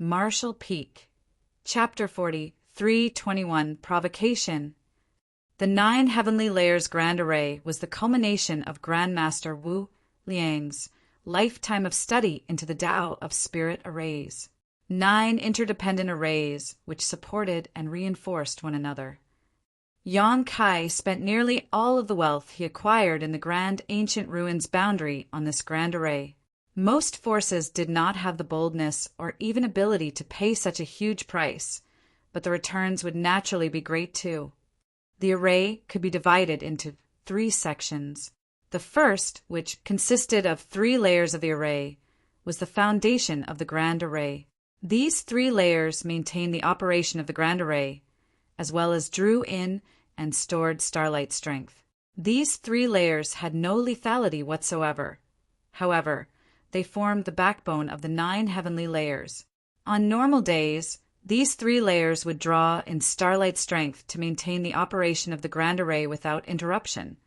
Martial Peak. Chapter 40, 321, Provocation. The 9 Heavenly Layers Grand Array was the culmination of Grandmaster Wu Liang's lifetime of study into the Tao of Spirit Arrays. 9 interdependent arrays which supported and reinforced one another. Yang Kai spent nearly all of the wealth he acquired in the grand ancient ruins boundary on this grand array. Most forces did not have the boldness or even ability to pay such a huge price, but the returns would naturally be great too. The array could be divided into 3 sections. The first, which consisted of 3 layers of the array, was the foundation of the grand array. These 3 layers maintained the operation of the grand array, as well as drew in and stored starlight strength. These 3 layers had no lethality whatsoever. However, they formed the backbone of the 9 heavenly layers. On normal days, these 3 layers would draw in starlight strength to maintain the operation of the grand array without interruption,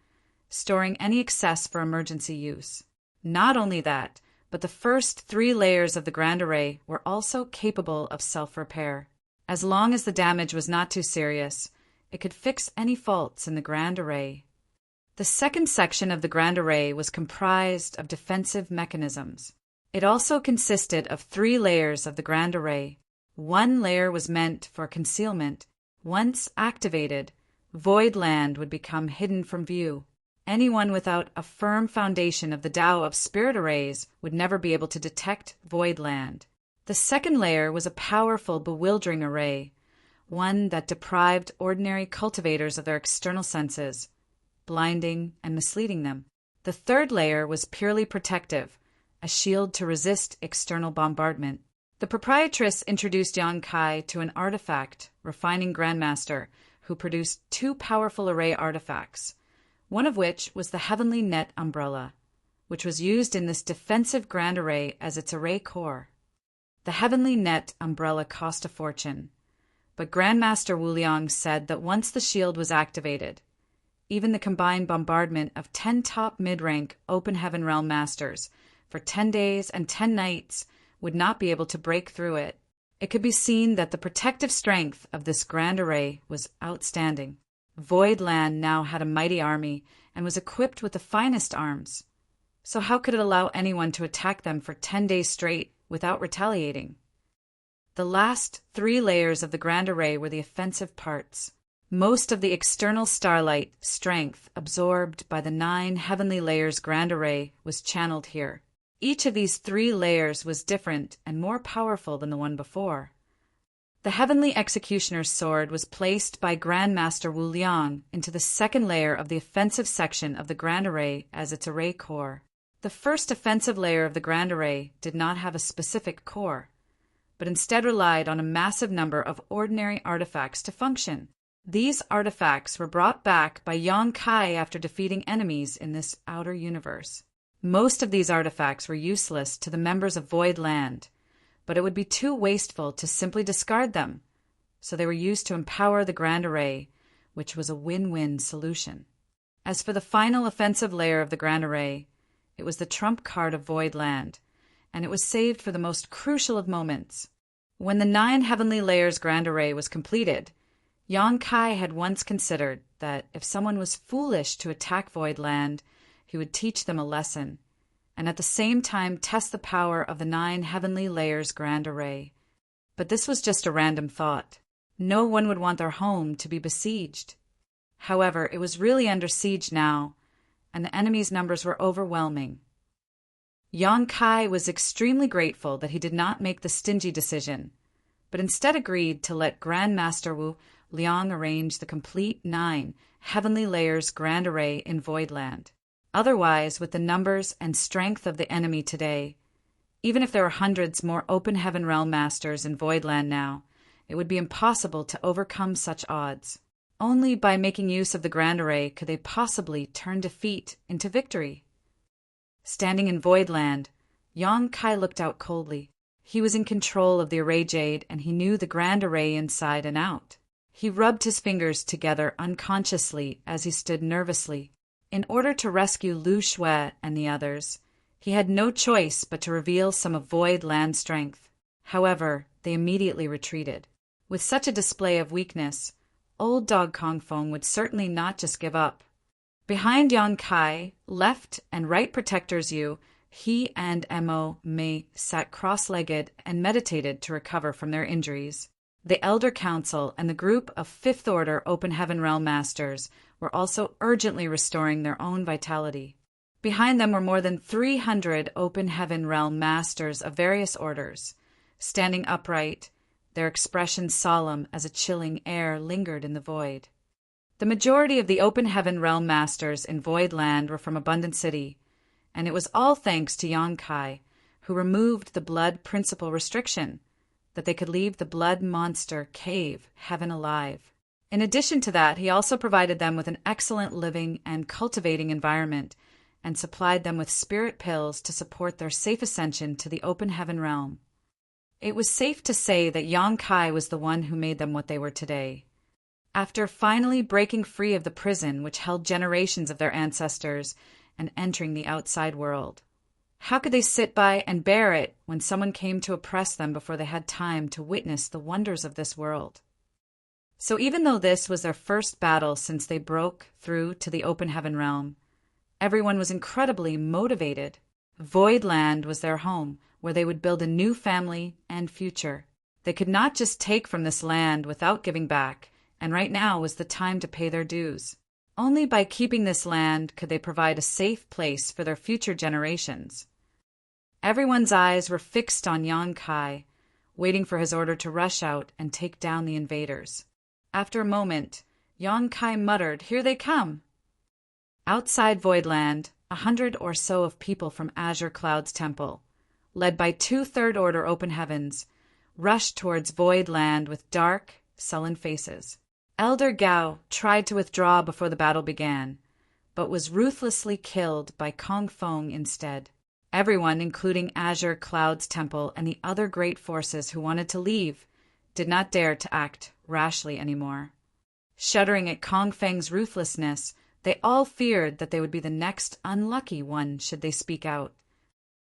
storing any excess for emergency use. Not only that, but the first 3 layers of the grand array were also capable of self-repair. As long as the damage was not too serious, it could fix any faults in the grand array. The second section of the grand array was comprised of defensive mechanisms. It also consisted of 3 layers of the grand array. 1 layer was meant for concealment. Once activated, void land would become hidden from view. Anyone without a firm foundation of the Tao of Spirit Arrays would never be able to detect void land. The second layer was a powerful, bewildering array, one that deprived ordinary cultivators of their external senses, blinding and misleading them. The third layer was purely protective, a shield to resist external bombardment. The proprietress introduced Yang Kai to an artifact refining grandmaster who produced 2 powerful array artifacts, one of which was the Heavenly Net Umbrella, which was used in this defensive grand array as its array core. The Heavenly Net Umbrella cost a fortune, but Grandmaster Wu Liang said that once the shield was activated, even the combined bombardment of 10 top mid-rank Open Heaven Realm Masters for 10 days and 10 nights would not be able to break through it. It could be seen that the protective strength of this grand array was outstanding. Void Land now had a mighty army and was equipped with the finest arms. So how could it allow anyone to attack them for 10 days straight without retaliating? The last 3 layers of the grand array were the offensive parts. Most of the external starlight strength absorbed by the 9 heavenly layers grand array was channeled here. Each of these 3 layers was different and more powerful than the one before. The Heavenly Executioner's Sword was placed by Grandmaster Wu Liang into the second layer of the offensive section of the grand array as its array core. The first offensive layer of the grand array did not have a specific core, but instead relied on a massive number of ordinary artifacts to function. These artifacts were brought back by Yang Kai after defeating enemies in this outer universe. Most of these artifacts were useless to the members of Void Land, but it would be too wasteful to simply discard them, so they were used to empower the grand array, which was a win-win solution. As for the final offensive layer of the grand array, it was the trump card of Void Land, and it was saved for the most crucial of moments. When the 9 heavenly layers grand array was completed, Yang Kai had once considered that if someone was foolish to attack Void Land, he would teach them a lesson, and at the same time test the power of the 9 heavenly layers grand array. But this was just a random thought. No one would want their home to be besieged. However, it was really under siege now, and the enemy's numbers were overwhelming. Yang Kai was extremely grateful that he did not make the stingy decision, but instead agreed to let Grandmaster Wu Liang arrange the complete 9 heavenly layers grand array in Void Land. Otherwise, with the numbers and strength of the enemy today, even if there were hundreds more Open Heaven Realm Masters in Void Land now, it would be impossible to overcome such odds. Only by making use of the grand array could they possibly turn defeat into victory. Standing in Void Land, Yang Kai looked out coldly. He was in control of the array jade, and he knew the grand array inside and out. He rubbed his fingers together unconsciously as he stood nervously. In order to rescue Lu Shui and the others, he had no choice but to reveal some of Void Land strength. However, they immediately retreated. With such a display of weakness, old dog Kong Feng would certainly not just give up. Behind Yang Kai, left and right protectors Yu, he and Mo Mei sat cross-legged and meditated to recover from their injuries. The Elder Council and the group of Fifth Order Open Heaven Realm Masters were also urgently restoring their own vitality. Behind them were more than 300 Open Heaven Realm Masters of various orders, standing upright, their expressions solemn as a chilling air lingered in the void. The majority of the Open Heaven Realm Masters in Void Land were from Abundant City, and it was all thanks to Yang Kai, who removed the blood principle restriction, that they could leave the blood monster cave heaven alive. In addition to that, he also provided them with an excellent living and cultivating environment, and supplied them with spirit pills to support their safe ascension to the Open Heaven Realm. It was safe to say that Yang Kai was the one who made them what they were today. After finally breaking free of the prison which held generations of their ancestors and entering the outside world, how could they sit by and bear it when someone came to oppress them before they had time to witness the wonders of this world? So even though this was their first battle since they broke through to the Open Heaven Realm, everyone was incredibly motivated. Voidland was their home, where they would build a new family and future. They could not just take from this land without giving back, and right now was the time to pay their dues. Only by keeping this land could they provide a safe place for their future generations. Everyone's eyes were fixed on Yang Kai, waiting for his order to rush out and take down the invaders. After a moment, Yang Kai muttered, "Here they come!" Outside Voidland, 100 or so of people from Azure Cloud's temple, led by 2 Third Order Open Heavens, rushed towards Voidland with dark, sullen faces. Elder Gao tried to withdraw before the battle began, but was ruthlessly killed by Kong Feng instead. Everyone, including Azure Cloud's temple and the other great forces who wanted to leave, did not dare to act rashly anymore. Shuddering at Kong Feng's ruthlessness, they all feared that they would be the next unlucky one should they speak out.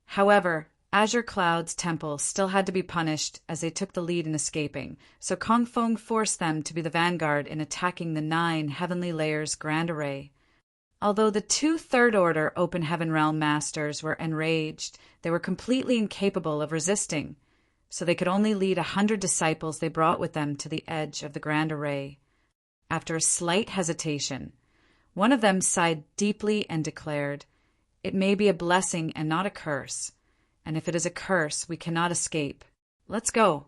However, Azure Cloud's temple still had to be punished as they took the lead in escaping, so Kong Feng forced them to be the vanguard in attacking the 9 Heavenly Layers Grand Array. Although the 2 Third Order Open Heaven Realm Masters were enraged, they were completely incapable of resisting, so they could only lead 100 disciples they brought with them to the edge of the Grand Array. After a slight hesitation, one of them sighed deeply and declared, "It may be a blessing and not a curse, and if it is a curse, we cannot escape. Let's go."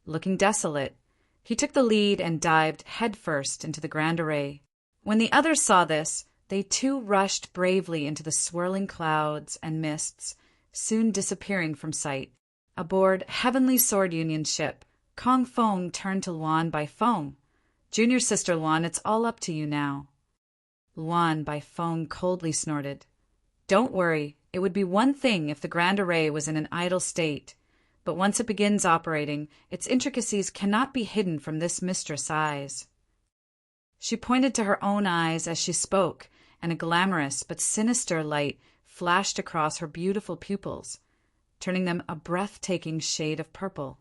Looking desolate, he took the lead and dived headfirst into the Grand Array. When the others saw this, they too rushed bravely into the swirling clouds and mists, soon disappearing from sight. Aboard Heavenly Sword Union ship, Kong Feng turned to Luan Bai Feng. "Junior sister Luan, it's all up to you now." Luan Bai Feng coldly snorted. "Don't worry, it would be one thing if the Grand Array was in an idle state, but once it begins operating, its intricacies cannot be hidden from this mistress' eyes." She pointed to her own eyes as she spoke, and a glamorous but sinister light flashed across her beautiful pupils, turning them a breathtaking shade of purple.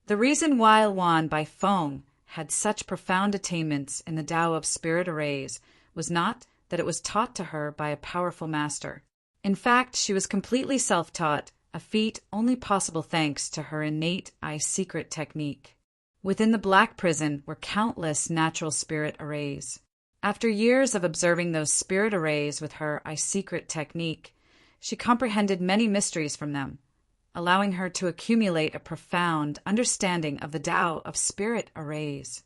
The reason why Luan Bai Feng had such profound attainments in the Tao of Spirit Arrays was not that it was taught to her by a powerful master. In fact, she was completely self-taught, a feat only possible thanks to her innate eye-secret technique. Within the Black Prison were countless natural spirit arrays. After years of observing those spirit arrays with her eye-secret technique, she comprehended many mysteries from them, allowing her to accumulate a profound understanding of the Tao of spirit arrays.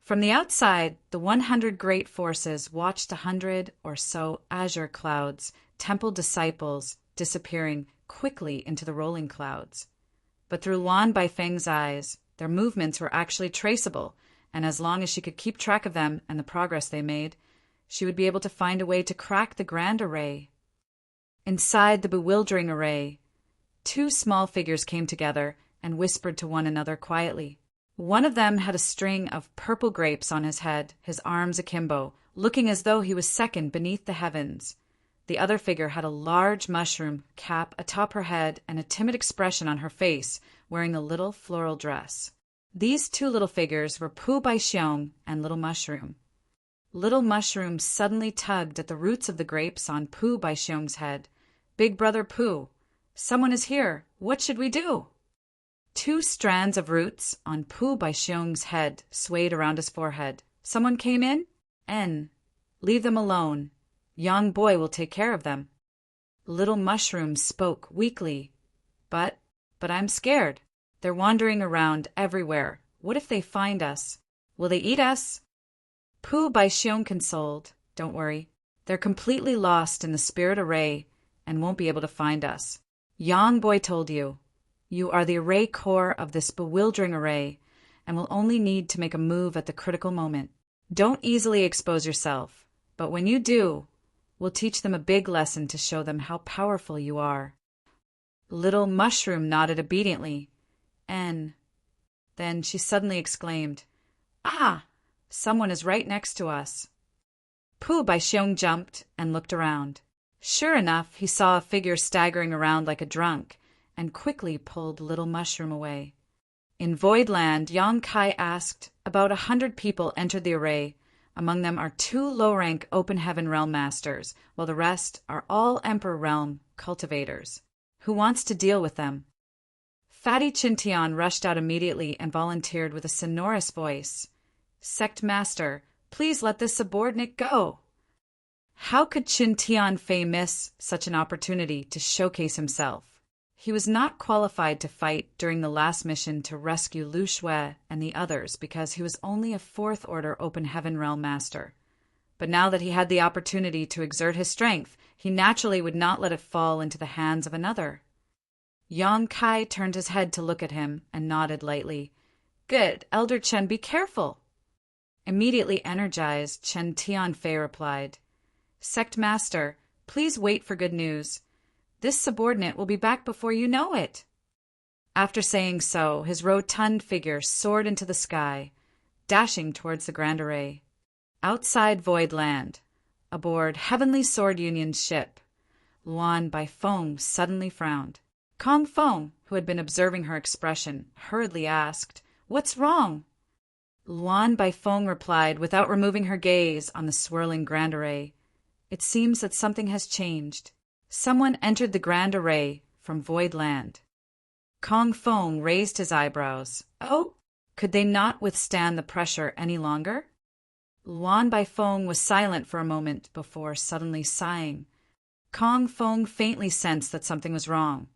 From the outside, the 100 great forces watched 100 or so Azure Clouds, temple disciples, disappearing quickly into the rolling clouds. But through Luan Bai Feng's eyes, their movements were actually traceable, and as long as she could keep track of them and the progress they made, she would be able to find a way to crack the Grand Array. Inside the bewildering array, 2 small figures came together and whispered to one another quietly. One of them had a string of purple grapes on his head, his arms akimbo, looking as though he was second beneath the heavens. The other figure had a large mushroom cap atop her head and a timid expression on her face, wearing a little floral dress. These two little figures were Pu Baixiong and Little Mushroom. Little Mushroom suddenly tugged at the roots of the grapes on Pu Baixiong's head. "Big Brother Pu, someone is here. What should we do?" Two strands of roots on Pu Baixiong's head swayed around his forehead. "Someone came in? Leave them alone. Young boy will take care of them." Little Mushroom spoke weakly. But I'm scared. They're wandering around everywhere. What if they find us? Will they eat us?" Pu Baixiong consoled. "Don't worry. They're completely lost in the spirit array and won't be able to find us. Yang boy told you. You are the array core of this bewildering array and will only need to make a move at the critical moment. Don't easily expose yourself, but when you do, we'll teach them a big lesson to show them how powerful you are." Little Mushroom nodded obediently, and then she suddenly exclaimed, "Ah! Someone is right next to us." Pu Baixiong jumped and looked around. Sure enough, he saw a figure staggering around like a drunk, and quickly pulled Little Mushroom away. In Voidland, Yang Kai asked, about 100 people entered the array. Among them are 2 low-rank Open Heaven Realm Masters, while the rest are all Emperor Realm cultivators. Who wants to deal with them? Fatty Chintian rushed out immediately and volunteered with a sonorous voice. "Sect Master, please let this subordinate go." How could Chin Tian Fei miss such an opportunity to showcase himself? He was not qualified to fight during the last mission to rescue Lu Shui and the others because he was only a 4th Order Open Heaven Realm Master. But now that he had the opportunity to exert his strength, he naturally would not let it fall into the hands of another. Yang Kai turned his head to look at him and nodded lightly. "Good, Elder Chen, be careful." Immediately energized, Chen Tianfei replied, "Sect Master, please wait for good news. This subordinate will be back before you know it." After saying so, his rotund figure soared into the sky, dashing towards the Grand Array. Outside Voidland, aboard Heavenly Sword Union's ship, Luan Baifeng suddenly frowned. Kong Feng, who had been observing her expression, hurriedly asked, "What's wrong?" Luan Baifeng replied without removing her gaze on the swirling Grand Array, "It seems that something has changed. Someone entered the Grand Array from Voidland." Kong Feng raised his eyebrows. Oh, could they not withstand the pressure any longer? Luan Baifeng was silent for a moment before suddenly sighing. Kong Feng faintly sensed that something was wrong,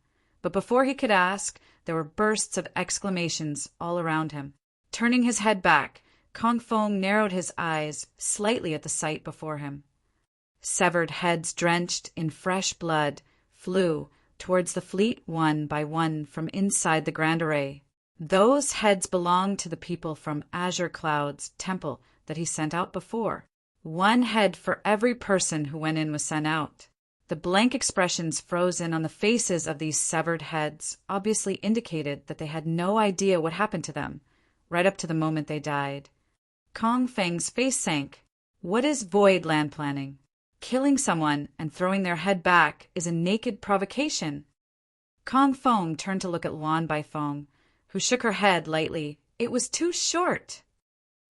but before he could ask, there were bursts of exclamations all around him. Turning his head back, Kong Feng narrowed his eyes slightly at the sight before him. Severed heads drenched in fresh blood flew towards the fleet one by one from inside the Grand Array. Those heads belonged to the people from Azure Cloud's temple that he sent out before. 1 head for every person who went in was sent out. The blank expressions frozen on the faces of these severed heads obviously indicated that they had no idea what happened to them, right up to the moment they died. Kong Feng's face sank. What is Void Land planning? Killing someone and throwing their head back is a naked provocation. Kong Feng turned to look at Luan Baifeng, who shook her head lightly. It was too short.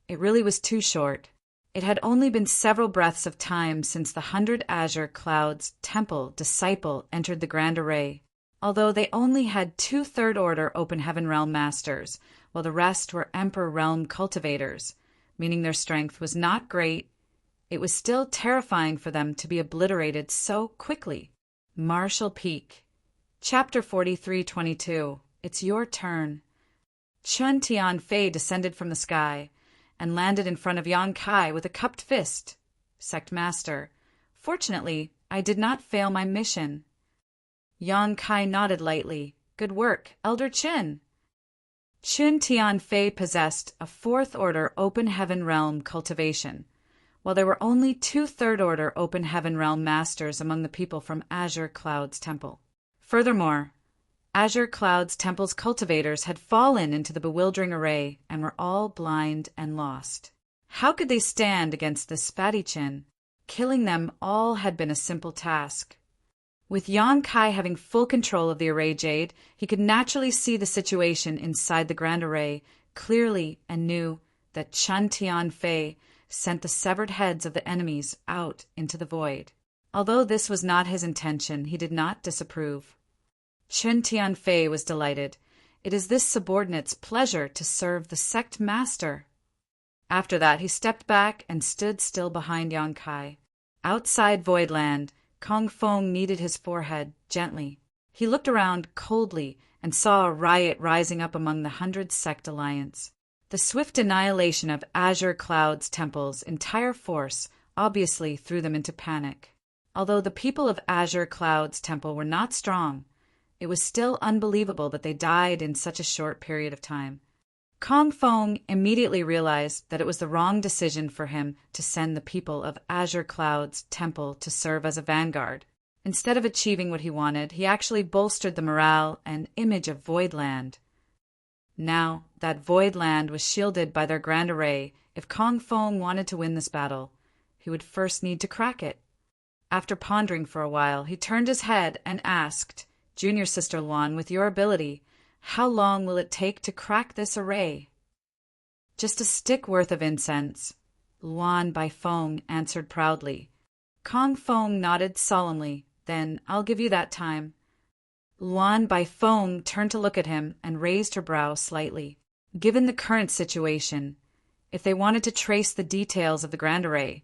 It really was too short. It had only been several breaths of time since the 100 Azure Clouds Temple disciple entered the Grand Array, although they only had 2 Third Order Open Heaven Realm Masters, while the rest were Emperor Realm cultivators, meaning their strength was not great. It was still terrifying for them to be obliterated so quickly. Marshall Peak. Chapter 4322. It's your turn. Chun Tianfei descended from the sky and landed in front of Yang Kai with a cupped fist. Sect Master, fortunately, I did not fail my mission. Yang Kai nodded lightly. Good work, Elder Chin. Chun Tianfei possessed a 4th Order Open Heaven Realm cultivation, while there were only 2 Third Order Open Heaven Realm Masters among the people from Azure Cloud's temple. Furthermore, Azure Cloud's temple's cultivators had fallen into the bewildering array and were all blind and lost. How could they stand against this fatty chin? Killing them all had been a simple task. With Yan Kai having full control of the array jade, he could naturally see the situation inside the grand array clearly and knew that Chun Tian-fei sent the severed heads of the enemies out into the void. Although this was not his intention, he did not disapprove. Chun Tian-fei was delighted. It is this subordinate's pleasure to serve the sect master. After that, he stepped back and stood still behind Yan Kai. Outside Voidland, Kong Feng kneaded his forehead gently. He looked around coldly and saw a riot rising up among the 100 Sect Alliance. The swift annihilation of Azure Cloud's temple's entire force obviously threw them into panic. Although the people of Azure Cloud's temple were not strong, it was still unbelievable that they died in such a short period of time. Kong Feng immediately realized that it was the wrong decision for him to send the people of Azure Cloud's temple to serve as a vanguard. Instead of achieving what he wanted, he actually bolstered the morale and image of Voidland. Now that Voidland was shielded by their grand array, if Kong Feng wanted to win this battle, he would first need to crack it. After pondering for a while, he turned his head and asked, "Junior Sister Luan, with your ability, how long will it take to crack this array?" "Just a stick worth of incense," Luan Bai Feng answered proudly. Kong Feng nodded solemnly. "Then I'll give you that time." Luan Bai Feng turned to look at him and raised her brow slightly. Given the current situation, if they wanted to trace the details of the grand array,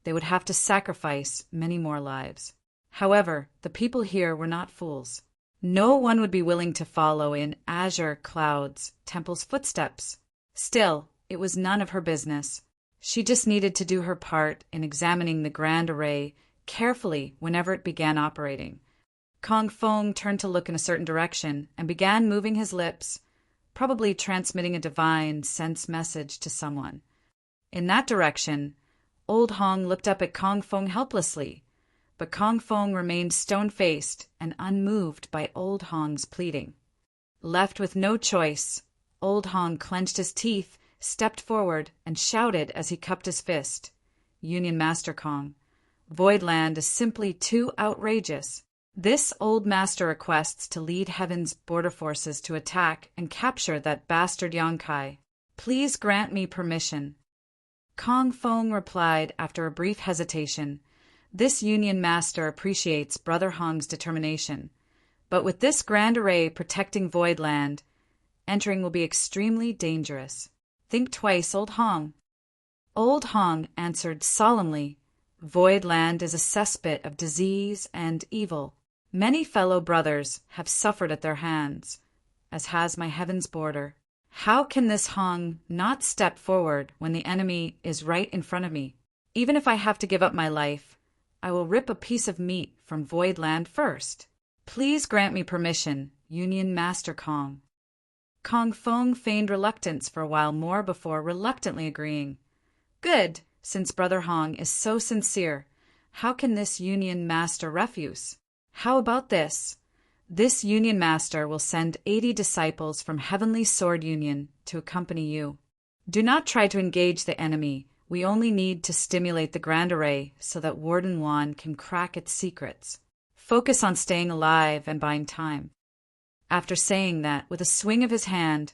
they would have to sacrifice many more lives. However, the people here were not fools. No one would be willing to follow in Azure Cloud's temple's footsteps. Still, it was none of her business. She just needed to do her part in examining the grand array carefully whenever it began operating. Kong Feng turned to look in a certain direction and began moving his lips, probably transmitting a divine sense message to someone. In that direction, Old Hong looked up at Kong Feng helplessly, but Kong Feng remained stone-faced and unmoved by Old Hong's pleading. Left with no choice, Old Hong clenched his teeth, stepped forward, and shouted as he cupped his fist, "Union Master Kong, Voidland is simply too outrageous. This old master requests to lead Heaven's border forces to attack and capture that bastard Yan Kai. Please grant me permission." Kong Feng replied after a brief hesitation, "This Union Master appreciates Brother Hong's determination, but with this grand array protecting Voidland, entering will be extremely dangerous. Think twice, Old Hong." Old Hong answered solemnly, "Voidland is a cesspit of disease and evil. Many fellow brothers have suffered at their hands, as has my Heaven's border. How can this Hong not step forward when the enemy is right in front of me? Even if I have to give up my life, I will rip a piece of meat from Voidland first. Please grant me permission, Union Master Kong." Kong Feng feigned reluctance for a while more before reluctantly agreeing. "Good, since Brother Hong is so sincere. How can this Union Master refuse? How about this? This Union Master will send 80 disciples from Heavenly Sword Union to accompany you. Do not try to engage the enemy. We only need to stimulate the Grand Array so that Warden Wan can crack its secrets. Focus on staying alive and buying time." After saying that, with a swing of his hand,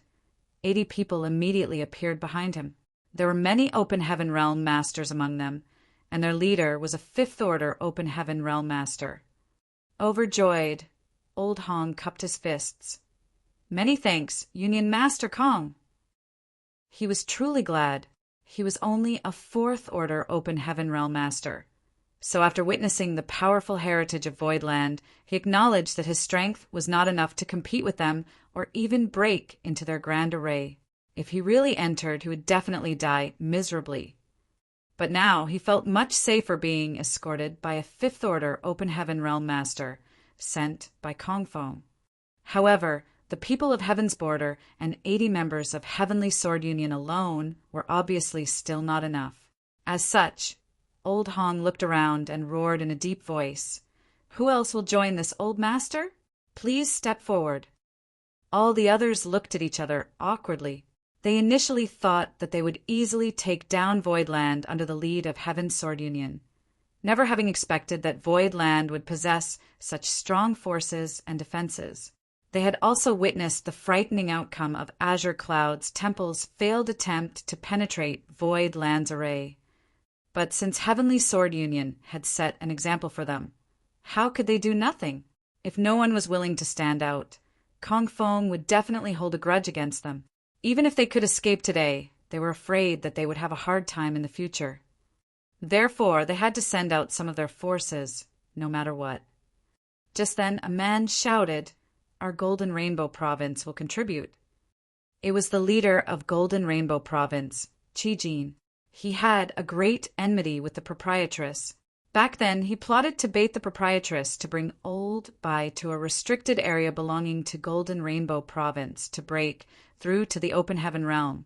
80 people immediately appeared behind him. There were many Open Heaven Realm Masters among them, and their leader was a 5th Order Open Heaven Realm Master. Overjoyed, Old Hong cupped his fists. "Many thanks, Union Master Kong." He was truly glad. He was only a 4th Order Open Heaven Realm Master. So after witnessing the powerful heritage of Voidland, he acknowledged that his strength was not enough to compete with them or even break into their grand array. If he really entered, he would definitely die miserably. But now he felt much safer being escorted by a 5th Order Open Heaven Realm Master, sent by Kong Feng. However, the people of Heaven's Border and 80 members of Heavenly Sword Union alone were obviously still not enough. As such, Old Hong looked around and roared in a deep voice, "Who else will join this old master? Please step forward." All the others looked at each other awkwardly. They initially thought that they would easily take down Voidland under the lead of Heaven's Sword Union. never having expected that Void Land would possess such strong forces and defenses. They had also witnessed the frightening outcome of Azure Cloud's temple's failed attempt to penetrate Void Land's array. But since Heavenly Sword Union had set an example for them, how could they do nothing? If no one was willing to stand out, Kong Fong would definitely hold a grudge against them. Even if they could escape today, they were afraid that they would have a hard time in the future. Therefore, they had to send out some of their forces, no matter what. Just then, a man shouted, "Our Golden Rainbow Province will contribute." It was the leader of Golden Rainbow Province, Qi Jin. He had a great enmity with the proprietress. Back then, he plotted to bait the proprietress to bring Old Bai to a restricted area belonging to Golden Rainbow Province to break through to the Open Heaven realm,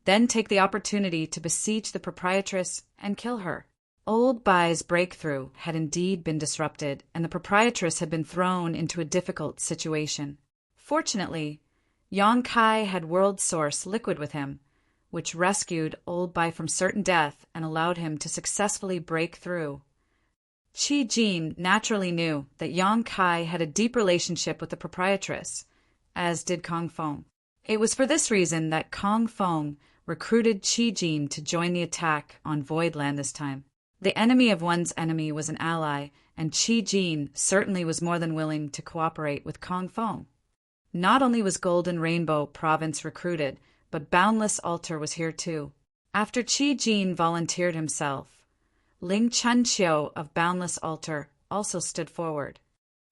then take the opportunity to besiege the proprietress and kill her. Old Bai's breakthrough had indeed been disrupted, and the proprietress had been thrown into a difficult situation. Fortunately, Yang Kai had World Source liquid with him, which rescued Old Bai from certain death and allowed him to successfully break through. Qi Jin naturally knew that Yang Kai had a deep relationship with the proprietress, as did Kong Fong. It was for this reason that Kong Fong recruited Qi Jin to join the attack on Void Land this time. The enemy of one's enemy was an ally, and Qi Jin certainly was more than willing to cooperate with Kong Fong. Not only was Golden Rainbow Province recruited, but Boundless Altar was here too. After Qi Jin volunteered himself, Ling Chunqiu of Boundless Altar also stood forward.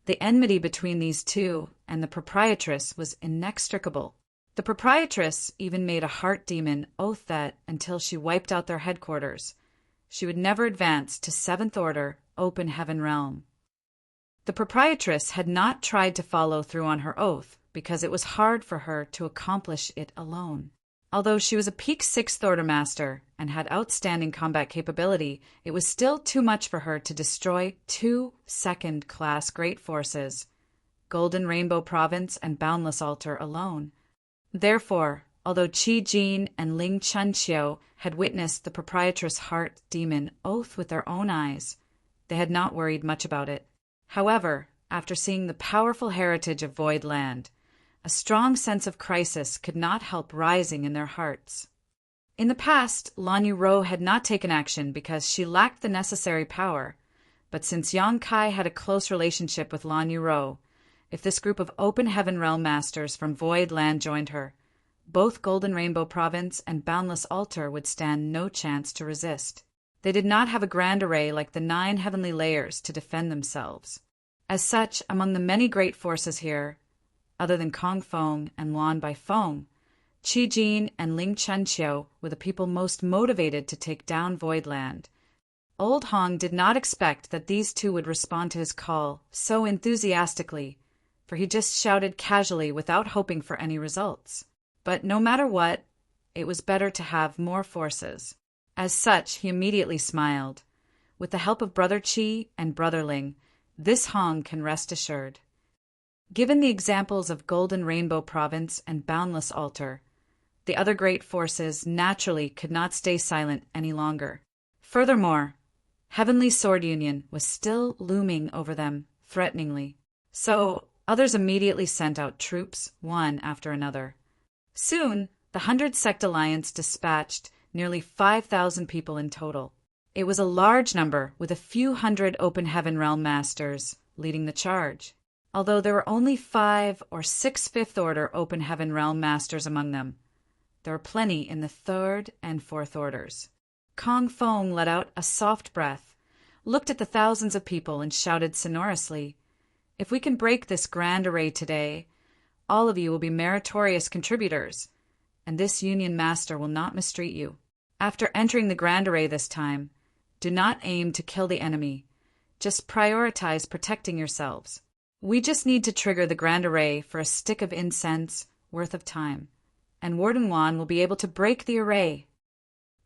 The enmity between these two and the proprietress was inextricable. The proprietress even made a heart demon oath that, until she wiped out their headquarters, she would never advance to Seventh Order Open Heaven Realm. The proprietress had not tried to follow through on her oath because it was hard for her to accomplish it alone. Although she was a peak Sixth Order Master and had outstanding combat capability, it was still too much for her to destroy two second-class great forces, Golden Rainbow Province and Boundless Altar alone. Therefore, although Qi Jin and Ling Chunqiu had witnessed the proprietress' heart demon oath with their own eyes, they had not worried much about it. However, after seeing the powerful heritage of Void Land, a strong sense of crisis could not help rising in their hearts. In the past, Lan Yu had not taken action because she lacked the necessary power, but since Yang Kai had a close relationship with Lan Yu, if this group of Open Heaven Realm Masters from Void Land joined her, both Golden Rainbow Province and Boundless Altar would stand no chance to resist. They did not have a grand array like the 9 heavenly layers to defend themselves. As such, among the many great forces here, other than Kong Fong and Luan Bai Fong, Qi Jin and Ling Chunqiu were the people most motivated to take down Void Land. Old Hong did not expect that these two would respond to his call so enthusiastically, for he just shouted casually without hoping for any results. But no matter what, it was better to have more forces. As such, he immediately smiled. With the help of Brother Qi and Brother Ling, this Hong can rest assured. Given the examples of Golden Rainbow Province and Boundless Altar, the other great forces naturally could not stay silent any longer. Furthermore, Heavenly Sword Union was still looming over them threateningly. So, others immediately sent out troops, one after another. Soon, the 100 Sect Alliance dispatched nearly 5,000 people in total. It was a large number, with a few hundred Open Heaven Realm Masters leading the charge. Although there were only 5 or 6 Fifth Order Open Heaven Realm Masters among them, there were plenty in the 3rd and 4th Orders. Kong Fong let out a soft breath, looked at the thousands of people, and shouted sonorously, "If we can break this grand array today, all of you will be meritorious contributors, and this Union Master will not mistreat you. After entering the grand array this time, do not aim to kill the enemy. Just prioritize protecting yourselves. We just need to trigger the grand array for a stick of incense worth of time, and Warden Wan will be able to break the array."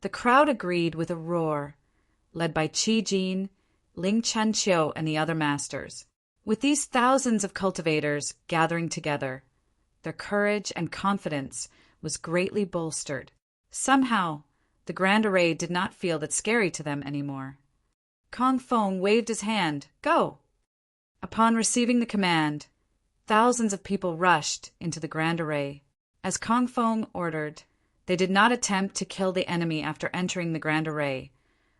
The crowd agreed with a roar, led by Qi Jin, Ling Chunqiu, and the other masters. With these thousands of cultivators gathering together, their courage and confidence was greatly bolstered. Somehow, the grand array did not feel that scary to them anymore. Kong Feng waved his hand. Go! Upon receiving the command, thousands of people rushed into the grand array. As Kong Feng ordered, they did not attempt to kill the enemy after entering the grand array,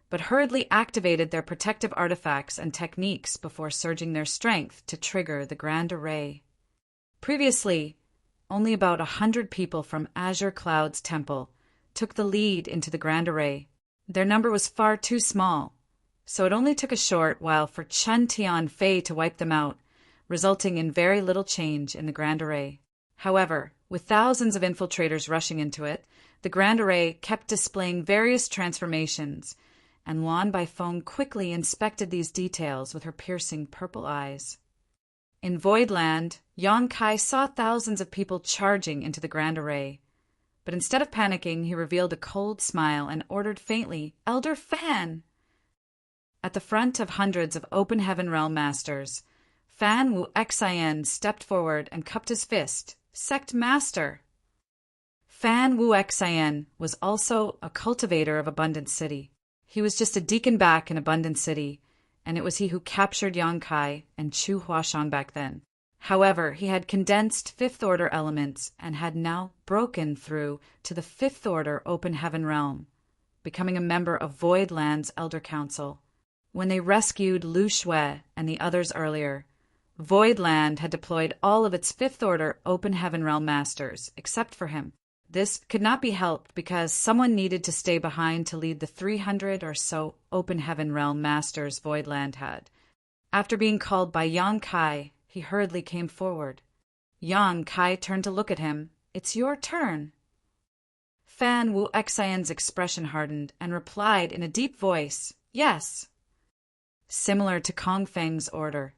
but hurriedly activated their protective artifacts and techniques before surging their strength to trigger the grand array. Previously, only about 100 people from Azure Cloud's temple took the lead into the grand array. Their number was far too small, so it only took a short while for Chen Tianfei to wipe them out, resulting in very little change in the grand array. However, with thousands of infiltrators rushing into it, the grand array kept displaying various transformations, and Luan Baifeng quickly inspected these details with her piercing purple eyes. In Voidland, Yang Kai saw thousands of people charging into the grand array, but instead of panicking, he revealed a cold smile and ordered faintly, "Elder Fan!" At the front of hundreds of Open Heaven Realm Masters, Fan Wu Xian stepped forward and cupped his fist. "Sect Master!" Fan Wu Xian was also a cultivator of Abundant City. He was just a deacon back in Abundant City, and it was he who captured Yang Kai and Chu Huashan back then. However, he had condensed Fifth Order elements and had now broken through to the Fifth Order Open Heaven Realm, becoming a member of Voidland's Elder Council. When they rescued Lu Shui and the others earlier, Voidland had deployed all of its Fifth Order Open Heaven Realm Masters, except for him. This could not be helped because someone needed to stay behind to lead the 300 or so Open Heaven Realm Masters Voidland had. After being called by Yang Kai, he hurriedly came forward. Yang Kai turned to look at him. "It's your turn." Fan Wu Xian's expression hardened and replied in a deep voice, "Yes." Similar to Kong Feng's order,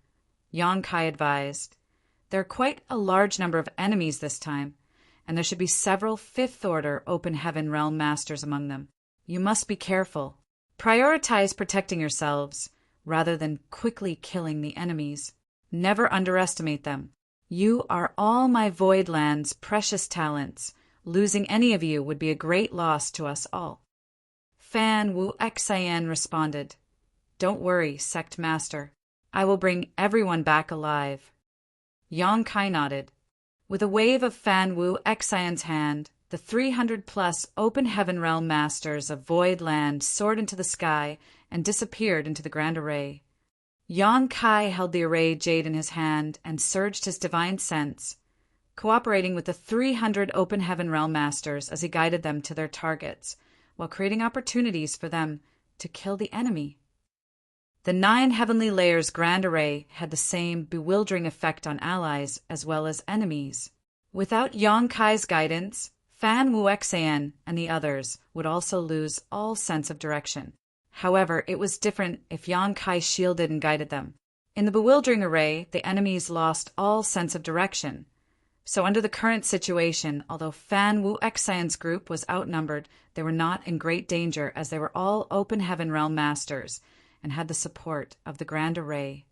Yang Kai advised, "There are quite a large number of enemies this time, and there should be several Fifth Order Open Heaven Realm Masters among them. You must be careful. Prioritize protecting yourselves rather than quickly killing the enemies. Never underestimate them. You are all my Voidland's precious talents. Losing any of you would be a great loss to us all." Fan Wu Xian responded, "Don't worry, Sect Master. I will bring everyone back alive." Yang Kai nodded. With a wave of Fan Wu Xian's hand, the 300-plus Open Heaven Realm Masters of Voidland soared into the sky and disappeared into the Grand Array. Yang Kai held the Array Jade in his hand and surged his divine sense, cooperating with the 300 Open Heaven Realm Masters as he guided them to their targets, while creating opportunities for them to kill the enemy. The 9 Heavenly Layers Grand Array had the same bewildering effect on allies as well as enemies. Without Yang Kai's guidance, Fan Wu Xian and the others would also lose all sense of direction. However, it was different if Yang Kai shielded and guided them. In the bewildering array, the enemies lost all sense of direction. So under the current situation, although Fan Wu Xian's group was outnumbered, they were not in great danger as they were all Open Heaven Realm Masters and had the support of the Grand Array.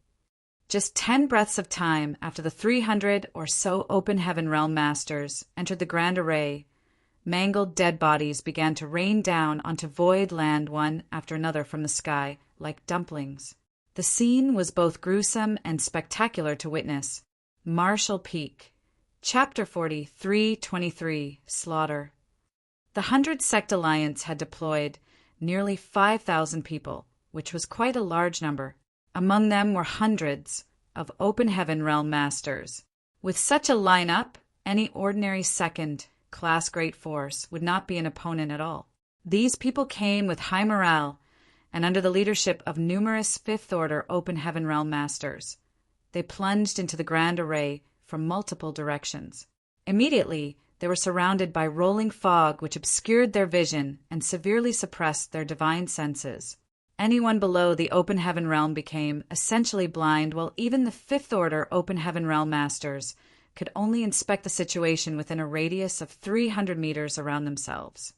Just 10 breaths of time after the 300 or so Open Heaven Realm Masters entered the Grand Array, mangled dead bodies began to rain down onto Voidland one after another from the sky, like dumplings. The scene was both gruesome and spectacular to witness. Marshall Peak, Chapter 40, 323, Slaughter. The 100 Sect Alliance had deployed nearly 5,000 people, which was quite a large number. Among them were hundreds of Open Heaven Realm Masters. With such a lineup, any ordinary second-class Great Force would not be an opponent at all. These people came with high morale and under the leadership of numerous Fifth Order Open Heaven Realm Masters. They plunged into the Grand Array from multiple directions. Immediately, they were surrounded by rolling fog which obscured their vision and severely suppressed their divine senses. Anyone below the Open Heaven Realm became essentially blind, while even the Fifth Order Open Heaven Realm Masters could only inspect the situation within a radius of 300 meters around themselves.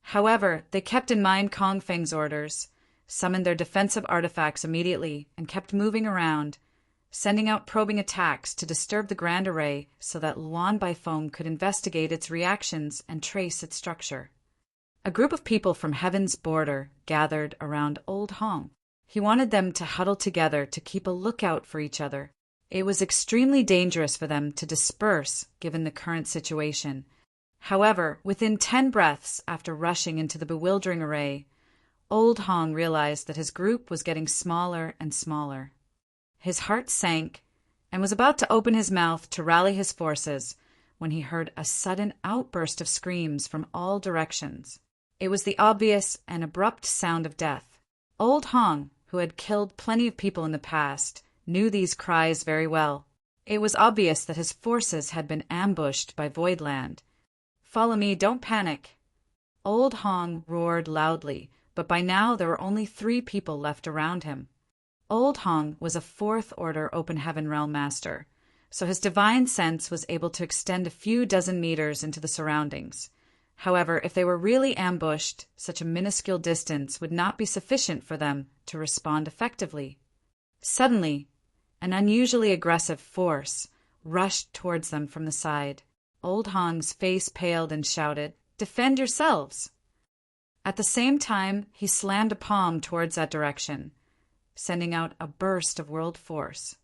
However, they kept in mind Kong Feng's orders, summoned their defensive artifacts immediately, and kept moving around, sending out probing attacks to disturb the Grand Array so that Luan Baifeng could investigate its reactions and trace its structure. A group of people from Heaven's Border gathered around Old Hong. He wanted them to huddle together to keep a lookout for each other. It was extremely dangerous for them to disperse given the current situation. However, within 10 breaths after rushing into the bewildering array, Old Hong realized that his group was getting smaller and smaller. His heart sank and was about to open his mouth to rally his forces when he heard a sudden outburst of screams from all directions. It was the obvious and abrupt sound of death. Old Hong, who had killed plenty of people in the past, knew these cries very well. It was obvious that his forces had been ambushed by Voidland. "Follow me, don't panic." Old Hong roared loudly, but by now there were only 3 people left around him. Old Hong was a 4th Order Open Heaven Realm Master, so his divine sense was able to extend a few dozen meters into the surroundings. However, if they were really ambushed, such a minuscule distance would not be sufficient for them to respond effectively. Suddenly, an unusually aggressive force rushed towards them from the side. Old Hong's face paled and shouted, "Defend yourselves!" At the same time, he slammed a palm towards that direction, sending out a burst of world force.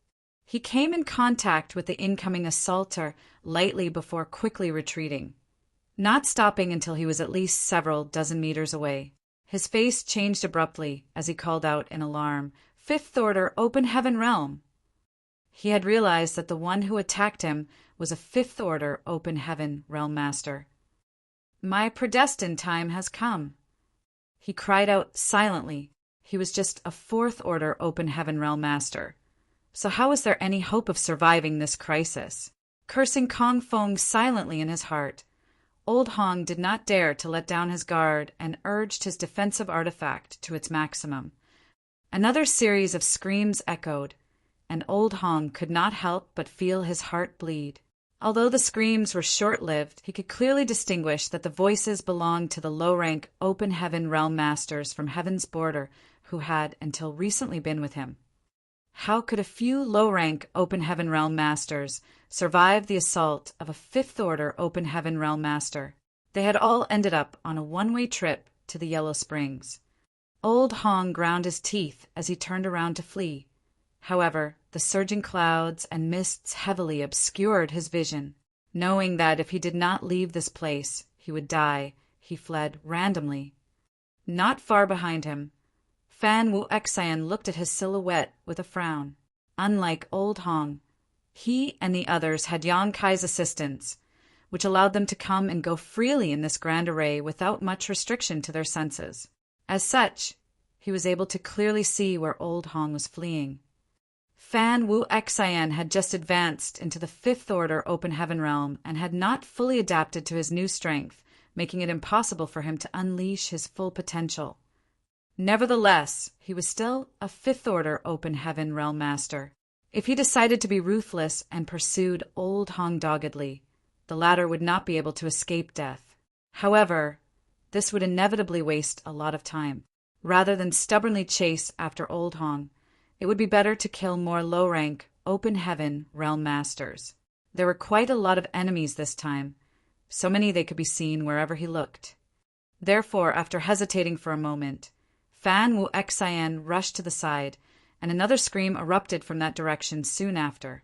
He came in contact with the incoming assaulter lightly before quickly retreating, not stopping until he was at least several dozen meters away. His face changed abruptly as he called out in alarm, "Fifth Order Open Heaven Realm!" He had realized that the one who attacked him was a 5th Order Open Heaven Realm Master. "My predestined time has come." He cried out silently. He was just a 4th Order Open Heaven Realm Master. So how was there any hope of surviving this crisis? Cursing Kong Fong silently in his heart, Old Hong did not dare to let down his guard and urged his defensive artifact to its maximum. Another series of screams echoed, and Old Hong could not help but feel his heart bleed. Although the screams were short-lived, he could clearly distinguish that the voices belonged to the low-rank Open Heaven Realm Masters from Heaven's Border who had, until recently, been with him. How could a few low-rank Open Heaven Realm Masters survive the assault of a 5th Order Open Heaven Realm Master? They had all ended up on a one-way trip to the Yellow Springs. Old Hong ground his teeth as he turned around to flee. However, the surging clouds and mists heavily obscured his vision. Knowing that if he did not leave this place, he would die, he fled randomly. Not far behind him, Fan Wu Xian looked at his silhouette with a frown. Unlike Old Hong, he and the others had Yang Kai's assistance, which allowed them to come and go freely in this grand array without much restriction to their senses. As such, he was able to clearly see where Old Hong was fleeing. Fan Wu Xian had just advanced into the 5th Order Open Heaven Realm and had not fully adapted to his new strength, making it impossible for him to unleash his full potential. Nevertheless, he was still a 5th Order Open Heaven Realm Master. If he decided to be ruthless and pursued Old Hong doggedly, the latter would not be able to escape death. However, this would inevitably waste a lot of time. Rather than stubbornly chase after Old Hong, it would be better to kill more low-rank Open Heaven Realm Masters. There were quite a lot of enemies this time, so many they could be seen wherever he looked. Therefore, after hesitating for a moment, Fan Wu Xian rushed to the side, and another scream erupted from that direction soon after.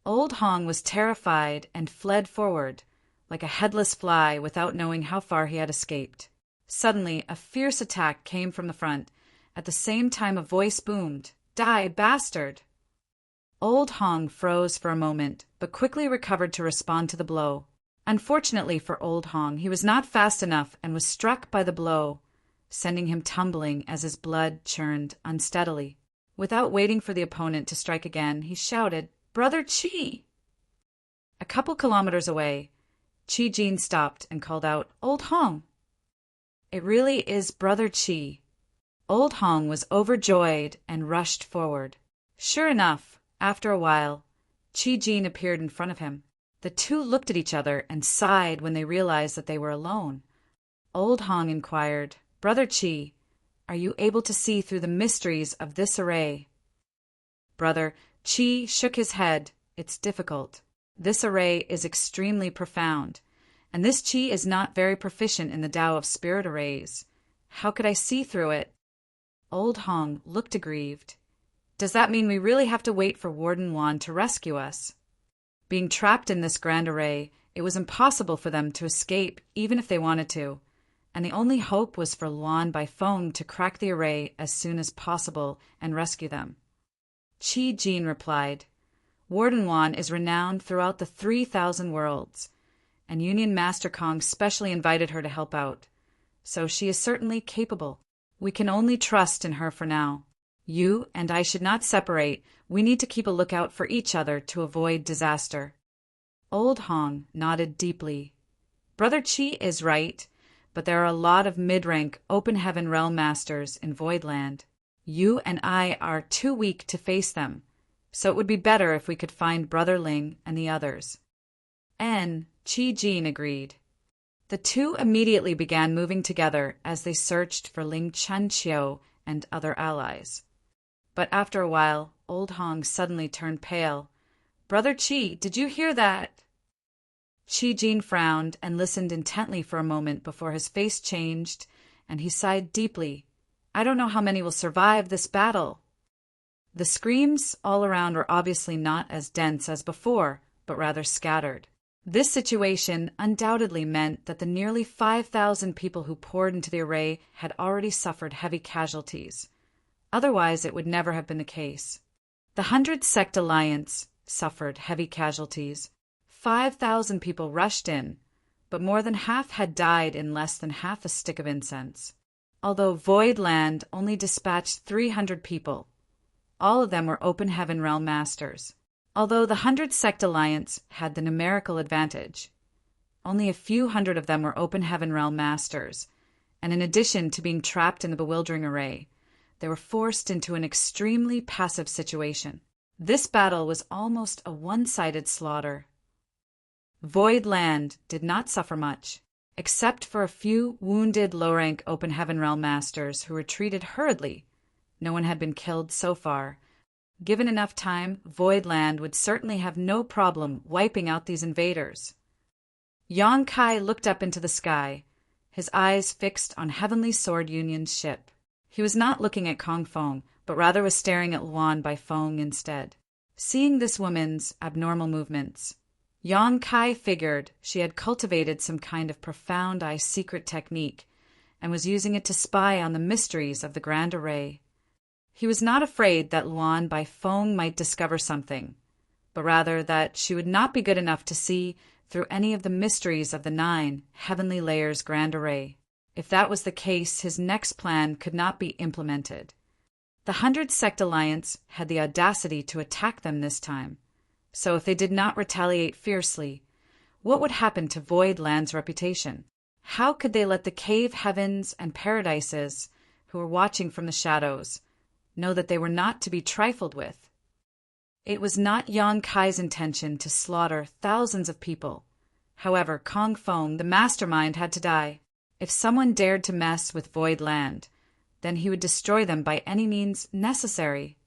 Old Hong was terrified and fled forward, like a headless fly without knowing how far he had escaped. Suddenly, a fierce attack came from the front. At the same time, a voice boomed, "Die, bastard!" Old Hong froze for a moment, but quickly recovered to respond to the blow. Unfortunately for Old Hong, he was not fast enough and was struck by the blow, sending him tumbling as his blood churned unsteadily. Without waiting for the opponent to strike again, he shouted, "Brother Qi!" A couple kilometers away, Qi Jin stopped and called out, "Old Hong!" It really is Brother Qi. Old Hong was overjoyed and rushed forward. Sure enough, after a while, Qi Jin appeared in front of him. The two looked at each other and sighed when they realized that they were alone. Old Hong inquired, "Brother Qi, are you able to see through the mysteries of this array?" Brother Qi shook his head. "It's difficult. This array is extremely profound, and this Qi is not very proficient in the Tao of spirit arrays. How could I see through it?" Old Hong looked aggrieved. Does that mean we really have to wait for Warden Wan to rescue us? Being trapped in this grand array, it was impossible for them to escape even if they wanted to, and the only hope was for Luan by phone to crack the array as soon as possible and rescue them. Qi Jin replied, Warden Wan is renowned throughout the 3,000 worlds, and Union Master Kong specially invited her to help out, so she is certainly capable. We can only trust in her for now. You and I should not separate. We need to keep a lookout for each other to avoid disaster. Old Hong nodded deeply. Brother Qi is right, but there are a lot of mid-rank open heaven realm masters in Voidland. You and I are too weak to face them, so it would be better if we could find Brother Ling and the others. Qi Jin agreed. The two immediately began moving together as they searched for Ling Chanqiu and other allies. But after a while, Old Hong suddenly turned pale. Brother Qi, did you hear that? Qi Jin frowned and listened intently for a moment before his face changed, and he sighed deeply. I don't know how many will survive this battle. The screams all around were obviously not as dense as before, but rather scattered. This situation undoubtedly meant that the nearly 5,000 people who poured into the array had already suffered heavy casualties. Otherwise, it would never have been the case. The 100 Sect Alliance suffered heavy casualties. 5,000 people rushed in, but more than half had died in less than half a stick of incense. Although Voidland only dispatched 300 people, all of them were Open Heaven Realm Masters. Although the 100 Sect Alliance had the numerical advantage, only a few hundred of them were Open Heaven Realm Masters, and in addition to being trapped in the bewildering array, they were forced into an extremely passive situation. This battle was almost a one-sided slaughter. Voidland did not suffer much, except for a few wounded low-rank Open Heaven Realm Masters who retreated hurriedly. No one had been killed so far. Given enough time, Voidland would certainly have no problem wiping out these invaders. Yang Kai looked up into the sky, his eyes fixed on Heavenly Sword Union's ship. He was not looking at Kong Fong, but rather was staring at Luan by Fong instead. Seeing this woman's abnormal movements, Yang Kai figured she had cultivated some kind of profound eye secret technique and was using it to spy on the mysteries of the Grand Array. He was not afraid that Luan by Fong might discover something, but rather that she would not be good enough to see through any of the mysteries of the 9 Heavenly Layers Grand Array. If that was the case, his next plan could not be implemented. The 100 Sect Alliance had the audacity to attack them this time, so if they did not retaliate fiercely, what would happen to Voidland's reputation? How could they let the cave heavens and paradises, who were watching from the shadows, know that they were not to be trifled with? It was not Yang Kai's intention to slaughter thousands of people. However, Kong Fong, the mastermind, had to die. If someone dared to mess with Voidland, then he would destroy them by any means necessary.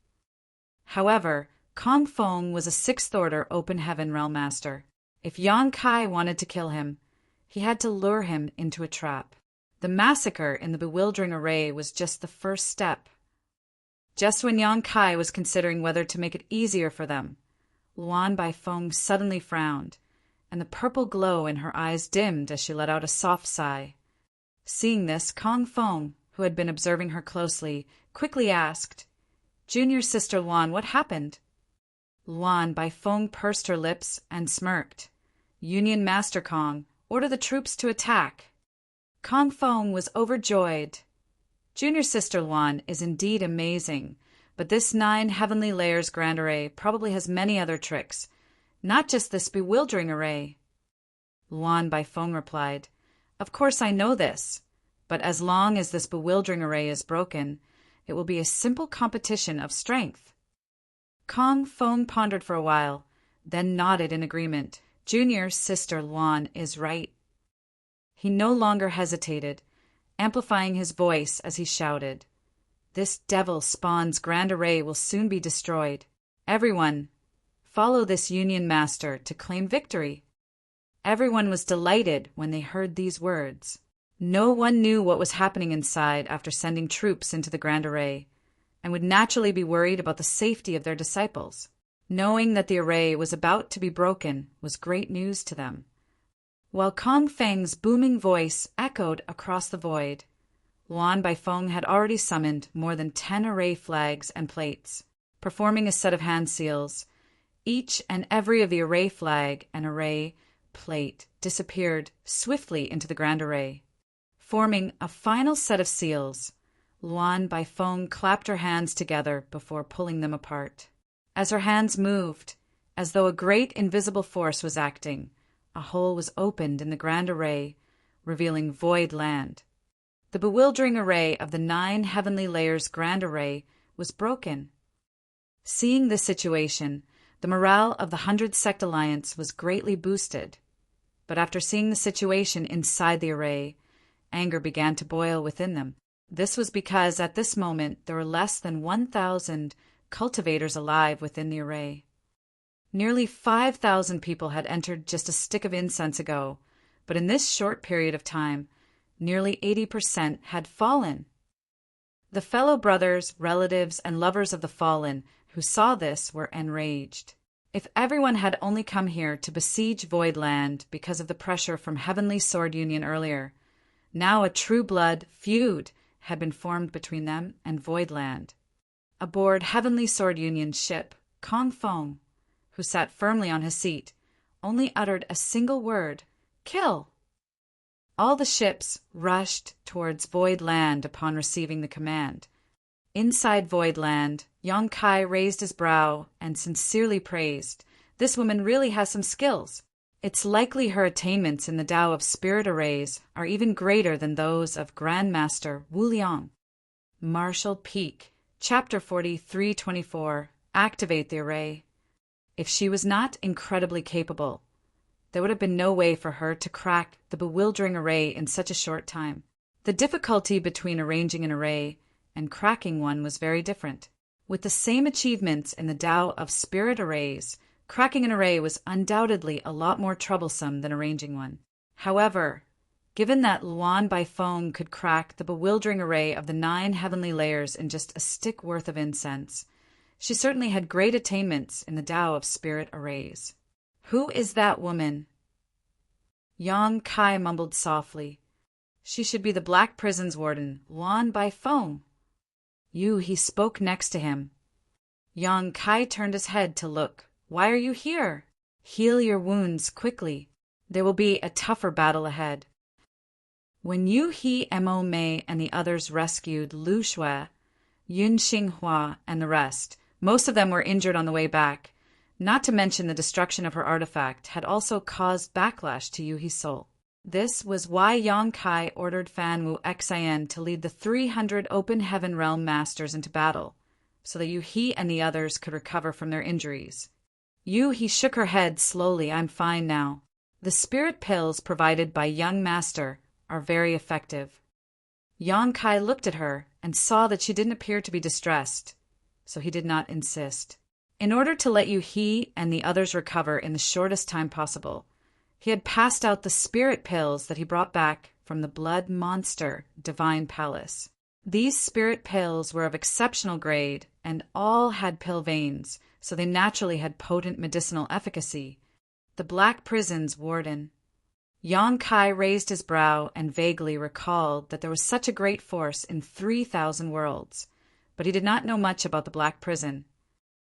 However, Kong Fong was a 6th Order Open Heaven Realm Master. If Yang Kai wanted to kill him, he had to lure him into a trap. The massacre in the bewildering array was just the first step. Just when Yang Kai was considering whether to make it easier for them, Luan Bai Fong suddenly frowned, and the purple glow in her eyes dimmed as she let out a soft sigh. Seeing this, Kong Fong, who had been observing her closely, quickly asked, Junior Sister Luan, what happened? Luan Bai Fong pursed her lips and smirked. Union Master Kong, order the troops to attack. Kong Fong was overjoyed. Junior Sister Luan is indeed amazing, but this 9 Heavenly Layers Grand Array probably has many other tricks, not just this bewildering array. Luan Bai Fong replied, Of course I know this, but as long as this bewildering array is broken, it will be a simple competition of strength. Kong Fong pondered for a while, then nodded in agreement. Junior Sister Luan is right. He no longer hesitated, amplifying his voice as he shouted, This devil spawn's grand array will soon be destroyed. Everyone, follow this Union Master to claim victory. Everyone was delighted when they heard these words. No one knew what was happening inside after sending troops into the Grand Array, and would naturally be worried about the safety of their disciples. Knowing that the array was about to be broken was great news to them. While Kong Feng's booming voice echoed across the void, Luan Baifeng had already summoned more than 10 array flags and plates, performing a set of hand seals. Each and every of the array flag and array plate disappeared swiftly into the Grand Array. Forming a final set of seals, Luan Baifeng clapped her hands together before pulling them apart. As her hands moved, as though a great invisible force was acting, a hole was opened in the Grand Array, revealing void land. The bewildering array of the 9 heavenly layers Grand Array was broken. Seeing this situation, the morale of the 100 Sect Alliance was greatly boosted. But after seeing the situation inside the array, anger began to boil within them. This was because at this moment there were less than 1,000 cultivators alive within the array. Nearly 5,000 people had entered just a stick of incense ago, but in this short period of time, nearly 80% had fallen. The fellow brothers, relatives, and lovers of the fallen who saw this were enraged. If everyone had only come here to besiege Voidland because of the pressure from Heavenly Sword Union earlier, now a true blood feud had been formed between them and Voidland. Aboard Heavenly Sword Union's ship, Kong Feng, who sat firmly on his seat, only uttered a single word, "Kill!" All the ships rushed towards Voidland upon receiving the command. Inside Voidland, Yang Kai raised his brow and sincerely praised, "This woman really has some skills. It's likely her attainments in the Tao of Spirit Arrays are even greater than those of Grandmaster Wu Liang." Martial Peak, Chapter 43-24, Activate the Array. If she was not incredibly capable, there would have been no way for her to crack the bewildering array in such a short time. The difficulty between arranging an array and cracking one was very different. With the same achievements in the Tao of Spirit Arrays, cracking an array was undoubtedly a lot more troublesome than arranging one. However, given that Luan Baifeng could crack the bewildering array of the 9 heavenly layers in just a stick worth of incense, she certainly had great attainments in the Tao of Spirit Arrays. "Who is that woman?" Yang Kai mumbled softly. "She should be the Black Prison's warden, Luan Baifeng." He spoke next to him. Yang Kai turned his head to look. "Why are you here? Heal your wounds quickly. There will be a tougher battle ahead." When Mo Mei and the others rescued Lu Shui, Yun Xinghua, and the rest, most of them were injured on the way back. Not to mention the destruction of her artifact had also caused backlash to Yuhi's soul. This was why Yang Kai ordered Fan Wu Xian to lead the 300 Open Heaven Realm Masters into battle, so that Yuhi and the others could recover from their injuries. Yuhi shook her head slowly. "I'm fine now. The spirit pills provided by Young Master are very effective." Yang Kai looked at her and saw that she didn't appear to be distressed, so he did not insist. In order to let Yuhi and the others recover in the shortest time possible, he had passed out the spirit pills that he brought back from the Blood Monster Divine Palace. These spirit pills were of exceptional grade and all had pill veins, so they naturally had potent medicinal efficacy. The Black Prison's warden. Yang Kai raised his brow and vaguely recalled that there was such a great force in 3,000 worlds, but he did not know much about the Black Prison.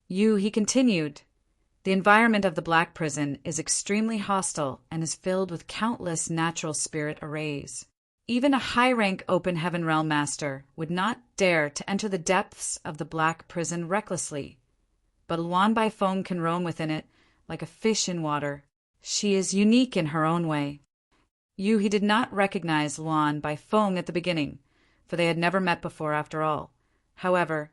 He continued, "The environment of the Black Prison is extremely hostile and is filled with countless natural spirit arrays. Even a high-rank Open Heaven Realm Master would not dare to enter the depths of the Black Prison recklessly, but Luan Baifeng can roam within it like a fish in water. She is unique in her own way." He did not recognize Luan Baifeng at the beginning, for they had never met before after all. However,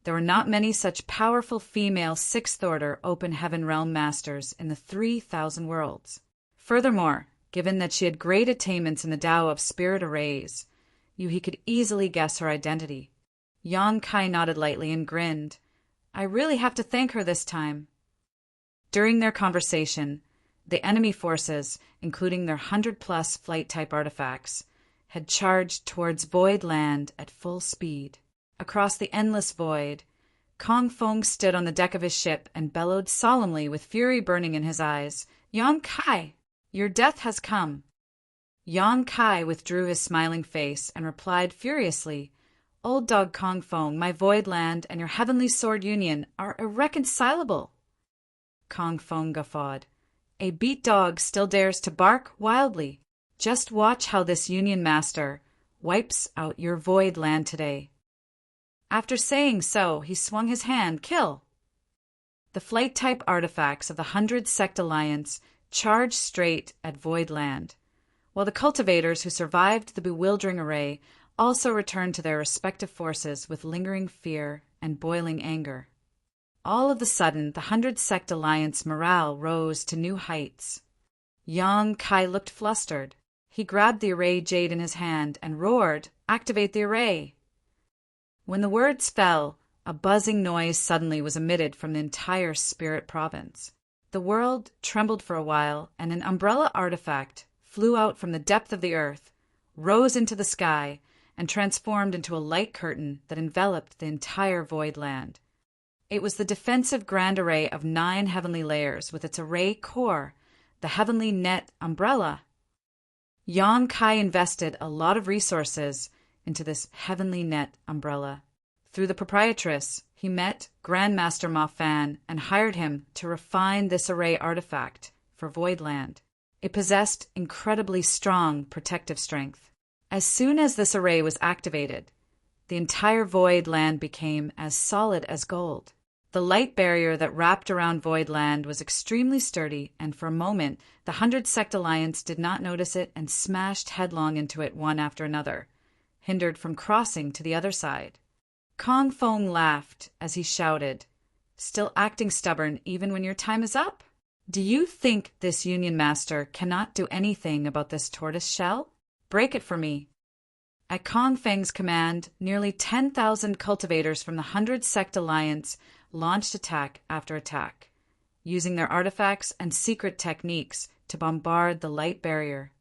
there were not many such powerful female 6th Order Open Heaven Realm Masters in the 3,000 worlds. Furthermore, given that she had great attainments in the Tao of Spirit Arrays, he could easily guess her identity. Yang Kai nodded lightly and grinned. "I really have to thank her this time." During their conversation, the enemy forces, including their 100-plus flight-type artifacts, had charged towards Void Land at full speed. Across the endless void, Kong Feng stood on the deck of his ship and bellowed solemnly with fury burning in his eyes, "Yang Kai, your death has come." Yang Kai withdrew his smiling face and replied furiously, "Old dog Kong Feng, my Void Land and your Heavenly Sword Union are irreconcilable." Kong Feng guffawed. "A beat dog still dares to bark wildly. Just watch how this Union Master wipes out your Void Land today." After saying so, he swung his hand, "Kill!" The flight-type artifacts of the 100 Sect Alliance charged straight at Void Land, while the cultivators who survived the bewildering array also returned to their respective forces with lingering fear and boiling anger. All of a sudden, the 100 Sect Alliance morale rose to new heights. Yang Kai looked flustered. He grabbed the array jade in his hand and roared, "Activate the array!" When the words fell, a buzzing noise suddenly was emitted from the entire spirit province. The world trembled for a while, and an umbrella artifact flew out from the depth of the earth, rose into the sky, and transformed into a light curtain that enveloped the entire Void Land. It was the defensive grand array of 9 heavenly layers with its array core, the heavenly net umbrella. Yang Kai invested a lot of resources into this heavenly net umbrella. Through the proprietress, he met Grandmaster Ma Fan and hired him to refine this array artifact for Void Land. It possessed incredibly strong protective strength. As soon as this array was activated, the entire Void Land became as solid as gold. The light barrier that wrapped around Void Land was extremely sturdy, and for a moment, the 100 Sect Alliance did not notice it and smashed headlong into it one after another, hindered from crossing to the other side. Kong Feng laughed as he shouted, "Still acting stubborn even when your time is up? Do you think this Union Master cannot do anything about this tortoise shell? Break it for me." At Kong Feng's command, nearly 10,000 cultivators from the 100 Sect Alliance launched attack after attack, using their artifacts and secret techniques to bombard the light barrier.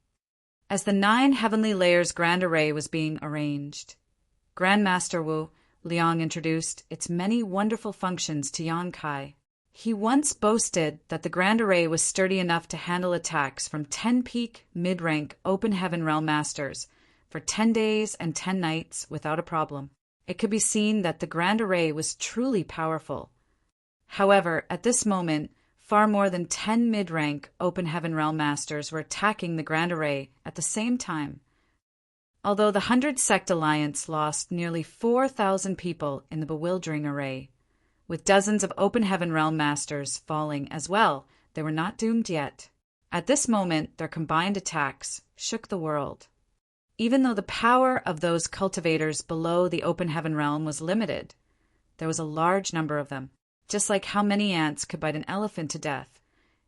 As the 9 heavenly layers grand array was being arranged, Grandmaster Wu Liang introduced its many wonderful functions to Yang Kai. He once boasted that the grand array was sturdy enough to handle attacks from 10 peak mid-rank open heaven realm masters for 10 days and 10 nights without a problem. It could be seen that the grand array was truly powerful. However, at this moment, far more than 10 mid-rank open heaven realm masters were attacking the grand array at the same time. Although the 100 Sect Alliance lost nearly 4,000 people in the bewildering array, with dozens of open heaven realm masters falling as well, they were not doomed yet. At this moment, their combined attacks shook the world. Even though the power of those cultivators below the open heaven realm was limited, there was a large number of them, just like how many ants could bite an elephant to death.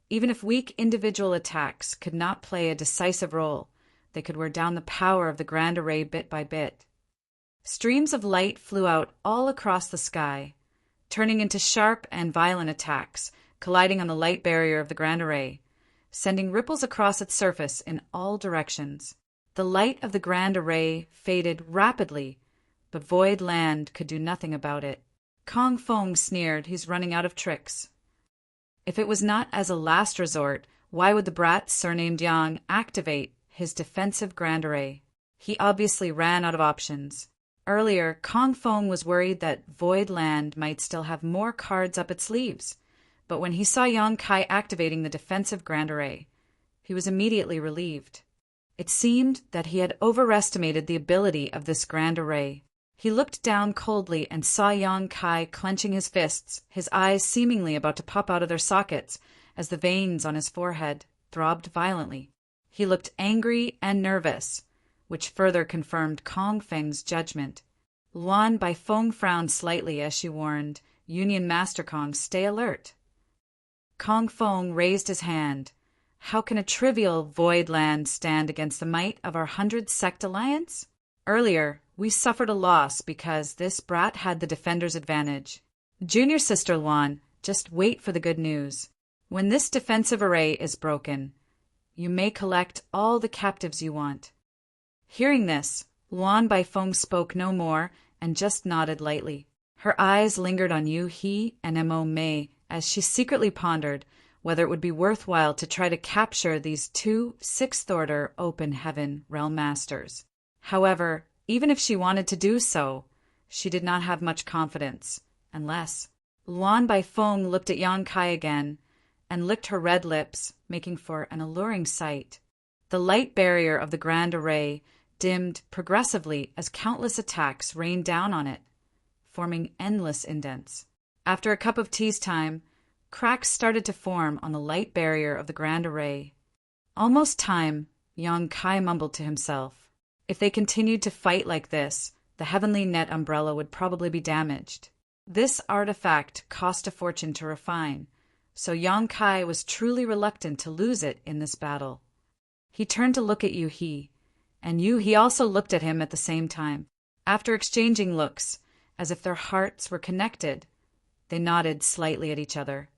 Even if weak individual attacks could not play a decisive role, they could wear down the power of the grand array bit by bit. Streams of light flew out all across the sky, turning into sharp and violent attacks, colliding on the light barrier of the grand array, sending ripples across its surface in all directions. The light of the grand array faded rapidly, but Void Land could do nothing about it. Kong Feng sneered, "He's running out of tricks." If it was not as a last resort, why would the brat surnamed Yang activate his defensive grand array? He obviously ran out of options. Earlier, Kong Feng was worried that Void Land might still have more cards up its sleeves, but when he saw Yang Kai activating the defensive grand array, he was immediately relieved. It seemed that he had overestimated the ability of this grand array. He looked down coldly and saw Yang Kai clenching his fists, his eyes seemingly about to pop out of their sockets as the veins on his forehead throbbed violently. He looked angry and nervous, which further confirmed Kong Feng's judgment. Luan Baifeng frowned slightly as she warned, "Union Master Kong, stay alert." Kong Feng raised his hand. "How can a trivial Void Land stand against the might of our 100 Sect Alliance? Earlier, we suffered a loss because this brat had the defender's advantage. Junior Sister Luan, just wait for the good news. When this defensive array is broken, you may collect all the captives you want." Hearing this, Luan Baifeng spoke no more and just nodded lightly. Her eyes lingered on Yu He and Mo Mei as she secretly pondered whether it would be worthwhile to try to capture these two sixth-order open heaven realm masters. However, even if she wanted to do so, she did not have much confidence, unless Luan Baifeng looked at Yang Kai again and licked her red lips, making for an alluring sight. The light barrier of the Grand Array dimmed progressively as countless attacks rained down on it, forming endless indents. After a cup of tea's time, cracks started to form on the light barrier of the Grand Array. Almost time, Yang Kai mumbled to himself. If they continued to fight like this, the heavenly net umbrella would probably be damaged. This artifact cost a fortune to refine, so Yang Kai was truly reluctant to lose it in this battle. He turned to look at Yu He, and Yu He also looked at him at the same time. After exchanging looks, as if their hearts were connected, they nodded slightly at each other.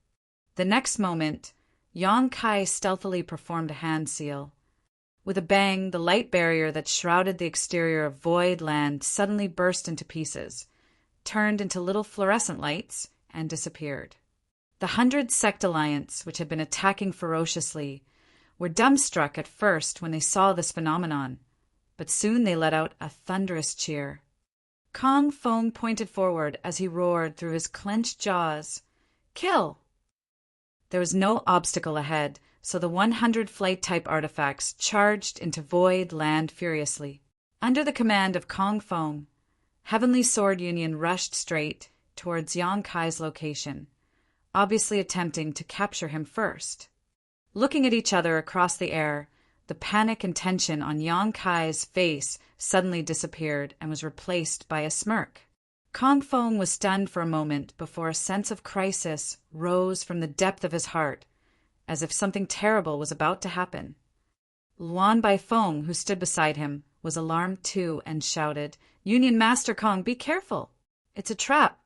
The next moment, Yang Kai stealthily performed a hand seal. With a bang, the light barrier that shrouded the exterior of Void Land suddenly burst into pieces, turned into little fluorescent lights, and disappeared. The 100 Sect Alliance, which had been attacking ferociously, were dumbstruck at first when they saw this phenomenon, but soon they let out a thunderous cheer. Kong Feng pointed forward as he roared through his clenched jaws, "Kill!" There was no obstacle ahead, so the 100 flight-type artifacts charged into Void Land furiously. Under the command of Kong Feng, Heavenly Sword Union rushed straight towards Yang Kai's location, obviously attempting to capture him first. Looking at each other across the air, the panic and tension on Yang Kai's face suddenly disappeared and was replaced by a smirk. Kong Feng was stunned for a moment before a sense of crisis rose from the depth of his heart, as if something terrible was about to happen. Luan Baifeng, who stood beside him, was alarmed too and shouted, "Union Master Kong, be careful! It's a trap!"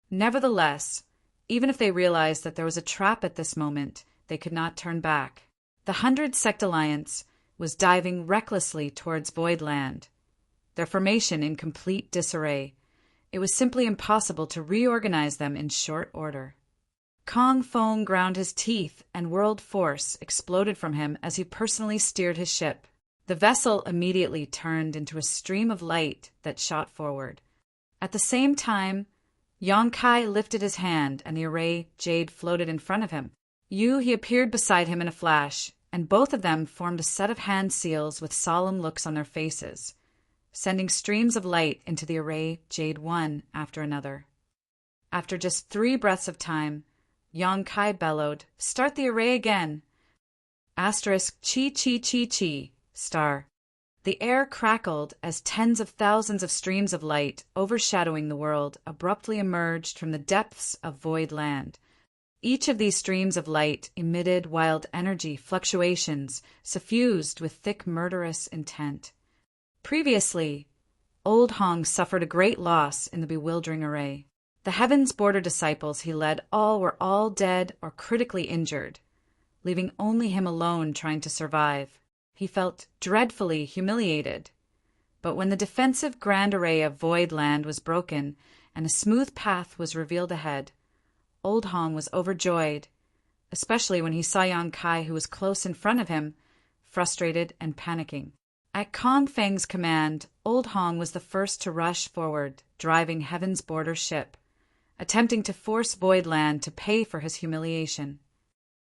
Nevertheless, even if they realized that there was a trap at this moment, they could not turn back. The 100 Sect Alliance was diving recklessly towards Void Land, their formation in complete disarray. It was simply impossible to reorganize them in short order. Kong Feng ground his teeth and world force exploded from him as he personally steered his ship. The vessel immediately turned into a stream of light that shot forward. At the same time, Yang Kai lifted his hand and the array jade floated in front of him. He appeared beside him in a flash, and both of them formed a set of hand seals with solemn looks on their faces, sending streams of light into the array jade one after another. After just 3 breaths of time, Yang Kai bellowed, "Start the array again!" Asterisk chi chi chi chi star. The air crackled as tens of thousands of streams of light overshadowing the world abruptly emerged from the depths of Void Land. Each of these streams of light emitted wild energy fluctuations suffused with thick murderous intent. Previously, Old Hong suffered a great loss in the bewildering array. The Heaven's Border disciples he led were all dead or critically injured, leaving only him alone trying to survive. He felt dreadfully humiliated. But when the defensive Grand Array of Void Land was broken and a smooth path was revealed ahead, Old Hong was overjoyed, especially when he saw Yang Kai, who was close in front of him, frustrated and panicking. At Kong Feng's command, Old Hong was the first to rush forward, driving Heaven's Border ship, attempting to force Void Land to pay for his humiliation.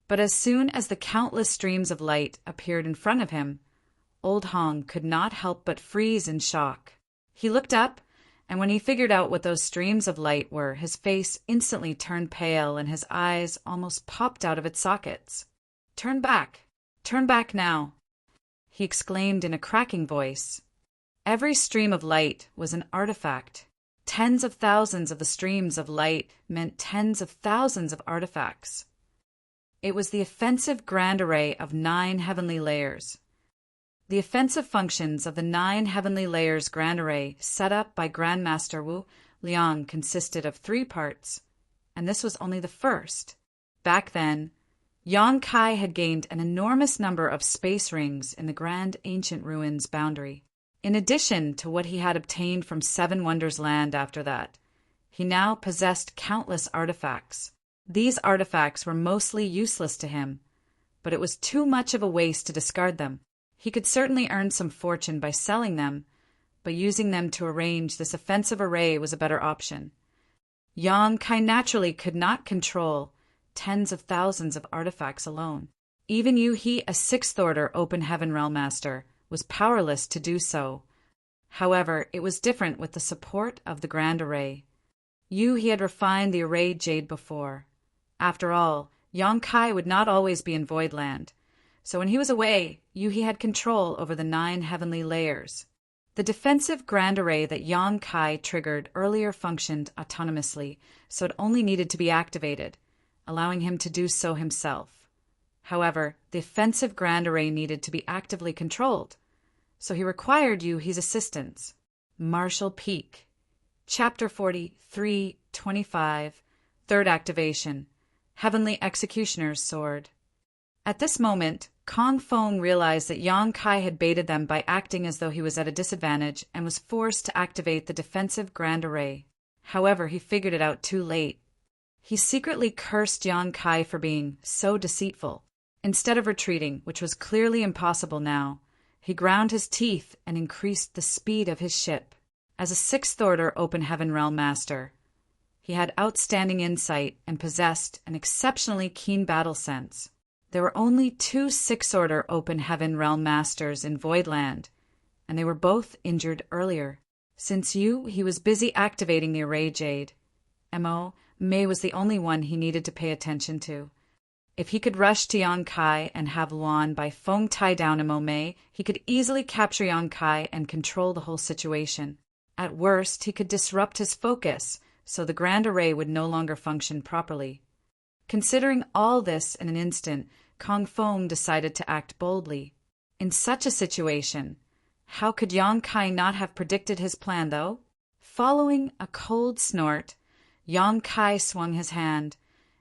But as soon as the countless streams of light appeared in front of him, Old Hong could not help but freeze in shock. He looked up, and when he figured out what those streams of light were, his face instantly turned pale and his eyes almost popped out of its sockets. Turn back now," he exclaimed in a cracking voice. Every stream of light was an artifact. Tens of thousands of the streams of light meant tens of thousands of artifacts. It was the offensive Grand Array of 9 heavenly layers. The offensive functions of the 9 heavenly layers Grand Array set up by Grandmaster Wu Liang consisted of 3 parts, and this was only the first. Back then, Yang Kai had gained an enormous number of space rings in the Grand Ancient Ruins boundary. In addition to what he had obtained from Seven Wonders Land after that, he now possessed countless artifacts. These artifacts were mostly useless to him, but it was too much of a waste to discard them. He could certainly earn some fortune by selling them, but using them to arrange this offensive array was a better option. Yang Kai naturally could not control tens of thousands of artifacts alone. Even Yu He, a sixth-order Open Heaven Realm Master, was powerless to do so. However, it was different with the support of the Grand Array. Yu He had refined the Array Jade before. After all, Yang Kai would not always be in Voidland, so when he was away, Yu He had control over the 9 heavenly layers. The defensive Grand Array that Yang Kai triggered earlier functioned autonomously, so it only needed to be activated, allowing him to do so himself. However, the offensive Grand Array needed to be actively controlled, so he required Yu He's assistance. Martial Peak. Chapter 43:25, Third Activation, Heavenly Executioner's Sword. At this moment, Kong Feng realized that Yang Kai had baited them by acting as though he was at a disadvantage and was forced to activate the defensive Grand Array. However, he figured it out too late. He secretly cursed Yang Kai for being so deceitful. Instead of retreating, which was clearly impossible now, he ground his teeth and increased the speed of his ship. As a sixth-order Open Heaven Realm Master, he had outstanding insight and possessed an exceptionally keen battle sense. There were only 2 sixth-order Open Heaven Realm Masters in Voidland, and they were both injured earlier. Since he was busy activating the Array Jade. Mei was the only one he needed to pay attention to. If he could rush to Yang Kai and have Luan by Feng tie down Mei, he could easily capture Yang Kai and control the whole situation. At worst, he could disrupt his focus, so the Grand Array would no longer function properly. Considering all this in an instant, Kong Feng decided to act boldly. In such a situation, how could Yang Kai not have predicted his plan, though? Following a cold snort, Yang Kai swung his hand,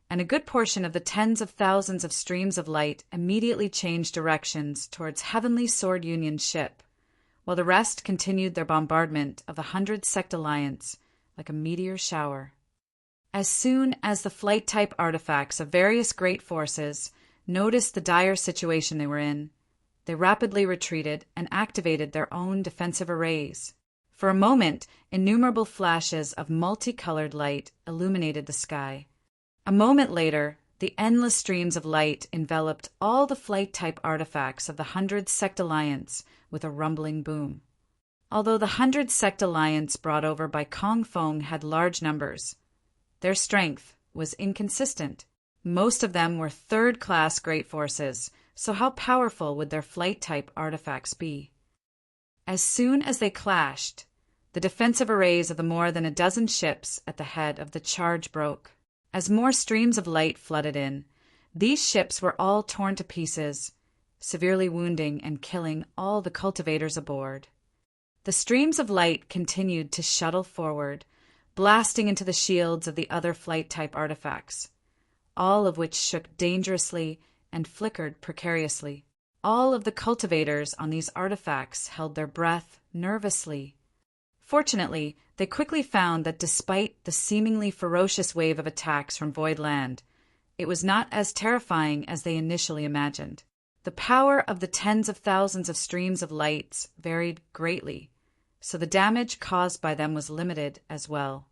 and a good portion of the tens of thousands of streams of light immediately changed directions towards Heavenly Sword Union's ship, while the rest continued their bombardment of the 100 Sect Alliance like a meteor shower. As soon as the flight-type artifacts of various great forces noticed the dire situation they were in, they rapidly retreated and activated their own defensive arrays. For a moment, innumerable flashes of multicolored light illuminated the sky. A moment later, the endless streams of light enveloped all the flight-type artifacts of the 100 Sect Alliance with a rumbling boom. Although the 100 Sect Alliance brought over by Kong Feng had large numbers, their strength was inconsistent. Most of them were third-class great forces, so how powerful would their flight-type artifacts be? As soon as they clashed, the defensive arrays of the more than a dozen ships at the head of the charge broke. As more streams of light flooded in, these ships were all torn to pieces, severely wounding and killing all the cultivators aboard. The streams of light continued to shuttle forward, blasting into the shields of the other flight-type artifacts, all of which shook dangerously and flickered precariously. All of the cultivators on these artifacts held their breath nervously. Fortunately, they quickly found that despite the seemingly ferocious wave of attacks from Voidland, it was not as terrifying as they initially imagined. The power of the tens of thousands of streams of lights varied greatly, so the damage caused by them was limited as well.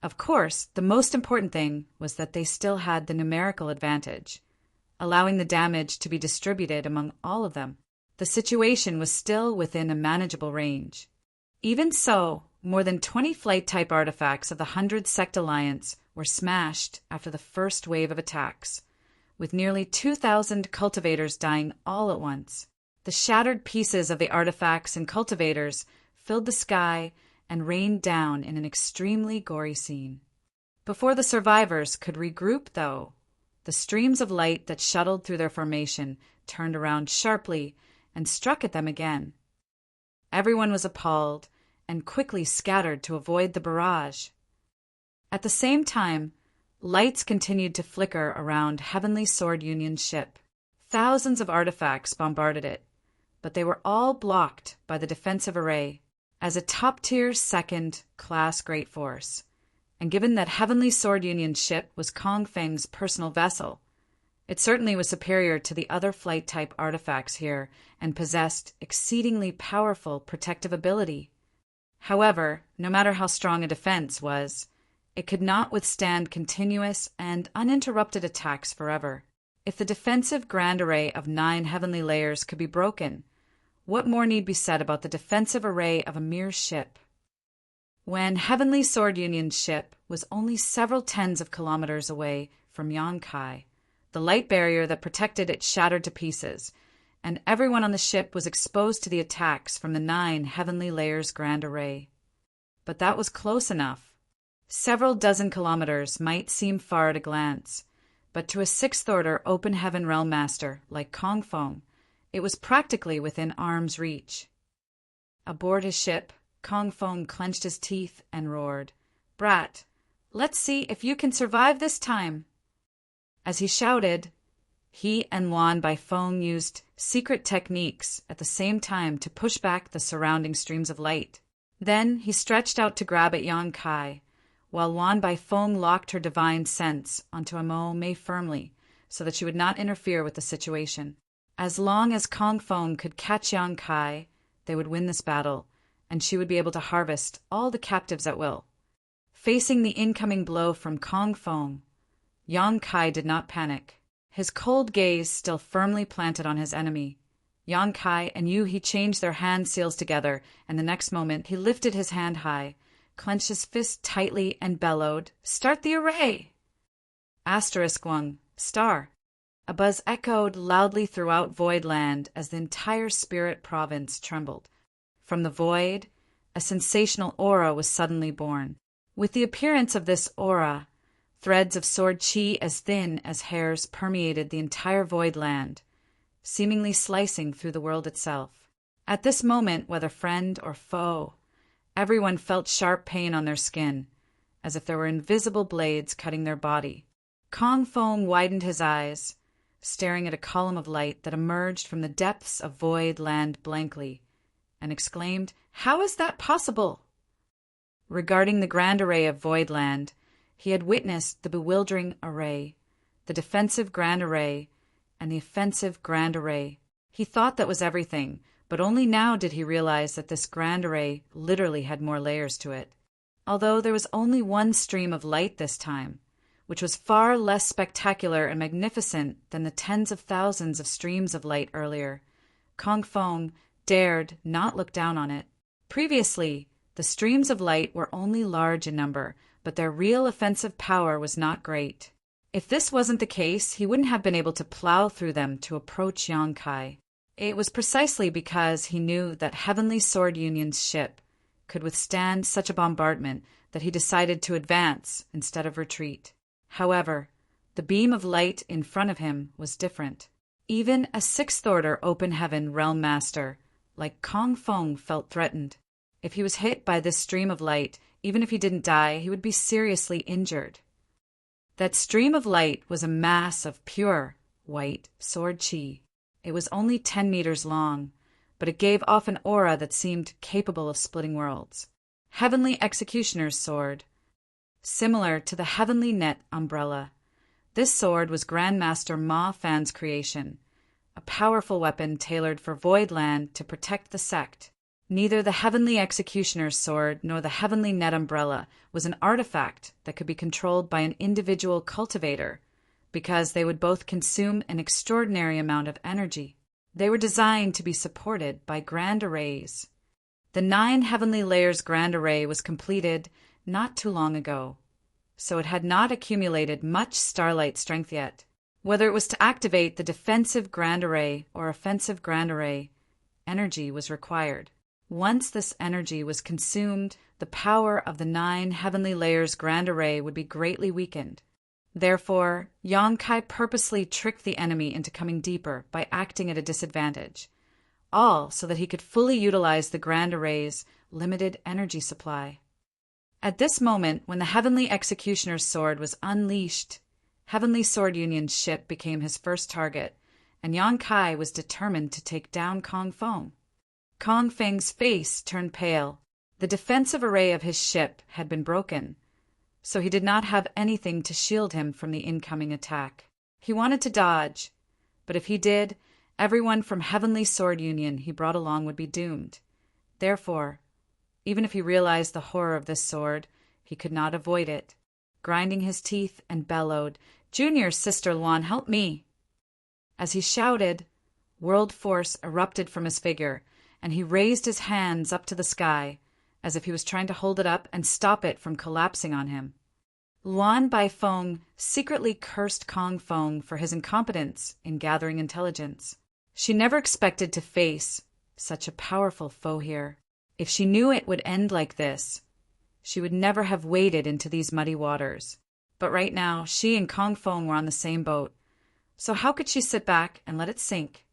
Of course, the most important thing was that they still had the numerical advantage, allowing the damage to be distributed among all of them. The situation was still within a manageable range. Even so, more than 20 flight-type artifacts of the 100 Sect Alliance were smashed after the first wave of attacks, with nearly 2,000 cultivators dying all at once. The shattered pieces of the artifacts and cultivators filled the sky and rained down in an extremely gory scene. Before the survivors could regroup, though, the streams of light that shuttled through their formation turned around sharply and struck at them again. Everyone was appalled and quickly scattered to avoid the barrage. At the same time, lights continued to flicker around Heavenly Sword Union's ship. Thousands of artifacts bombarded it, but they were all blocked by the defensive array as a top-tier second-class great force. And given that Heavenly Sword Union's ship was Kong Feng's personal vessel, it certainly was superior to the other flight-type artifacts here and possessed exceedingly powerful protective ability. However, no matter how strong a defense was, it could not withstand continuous and uninterrupted attacks forever. If the defensive grand array of 9 heavenly layers could be broken, what more need be said about the defensive array of a mere ship? When Heavenly Sword Union's ship was only several tens of kilometers away from Yonkai, the light barrier that protected it shattered to pieces, and everyone on the ship was exposed to the attacks from the 9 heavenly layers grand array. But that was close enough. Several dozen kilometers might seem far at a glance, but to a 6th-order open heaven realm master like Kong Feng, it was practically within arm's reach. Aboard his ship, Kong Feng clenched his teeth and roared, "Brat, let's see if you can survive this time." As he shouted, he and Luan Bai Feng used secret techniques at the same time to push back the surrounding streams of light. Then he stretched out to grab at Yonkai, while Luan Bai Feng locked her divine sense onto Amo Mei firmly so that she would not interfere with the situation. As long as Kong Feng could catch Yonkai, they would win this battle, and she would be able to harvest all the captives at will. Facing the incoming blow from Kong Feng, Yonkai did not panic. His cold gaze still firmly planted on his enemy. Yonkai and Yu He changed their hand seals together, and the next moment he lifted his hand high, clenched his fist tightly, and bellowed, "Start the array!" *1, star. A buzz echoed loudly throughout Void Land as the entire spirit province trembled. From the void, a sensational aura was suddenly born. With the appearance of this aura, threads of sword chi as thin as hairs permeated the entire Void Land, seemingly slicing through the world itself. At this moment, whether friend or foe, everyone felt sharp pain on their skin, as if there were invisible blades cutting their body. Kong Feng widened his eyes, staring at a column of light that emerged from the depths of Void Land blankly, and exclaimed, "How is that possible?" Regarding the grand array of Void Land, he had witnessed the bewildering array, the defensive grand array, and the offensive grand array. He thought that was everything, but only now did he realize that this grand array literally had more layers to it. Although there was only one stream of light this time, which was far less spectacular and magnificent than the tens of thousands of streams of light earlier, Kong Feng dared not look down on it. Previously, the streams of light were only large in number, but their real offensive power was not great. If this wasn't the case, he wouldn't have been able to plow through them to approach Yonkai. It was precisely because he knew that Heavenly Sword Union's ship could withstand such a bombardment that he decided to advance instead of retreat. However, the beam of light in front of him was different. Even a 6th-order open heaven realm master like Kong Feng felt threatened. If he was hit by this stream of light, even if he didn't die, he would be seriously injured. That stream of light was a mass of pure, white sword chi. It was only 10 meters long, but it gave off an aura that seemed capable of splitting worlds. Heavenly Executioner's sword. Similar to the Heavenly Net umbrella, this sword was Grandmaster Ma Fan's creation, a powerful weapon tailored for Void Land to protect the sect. Neither the Heavenly Executioner's sword nor the Heavenly Net umbrella was an artifact that could be controlled by an individual cultivator, because they would both consume an extraordinary amount of energy. They were designed to be supported by grand arrays. The 9 heavenly layers grand array was completed not too long ago, so it had not accumulated much starlight strength yet. Whether it was to activate the defensive grand array or offensive grand array, energy was required. Once this energy was consumed, the power of the 9 heavenly layers grand array would be greatly weakened. Therefore, Yonkai purposely tricked the enemy into coming deeper by acting at a disadvantage, all so that he could fully utilize the grand array's limited energy supply. At this moment, when the Heavenly Executioner's sword was unleashed, Heavenly Sword Union's ship became his first target, and Yang Kai was determined to take down Kong Feng. Kong Feng's face turned pale. The defensive array of his ship had been broken, so he did not have anything to shield him from the incoming attack. He wanted to dodge, but if he did, everyone from Heavenly Sword Union he brought along would be doomed. Therefore, even if he realized the horror of this sword, he could not avoid it. Grinding his teeth and bellowed, "Junior Sister Luan, help me!" As he shouted, world force erupted from his figure, and he raised his hands up to the sky, as if he was trying to hold it up and stop it from collapsing on him. Luan Baifeng secretly cursed Kong Feng for his incompetence in gathering intelligence. She never expected to face such a powerful foe here. If she knew it would end like this, she would never have waded into these muddy waters. But right now, she and Kong Feng were on the same boat, so how could she sit back and let it sink?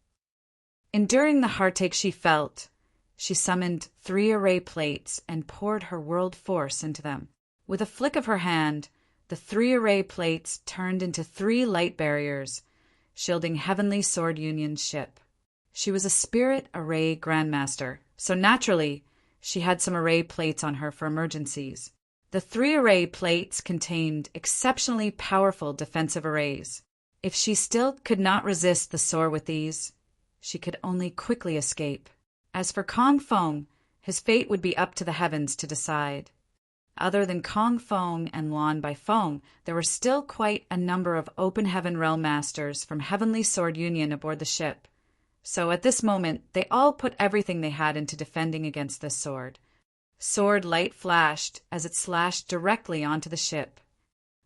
Enduring the heartache she felt, she summoned 3 array plates and poured her world force into them. With a flick of her hand, the 3 array plates turned into 3 light barriers, shielding Heavenly Sword Union's ship. She was a Spirit Array Grandmaster, so naturally, she had some array plates on her for emergencies. The 3 array plates contained exceptionally powerful defensive arrays. If she still could not resist the sword with these, she could only quickly escape. As for Kong Feng, his fate would be up to the heavens to decide. Other than Kong Feng and Luan Baifeng, there were still quite a number of Open Heaven Realm Masters from Heavenly Sword Union aboard the ship. So at this moment, they all put everything they had into defending against this sword. Sword light flashed as it slashed directly onto the ship.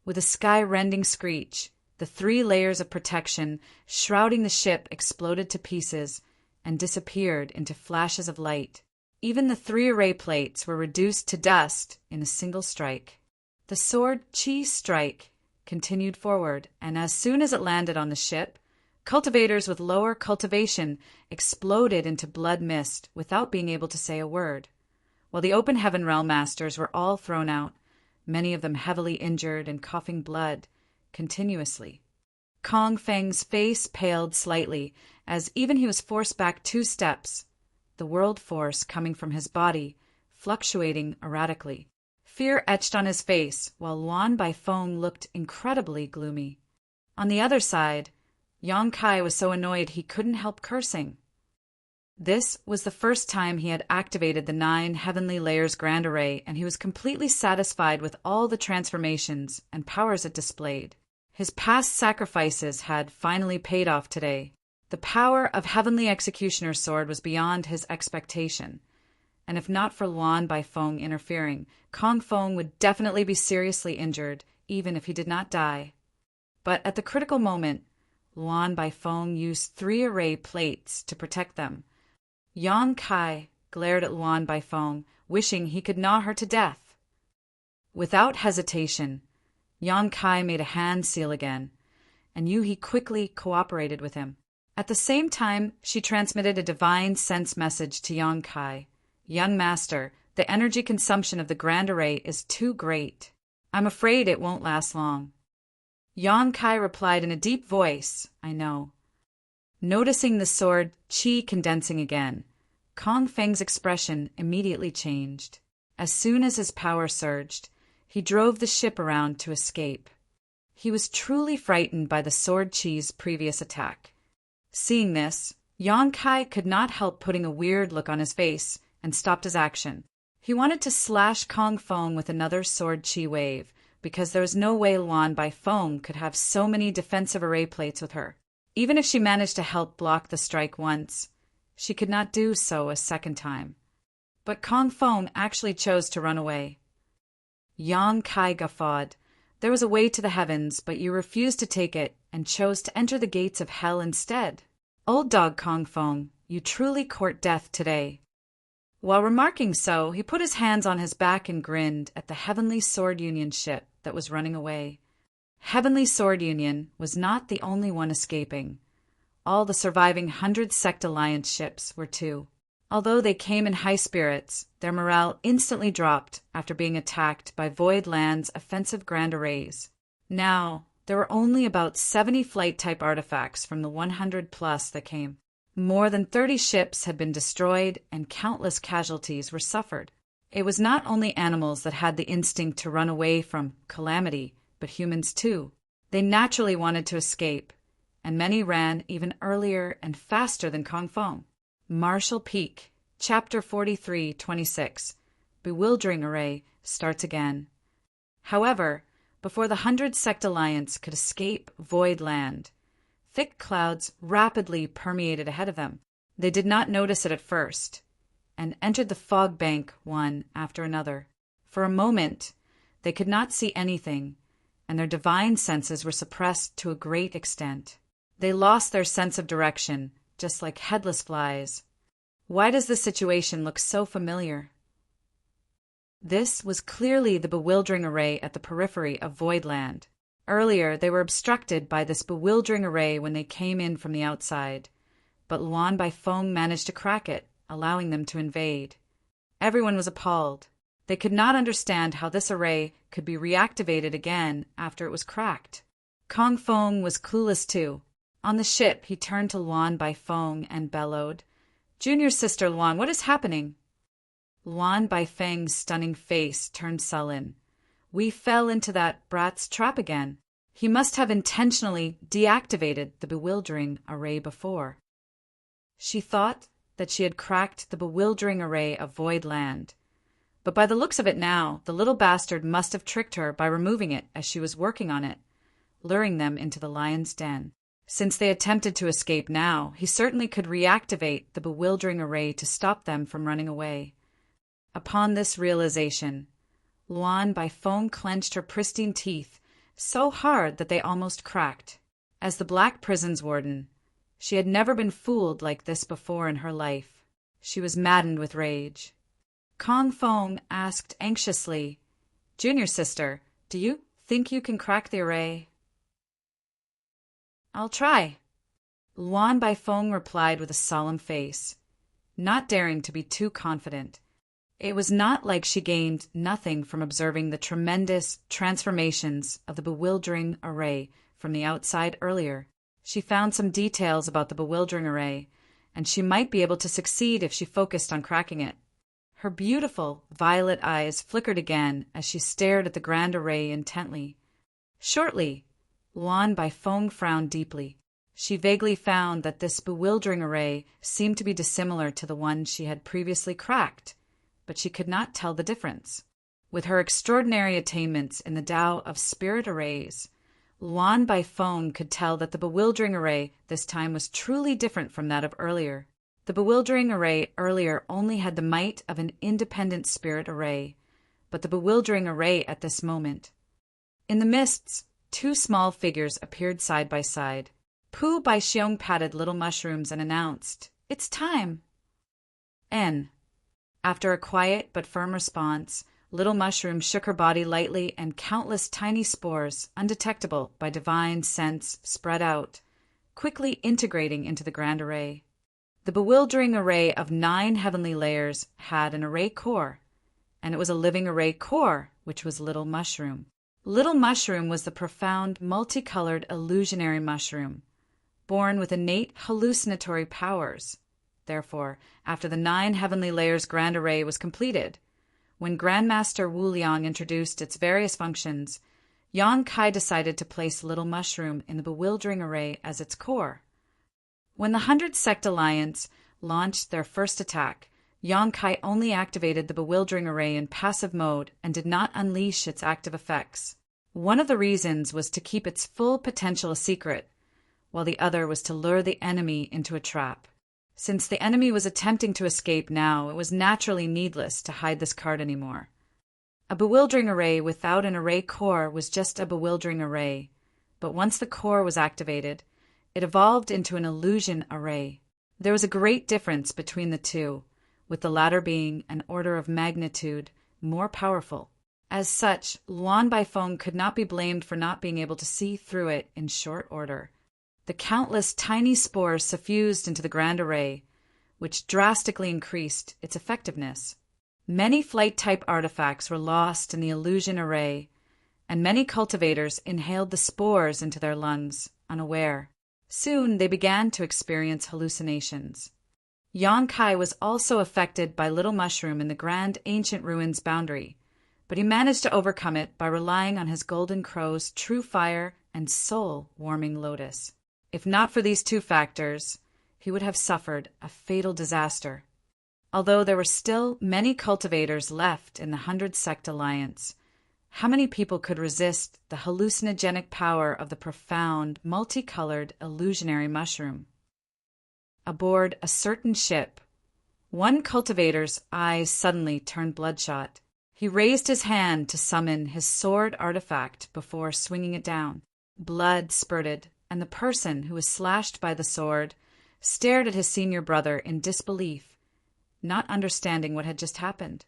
With a sky-rending screech, the 3 layers of protection shrouding the ship exploded to pieces and disappeared into flashes of light. Even the 3 array plates were reduced to dust in a single strike. The sword Chi Strike continued forward, and as soon as it landed on the ship, cultivators with lower cultivation exploded into blood mist without being able to say a word, while the Open Heaven Realm Masters were all thrown out, many of them heavily injured and coughing blood continuously. Kong Feng's face paled slightly as even he was forced back 2 steps, the world force coming from his body fluctuating erratically. Fear etched on his face, while Luan Baifeng looked incredibly gloomy. On the other side, Yang Kai was so annoyed he couldn't help cursing. This was the first time he had activated the 9 Heavenly Layers Grand Array, and he was completely satisfied with all the transformations and powers it displayed. His past sacrifices had finally paid off today. The power of Heavenly Executioner's Sword was beyond his expectation, and if not for Luan Baifeng interfering, Kong Feng would definitely be seriously injured, even if he did not die. But at the critical moment, Luan Baifeng used 3 array plates to protect them. Yang Kai glared at Luan Baifeng, wishing he could gnaw her to death. Without hesitation, Yang Kai made a hand seal again, and Yuhi quickly cooperated with him. At the same time, she transmitted a divine sense message to Yang Kai. "Young Master, the energy consumption of the Grand Array is too great. I'm afraid it won't last long." Yang Kai replied in a deep voice, "I know." Noticing the sword Qi condensing again, Kong Feng's expression immediately changed. As soon as his power surged, he drove the ship around to escape. He was truly frightened by the sword Qi's previous attack. Seeing this, Yang Kai could not help putting a weird look on his face and stopped his action. He wanted to slash Kong Feng with another sword Qi wave, because there was no way Luan Baifeng could have so many defensive array plates with her. Even if she managed to help block the strike once, she could not do so a second time. But Kong Feng actually chose to run away. Yang Kai guffawed. "There was a way to the heavens, but you refused to take it and chose to enter the gates of hell instead. Old dog Kong Feng, you truly court death today." While remarking so, he put his hands on his back and grinned at the Heavenly Sword Union ship that was running away. Heavenly Sword Union was not the only one escaping. All the surviving 100 Sect Alliance ships were too. Although they came in high spirits, their morale instantly dropped after being attacked by Void Land's offensive Grand Arrays. Now, There were only about 70 flight-type artifacts from the 100-plus that came. More than 30 ships had been destroyed and countless casualties were suffered. It was not only animals that had the instinct to run away from calamity, but humans too. They naturally wanted to escape, and many ran even earlier and faster than Kong Fong. Marshall Peak, Chapter 43-26, Bewildering Array, starts again. However, before the 100-sect alliance could escape Void Land, thick clouds rapidly permeated ahead of them. They did not notice it at first, and entered the fog bank one after another. For a moment, they could not see anything, and their divine senses were suppressed to a great extent. They lost their sense of direction, just like headless flies. Why does this situation look so familiar? This was clearly the bewildering array at the periphery of Voidland. Earlier, they were obstructed by this bewildering array when they came in from the outside, but Luan Bai Feng managed to crack it, allowing them to invade. Everyone was appalled. They could not understand how this array could be reactivated again after it was cracked. Kong Fong was clueless too. On the ship, he turned to Luan Bai Feng and bellowed, "Junior sister Luan, what is happening?" Luan Bai Feng's stunning face turned sullen. "We fell into that brat's trap again. He must have intentionally deactivated the bewildering array before." She thought that she had cracked the bewildering array of Void Land, but by the looks of it now, the little bastard must have tricked her by removing it as she was working on it, luring them into the lion's den. Since they attempted to escape now, he certainly could reactivate the bewildering array to stop them from running away. Upon this realization, Luan Bai Feng clenched her pristine teeth so hard that they almost cracked. As the Black Prison's warden, she had never been fooled like this before in her life. She was maddened with rage. Kong Fong asked anxiously, "Junior sister, do you think you can crack the array?" "I'll try," Luan Bai Feng replied with a solemn face, not daring to be too confident. It was not like she gained nothing from observing the tremendous transformations of the bewildering array from the outside earlier. She found some details about the bewildering array, and she might be able to succeed if she focused on cracking it. Her beautiful violet eyes flickered again as she stared at the grand array intently. Shortly, Luan Bai Feng frowned deeply. She vaguely found that this bewildering array seemed to be dissimilar to the one she had previously cracked, but she could not tell the difference. With her extraordinary attainments in the Tao of spirit arrays, Luan Bai Feng could tell that the bewildering array this time was truly different from that of earlier. The bewildering array earlier only had the might of an independent spirit array, but the bewildering array at this moment. In the mists, two small figures appeared side by side. Pu Bai Xiong patted little mushrooms and announced, "It's time." N. After a quiet but firm response, Little Mushroom shook her body lightly and countless tiny spores, undetectable by divine sense, spread out, quickly integrating into the grand array. The bewildering array of 9 heavenly layers had an array core, and it was a living array core, which was Little Mushroom. Little Mushroom was the profound, multicolored illusionary mushroom, born with innate hallucinatory powers. Therefore, after the 9 heavenly layers grand array was completed, when Grandmaster Wu Liang introduced its various functions, Yang Kai decided to place Little Mushroom in the bewildering array as its core. When the 100-sect alliance launched their first attack, Yang Kai only activated the bewildering array in passive mode and did not unleash its active effects. One of the reasons was to keep its full potential a secret, while the other was to lure the enemy into a trap. Since the enemy was attempting to escape now, it was naturally needless to hide this card anymore. A bewildering array without an array core was just a bewildering array, but once the core was activated, it evolved into an illusion array. There was a great difference between the two, with the latter being an order of magnitude more powerful. As such, Luan Bai Feng could not be blamed for not being able to see through it in short order. The countless tiny spores suffused into the grand array, which drastically increased its effectiveness. Many flight-type artifacts were lost in the illusion array, and many cultivators inhaled the spores into their lungs, unaware. Soon they began to experience hallucinations. Yang Kai was also affected by Little Mushroom in the grand ancient ruins boundary, but he managed to overcome it by relying on his Golden Crow's true fire and soul-warming lotus. If not for these two factors, he would have suffered a fatal disaster. Although there were still many cultivators left in the 100-Sect Alliance, how many people could resist the hallucinogenic power of the profound, multicolored, illusionary mushroom? Aboard a certain ship, one cultivator's eyes suddenly turned bloodshot. He raised his hand to summon his sword artifact before swinging it down. Blood spurted, and the person who was slashed by the sword stared at his senior brother in disbelief, not understanding what had just happened.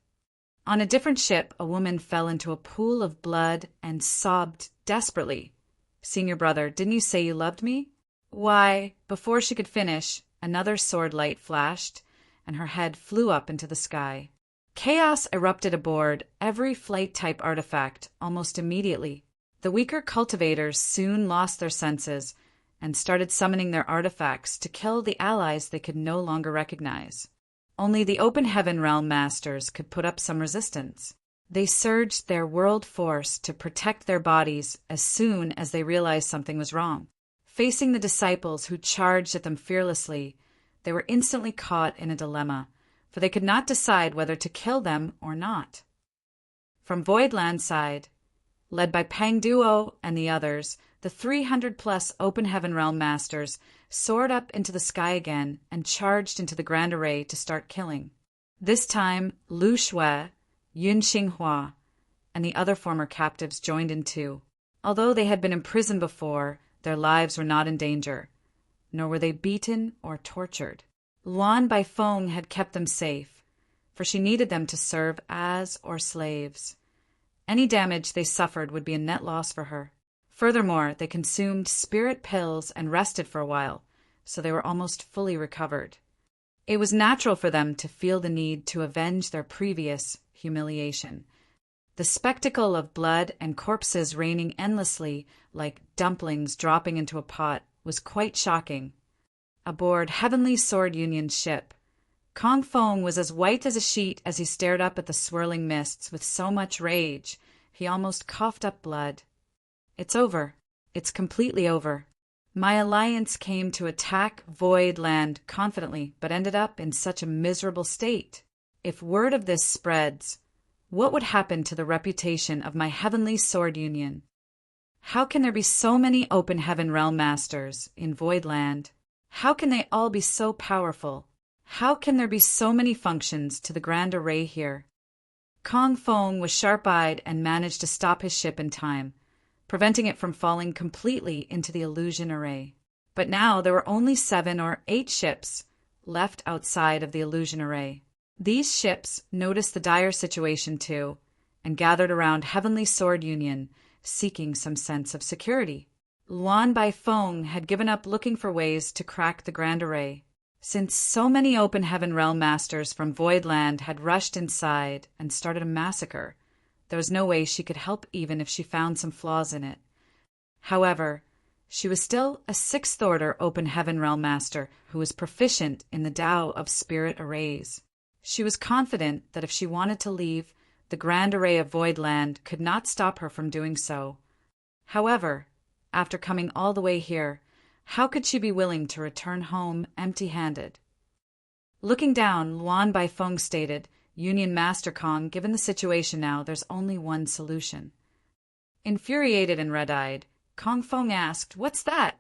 On a different ship, a woman fell into a pool of blood and sobbed desperately. "Senior brother, didn't you say you loved me?" Why, before she could finish, another sword light flashed, and her head flew up into the sky. Chaos erupted aboard every flight-type artifact almost immediately. The weaker cultivators soon lost their senses and started summoning their artifacts to kill the allies they could no longer recognize. Only the Open Heaven Realm Masters could put up some resistance. They surged their world force to protect their bodies as soon as they realized something was wrong. Facing the disciples who charged at them fearlessly, they were instantly caught in a dilemma, for they could not decide whether to kill them or not. From Voidland side, led by Pang Duo and the others, the 300-plus Open Heaven Realm Masters soared up into the sky again and charged into the Grand Array to start killing. This time, Lu Shui, Yun Xinghua, and the other former captives joined in too. Although they had been imprisoned before, their lives were not in danger, nor were they beaten or tortured. Luan Baifeng had kept them safe, for she needed them to serve as or slaves. Any damage they suffered would be a net loss for her. Furthermore, they consumed spirit pills and rested for a while, so they were almost fully recovered. It was natural for them to feel the need to avenge their previous humiliation. The spectacle of blood and corpses raining endlessly like dumplings dropping into a pot was quite shocking. Aboard Heavenly Sword Union's ship, Kong Fong was as white as a sheet as he stared up at the swirling mists with so much rage, he almost coughed up blood. "It's over. It's completely over. My alliance came to attack Voidland confidently, but ended up in such a miserable state. If word of this spreads, what would happen to the reputation of my Heavenly Sword Union? How can there be so many Open Heaven Realm Masters in Voidland? How can they all be so powerful? How can there be so many functions to the Grand Array here?" Kong Fong was sharp-eyed and managed to stop his ship in time, preventing it from falling completely into the illusion array. But now there were only 7 or 8 ships left outside of the illusion array. These ships noticed the dire situation too, and gathered around Heavenly Sword Union, seeking some sense of security. Luan Baifeng had given up looking for ways to crack the Grand Array. Since so many Open Heaven Realm Masters from Voidland had rushed inside and started a massacre, there was no way she could help even if she found some flaws in it. However, she was still a 6th Order Open Heaven Realm Master who was proficient in the Tao of Spirit Arrays. She was confident that if she wanted to leave, the Grand Array of Voidland could not stop her from doing so. However, after coming all the way here, how could she be willing to return home empty-handed? Looking down, Luan Baifeng stated, "Union Master Kong, given the situation now, there's only one solution." Infuriated and red-eyed, Kong Fong asked, "What's that?"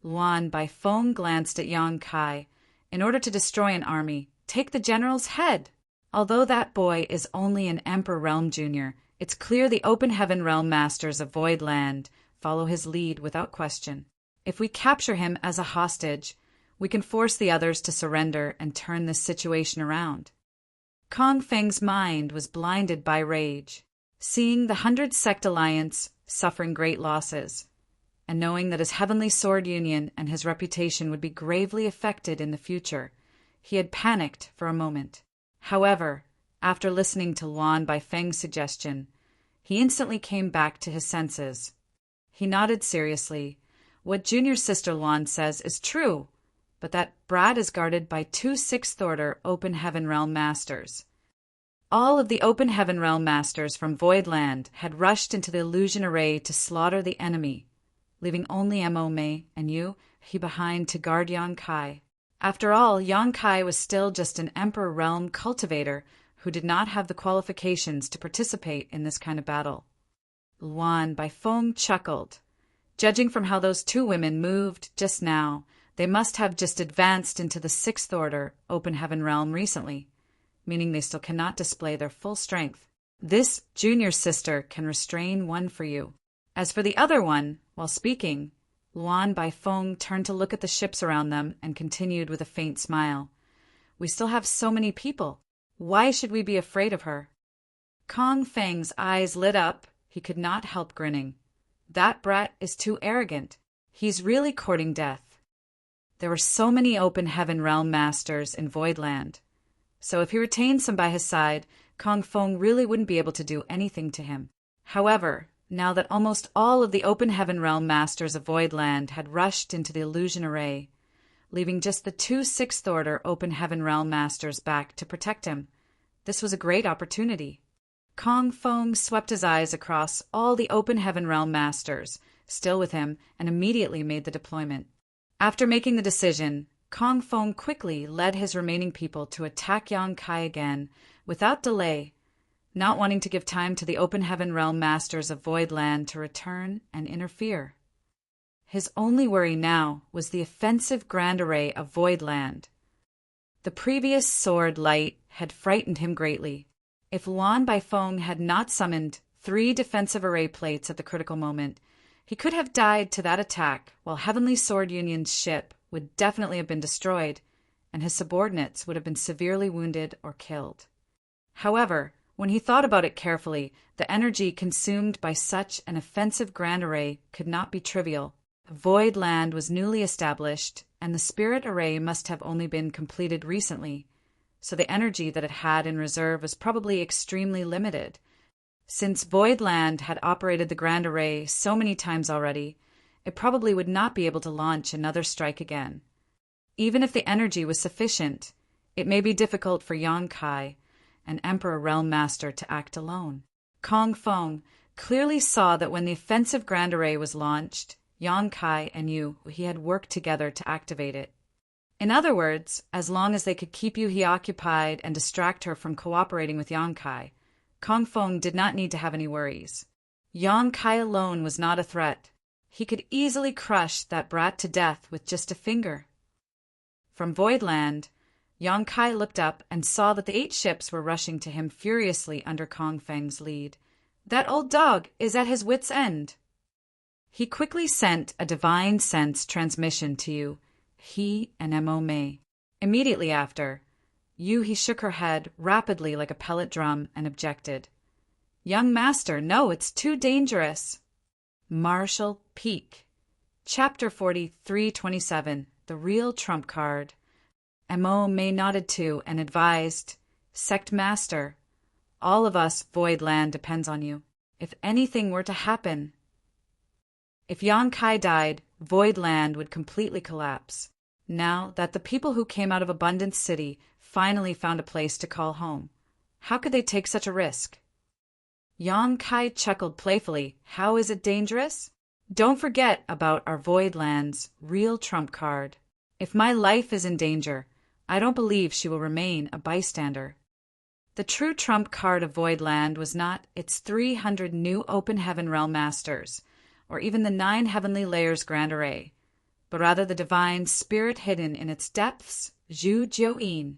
Luan Baifeng glanced at Yang Kai. "In order to destroy an army, take the general's head. Although that boy is only an Emperor Realm Junior, it's clear the Open Heaven Realm Masters of Voidland follow his lead without question. If we capture him as a hostage, we can force the others to surrender and turn this situation around." Kong Feng's mind was blinded by rage. Seeing the 100-Sect Alliance suffering great losses, and knowing that his Heavenly Sword Union and his reputation would be gravely affected in the future, he had panicked for a moment. However, after listening to Luan Baifeng's suggestion, he instantly came back to his senses. He nodded seriously. What Junior Sister Luan says is true, but that brat is guarded by 2 Sixth Order Open Heaven Realm Masters. All of the Open Heaven Realm Masters from Voidland had rushed into the illusion array to slaughter the enemy, leaving only Mo Mei and you behind to guard Yang Kai. After all, Yang Kai was still just an Emperor Realm cultivator who did not have the qualifications to participate in this kind of battle. Luan Baifeng chuckled. Judging from how those 2 women moved just now, they must have just advanced into the 6th Order Open Heaven Realm recently, meaning they still cannot display their full strength. This junior sister can restrain one for you. As for the other one, while speaking, Luan Baifeng turned to look at the ships around them and continued with a faint smile. We still have so many people. Why should we be afraid of her? Kong Feng's eyes lit up. He could not help grinning. That brat is too arrogant. He's really courting death. There were so many Open Heaven Realm Masters in Voidland. So if he retained some by his side, Kong Feng really wouldn't be able to do anything to him. However, now that almost all of the Open Heaven Realm Masters of Voidland had rushed into the illusion array, leaving just the 2 Sixth Order Open Heaven Realm Masters back to protect him, this was a great opportunity. Kong Feng swept his eyes across all the Open Heaven Realm Masters, still with him, and immediately made the deployment. After making the decision, Kong Feng quickly led his remaining people to attack Yang Kai again, without delay, not wanting to give time to the Open Heaven Realm Masters of Voidland to return and interfere. His only worry now was the offensive Grand Array of Voidland. The previous sword light had frightened him greatly. If Luan Baifeng had not summoned 3 defensive array plates at the critical moment, he could have died to that attack, while Heavenly Sword Union's ship would definitely have been destroyed, and his subordinates would have been severely wounded or killed. However, when he thought about it carefully, the energy consumed by such an offensive Grand Array could not be trivial. Voidland was newly established, and the Spirit Array must have only been completed recently, so the energy that it had in reserve was probably extremely limited. Since Voidland had operated the Grand Array so many times already, it probably would not be able to launch another strike again. Even if the energy was sufficient, it may be difficult for Yang Kai, an Emperor Realm Master, to act alone. Kong Feng clearly saw that when the offensive Grand Array was launched, Yang Kai and he had worked together to activate it. In other words, as long as they could keep He occupied and distract her from cooperating with Yang Kai, Kong Feng did not need to have any worries. Yang Kai alone was not a threat. He could easily crush that brat to death with just a finger. From Voidland, Yang Kai looked up and saw that the 8 ships were rushing to him furiously under Kong Feng's lead. That old dog is at his wit's end. He quickly sent a divine sense transmission to he and Mo Mei. Immediately after, he shook her head rapidly like a pellet drum and objected. Young master, no, it's too dangerous. Marshal Peak. Chapter 4327, The Real Trump Card. Mo Mei nodded too and advised, Sect Master, all of us Voidland depends on you. If anything were to happen, if Yang Kai died, Voidland would completely collapse. Now that the people who came out of Abundance City finally found a place to call home, how could they take such a risk? Yang Kai chuckled playfully. How is it dangerous? Don't forget about our Voidland's real trump card. If my life is in danger, I don't believe she will remain a bystander. The true trump card of Voidland was not its 300 new Open Heaven Realm Masters, or even the 9 Heavenly Layers Grand Array, but rather the divine spirit hidden in its depths, Zhu Jiuyin.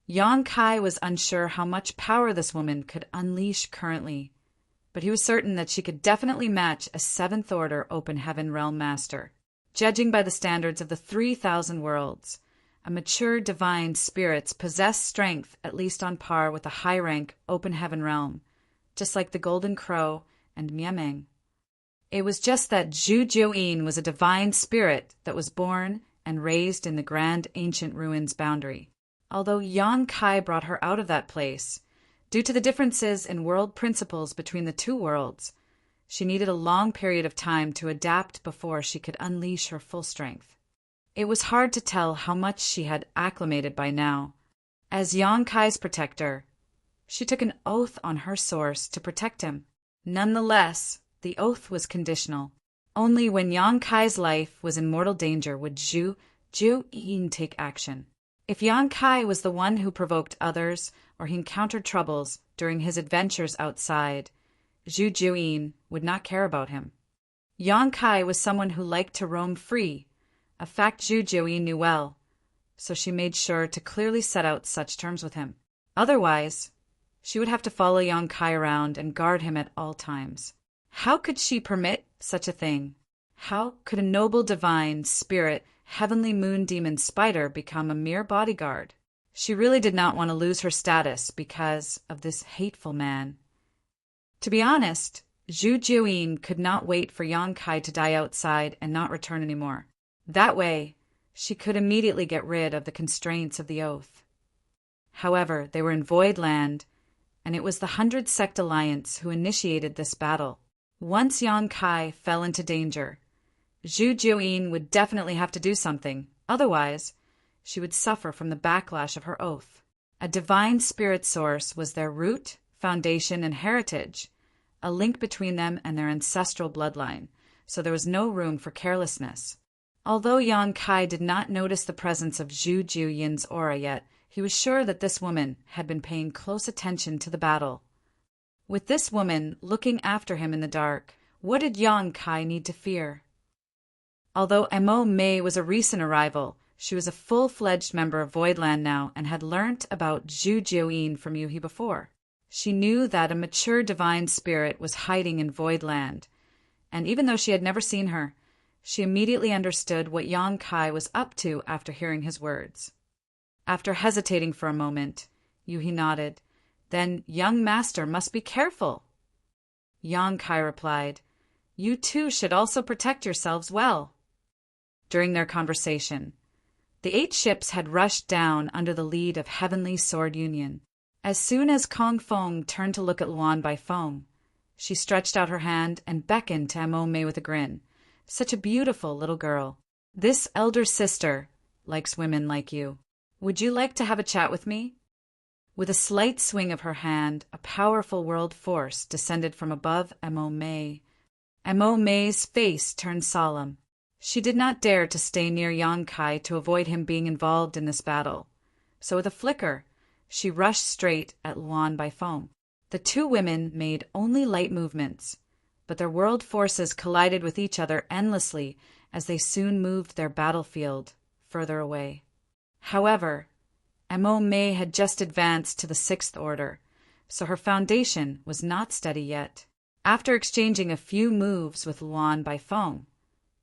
Yang Kai was unsure how much power this woman could unleash currently, but he was certain that she could definitely match a 7th Order Open Heaven Realm Master. Judging by the standards of the 3,000 worlds, a mature divine spirits possess strength at least on par with a high-rank Open Heaven Realm, just like the Golden Crow and Miameng. It was just that Zhu Jiuyin was a divine spirit that was born and raised in the Grand Ancient Ruins boundary. Although Yang Kai brought her out of that place, Due to the differences in world principles between the two worlds, she needed a long period of time to adapt before she could unleash her full strength. It was hard to tell how much she had acclimated by now. As Yang Kai's protector, she took an oath on her source to protect him. Nonetheless, the oath was conditional. Only when Yang Kai's life was in mortal danger would Zhu Jiuyin take action. If Yang Kai was the one who provoked others or he encountered troubles during his adventures outside, Zhu Jiuyin would not care about him. Yang Kai was someone who liked to roam free, a fact Zhu Jiuyin knew well, so she made sure to clearly set out such terms with him. Otherwise, she would have to follow Yang Kai around and guard him at all times. How could she permit such a thing? How could a noble divine spirit, heavenly moon demon spider become a mere bodyguard? She really did not want to lose her status because of this hateful man. To be honest, Zhu Jiuyin could not wait for Yang Kai to die outside and not return anymore. That way, she could immediately get rid of the constraints of the oath. However, they were in Void Land, and it was the 100 Sect Alliance who initiated this battle. Once Yang Kai fell into danger, Zhu Jiuyin would definitely have to do something, otherwise she would suffer from the backlash of her oath. A divine spirit source was their root, foundation, and heritage, a link between them and their ancestral bloodline, so there was no room for carelessness. Although Yang Kai did not notice the presence of Zhu Jiuyin's aura yet, he was sure that this woman had been paying close attention to the battle. With this woman looking after him in the dark, what did Yang Kai need to fear? Although Mo Mei was a recent arrival, she was a full-fledged member of Voidland now and had learnt about Zhu Jiuyin from Yuhi before. She knew that a mature divine spirit was hiding in Voidland, and even though she had never seen her, she immediately understood what Yang Kai was up to after hearing his words. After hesitating for a moment, Yuhi nodded. Then young master must be careful. Yang Kai replied, You too should also protect yourselves well. During their conversation, the 8 ships had rushed down under the lead of Heavenly Sword Union. As soon as Kong Fong turned to look at Luan Bai Feng, she stretched out her hand and beckoned to Mo Mei with a grin. Such a beautiful little girl. This elder sister likes women like you. Would you like to have a chat with me? With a slight swing of her hand, a powerful world force descended from above Mo Mei. Mo Mei's face turned solemn. She did not dare to stay near Yang Kai to avoid him being involved in this battle. So with a flicker, she rushed straight at Luan Bai Feng. The two women made only light movements, but their world forces collided with each other endlessly as they soon moved their battlefield further away. However, Mo Mei had just advanced to the 6th Order, so her foundation was not steady yet. After exchanging a few moves with Luan Bai Feng,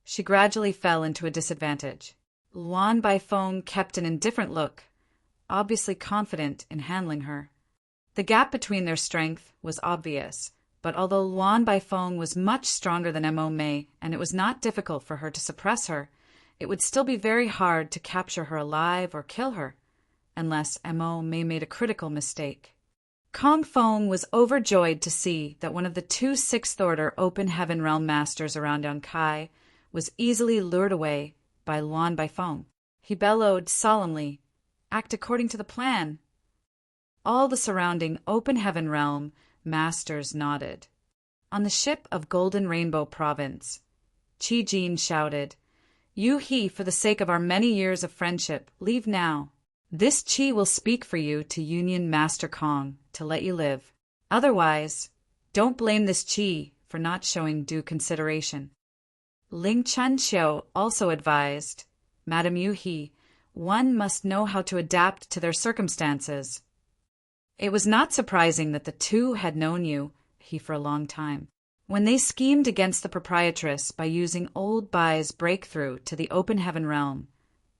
she gradually fell into a disadvantage. Luan Bai Feng kept an indifferent look, obviously confident in handling her. The gap between their strength was obvious, but although Luan Bai Feng was much stronger than Mo Mei, and it was not difficult for her to suppress her, it would still be very hard to capture her alive or kill her, unless Mo Mei made a critical mistake. Kong Fong was overjoyed to see that one of the 2 6th Order Open Heaven Realm Masters around Yang Kai was easily lured away by Luan Bai Feng. He bellowed solemnly, Act according to the plan. All the surrounding Open Heaven Realm Masters nodded. On the ship of Golden Rainbow Province, Qi Jin shouted, You he, for the sake of our many years of friendship, leave now. This Qi will speak for you to Union Master Kong to let you live. Otherwise, don't blame this Qi for not showing due consideration. Ling Chunxiu also advised, Madam Yu He, one must know how to adapt to their circumstances. It was not surprising that the two had known Yu He for a long time. When they schemed against the proprietress by using Old Bai's breakthrough to the Open Heaven Realm,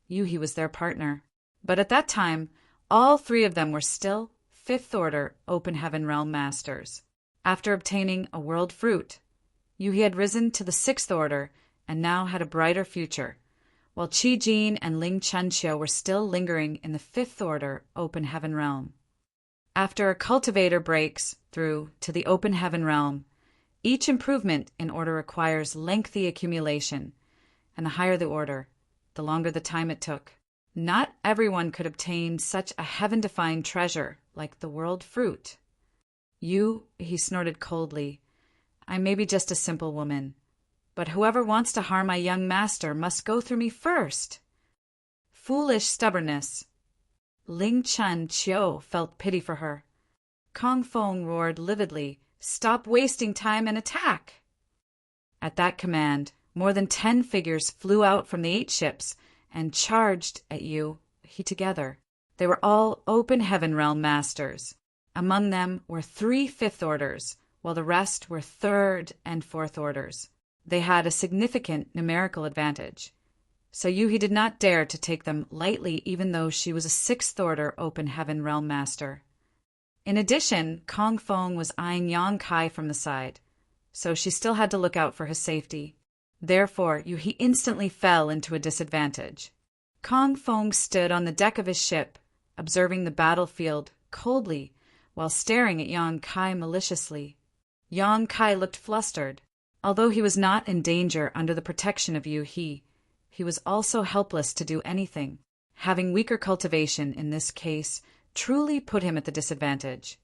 Yu He was their partner. But at that time, all 3 of them were still 5th Order Open Heaven Realm Masters. After obtaining a world fruit, Yu He had risen to the 6th Order and now had a brighter future, while Qi Jin and Ling Chunxiu were still lingering in the 5th Order Open Heaven Realm. After a cultivator breaks through to the open heaven realm, each improvement in order requires lengthy accumulation, and the higher the order, the longer the time it took. Not everyone could obtain such a heaven-defined treasure like the world fruit. He snorted coldly, I may be just a simple woman, but whoever wants to harm my young master must go through me first. Foolish stubbornness. Ling Chun Chiu felt pity for her. Kong Fong roared lividly, Stop wasting time and attack! At that command, more than 10 figures flew out from the 8 ships and charged at he together. They were all open heaven realm masters. Among them were 3 fifth orders, while the rest were 3rd and 4th orders. They had a significant numerical advantage. So Yuhi did not dare to take them lightly even though she was a 6th order open heaven realm master. In addition, Kong Fong was eyeing Yang Kai from the side, so she still had to look out for his safety. Therefore, Yuhi instantly fell into a disadvantage. Kong Fong stood on the deck of his ship, observing the battlefield coldly while staring at Yang Kai maliciously. Yang Kai looked flustered. Although he was not in danger under the protection of Yuhi, he was also helpless to do anything. Having weaker cultivation in this case truly put him at the disadvantage.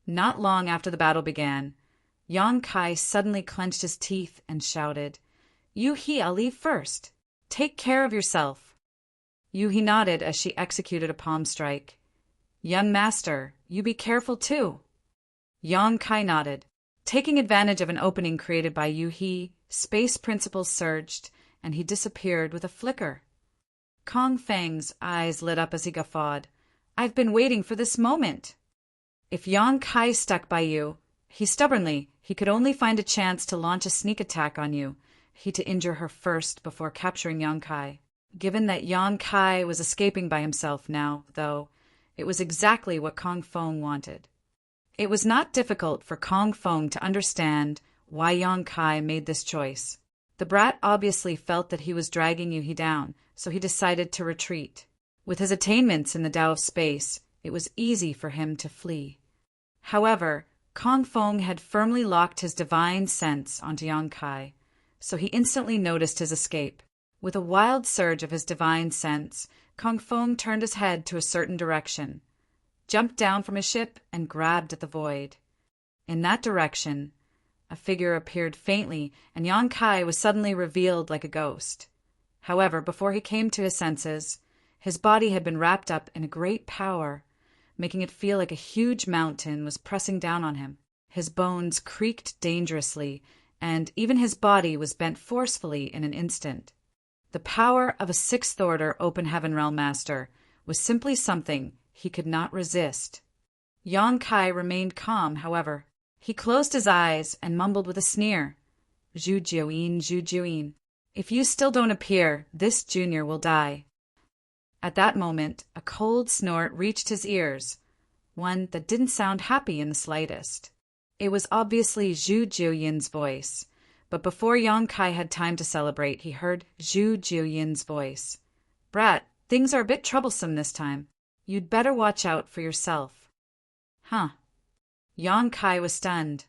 Not long after the battle began, Yang Kai suddenly clenched his teeth and shouted, Yuhi, I'll leave first. Take care of yourself. Yuhi nodded as she executed a palm strike. Young master, you be careful too. Yang Kai nodded. Taking advantage of an opening created by Yuhi, space principles surged, and he disappeared with a flicker. Kong Feng's eyes lit up as he guffawed. I've been waiting for this moment. If Yang Kai stuck by you, he could only find a chance to launch a sneak attack on you, to injure her first before capturing Yang Kai. Given that Yang Kai was escaping by himself now, though, it was exactly what Kong Fong wanted. It was not difficult for Kong Fong to understand why Yang Kai made this choice. The brat obviously felt that he was dragging Yuhi down, so he decided to retreat. With his attainments in the Tao of space, it was easy for him to flee. However, Kong Fong had firmly locked his divine sense onto Yang Kai, so he instantly noticed his escape. With a wild surge of his divine sense, Kong Fong turned his head to a certain direction, jumped down from his ship, and grabbed at the void. In that direction, a figure appeared faintly, and Yang Kai was suddenly revealed like a ghost. However, before he came to his senses, his body had been wrapped up in a great power, making it feel like a huge mountain was pressing down on him. His bones creaked dangerously, and even his body was bent forcefully in an instant. The power of a 6th order open heaven realm master was simply something he could not resist. Yang Kai remained calm, however. He closed his eyes and mumbled with a sneer, Zhu Jiuyin. If you still don't appear, this junior will die. At that moment, a cold snort reached his ears, one that didn't sound happy in the slightest. It was obviously Zhu Jiuyin's voice, but before Yang Kai had time to celebrate, he heard Zhu Jiuyin's voice. Brat, things are a bit troublesome this time. You'd better watch out for yourself. Huh. Yang Kai was stunned,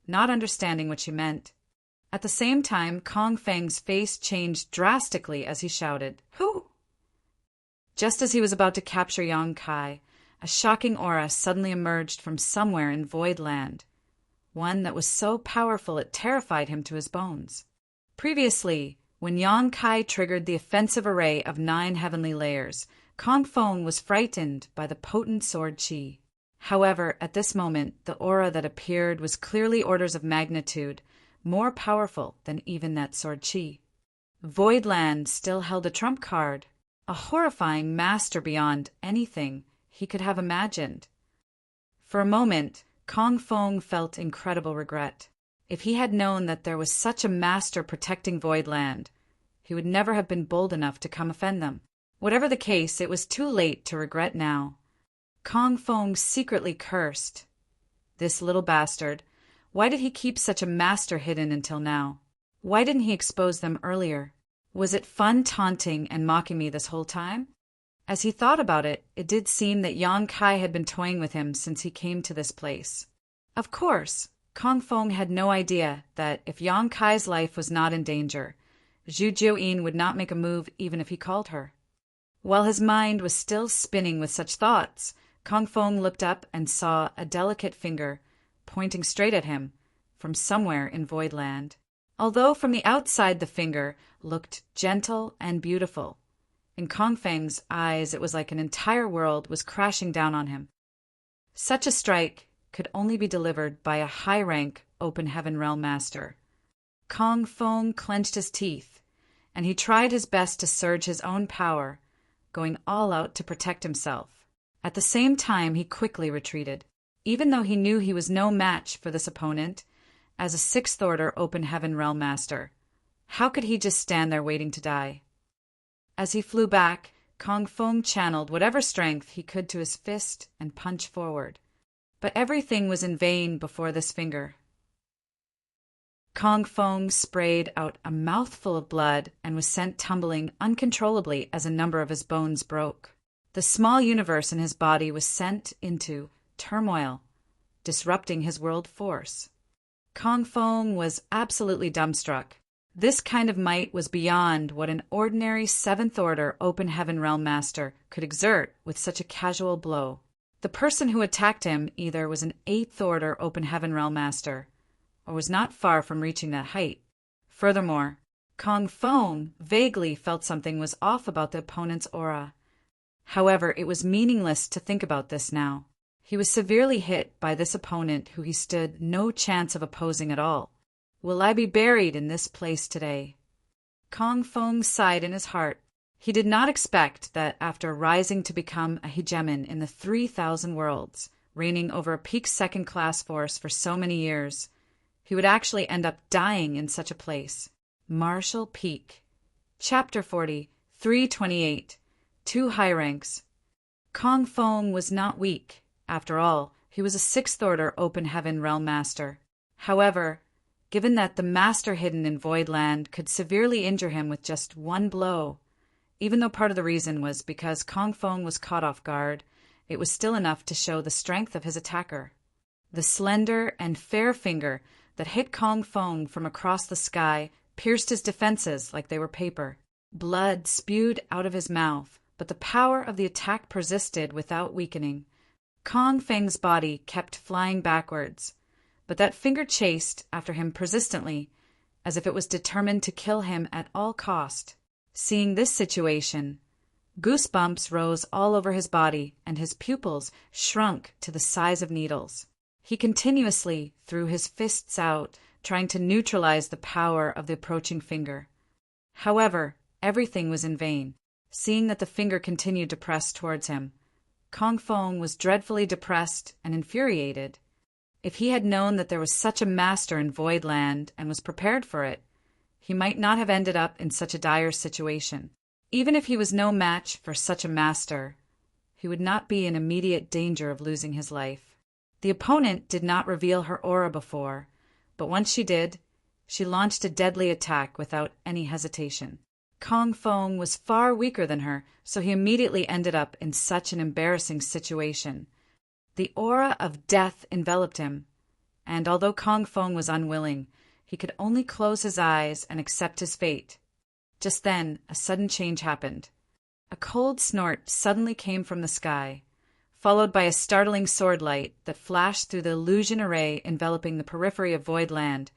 not understanding what she meant. At the same time, Kong Feng's face changed drastically as he shouted, Who? Just as he was about to capture Yang Kai, a shocking aura suddenly emerged from somewhere in Void Land, one that was so powerful it terrified him to his bones. Previously, when Yang Kai triggered the offensive array of 9 heavenly layers, Kong Fong was frightened by the potent sword chi. However, at this moment, the aura that appeared was clearly orders of magnitude more powerful than even that sword chi. Voidland still held a trump card, a horrifying master beyond anything he could have imagined. For a moment, Kong Fong felt incredible regret. If he had known that there was such a master protecting Voidland, he would never have been bold enough to come offend them. Whatever the case, it was too late to regret now. Kong Fong secretly cursed. This little bastard. Why did he keep such a master hidden until now? Why didn't he expose them earlier? Was it fun taunting and mocking me this whole time? As he thought about it, it did seem that Yang Kai had been toying with him since he came to this place. Of course, Kong Feng had no idea that if Yang Kai's life was not in danger, Zhu Jiuyin would not make a move even if he called her. While his mind was still spinning with such thoughts, Kong Feng looked up and saw a delicate finger pointing straight at him from somewhere in Voidland. Although from the outside the finger looked gentle and beautiful, in Kong Feng's eyes it was like an entire world was crashing down on him. Such a strike could only be delivered by a high-rank Open Heaven Realm Master. Kong Feng clenched his teeth, and he tried his best to surge his own power, going all out to protect himself. At the same time, he quickly retreated, even though he knew he was no match for this opponent as a sixth-order Open Heaven Realm Master. How could he just stand there waiting to die? As he flew back, Kong Feng channeled whatever strength he could to his fist and punched forward. But everything was in vain before this finger. Kong Feng sprayed out a mouthful of blood and was sent tumbling uncontrollably as a number of his bones broke. The small universe in his body was sent into turmoil, disrupting his world force. Kong Feng was absolutely dumbstruck. This kind of might was beyond what an ordinary seventh-order Open Heaven Realm Master could exert with such a casual blow. The person who attacked him either was an eighth-order Open Heaven Realm Master, or was not far from reaching that height. Furthermore, Kong Feng vaguely felt something was off about the opponent's aura. However, it was meaningless to think about this now. He was severely hit by this opponent who he stood no chance of opposing at all. Will I be buried in this place today? Kong Feng sighed in his heart. He did not expect that after rising to become a hegemon in the 3,000 worlds, reigning over a peak second-class force for so many years, he would actually end up dying in such a place. Marshall Peak. Chapter 40, 328. Two High Ranks. Kong Feng was not weak. After all, he was a sixth-order Open Heaven Realm Master. However, given that the Master hidden in Voidland could severely injure him with just one blow, even though part of the reason was because Kong Feng was caught off guard, it was still enough to show the strength of his attacker. The slender and fair finger that hit Kong Feng from across the sky pierced his defenses like they were paper. Blood spewed out of his mouth, but the power of the attack persisted without weakening. Kong Feng's body kept flying backwards, but that finger chased after him persistently, as if it was determined to kill him at all cost. Seeing this situation, goosebumps rose all over his body, and his pupils shrunk to the size of needles. He continuously threw his fists out, trying to neutralize the power of the approaching finger. However, everything was in vain. Seeing that the finger continued to press towards him, Kong Feng was dreadfully depressed and infuriated. If he had known that there was such a master in Voidland and was prepared for it, he might not have ended up in such a dire situation. Even if he was no match for such a master, he would not be in immediate danger of losing his life. The opponent did not reveal her aura before, but once she did, she launched a deadly attack without any hesitation. Kong Feng was far weaker than her, so he immediately ended up in such an embarrassing situation. The aura of death enveloped him, and although Kong Feng was unwilling, he could only close his eyes and accept his fate. Just then, a sudden change happened. A cold snort suddenly came from the sky, followed by a startling sword light that flashed through the illusion array enveloping the periphery of Voidland,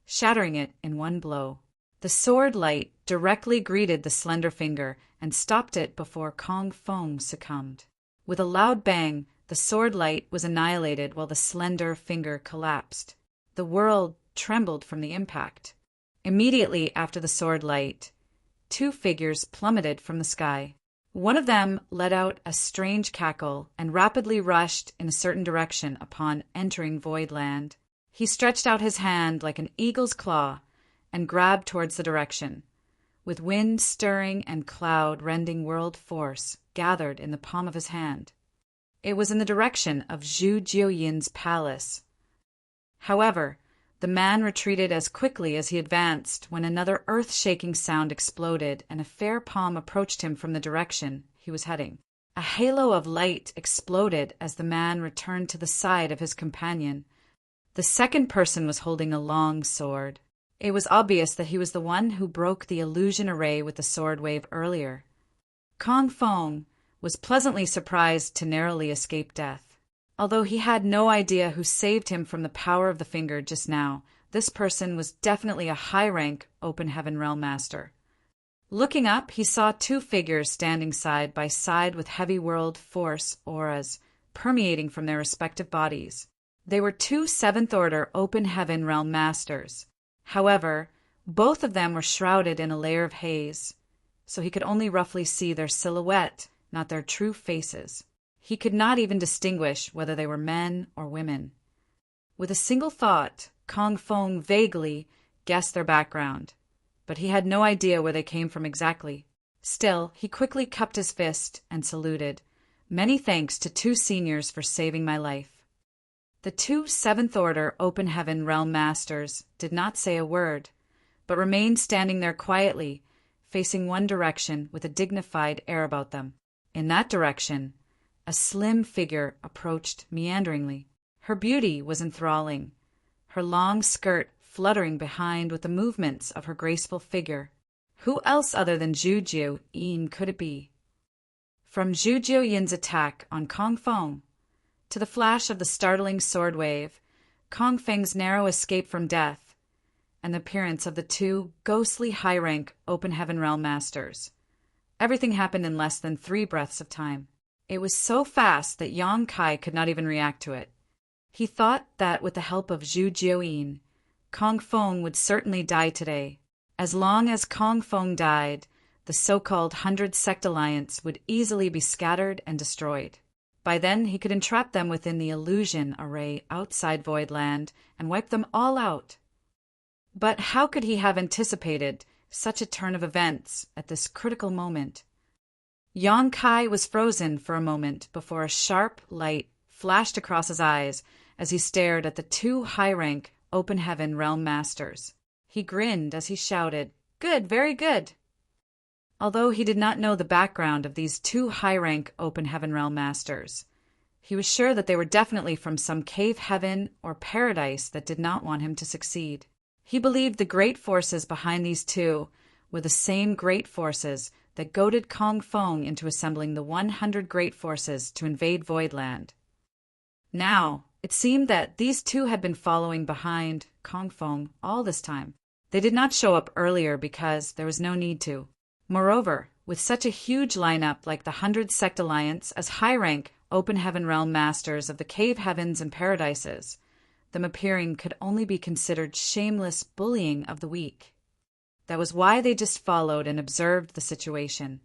shattering it in one blow. The sword light directly greeted the slender finger and stopped it before Kong Feng succumbed. With a loud bang, the sword light was annihilated while the slender finger collapsed. The world trembled from the impact. Immediately after the sword light, two figures plummeted from the sky. One of them let out a strange cackle and rapidly rushed in a certain direction upon entering Voidland. He stretched out his hand like an eagle's claw and grabbed towards the direction, with wind stirring and cloud rending world force gathered in the palm of his hand. It was in the direction of Zhu Jiuyin's palace. However, The man retreated as quickly as he advanced when another earth-shaking sound exploded and a fair palm approached him from the direction he was heading. A halo of light exploded as the man returned to the side of his companion. The second person was holding a long sword. It was obvious that he was the one who broke the illusion array with the sword wave earlier. Kong Fong was pleasantly surprised to narrowly escape death. Although he had no idea who saved him from the power of the finger just now, this person was definitely a high-rank Open Heaven Realm Master. Looking up, he saw two figures standing side by side with heavy world force auras permeating from their respective bodies. They were two 7th Order Open Heaven Realm Masters. However, both of them were shrouded in a layer of haze, so he could only roughly see their silhouette, not their true faces. He could not even distinguish whether they were men or women. With a single thought, Kong Fong vaguely guessed their background, but he had no idea where they came from exactly. Still, he quickly cupped his fist and saluted. Many thanks to two seniors for saving my life. The two 7th Order Open Heaven Realm Masters did not say a word, but remained standing there quietly, facing one direction with a dignified air about them. In that direction, a slim figure approached meanderingly. Her beauty was enthralling, her long skirt fluttering behind with the movements of her graceful figure. Who else other than Zhu Jiuyin could it be? From Zhu Jiuyin's attack on Kong Fong to the flash of the startling sword wave, Kong Feng's narrow escape from death, and the appearance of the two ghostly high-rank Open Heaven Realm Masters. Everything happened in less than 3 breaths of time. It was so fast that Yang Kai could not even react to it. He thought that with the help of Zhu Jiuyin, Kong Fong would certainly die today. As long as Kong Fong died, the so-called 100 Sect Alliance would easily be scattered and destroyed. By then, he could entrap them within the illusion array outside Voidland and wipe them all out. But how could he have anticipated such a turn of events at this critical moment? Yang Kai was frozen for a moment before a sharp light flashed across his eyes as he stared at the two high-rank Open Heaven Realm Masters. He grinned as he shouted, "Good, very good!" Although he did not know the background of these two high-rank Open Heaven Realm Masters, he was sure that they were definitely from some cave heaven or paradise that did not want him to succeed. He believed the great forces behind these two were the same great forces that goaded Kong Fong into assembling the 100 great forces to invade Voidland. Now, it seemed that these two had been following behind Kong Fong all this time. They did not show up earlier because there was no need to. Moreover, with such a huge lineup like the 100 Sect Alliance as high-rank Open Heaven Realm Masters of the cave heavens and paradises, them appearing could only be considered shameless bullying of the weak. That was why they just followed and observed the situation.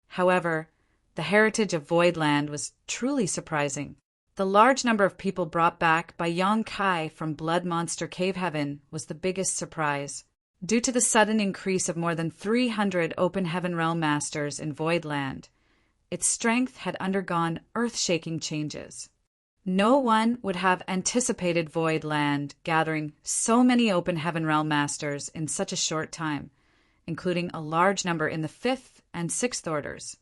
However, the heritage of Voidland was truly surprising. The large number of people brought back by Yang Kai from Blood Monster Cave Heaven was the biggest surprise. Due to the sudden increase of more than 300 Open Heaven Realm Masters in Voidland, its strength had undergone earth-shaking changes. No one would have anticipated Voidland gathering so many Open Heaven Realm Masters in such a short time, including a large number in the 5th and 6th Orders.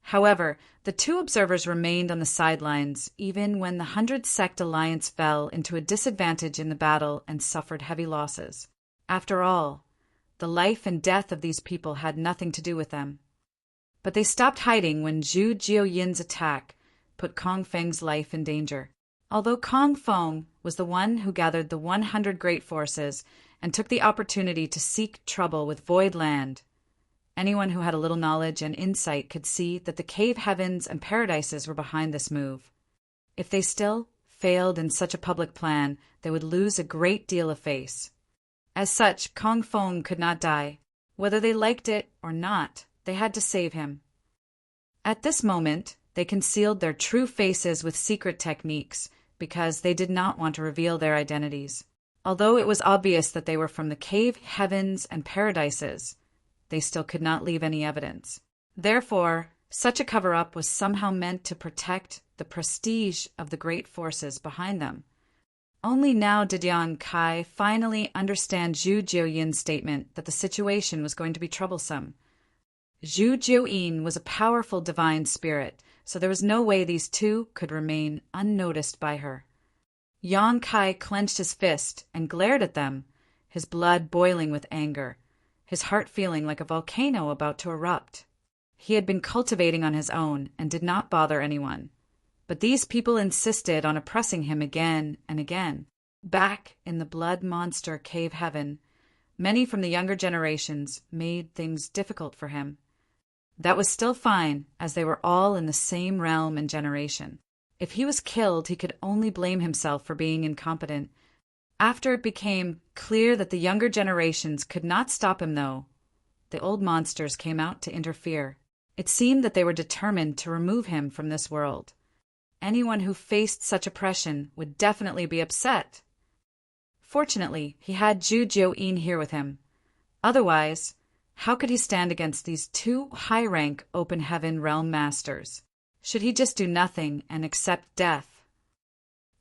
However, the two observers remained on the sidelines even when the 100 Sect Alliance fell into a disadvantage in the battle and suffered heavy losses. After all, the life and death of these people had nothing to do with them. But they stopped hiding when Zhu Jiuyin's attack put Kong Feng's life in danger. Although Kong Fong was the one who gathered the 100 great forces and took the opportunity to seek trouble with Voidland, anyone who had a little knowledge and insight could see that the cave heavens and paradises were behind this move. If they still failed in such a public plan, they would lose a great deal of face. As such, Kong Fong could not die. Whether they liked it or not, they had to save him. At this moment, they concealed their true faces with secret techniques because they did not want to reveal their identities. Although it was obvious that they were from the cave heavens and paradises, they still could not leave any evidence. Therefore, such a cover-up was somehow meant to protect the prestige of the great forces behind them. Only now did Yang Kai finally understand Zhu Jiuyin's statement that the situation was going to be troublesome. Zhu Jiuyin was a powerful divine spirit, so there was no way these two could remain unnoticed by her. Yang Kai clenched his fist and glared at them, his blood boiling with anger, his heart feeling like a volcano about to erupt. He had been cultivating on his own and did not bother anyone. But these people insisted on oppressing him again and again. Back in the blood monster cave heaven, many from the younger generations made things difficult for him. That was still fine, as they were all in the same realm and generation. If he was killed, he could only blame himself for being incompetent. After it became clear that the younger generations could not stop him, though, the old monsters came out to interfere. It seemed that they were determined to remove him from this world. Anyone who faced such oppression would definitely be upset. Fortunately, he had Zhu Jiuyin here with him. Otherwise, how could he stand against these two high-rank open heaven realm masters? Should he just do nothing and accept death?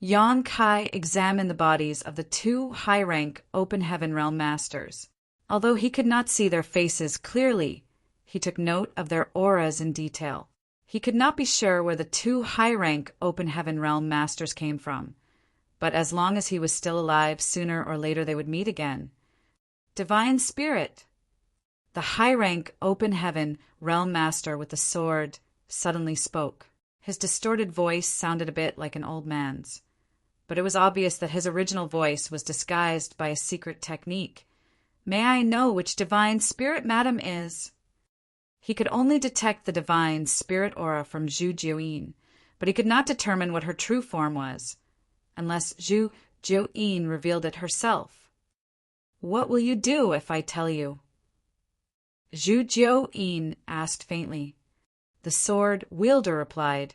Yang Kai examined the bodies of the two high-rank open heaven realm masters. Although he could not see their faces clearly, he took note of their auras in detail. He could not be sure where the two high-rank open heaven realm masters came from, but as long as he was still alive, sooner or later they would meet again. Divine Spirit! The high-rank open heaven realm master with the sword suddenly spoke. His distorted voice sounded a bit like an old man's, but it was obvious that his original voice was disguised by a secret technique. May I know which divine spirit Madam is? He could only detect the divine spirit aura from Zhu Jiuyin, but he could not determine what her true form was, unless Zhu Jiuyin revealed it herself. What will you do if I tell you? Zhu Jiuyin asked faintly. The sword wielder replied,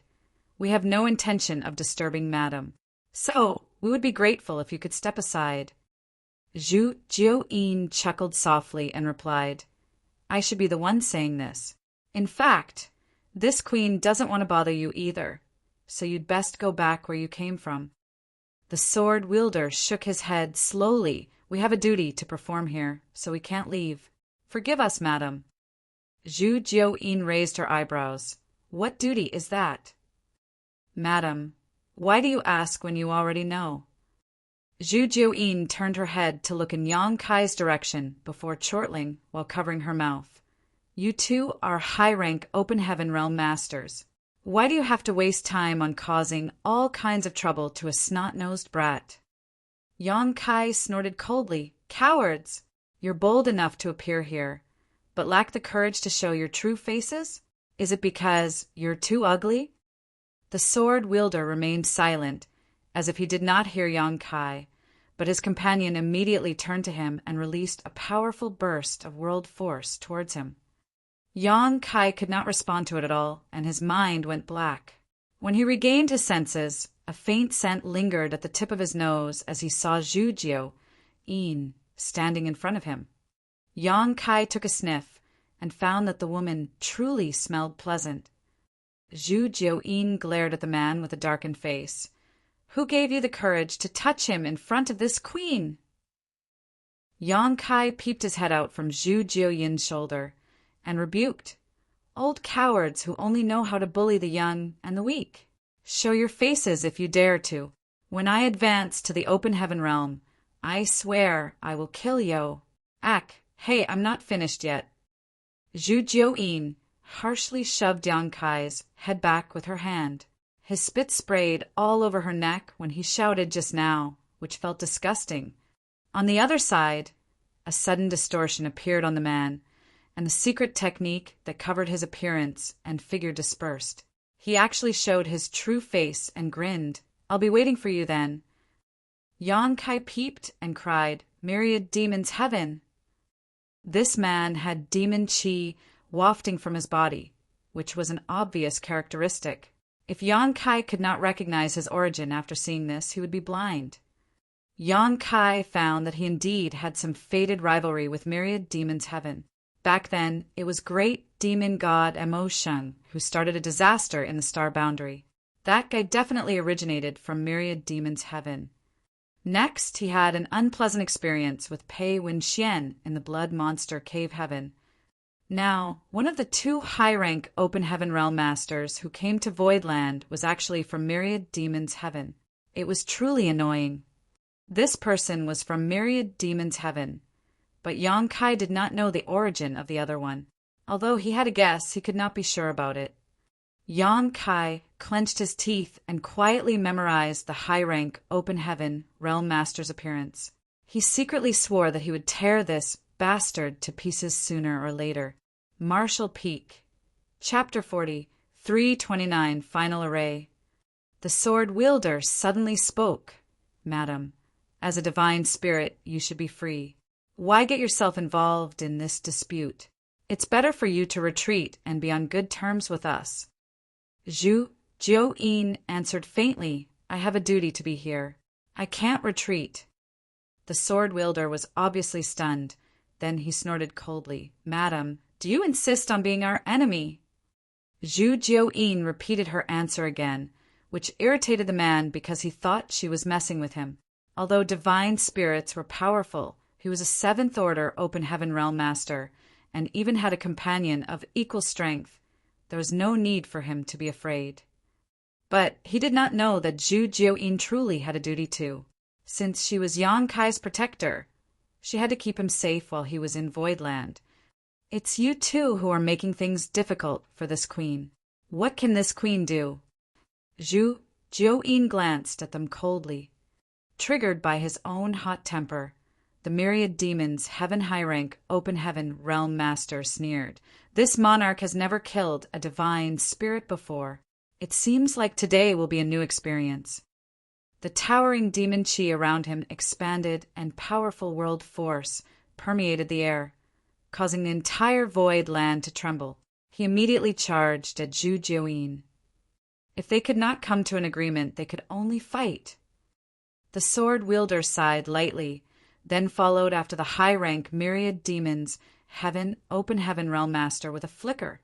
We have no intention of disturbing Madam, so we would be grateful if you could step aside. Zhu Jiuyin chuckled softly and replied, I should be the one saying this. In fact, this queen doesn't want to bother you either, so you'd best go back where you came from. The sword wielder shook his head slowly. We have a duty to perform here, so we can't leave. Forgive us, madam. Zhu Jiuyin raised her eyebrows. What duty is that? Madam, why do you ask when you already know? Zhu Jiuyin turned her head to look in Yang Kai's direction before chortling while covering her mouth. You two are high-rank open heaven realm masters. Why do you have to waste time on causing all kinds of trouble to a snot-nosed brat? Yang Kai snorted coldly. Cowards! You're bold enough to appear here, but lack the courage to show your true faces? Is it because you're too ugly? The sword wielder remained silent, as if he did not hear Yang Kai, but his companion immediately turned to him and released a powerful burst of world force towards him. Yang Kai could not respond to it at all, and his mind went black. When he regained his senses, a faint scent lingered at the tip of his nose as he saw Zhu Jiuyin standing in front of him. Yang Kai took a sniff and found that the woman truly smelled pleasant. Zhu Jiuyin glared at the man with a darkened face. Who gave you the courage to touch him in front of this queen? Yang Kai peeped his head out from Zhu Jiuyin's shoulder and rebuked. Old cowards who only know how to bully the young and the weak. Show your faces if you dare to. When I advance to the open heaven realm, I swear I will kill you. Hey, I'm not finished yet. Zhu Jiuyin harshly shoved Yang Kai's head back with her hand. His spit sprayed all over her neck when he shouted just now, which felt disgusting. On the other side, a sudden distortion appeared on the man, and the secret technique that covered his appearance and figure dispersed. He actually showed his true face and grinned. I'll be waiting for you then. Yang Kai peeped and cried, Myriad demons, heaven! This man had demon chi wafting from his body, which was an obvious characteristic. If Yang Kai could not recognize his origin after seeing this, he would be blind. Yang Kai found that he indeed had some fated rivalry with Myriad Demons Heaven. Back then, it was great demon god Mo Sheng who started a disaster in the star boundary. That guy definitely originated from Myriad Demons Heaven. Next, he had an unpleasant experience with Pei Wenxian in the Blood Monster Cave Heaven. Now, one of the two high-rank Open Heaven Realm Masters who came to Voidland was actually from Myriad Demons Heaven. It was truly annoying. This person was from Myriad Demons Heaven, but Yang Kai did not know the origin of the other one. Although he had a guess, he could not be sure about it. Yang Kai clenched his teeth and quietly memorized the high-rank Open Heaven Realm Master's appearance. He secretly swore that he would tear this bastard to pieces sooner or later. Martial Peak. Chapter 40, 329, Final Array. The sword wielder suddenly spoke. Madam, as a divine spirit, you should be free. Why get yourself involved in this dispute? It's better for you to retreat and be on good terms with us. Zhu Jiu-yin answered faintly, I have a duty to be here. I can't retreat. The sword wielder was obviously stunned. Then he snorted coldly, Madam, do you insist on being our enemy? Zhu Jiu-yin repeated her answer again, which irritated the man because he thought she was messing with him. Although divine spirits were powerful, he was a 7th Order Open Heaven Realm Master, and even had a companion of equal strength. There was no need for him to be afraid. But he did not know that Zhu Jiu-yin truly had a duty too. Since she was Yang Kai's protector, she had to keep him safe while he was in Voidland. It's you two who are making things difficult for this queen. What can this queen do? Zhu Jiu-yin glanced at them coldly. Triggered by his own hot temper, the Myriad Demons Heaven High-rank Open Heaven Realm Master sneered. This monarch has never killed a divine spirit before. It seems like today will be a new experience. The towering demon chi around him expanded and powerful world force permeated the air, causing the entire void land to tremble. He immediately charged at Zhu Jiu-yin. If they could not come to an agreement, they could only fight. The sword wielder sighed lightly, then followed after the high-rank Myriad Demons Open Heaven Realm Master with a flicker,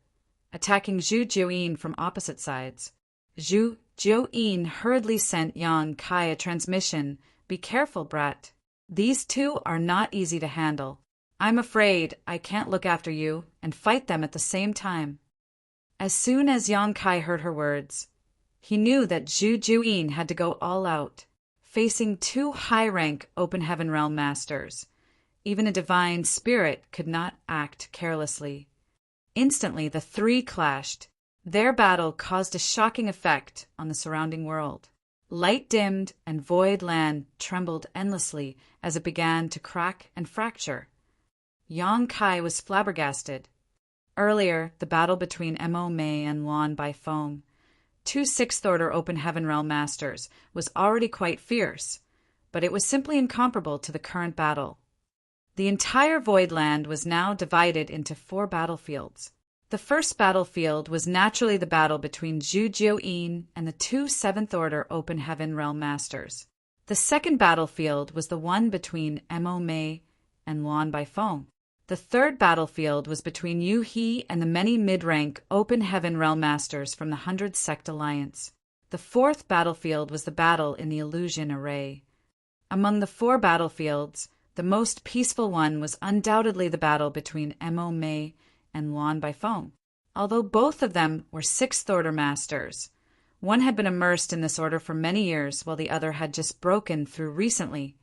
attacking Zhu Jiu-yin from opposite sides. Zhu Jiu-yin hurriedly sent Yang Kai a transmission. Be careful, brat. These two are not easy to handle. I'm afraid I can't look after you and fight them at the same time. As soon as Yang Kai heard her words, he knew that Zhu Jiu-yin had to go all out. Facing two high-rank Open Heaven Realm Masters, even a divine spirit could not act carelessly. Instantly, the three clashed. Their battle caused a shocking effect on the surrounding world. Light dimmed and void land trembled endlessly as it began to crack and fracture. Yang Kai was flabbergasted. Earlier, the battle between Mo Mei and Luan Baifeng, two 6th Order Open Heaven Realm Masters, was already quite fierce, but it was simply incomparable to the current battle. The entire Voidland was now divided into 4 battlefields. The first battlefield was naturally the battle between Zhu Jiu-yin and the two 7th Order Open Heaven Realm Masters. The second battlefield was the one between Mo Mei and Luan Baifeng. The third battlefield was between Yu He and the many mid-rank Open Heaven Realm Masters from the 100 Sect Alliance. The fourth battlefield was the battle in the Illusion Array. Among the 4 battlefields, the most peaceful one was undoubtedly the battle between Mo Mei and Luan Baifeng. Although both of them were 6th Order Masters, one had been immersed in this order for many years while the other had just broken through recently,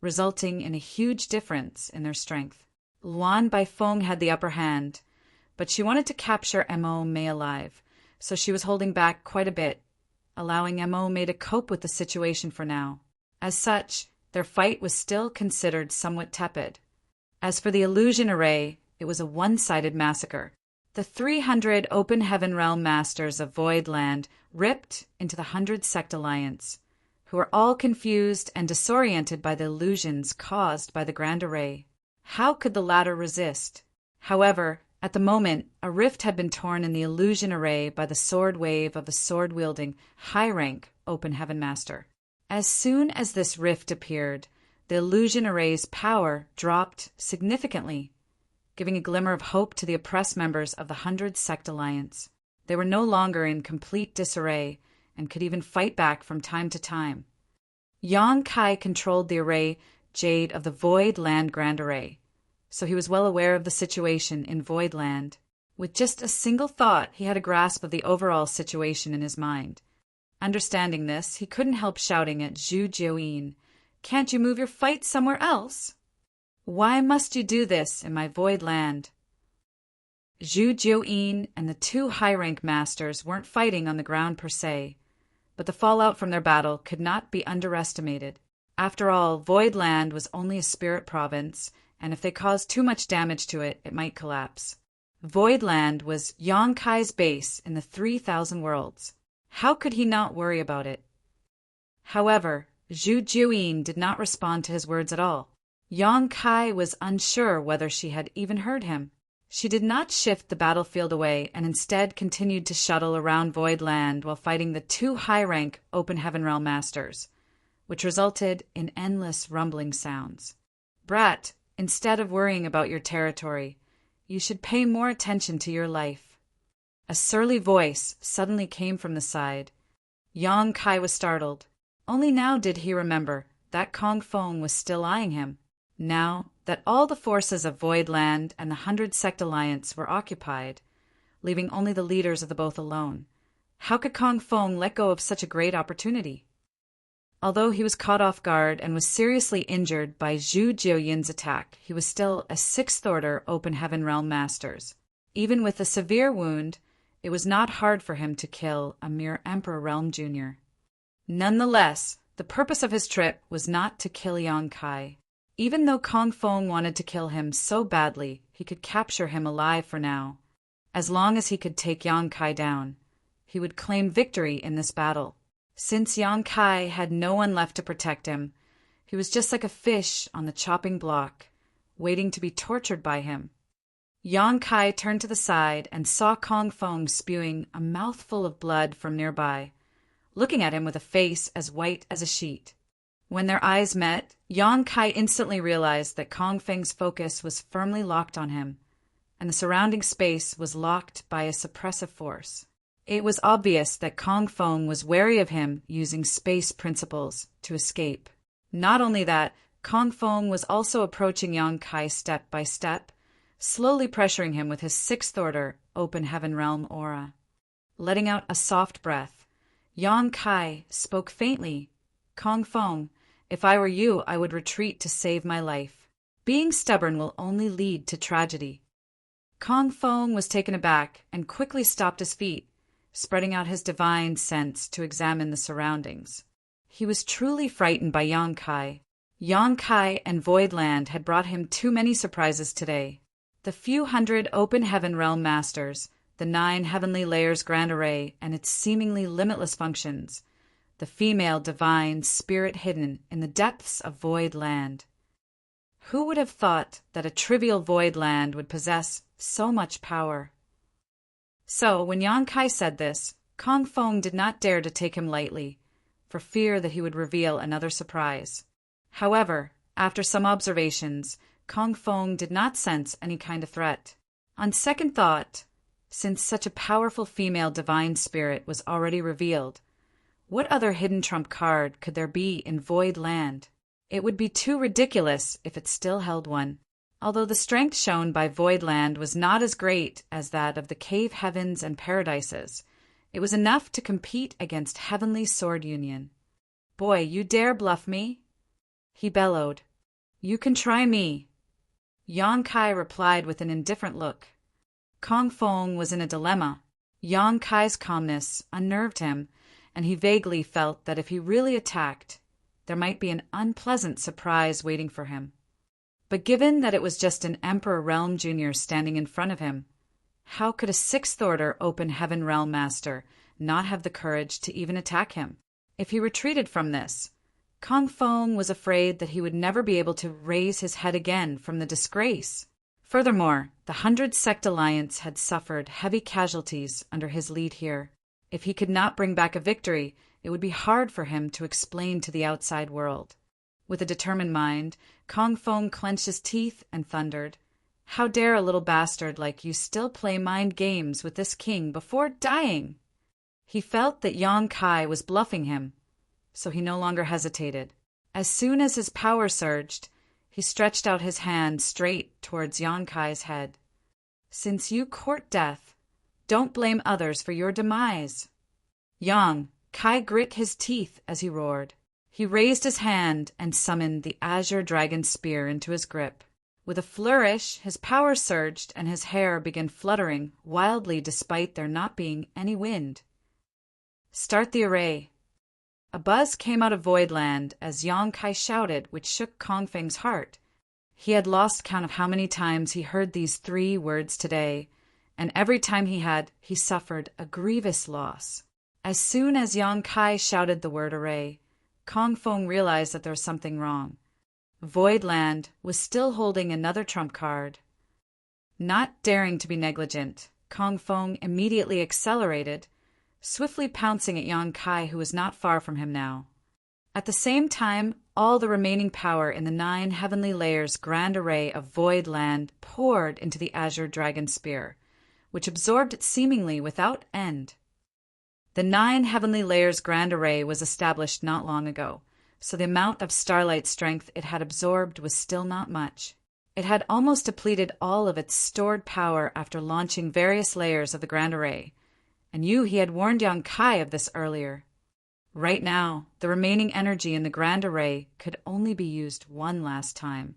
resulting in a huge difference in their strength. Luan Baifeng had the upper hand, but she wanted to capture Mo Mei alive, so she was holding back quite a bit, allowing Mo Mei to cope with the situation for now. As such, their fight was still considered somewhat tepid. As for the Illusion Array, it was a one-sided massacre. The 300 Open Heaven Realm Masters of Voidland ripped into the 100 Sect Alliance, who were all confused and disoriented by the illusions caused by the Grand Array. How could the latter resist? However, at the moment, a rift had been torn in the Illusion Array by the sword wave of a sword-wielding, high-rank Open Heaven Master. As soon as this rift appeared, the Illusion Array's power dropped significantly, giving a glimmer of hope to the oppressed members of the 100 Sect Alliance. They were no longer in complete disarray and could even fight back from time to time. Yang Kai controlled the array jade of the Void Land Grand Array, so he was well aware of the situation in Void Land. With just a single thought, he had a grasp of the overall situation in his mind. Understanding this, he couldn't help shouting at Zhu Jiuyin, "Can't you move your fight somewhere else? Why must you do this in my Void Land?" Zhu Jiuyin and the two high-rank masters weren't fighting on the ground per se, but the fallout from their battle could not be underestimated. After all, Void Land was only a spirit province, and if they caused too much damage to it, it might collapse. Void Land was Yang Kai's base in the 3,000 worlds. How could he not worry about it? However, Zhu Jiuyin did not respond to his words at all. Yang Kai was unsure whether she had even heard him. She did not shift the battlefield away and instead continued to shuttle around Void Land while fighting the two high-rank Open Heaven Realm Masters, which resulted in endless rumbling sounds. "Brat, instead of worrying about your territory, you should pay more attention to your life." A surly voice suddenly came from the side. Yang Kai was startled. Only now did he remember that Kong Feng was still eyeing him. Now that all the forces of Void Land and the 100 Sect Alliance were occupied, leaving only the leaders of the both alone, how could Kong Feng let go of such a great opportunity? Although he was caught off guard and was seriously injured by Zhu Jiuyin's attack, he was still a 6th Order Open Heaven Realm Masters. Even with a severe wound, it was not hard for him to kill a mere Emperor Realm Junior. Nonetheless, the purpose of his trip was not to kill Yang Kai. Even though Kong Feng wanted to kill him so badly, he could capture him alive for now. As long as he could take Yang Kai down, he would claim victory in this battle. Since Yang Kai had no one left to protect him, he was just like a fish on the chopping block, waiting to be tortured by him. Yang Kai turned to the side and saw Kong Feng spewing a mouthful of blood from nearby, looking at him with a face as white as a sheet. When their eyes met, Yang Kai instantly realized that Kong Feng's focus was firmly locked on him, and the surrounding space was locked by a suppressive force. It was obvious that Kong Feng was wary of him using space principles to escape. Not only that, Kong Feng was also approaching Yang Kai step by step, slowly pressuring him with his 6th Order Open Heaven Realm aura. Letting out a soft breath, Yang Kai spoke faintly, "Kong Feng, if I were you, I would retreat to save my life. Being stubborn will only lead to tragedy." Kong Feng was taken aback and quickly stopped his feet, spreading out his divine sense to examine the surroundings. He was truly frightened by Yang Kai. Yang Kai and Void Land had brought him too many surprises today. The few hundred Open Heaven Realm Masters, the 9 Heavenly Layers Grand Array and its seemingly limitless functions, the female divine spirit hidden in the depths of Void Land. Who would have thought that a trivial Void Land would possess so much power? So, when Yang Kai said this, Kong Feng did not dare to take him lightly, for fear that he would reveal another surprise. However, after some observations, Kong Feng did not sense any kind of threat. On second thought, since such a powerful female divine spirit was already revealed, what other hidden trump card could there be in Void Land? It would be too ridiculous if it still held one. Although the strength shown by Void Land was not as great as that of the Cave Heavens and Paradises, it was enough to compete against Heavenly Sword Union. "Boy, you dare bluff me?" he bellowed. "You can try me." Yang Kai replied with an indifferent look. Kong Feng was in a dilemma. Yang Kai's calmness unnerved him, and he vaguely felt that if he really attacked, there might be an unpleasant surprise waiting for him. But given that it was just an Emperor Realm Junior standing in front of him, how could a 6th Order Open Heaven Realm Master not have the courage to even attack him? If he retreated from this, Kong Feng was afraid that he would never be able to raise his head again from the disgrace. Furthermore, the 100 Sect Alliance had suffered heavy casualties under his lead here. If he could not bring back a victory, it would be hard for him to explain to the outside world. With a determined mind, Kong Feng clenched his teeth and thundered, "How dare a little bastard like you still play mind games with this king before dying?" He felt that Yang Kai was bluffing him, so he no longer hesitated. As soon as his power surged, he stretched out his hand straight towards Yang Kai's head. "Since you court death, don't blame others for your demise." Yang Kai grit his teeth as he roared. He raised his hand and summoned the azure dragon spear into his grip. With a flourish, his power surged and his hair began fluttering wildly despite there not being any wind. "Start the array." A buzz came out of Voidland as Yang Kai shouted, which shook Kong Feng's heart. He had lost count of how many times he heard these 3 words today, and every time he suffered a grievous loss. As soon as Yang Kai shouted the word array, Kong Feng realized that there was something wrong. Voidland was still holding another trump card. Not daring to be negligent, Kong Feng immediately accelerated, swiftly pouncing at Yang Kai, who was not far from him now. At the same time, all the remaining power in the 9 heavenly layers grand array of Voidland poured into the azure dragon spear, which absorbed it seemingly without end. The 9 heavenly layers grand array was established not long ago, so the amount of starlight strength it had absorbed was still not much. It had almost depleted all of its stored power after launching various layers of the grand array, and he had warned Yang Kai of this earlier. Right now, the remaining energy in the grand array could only be used one last time.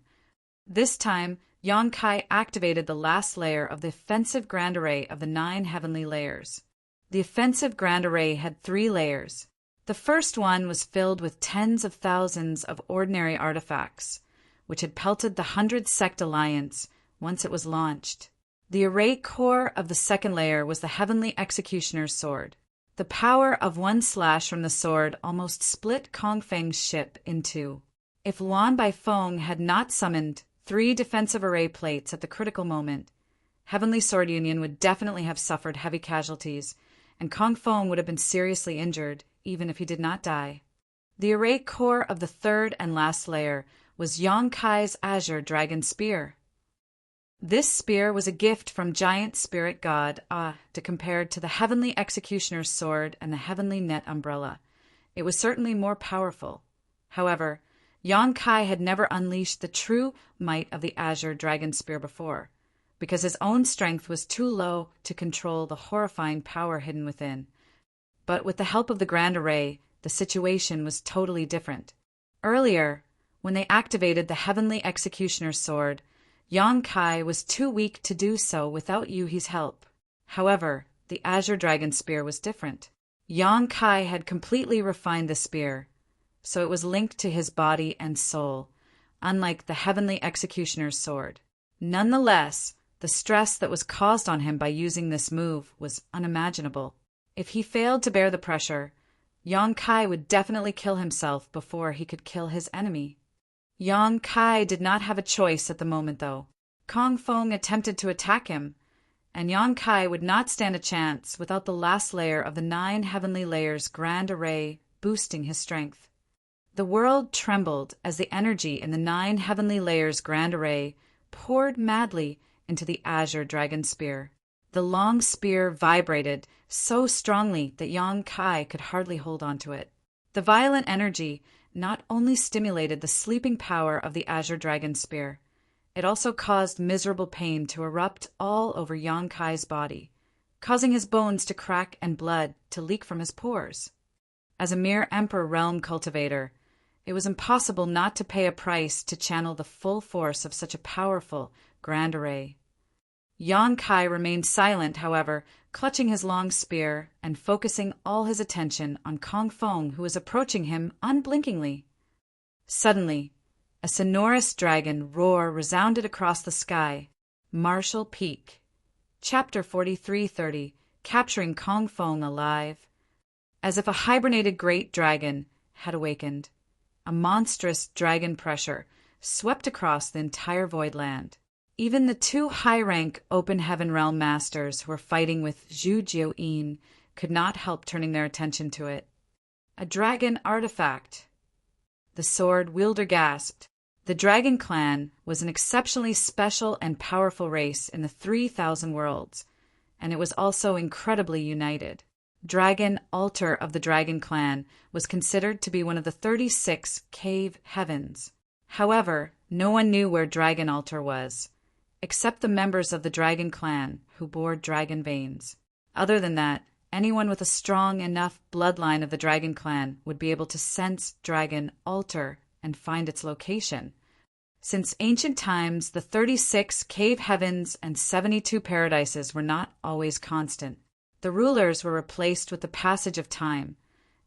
This time, Yang Kai activated the last layer of the offensive grand array of the 9 heavenly layers. The offensive grand array had 3 layers. The first one was filled with tens of thousands of ordinary artifacts, which had pelted the 100 Sect Alliance once it was launched. The array core of the second layer was the Heavenly Executioner's Sword. The power of one slash from the sword almost split Kong Feng's ship in 2. If Luan Bai Feng had not summoned 3 defensive array plates at the critical moment, Heavenly Sword Union would definitely have suffered heavy casualties, and Kong Feng would have been seriously injured, even if he did not die. The array core of the third and last layer was Yang Kai's azure dragon spear. This spear was a gift from giant spirit god to compared to the heavenly executioner's sword and the heavenly net umbrella. It was certainly more powerful. However, Yang Kai had never unleashed the true might of the azure dragon spear before, because his own strength was too low to control the horrifying power hidden within. But with the help of the Grand Array, the situation was totally different. Earlier, when they activated the Heavenly Executioner's Sword, Yang Kai was too weak to do so without Yuhi's help. However, the Azure Dragon Spear was different. Yang Kai had completely refined the spear, so it was linked to his body and soul, unlike the Heavenly Executioner's Sword. Nonetheless, the stress that was caused on him by using this move was unimaginable. If he failed to bear the pressure, Yang Kai would definitely kill himself before he could kill his enemy. Yang Kai did not have a choice at the moment, though. Kong Feng attempted to attack him, and Yang Kai would not stand a chance without the last layer of the 9 heavenly layers grand array boosting his strength. The world trembled as the energy in the 9 heavenly layers grand array poured madly into the azure dragon spear. The long spear vibrated so strongly that Yang Kai could hardly hold on to it. The violent energy not only stimulated the sleeping power of the azure dragon spear, it also caused miserable pain to erupt all over Yang Kai's body, causing his bones to crack and blood to leak from his pores. As a mere Emperor Realm cultivator, it was impossible not to pay a price to channel the full force of such a powerful grand array. Yang Kai remained silent, however, clutching his long spear and focusing all his attention on Kong Feng, who was approaching him unblinkingly. Suddenly, a sonorous dragon roar resounded across the sky. Martial Peak. Chapter 4330, Capturing Kong Feng Alive. As if a hibernated great dragon had awakened, a monstrous dragon pressure swept across the entire Voidland. Even the 2 high-rank Open Heaven Realm Masters who were fighting with Zhu Jiuyin could not help turning their attention to it. A dragon artifact. The sword wielder gasped. The Dragon Clan was an exceptionally special and powerful race in the 3,000 worlds, and it was also incredibly united. dragon altar of the dragon clan was considered to be one of the 36 cave heavens. However, no one knew where dragon altar was, except the members of the dragon clan who bore dragon veins. Other than that, anyone with a strong enough bloodline of the dragon clan would be able to sense dragon altar and find its location. Since ancient times, the 36 cave heavens and 72 paradises were not always constant. The rulers were replaced with the passage of time,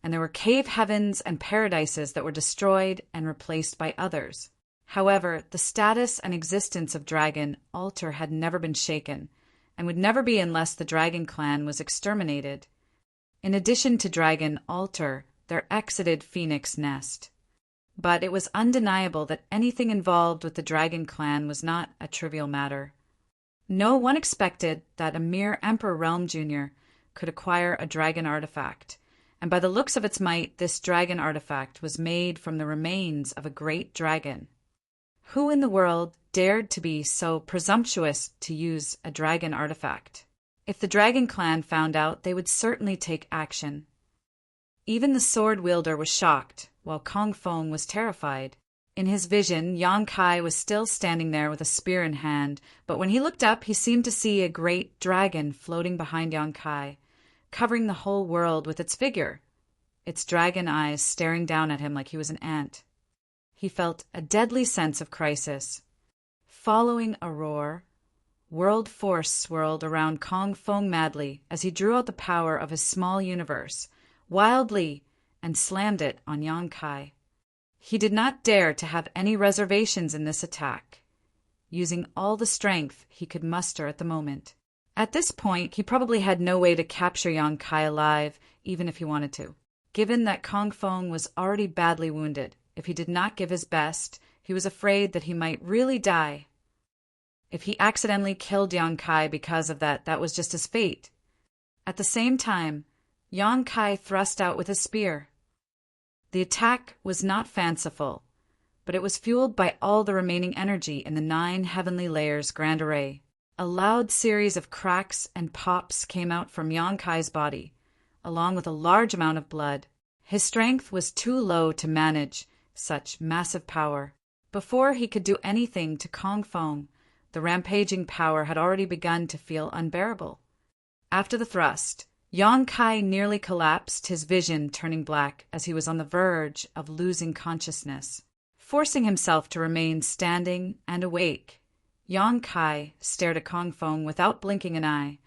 and there were cave heavens and paradises that were destroyed and replaced by others. However, the status and existence of dragon altar had never been shaken, and would never be unless the dragon clan was exterminated. In addition to dragon altar, there exited phoenix nest. But it was undeniable that anything involved with the dragon clan was not a trivial matter. No one expected that a mere Emperor Realm Jr. could acquire a dragon artifact, and by the looks of its might, this dragon artifact was made from the remains of a great dragon. Who in the world dared to be so presumptuous to use a dragon artifact? If the dragon clan found out, they would certainly take action. Even the sword wielder was shocked, while Kong Feng was terrified. In his vision, Yang Kai was still standing there with a spear in hand, but when he looked up, he seemed to see a great dragon floating behind Yang Kai, covering the whole world with its figure, its dragon eyes staring down at him like he was an ant. He felt a deadly sense of crisis. Following a roar, world force swirled around Kong Feng madly as he drew out the power of his small universe, wildly, and slammed it on Yang Kai. He did not dare to have any reservations in this attack, using all the strength he could muster at the moment. At this point, he probably had no way to capture Yang Kai alive, even if he wanted to. Given that Kong Feng was already badly wounded, if he did not give his best, he was afraid that he might really die. If he accidentally killed Yang Kai because of that, that was just his fate. At the same time, Yang Kai thrust out with his spear. The attack was not fanciful, but it was fueled by all the remaining energy in the 9 heavenly layers grand array. A loud series of cracks and pops came out from Yang Kai's body, along with a large amount of blood. His strength was too low to manage such massive power. Before he could do anything to Kong Feng, the rampaging power had already begun to feel unbearable. After the thrust, Yang Kai nearly collapsed, his vision turning black as he was on the verge of losing consciousness. Forcing himself to remain standing and awake, Yang Kai stared at Kong Feng without blinking an eye.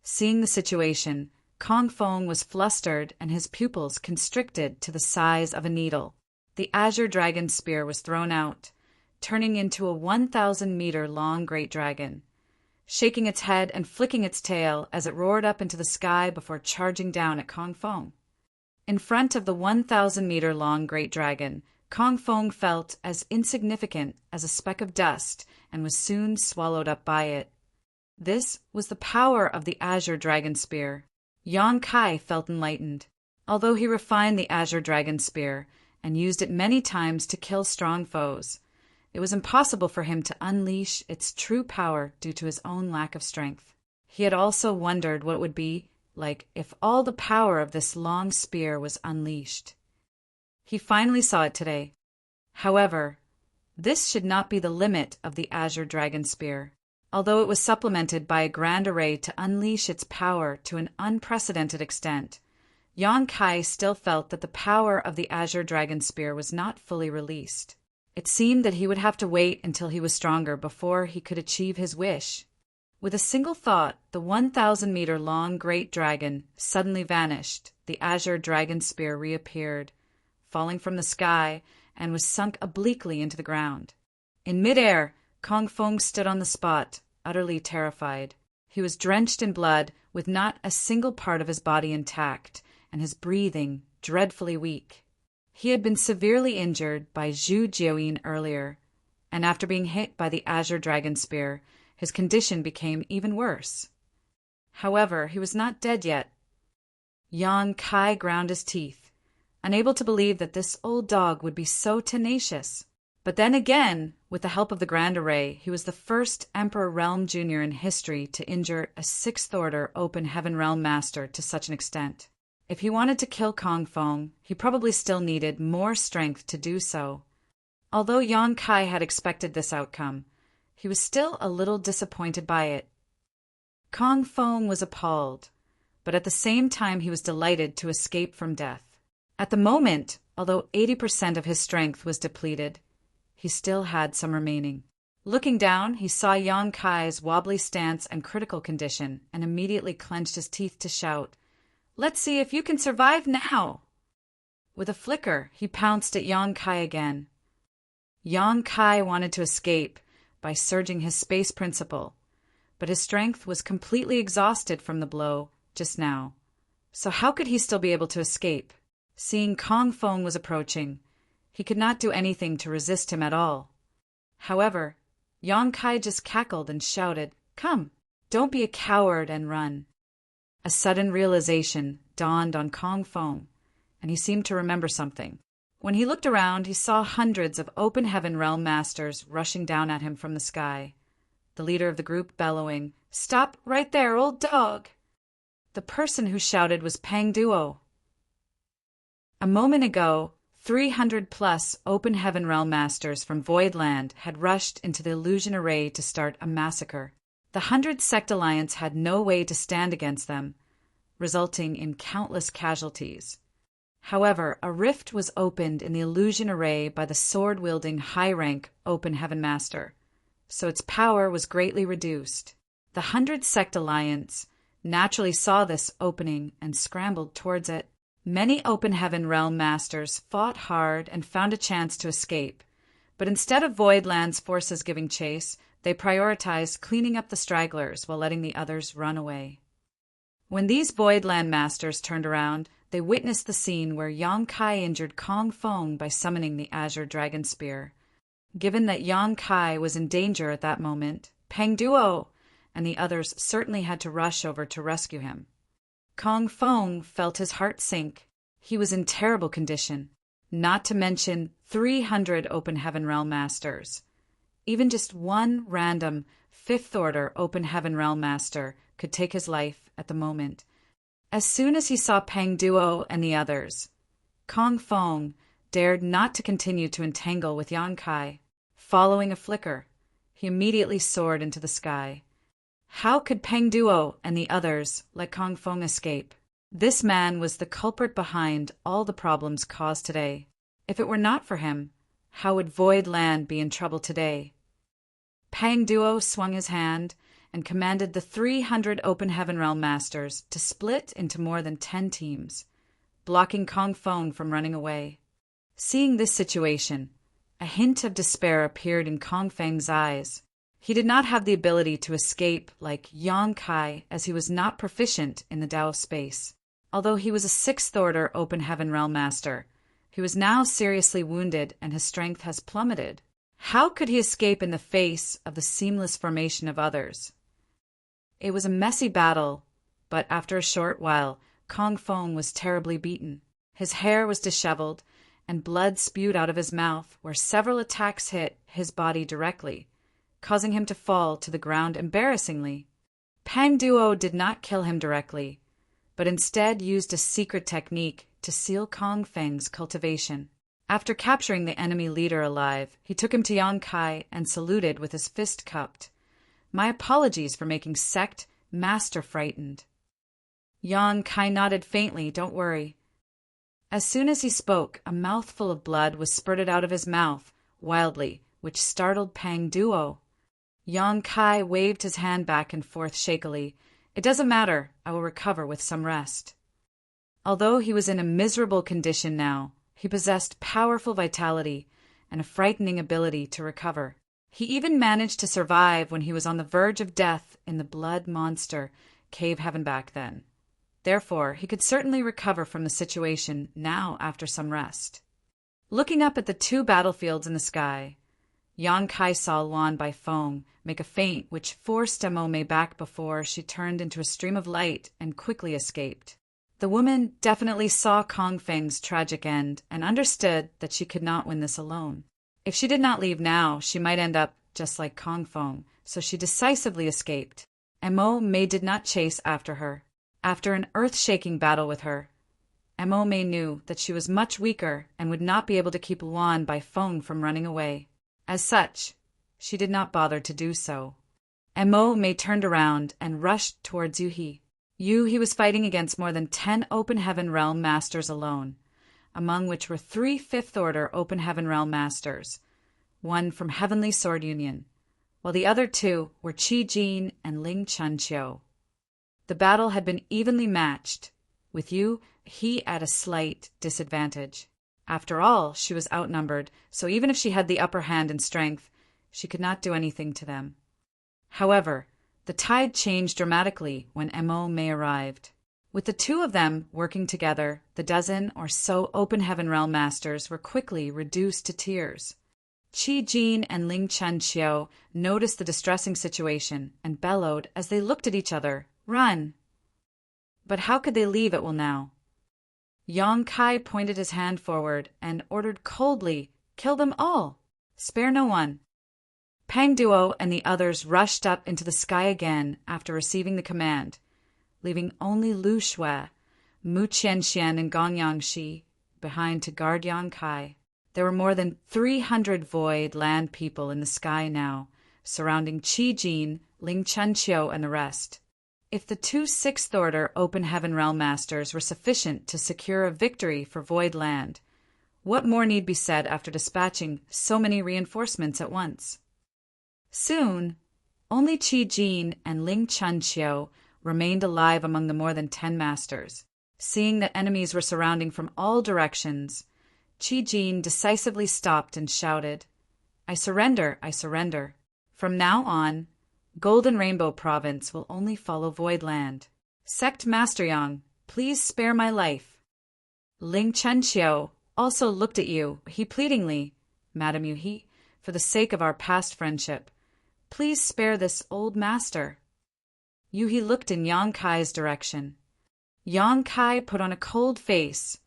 Seeing the situation, Kong Feng was flustered and his pupils constricted to the size of a needle. The azure dragon spear was thrown out, turning into a 1,000-meter-long great dragon, shaking its head and flicking its tail as it roared up into the sky before charging down at Kong Feng. In front of the 1,000-meter-long great dragon, Kong Feng felt as insignificant as a speck of dust and was soon swallowed up by it. This was the power of the azure dragon spear. Yang Kai felt enlightened. Although he refined the azure dragon spear and used it many times to kill strong foes, it was impossible for him to unleash its true power due to his own lack of strength. He had also wondered what it would be like if all the power of this long spear was unleashed. He finally saw it today. However, this should not be the limit of the azure dragon spear. Although it was supplemented by a grand array to unleash its power to an unprecedented extent, Yang Kai still felt that the power of the azure dragon spear was not fully released. It seemed that he would have to wait until he was stronger before he could achieve his wish. With a single thought, the 1,000-meter-long great dragon suddenly vanished. The azure dragon spear reappeared, falling from the sky, and was sunk obliquely into the ground. In midair, Kong Feng stood on the spot, utterly terrified. He was drenched in blood, with not a single part of his body intact, and his breathing dreadfully weak. He had been severely injured by Zhu Jiuyin earlier, and after being hit by the azure dragon spear, his condition became even worse. However, he was not dead yet. Yang Kai ground his teeth, unable to believe that this old dog would be so tenacious. But then again, with the help of the Grand Array, he was the first Emperor Realm Jr. in history to injure a 6th Order Open Heaven Realm Master to such an extent. If he wanted to kill Kong Feng, he probably still needed more strength to do so. Although Yang Kai had expected this outcome, he was still a little disappointed by it. Kong Feng was appalled, but at the same time he was delighted to escape from death. At the moment, although 80% of his strength was depleted, he still had some remaining. Looking down, he saw Yang Kai's wobbly stance and critical condition and immediately clenched his teeth to shout, "Let's see if you can survive now!" With a flicker, he pounced at Yang Kai again. Yang Kai wanted to escape by surging his space principle, but his strength was completely exhausted from the blow just now. So how could he still be able to escape? Seeing Kong Feng was approaching, he could not do anything to resist him at all. However, Yang Kai just cackled and shouted, "Come, don't be a coward and run." A sudden realization dawned on Kong Feng, and he seemed to remember something. When he looked around, he saw hundreds of Open Heaven Realm Masters rushing down at him from the sky. The leader of the group bellowing, "Stop right there, old dog!" The person who shouted was Pang Duo. A moment ago, 300+ Open Heaven Realm Masters from Voidland had rushed into the Illusion Array to start a massacre. The 100 Sect Alliance had no way to stand against them, resulting in countless casualties. However, a rift was opened in the Illusion Array by the sword-wielding high-rank Open Heaven Master, so its power was greatly reduced. The 100 Sect Alliance naturally saw this opening and scrambled towards it. Many Open Heaven Realm Masters fought hard and found a chance to escape, but instead of Voidland's forces giving chase, they prioritized cleaning up the stragglers while letting the others run away. When these Voidland Masters turned around, they witnessed the scene where Yang Kai injured Kong Feng by summoning the Azure Dragon Spear. Given that Yang Kai was in danger at that moment, Pang Duo and the others certainly had to rush over to rescue him. Kong Feng felt his heart sink. He was in terrible condition, not to mention 300 Open Heaven Realm Masters. Even just one random 5th Order Open Heaven Realm Master could take his life at the moment. As soon as he saw Pang Duo and the others, Kong Feng dared not to continue to entangle with Yang Kai. Following a flicker, he immediately soared into the sky. How could Pang Duo and the others let Kong Feng escape? This man was the culprit behind all the problems caused today. If it were not for him, how would Voidland be in trouble today? Pang Duo swung his hand and commanded the 300 Open Heaven Realm Masters to split into more than 10 teams, blocking Kong Feng from running away. Seeing this situation, a hint of despair appeared in Kong Feng's eyes. He did not have the ability to escape like Yang Kai, as he was not proficient in the Tao of Space. Although he was a 6th Order Open Heaven Realm Master, he was now seriously wounded and his strength has plummeted. How could he escape in the face of the seamless formation of others? It was a messy battle, but after a short while, Kong Feng was terribly beaten. His hair was disheveled, and blood spewed out of his mouth where several attacks hit his body directly, causing him to fall to the ground embarrassingly. Pang Duo did not kill him directly, but instead used a secret technique to seal Kong Feng's cultivation. After capturing the enemy leader alive, he took him to Yang Kai and saluted with his fist cupped. "My apologies for making Sect Master frightened." Yang Kai nodded faintly, "Don't worry." As soon as he spoke, a mouthful of blood was spurted out of his mouth, wildly, which startled Pang Duo. Yang Kai waved his hand back and forth shakily. "It doesn't matter, I will recover with some rest." Although he was in a miserable condition now, he possessed powerful vitality and a frightening ability to recover. He even managed to survive when he was on the verge of death in the Blood Monster cave heaven back then. Therefore, he could certainly recover from the situation now after some rest. Looking up at the 2 battlefields in the sky, Yang Kai saw Luan Bai Feng make a feint which forced Amome back before she turned into a stream of light and quickly escaped. The woman definitely saw Kong Feng's tragic end and understood that she could not win this alone. If she did not leave now, she might end up just like Kong Fong, so she decisively escaped. Mo Mei did not chase after her. After an earth-shaking battle with her, Mo Mei knew that she was much weaker and would not be able to keep Luan by Feng from running away. As such, she did not bother to do so. Mo Mei turned around and rushed towards Yuhi. Yuhi was fighting against more than 10 Open Heaven Realm Masters alone, among which were 3 Fifth-Order Open Heaven Realm Masters, one from Heavenly Sword Union, while the other 2 were Qi Jin and Ling Chunqiu. The battle had been evenly matched, with Yuhi at a slight disadvantage. After all, she was outnumbered, so even if she had the upper hand in strength, she could not do anything to them. However, the tide changed dramatically when Mo Mei arrived. With the 2 of them working together, the dozen or so Open Heaven Realm Masters were quickly reduced to tears. Qi Jin and Ling Chunqiu noticed the distressing situation and bellowed as they looked at each other, "Run!" But how could they leave at will now? Yang Kai pointed his hand forward and ordered coldly, "Kill them all! Spare no one!" Pang Duo and the others rushed up into the sky again after receiving the command, leaving only Lu Shui, Mu Qianxian, and Gong Yangxi behind to guard Yang Kai. There were more than 300 void land people in the sky now, surrounding Qi Jin, Ling Chunqiu, and the rest. If the 2 Sixth-Order Open Heaven Realm Masters were sufficient to secure a victory for void land, what more need be said after dispatching so many reinforcements at once? Soon, only Qi Jin and Ling Chunqiu remained alive among the more than 10 masters. Seeing that enemies were surrounding from all directions, Qi Jin decisively stopped and shouted, "I surrender, I surrender. From now on, Golden Rainbow Province will only follow Void Land. Sect Master Yang, please spare my life." Ling Chunqiu also looked at Yuhi pleadingly, "Madam Yuhi, for the sake of our past friendship, please spare this old master." Yuhi looked in Yang Kai's direction. Yang Kai put on a cold face.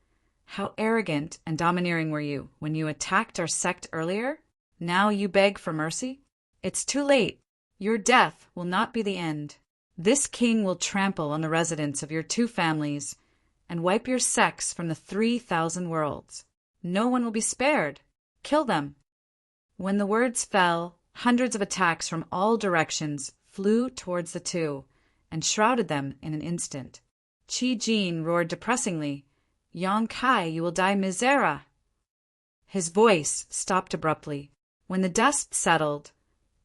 "How arrogant and domineering were you when you attacked our sect earlier? Now you beg for mercy? It's too late. Your death will not be the end. This king will trample on the residents of your 2 families and wipe your sects from the 3,000 worlds. No one will be spared. Kill them." When the words fell, hundreds of attacks from all directions flew towards the 2 and shrouded them in an instant. Qi Jin roared depressingly, "Yang Kai, you will die misera." His voice stopped abruptly. When the dust settled,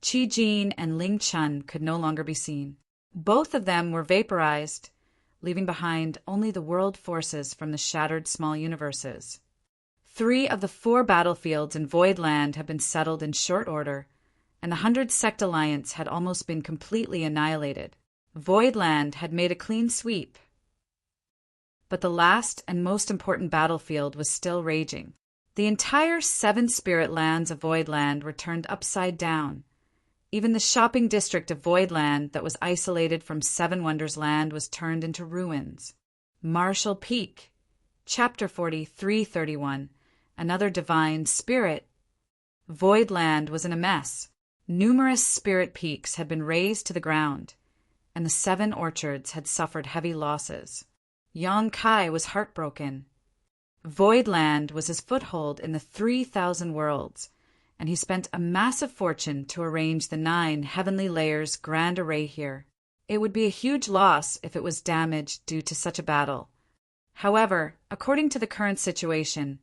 Qi Jin and Ling Chun could no longer be seen. Both of them were vaporized, leaving behind only the world forces from the shattered small universes. 3 of the 4 battlefields in Void Land had been settled in short order, and the 100 Sect Alliance had almost been completely annihilated. Void Land had made a clean sweep. But the last and most important battlefield was still raging. The entire 7 spirit lands of Void Land were turned upside down. Even the shopping district of Void Land that was isolated from 7 Wonders Land was turned into ruins. Marshall Peak, Chapter 4331, Another Divine Spirit. Void Land was in a mess. Numerous spirit peaks had been razed to the ground, and the 7 orchards had suffered heavy losses. Yang Kai was heartbroken. Void Land was his foothold in the 3,000 worlds, and he spent a massive fortune to arrange the 9 Heavenly Layers Grand Array here. It would be a huge loss if it was damaged due to such a battle. However, according to the current situation,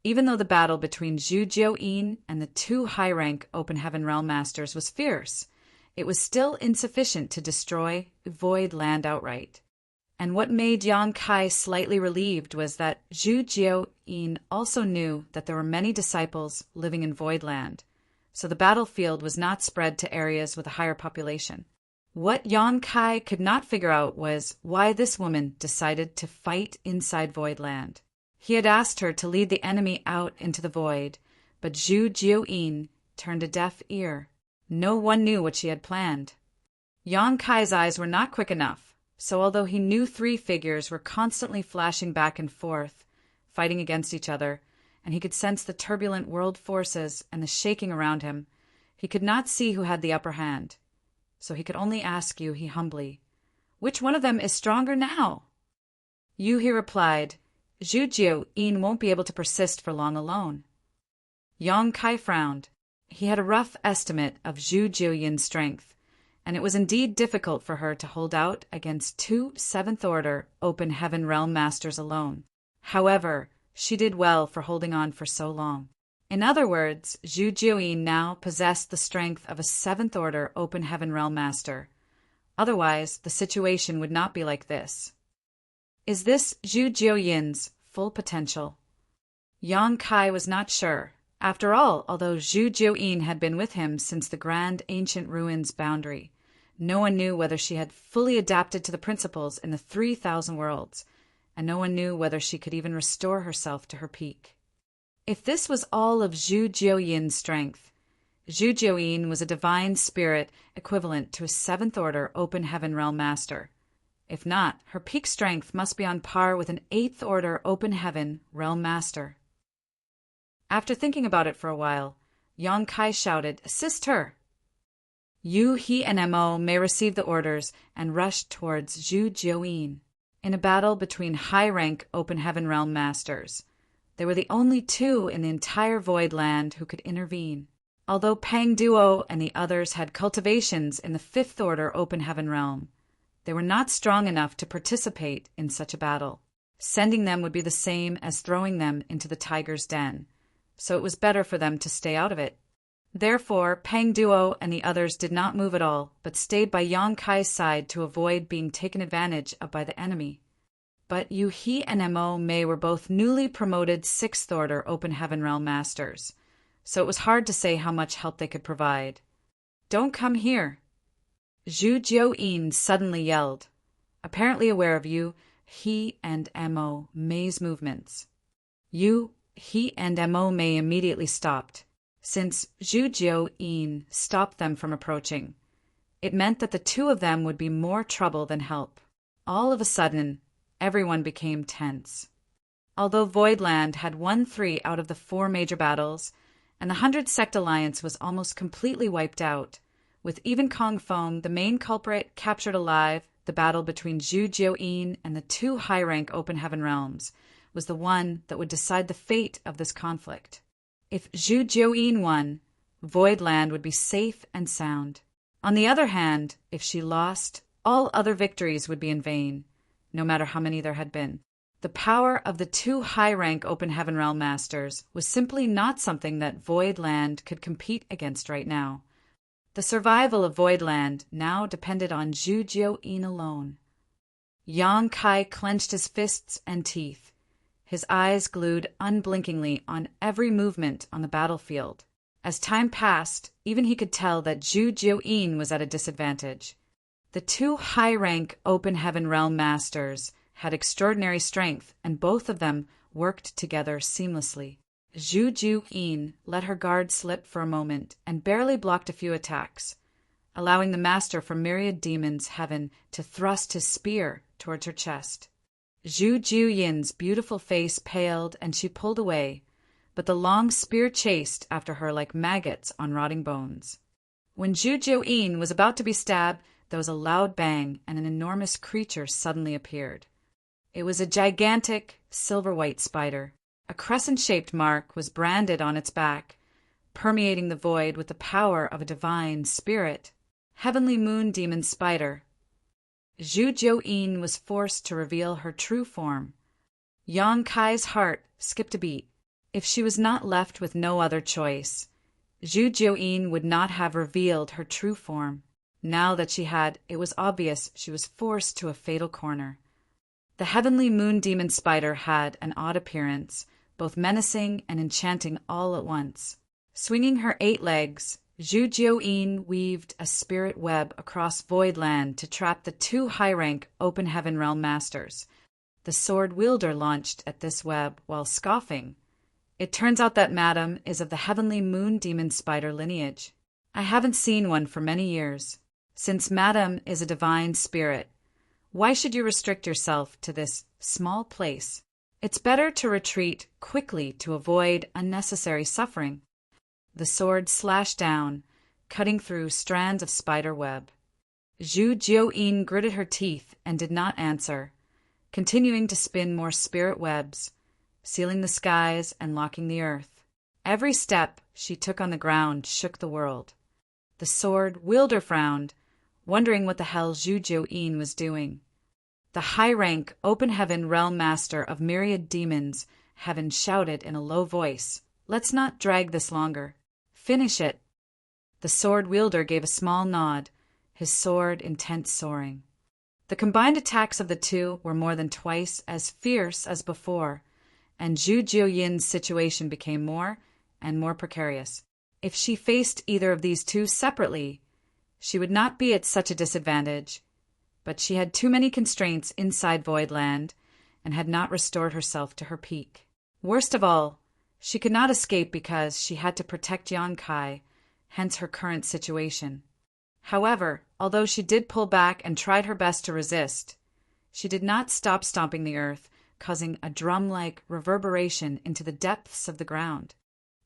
even though the battle between Zhu Jiuyin and the 2 high-rank Open Heaven Realm Masters was fierce, it was still insufficient to destroy Void Land outright. And what made Yang Kai slightly relieved was that Zhu Jiuyin also knew that there were many disciples living in Void Land, so the battlefield was not spread to areas with a higher population. What Yang Kai could not figure out was why this woman decided to fight inside Void Land. He had asked her to lead the enemy out into the void, but Zhu Jiuyin turned a deaf ear. No one knew what she had planned. Yang Kai's eyes were not quick enough, so although he knew 3 figures were constantly flashing back and forth, fighting against each other, and he could sense the turbulent world forces and the shaking around him, he could not see who had the upper hand. So he could only ask Yu He humbly, "Which one of them is stronger now?" Yu He replied, "Zhu Jiu-yin won't be able to persist for long alone." Yang Kai frowned. He had a rough estimate of Zhu Jiu-yin's strength, and it was indeed difficult for her to hold out against 2 7th-order Open Heaven Realm Masters alone. However, she did well for holding on for so long. In other words, Zhu Jiu-yin now possessed the strength of a 7th-order Open Heaven Realm Master. Otherwise, the situation would not be like this. Is this Zhu Jiu-yin's full potential? Yang Kai was not sure. After all, although Zhu Jiu-yin had been with him since the grand ancient ruins boundary, no one knew whether she had fully adapted to the principles in the 3,000 worlds, and no one knew whether she could even restore herself to her peak. If this was all of Zhu Jiu-yin's strength, Zhu Jiu-yin was a divine spirit equivalent to a 7th-order Open Heaven Realm Master. If not, her peak strength must be on par with an 8th-order Open Heaven Realm Master. After thinking about it for a while, Yang Kai shouted, "Assist her!" Yu He and Mo may received the orders and rushed towards Zhu Jiu-yin. In a battle between high-rank Open Heaven Realm Masters, they were the only 2 in the entire Void Land who could intervene. Although Pang Duo and the others had cultivations in the 5th-order Open Heaven Realm, they were not strong enough to participate in such a battle. Sending them would be the same as throwing them into the tiger's den, so it was better for them to stay out of it. Therefore, Pang Duo and the others did not move at all, but stayed by Yang Kai's side to avoid being taken advantage of by the enemy. But Yu He and Mo Mei were both newly promoted 6th-order Open Heaven Realm Masters, so it was hard to say how much help they could provide. "Don't come here!" Zhu Jiu-yin suddenly yelled, apparently aware of Yu He and Mo Mei's movements. Yu He and Mo Mei immediately stopped. Since Zhu Jiu-yin stopped them from approaching, it meant that the 2 of them would be more trouble than help. All of a sudden, everyone became tense. Although Voidland had won 3 out of the 4 major battles, and the 100 Sect Alliance was almost completely wiped out, with even Kong Foam, the main culprit, captured alive, the battle between Zhu Jiu-yin and the 2 high-rank Open Heaven Realms was the one that would decide the fate of this conflict. If Zhu Jiu-yin won, Voidland would be safe and sound. On the other hand, if she lost, all other victories would be in vain, no matter how many there had been. The power of the 2 high-rank Open Heaven Realm Masters was simply not something that Voidland could compete against right now. The survival of Voidland now depended on Zhu Jiu-yin alone. Yang Kai clenched his fists and teeth, his eyes glued unblinkingly on every movement on the battlefield. As time passed, even he could tell that Zhu Jiu-yin was at a disadvantage. The 2 high-rank Open Heaven Realm Masters had extraordinary strength, and both of them worked together seamlessly. Zhu Jiu-yin let her guard slip for a moment and barely blocked a few attacks, allowing the Master from Myriad Demons Heaven to thrust his spear towards her chest. Zhu Jiu-yin's beautiful face paled and she pulled away, but the long spear chased after her like maggots on rotting bones. When Zhu Jiu-yin was about to be stabbed, there was a loud bang and an enormous creature suddenly appeared. It was a gigantic, silver-white spider. A crescent-shaped mark was branded on its back, permeating the void with the power of a divine spirit. Heavenly Moon Demon Spider. Zhu Jiu-yin was forced to reveal her true form. Yang Kai's heart skipped a beat. If she was not left with no other choice, Zhu Jiu-yin would not have revealed her true form. Now that she had, it was obvious she was forced to a fatal corner. The Heavenly Moon Demon Spider had an odd appearance, both menacing and enchanting all at once. Swinging her 8 legs, Zhu Jiu-yin weaved a spirit web across Voidland to trap the 2 high-rank Open Heaven Realm Masters. The sword wielder launched at this web while scoffing. "It turns out that Madam is of the Heavenly Moon Demon Spider lineage. I haven't seen one for many years. Since Madam is a divine spirit, why should you restrict yourself to this small place?" It's better to retreat quickly to avoid unnecessary suffering. The sword slashed down, cutting through strands of spider web. Zhu Jiuyin gritted her teeth and did not answer, continuing to spin more spirit webs, sealing the skies and locking the earth. Every step she took on the ground shook the world. The sword wielder frowned, wondering what the hell Zhu Jiuyin was doing. The high-rank, open-heaven realm master of myriad demons, heaven shouted in a low voice, "Let's not drag this longer. Finish it." The sword wielder gave a small nod, his sword intent soaring. The combined attacks of the two were more than twice as fierce as before, and Zhu Jiuyin's situation became more and more precarious. If she faced either of these two separately, she would not be at such a disadvantage, but she had too many constraints inside Voidland and had not restored herself to her peak. Worst of all, she could not escape because she had to protect Yonkai, hence her current situation. However, although she did pull back and tried her best to resist, she did not stop stomping the earth, causing a drum-like reverberation into the depths of the ground.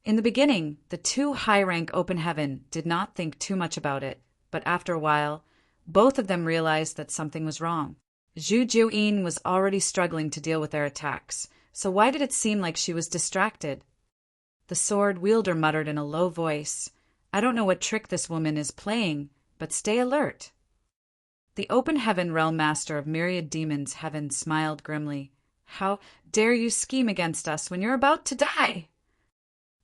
In the beginning, the two high-rank open heaven did not think too much about it, but after a while, both of them realized that something was wrong. Zhu Jiuyin was already struggling to deal with their attacks, so why did it seem like she was distracted? The sword wielder muttered in a low voice, "I don't know what trick this woman is playing, but stay alert." The open heaven realm master of myriad demons heaven smiled grimly. "How dare you scheme against us when you're about to die?"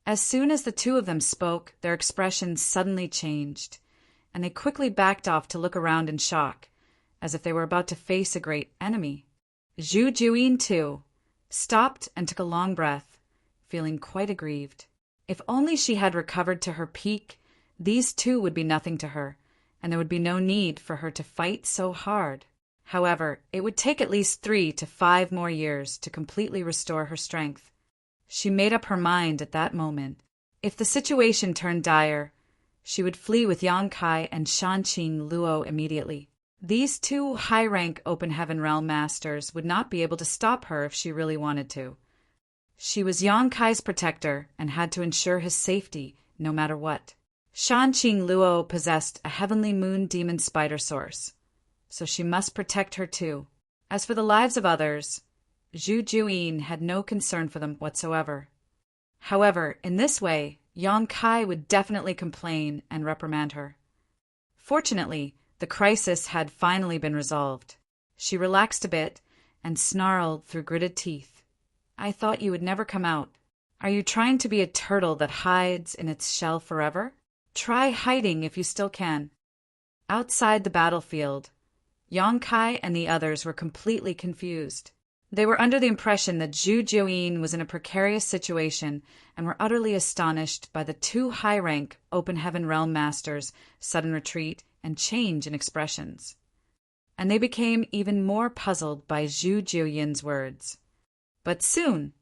As soon as the two of them spoke, their expressions suddenly changed, and they quickly backed off to look around in shock, as if they were about to face a great enemy. Zhu Jiuyin, too, stopped and took a long breath, feeling quite aggrieved. If only she had recovered to her peak, these two would be nothing to her, and there would be no need for her to fight so hard. However, it would take at least 3 to 5 more years to completely restore her strength. She made up her mind at that moment. If the situation turned dire, she would flee with Yonkai and Shanqing Luo immediately. These two high-rank open heaven realm masters would not be able to stop her if she really wanted to. She was Yonkai's protector and had to ensure his safety no matter what. Shanqing Luo possessed a heavenly moon demon spider source, so she must protect her too. As for the lives of others, Zhu Jiuyin had no concern for them whatsoever. However, in this way, Yonkai would definitely complain and reprimand her. Fortunately, the crisis had finally been resolved. She relaxed a bit and snarled through gritted teeth, "I thought you would never come out. Are you trying to be a turtle that hides in its shell forever? Try hiding if you still can." Outside the battlefield, Yonkai and the others were completely confused. They were under the impression that Zhu Jiuyin was in a precarious situation and were utterly astonished by the two high-rank open heaven realm masters' sudden retreat and change in expressions. And they became even more puzzled by Zhu Jiuyin's words. But soon,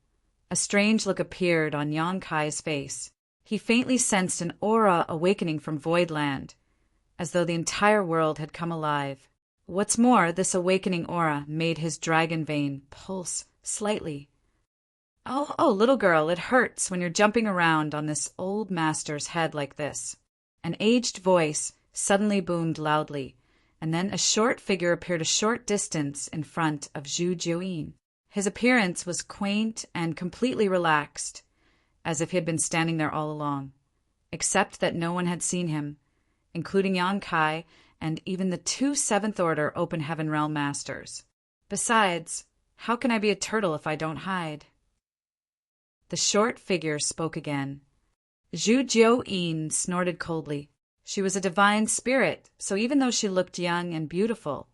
a strange look appeared on Yonkai's face. He faintly sensed an aura awakening from Voidland, as though the entire world had come alive. What's more, this awakening aura made his dragon vein pulse slightly. Oh, little girl, it hurts when you're jumping around on this old master's head like this." An aged voice suddenly boomed loudly, and then a short figure appeared a short distance in front of Zhu Jiuyin. His appearance was quaint and completely relaxed, as if he had been standing there all along, except that no one had seen him, including Yonkai and even the 2 7th Order Open Heaven Realm Masters. Besides, how can I be a turtle if I don't hide? The short figure spoke again. Zhu Jiuyin snorted coldly. She was a divine spirit, so even though she looked young and beautiful,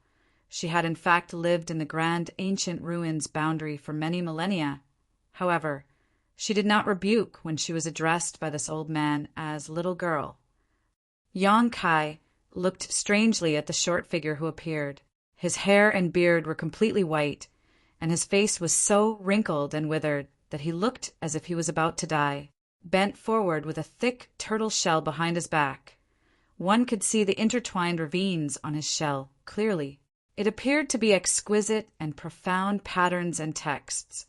she had in fact lived in the grand ancient ruins boundary for many millennia. However, she did not rebuke when she was addressed by this old man as little girl. Yonkai looked strangely at the short figure who appeared. His hair and beard were completely white, and his face was so wrinkled and withered that he looked as if he was about to die. Bent forward with a thick turtle shell behind his back, one could see the intertwined ravines on his shell clearly. It appeared to be exquisite and profound patterns and texts,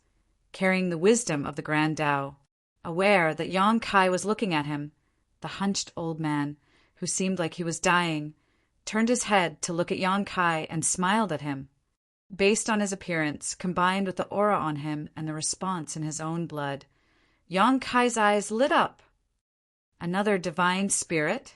carrying the wisdom of the Grand Tao. Aware that Yang Kai was looking at him, the hunched old man, who seemed like he was dying, turned his head to look at Yang Kai and smiled at him. Based on his appearance, combined with the aura on him and the response in his own blood, Yang Kai's eyes lit up. Another divine spirit?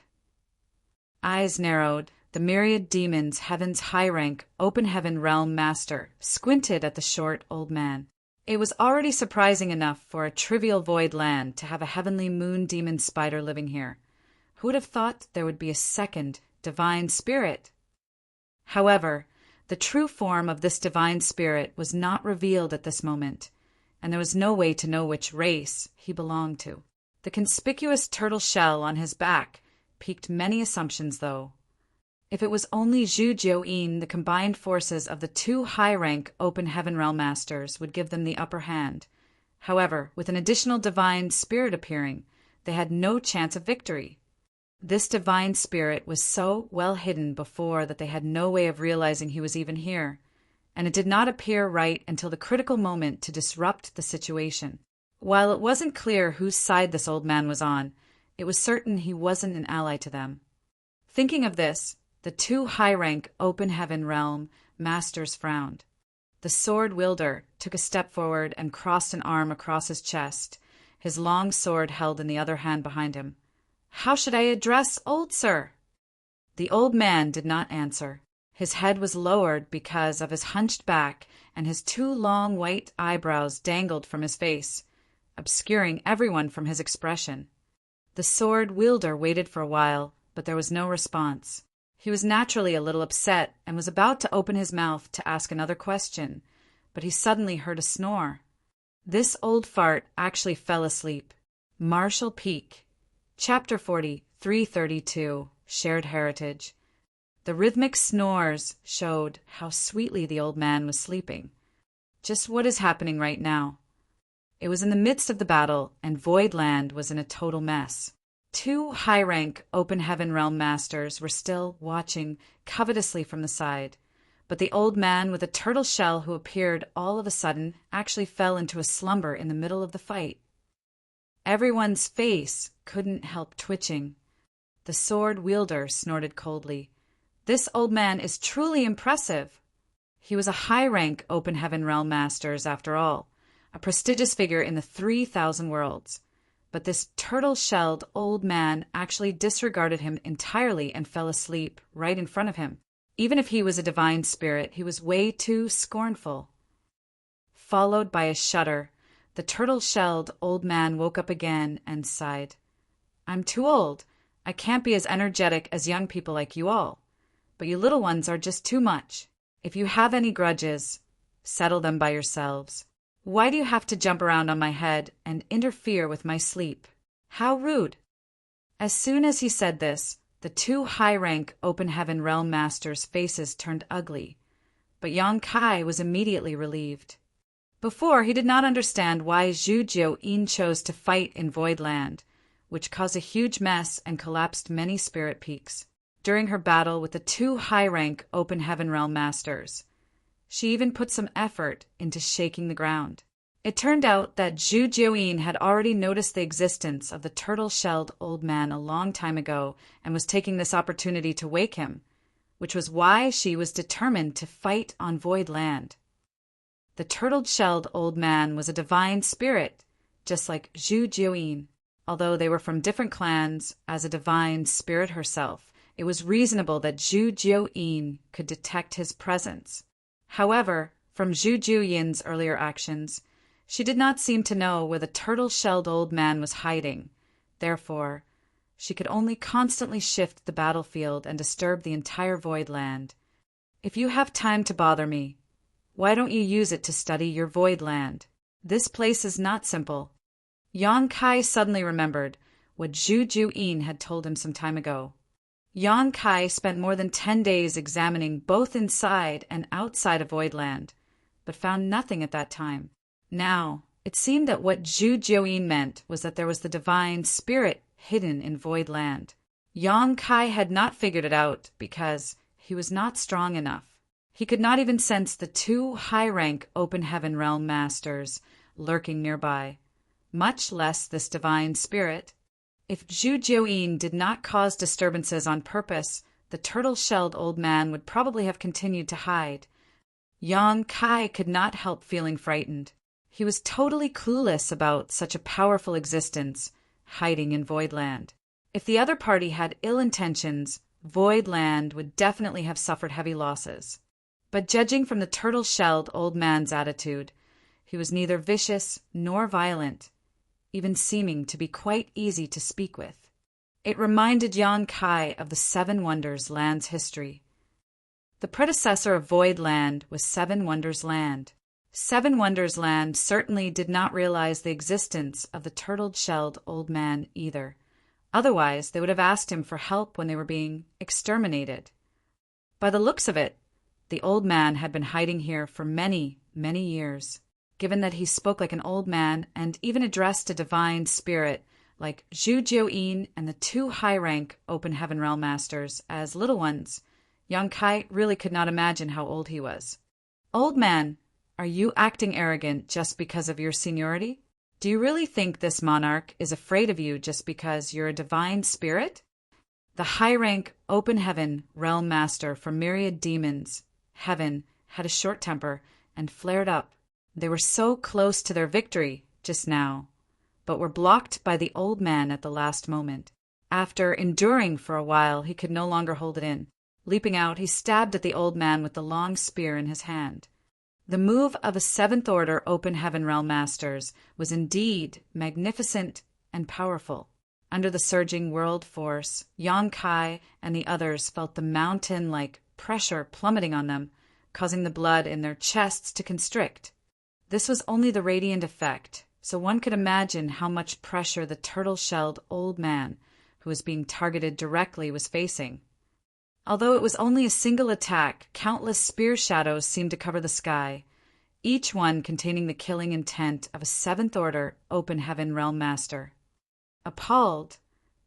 Eyes narrowed, the myriad demons, heaven's high-rank, open heaven realm master, squinted at the short old man. It was already surprising enough for a trivial void land to have a heavenly moon demon spider living here. Who would have thought there would be a second divine spirit? However, the true form of this divine spirit was not revealed at this moment, and there was no way to know which race he belonged to. The conspicuous turtle shell on his back piqued many assumptions, though. If it was only Zhu Jiuyin, the combined forces of the two high-rank open heaven realm masters would give them the upper hand. However, with an additional divine spirit appearing, they had no chance of victory. This divine spirit was so well hidden before that they had no way of realizing he was even here, and it did not appear right until the critical moment to disrupt the situation. While it wasn't clear whose side this old man was on, it was certain he wasn't an ally to them. Thinking of this, the two high-rank open heaven realm masters frowned. The sword wielder took a step forward and crossed an arm across his chest, his long sword held in the other hand behind him. "How should I address old sir?" The old man did not answer. His head was lowered because of his hunched back, and his two long white eyebrows dangled from his face, obscuring everyone from his expression. The sword wielder waited for a while, but there was no response. He was naturally a little upset and was about to open his mouth to ask another question, but he suddenly heard a snore. This old fart actually fell asleep. Marshall Peak. Chapter 40, 332, Shared Heritage. The rhythmic snores showed how sweetly the old man was sleeping. Just what is happening right now? It was in the midst of the battle, and Voidland was in a total mess. Two high-rank open heaven realm masters were still watching covetously from the side, but the old man with a turtle shell who appeared all of a sudden actually fell into a slumber in the middle of the fight. Everyone's face couldn't help twitching. The sword wielder snorted coldly. "This old man is truly impressive." He was a high-rank open heaven realm masters after all, a prestigious figure in the 3,000 worlds. But this turtle-shelled old man actually disregarded him entirely and fell asleep right in front of him. Even if he was a divine spirit, he was way too scornful. Followed by a shudder, the turtle-shelled old man woke up again and sighed. "I'm too old. I can't be as energetic as young people like you all. But you little ones are just too much. If you have any grudges, settle them by yourselves. Why do you have to jump around on my head and interfere with my sleep? How rude!" As soon as he said this, the two high-rank open heaven realm masters' faces turned ugly, but Yang Kai was immediately relieved. Before, he did not understand why Zhu Jiuyin chose to fight in Voidland, which caused a huge mess and collapsed many spirit peaks. During her battle with the two high-rank open heaven realm masters, she even put some effort into shaking the ground. It turned out that Zhu Jiuyin had already noticed the existence of the turtle-shelled old man a long time ago and was taking this opportunity to wake him, which was why she was determined to fight on Void Land. The turtle-shelled old man was a divine spirit, just like Zhu Jiuyin. Although they were from different clans, as a divine spirit herself, it was reasonable that Zhu Jiuyin could detect his presence. However, from Zhu Jiuyin's earlier actions, she did not seem to know where the turtle-shelled old man was hiding. Therefore, she could only constantly shift the battlefield and disturb the entire Void Land. "If you have time to bother me, why don't you use it to study your Void Land? This place is not simple." Yang Kai suddenly remembered what Zhu Jiuyin had told him some time ago. Yang Kai spent more than 10 days examining both inside and outside of Voidland, but found nothing at that time. Now, it seemed that what Zhu Jiuyin meant was that there was the divine spirit hidden in Voidland. Yang Kai had not figured it out because he was not strong enough. He could not even sense the two high-rank open heaven realm masters lurking nearby, much less this divine spirit. If Zhu Jiuyin did not cause disturbances on purpose, the turtle-shelled old man would probably have continued to hide. Yang Kai could not help feeling frightened. He was totally clueless about such a powerful existence, hiding in Voidland. If the other party had ill intentions, Voidland would definitely have suffered heavy losses. But judging from the turtle-shelled old man's attitude, he was neither vicious nor violent, even seeming to be quite easy to speak with. It reminded Yang Kai of the Seven Wonders Land's history. The predecessor of Voidland was Seven Wonders Land. Seven Wonders Land certainly did not realize the existence of the turtle-shelled old man either. Otherwise, they would have asked him for help when they were being exterminated. By the looks of it, the old man had been hiding here for many, many years. Given that he spoke like an old man and even addressed a divine spirit like Zhu Jiuyin and the two high-rank Open Heaven Realm Masters as little ones, Yang Kai really could not imagine how old he was. Old man, are you acting arrogant just because of your seniority? Do you really think this monarch is afraid of you just because you're a divine spirit? The high-rank Open Heaven Realm Master from Myriad Demons, Heaven, had a short temper and flared up. They were so close to their victory just now, but were blocked by the old man at the last moment. After enduring for a while, he could no longer hold it in. Leaping out, he stabbed at the old man with the long spear in his hand. The move of a Seventh Order Open Heaven Realm Masters was indeed magnificent and powerful. Under the surging world force, Yang Kai and the others felt the mountain-like pressure plummeting on them, causing the blood in their chests to constrict. This was only the radiant effect, so one could imagine how much pressure the turtle-shelled old man, who was being targeted directly, was facing. Although it was only a single attack, countless spear shadows seemed to cover the sky, each one containing the killing intent of a Seventh Order Open Heaven Realm Master. Appalled,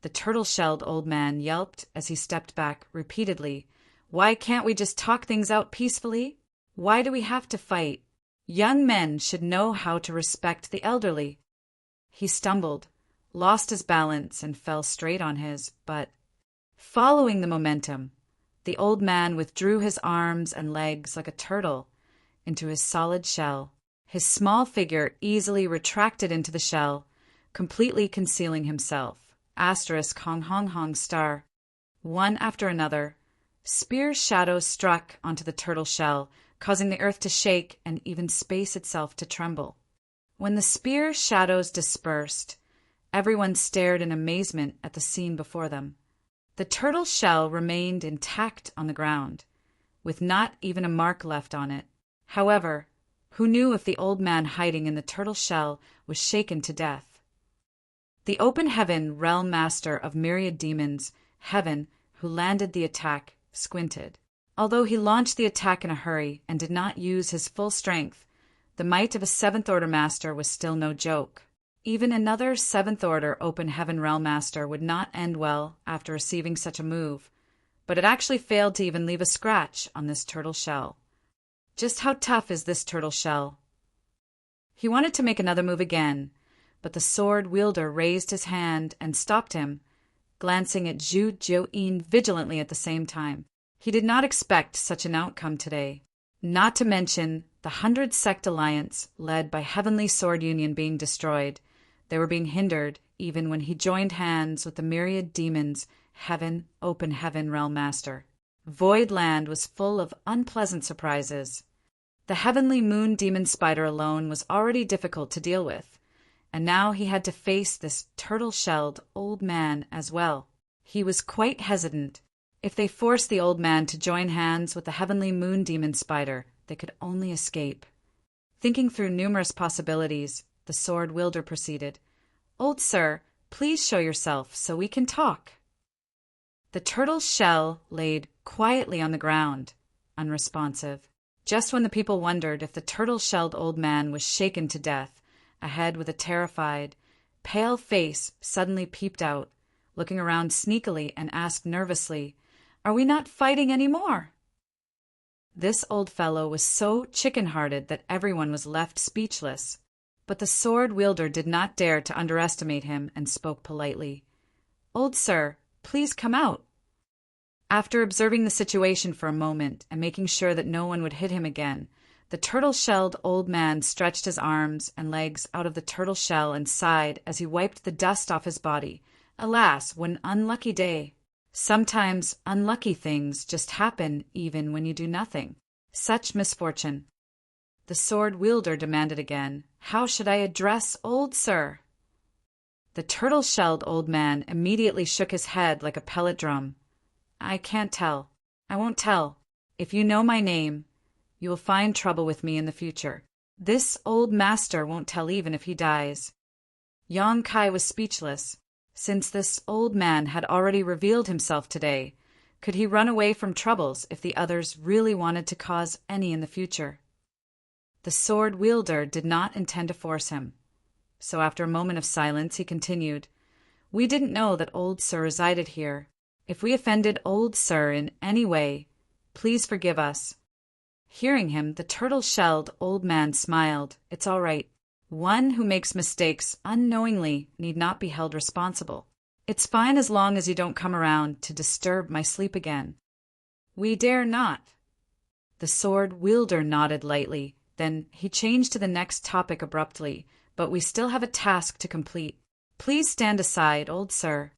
the turtle-shelled old man yelped as he stepped back repeatedly. "Why can't we just talk things out peacefully? Why do we have to fight? Young men should know how to respect the elderly." He stumbled, lost his balance, and fell straight on his butt. Following the momentum, the old man withdrew his arms and legs like a turtle into his solid shell. His small figure easily retracted into the shell, completely concealing himself. Asterisk Hong Hong Hong star. One after another, spear shadows struck onto the turtle shell, causing the earth to shake and even space itself to tremble. When the spear shadows dispersed, everyone stared in amazement at the scene before them. The turtle shell remained intact on the ground, with not even a mark left on it. However, who knew if the old man hiding in the turtle shell was shaken to death? The Open Heaven Realm Master of Myriad Demons, Heaven, who landed the attack, squinted. Although he launched the attack in a hurry and did not use his full strength, the might of a Seventh Order Master was still no joke. Even another Seventh Order Open Heaven Realm Master would not end well after receiving such a move, but it actually failed to even leave a scratch on this turtle shell. Just how tough is this turtle shell? He wanted to make another move again, but the sword wielder raised his hand and stopped him, glancing at Zhu Jiuyin vigilantly at the same time. He did not expect such an outcome today, not to mention the 100-sect alliance led by Heavenly Sword Union being destroyed. They were being hindered even when he joined hands with the Myriad Demons, Heaven, Open Heaven Realm Master. Voidland was full of unpleasant surprises. The Heavenly Moon Demon Spider alone was already difficult to deal with, and now he had to face this turtle-shelled old man as well. He was quite hesitant. If they forced the old man to join hands with the Heavenly Moon Demon Spider, they could only escape. Thinking through numerous possibilities, the sword wielder proceeded. "Old sir, please show yourself so we can talk." The turtle's shell laid quietly on the ground, unresponsive. Just when the people wondered if the turtle-shelled old man was shaken to death, a head with a terrified, pale face suddenly peeped out, looking around sneakily and asked nervously, "Are we not fighting any more?" This old fellow was so chicken-hearted that everyone was left speechless. But the sword wielder did not dare to underestimate him and spoke politely. "Old sir, please come out." After observing the situation for a moment and making sure that no one would hit him again, the turtle-shelled old man stretched his arms and legs out of the turtle shell and sighed as he wiped the dust off his body. Alas, what an unlucky day! Sometimes unlucky things just happen even when you do nothing. Such misfortune. The sword wielder demanded again, "How should I address old sir?" The turtle-shelled old man immediately shook his head like a pellet drum. "I can't tell. I won't tell. If you know my name, you will find trouble with me in the future. This old master won't tell even if he dies." Yang Kai was speechless. Since this old man had already revealed himself today, could he run away from troubles if the others really wanted to cause any in the future? The sword wielder did not intend to force him. So after a moment of silence, he continued, "We didn't know that old sir resided here. If we offended old sir in any way, please forgive us." Hearing him, the turtle-shelled old man smiled. "It's all right. One who makes mistakes unknowingly need not be held responsible. It's fine as long as you don't come around to disturb my sleep again." "We dare not." The sword wielder nodded lightly. Then he changed to the next topic abruptly. "But we still have a task to complete. Please stand aside, old sir."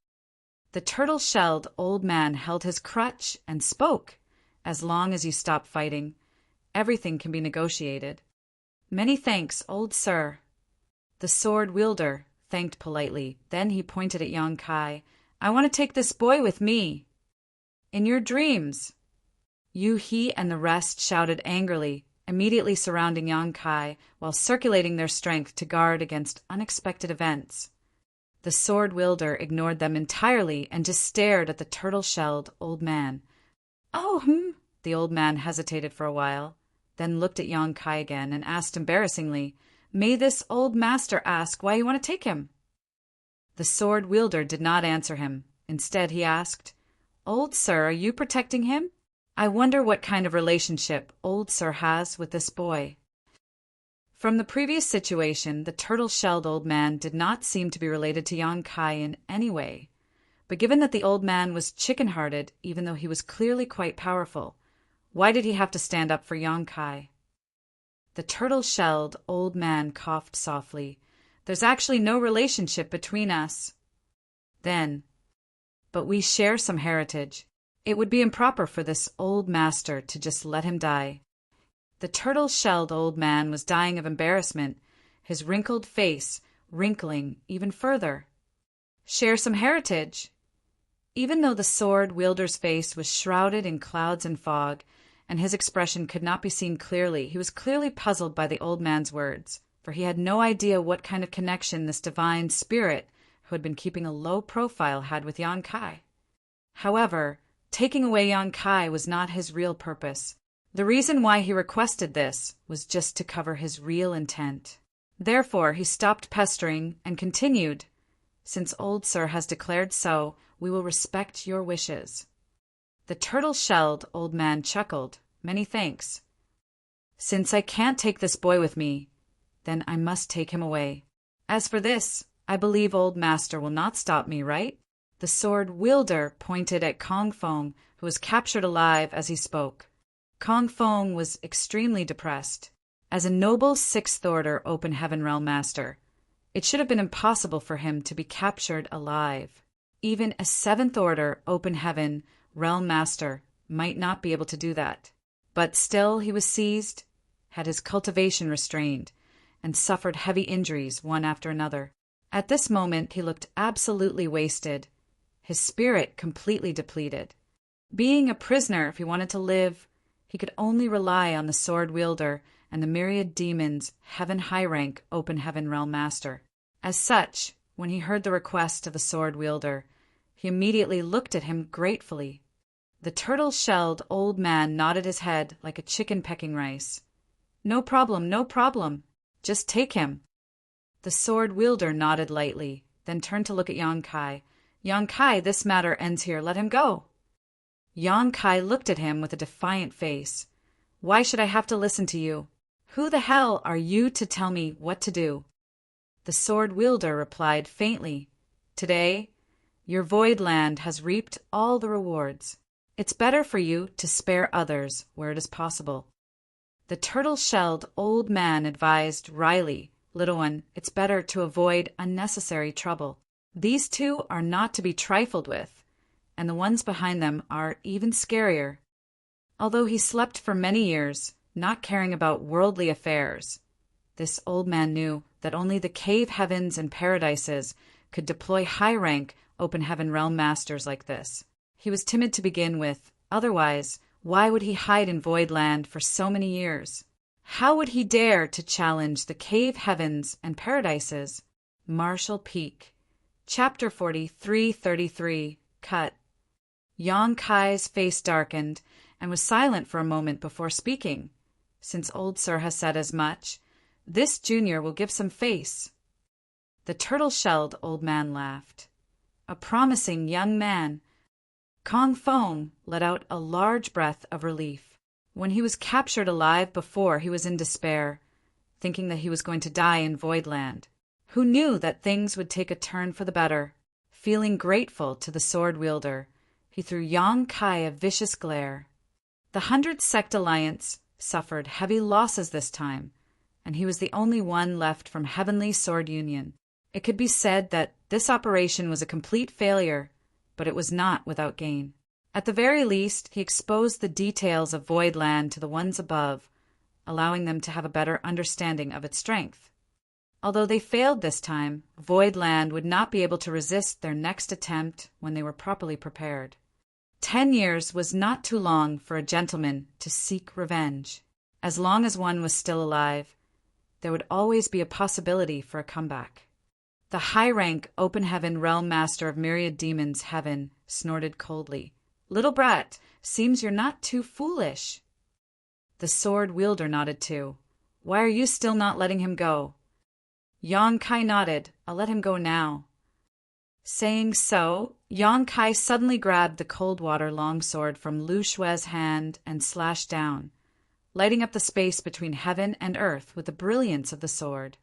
The turtle-shelled old man held his crutch and spoke. "As long as you stop fighting, everything can be negotiated." "Many thanks, old sir." The sword wielder thanked politely. Then he pointed at Yang Kai. "I want to take this boy with me." "In your dreams." Yu He and the rest shouted angrily, immediately surrounding Yang Kai while circulating their strength to guard against unexpected events. The sword wielder ignored them entirely and just stared at the turtle-shelled old man. "Oh, The old man hesitated for a while, then looked at Yang Kai again and asked embarrassingly, "May this old master ask why you want to take him?" The sword wielder did not answer him. Instead, he asked, "Old sir, are you protecting him? I wonder what kind of relationship old sir has with this boy." From the previous situation, the turtle-shelled old man did not seem to be related to Yang Kai in any way. But given that the old man was chicken-hearted, even though he was clearly quite powerful, why did he have to stand up for Yang Kai? The turtle-shelled old man coughed softly. "There's actually no relationship between us." Then, "But we share some heritage. It would be improper for this old master to just let him die." The turtle-shelled old man was dying of embarrassment, his wrinkled face wrinkling even further. "Share some heritage?" Even though the sword wielder's face was shrouded in clouds and fog, and his expression could not be seen clearly, he was clearly puzzled by the old man's words, for he had no idea what kind of connection this divine spirit, who had been keeping a low profile, had with Yang Kai. However, taking away Yang Kai was not his real purpose. The reason why he requested this was just to cover his real intent. Therefore, he stopped pestering and continued, "Since old sir has declared so, we will respect your wishes." The turtle-shelled old man chuckled. "Many thanks. Since I can't take this boy with me, then I must take him away. As for this, I believe old master will not stop me, right?" The sword wielder pointed at Kong Fong, who was captured alive as he spoke. Kong Fong was extremely depressed. As a noble sixth-order open heaven realm master, it should have been impossible for him to be captured alive. Even a seventh-order open heaven realm master might not be able to do that. But still he was seized, had his cultivation restrained, and suffered heavy injuries one after another. At this moment he looked absolutely wasted, his spirit completely depleted. Being a prisoner, if he wanted to live, he could only rely on the sword wielder and the myriad demons heaven high-rank open heaven realm master. As such, when he heard the request of the sword wielder, he immediately looked at him gratefully. The turtle-shelled old man nodded his head like a chicken pecking rice. "No problem, no problem. Just take him." The sword wielder nodded lightly, then turned to look at Yang Kai. "Yang Kai, this matter ends here. Let him go." Yang Kai looked at him with a defiant face. "Why should I have to listen to you? Who the hell are you to tell me what to do?" The sword-wielder replied faintly, "Today, your void land has reaped all the rewards. It's better for you to spare others where it is possible." The turtle-shelled old man advised wryly, "Little one, it's better to avoid unnecessary trouble. These two are not to be trifled with, and the ones behind them are even scarier." Although he slept for many years, not caring about worldly affairs, this old man knew that only the cave heavens and paradises could deploy high-rank open heaven realm masters like this. He was timid to begin with, otherwise, why would he hide in void land for so many years? How would he dare to challenge the cave heavens and paradises? Marshall Peak. Chapter 43:33. Cut. Yang Kai's face darkened and was silent for a moment before speaking. "Since old Sir has said as much, this junior will give some face." The turtle-shelled old man laughed. "A promising young man." Kong Fong let out a large breath of relief. When he was captured alive before, he was in despair, thinking that he was going to die in Voidland. Who knew that things would take a turn for the better? Feeling grateful to the sword-wielder, he threw Yang Kai a vicious glare. The 100 Sect Alliance suffered heavy losses this time, and he was the only one left from Heavenly Sword Union. It could be said that this operation was a complete failure, but it was not without gain. At the very least, he exposed the details of Voidland to the ones above, allowing them to have a better understanding of its strength. Although they failed this time, Voidland would not be able to resist their next attempt when they were properly prepared. 10 years was not too long for a gentleman to seek revenge. As long as one was still alive, there would always be a possibility for a comeback. The high-rank open heaven realm master of myriad demons heaven snorted coldly. "Little brat, seems you're not too foolish." The sword-wielder nodded too. "Why are you still not letting him go?" Yang Kai nodded. "I'll let him go now." Saying so, Yang Kai suddenly grabbed the cold water longsword from Lu Shue's hand and slashed down, lighting up the space between heaven and earth with the brilliance of the sword.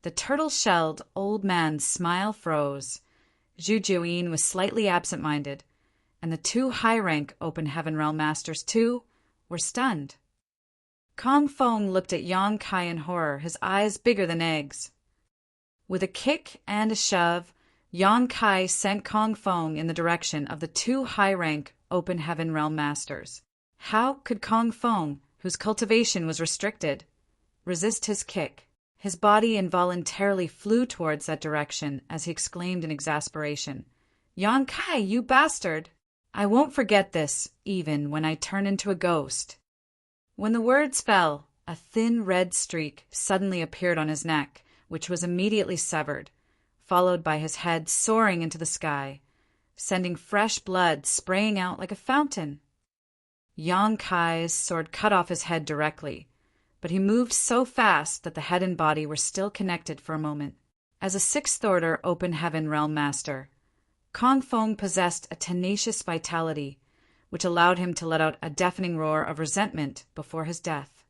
The turtle-shelled old man's smile froze. Zhu Juyin was slightly absent-minded, and the two high-rank open heaven realm masters, too, were stunned. Kong Fong looked at Yang Kai in horror, his eyes bigger than eggs. With a kick and a shove, Yang Kai sent Kong Fong in the direction of the two high-rank open heaven realm masters. How could Kong Fong, whose cultivation was restricted, resist his kick? His body involuntarily flew towards that direction as he exclaimed in exasperation, "Yang Kai, you bastard! I won't forget this, even when I turn into a ghost." When the words fell, a thin red streak suddenly appeared on his neck, which was immediately severed, followed by his head soaring into the sky, sending fresh blood spraying out like a fountain. Yang Kai's sword cut off his head directly, but he moved so fast that the head and body were still connected for a moment. As a sixth-order open heaven realm master, Kong Fong possessed a tenacious vitality, which allowed him to let out a deafening roar of resentment before his death.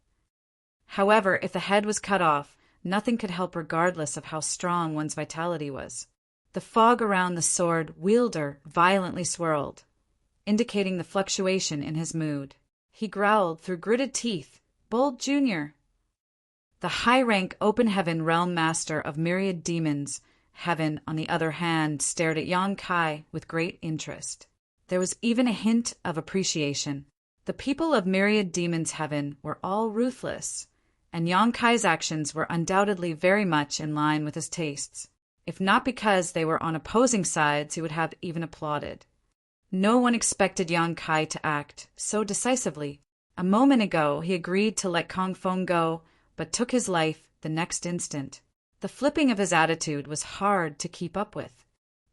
However, if the head was cut off, nothing could help regardless of how strong one's vitality was. The fog around the sword-wielder violently swirled, indicating the fluctuation in his mood. He growled through gritted teeth, "Bold Junior." The high-rank open heaven realm master of myriad demons, heaven, on the other hand, stared at Yang Kai with great interest. There was even a hint of appreciation. The people of myriad demons heaven were all ruthless, and Yang Kai's actions were undoubtedly very much in line with his tastes. If not because they were on opposing sides, he would have even applauded. No one expected Yang Kai to act so decisively. A moment ago, he agreed to let Kong Fong go, but took his life the next instant. The flipping of his attitude was hard to keep up with.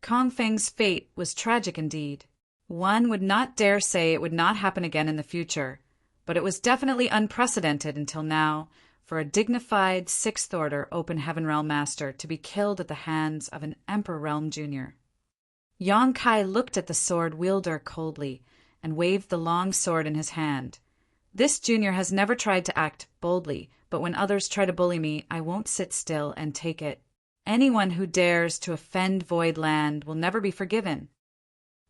Kong Feng's fate was tragic indeed. One would not dare say it would not happen again in the future, but it was definitely unprecedented until now for a dignified sixth-order open heaven realm master to be killed at the hands of an Emperor Realm Junior. Yang Kai looked at the sword-wielder coldly and waved the long sword in his hand. "This junior has never tried to act boldly, but when others try to bully me, I won't sit still and take it." Anyone who dares to offend Void Land will never be forgiven.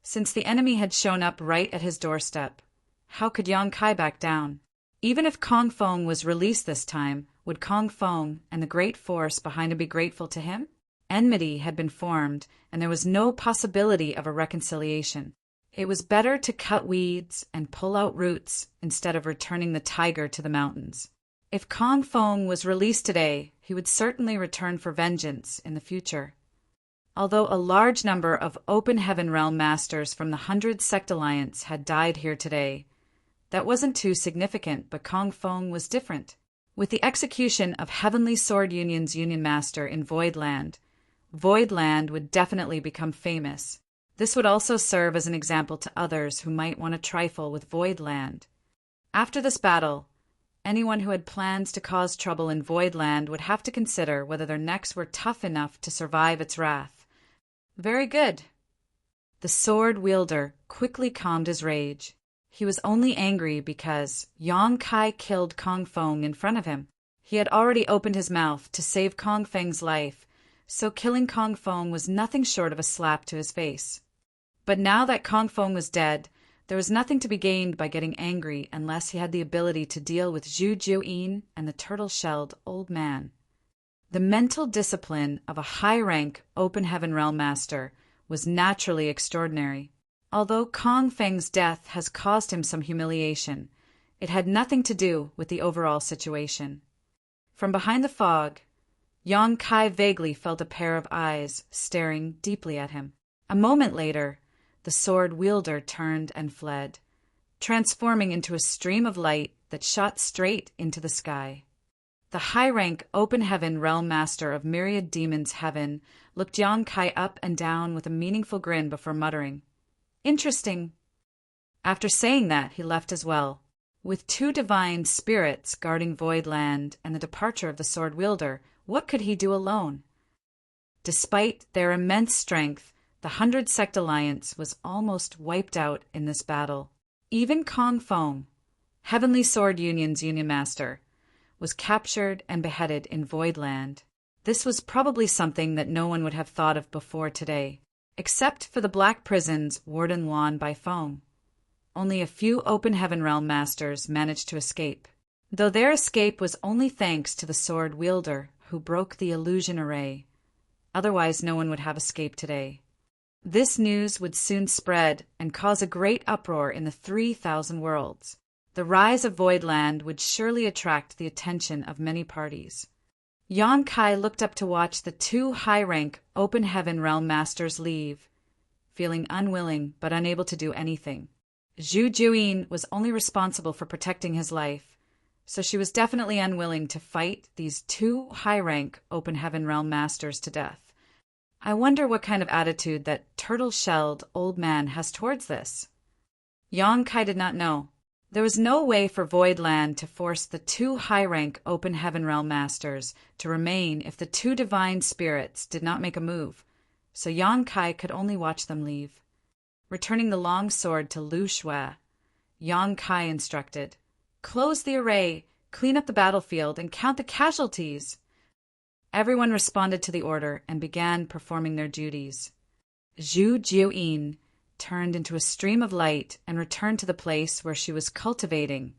Since the enemy had shown up right at his doorstep, how could Yang Kai back down? Even if Kong Feng was released this time, would Kong Feng and the great force behind him be grateful to him? Enmity had been formed, and there was no possibility of a reconciliation. It was better to cut weeds and pull out roots instead of returning the tiger to the mountains. If Kong Feng was released today, he would certainly return for vengeance in the future. Although a large number of Open Heaven Realm Masters from the 100 Sect Alliance had died here today, that wasn't too significant, but Kong Feng was different. With the execution of Heavenly Sword Union's Union Master in Void Land would definitely become famous. This would also serve as an example to others who might want to trifle with Void Land. After this battle, anyone who had plans to cause trouble in Void Land would have to consider whether their necks were tough enough to survive its wrath. Very good. The sword wielder quickly calmed his rage. He was only angry because Yang Kai killed Kong Feng in front of him. He had already opened his mouth to save Kong Feng's life, so killing Kong Feng was nothing short of a slap to his face. But now that Kong Feng was dead, there was nothing to be gained by getting angry unless he had the ability to deal with Zhu Jiuyin and the turtle-shelled old man. The mental discipline of a high-rank Open Heaven Realm Master was naturally extraordinary. Although Kong Feng's death has caused him some humiliation, it had nothing to do with the overall situation. From behind the fog, Yang Kai vaguely felt a pair of eyes staring deeply at him. A moment later, the sword wielder turned and fled, transforming into a stream of light that shot straight into the sky. The high-rank Open Heaven Realm Master of Myriad Demons Heaven looked Yang Kai up and down with a meaningful grin before muttering, "Interesting." After saying that, he left as well. With 2 divine spirits guarding Void Land and the departure of the sword wielder, what could he do alone? Despite their immense strength, the 100 Sect Alliance was almost wiped out in this battle. Even Kong Feng, Heavenly Sword Union's Union Master, was captured and beheaded in Void Land. This was probably something that no one would have thought of before today, except for the Black Prison's Warden Wan by Feng. Only a few Open Heaven Realm Masters managed to escape, though their escape was only thanks to the sword wielder who broke the illusion array. Otherwise, no one would have escaped today. This news would soon spread and cause a great uproar in the 3,000 worlds. The rise of Void Land would surely attract the attention of many parties. Yang Kai looked up to watch the 2 high-rank Open Heaven Realm Masters leave, feeling unwilling but unable to do anything. Zhu Jiuyin was only responsible for protecting his life, so she was definitely unwilling to fight these 2 high-rank Open Heaven Realm Masters to death. I wonder what kind of attitude that turtle-shelled old man has towards this. Yang Kai did not know. There was no way for Void Land to force the 2 high-rank Open Heaven Realm Masters to remain if the 2 divine spirits did not make a move, so Yang Kai could only watch them leave. Returning the long sword to Lu Shui, Yang Kai instructed, "Close the array, clean up the battlefield, and count the casualties." Everyone responded to the order and began performing their duties. Zhu Jiuyin turned into a stream of light and returned to the place where she was cultivating,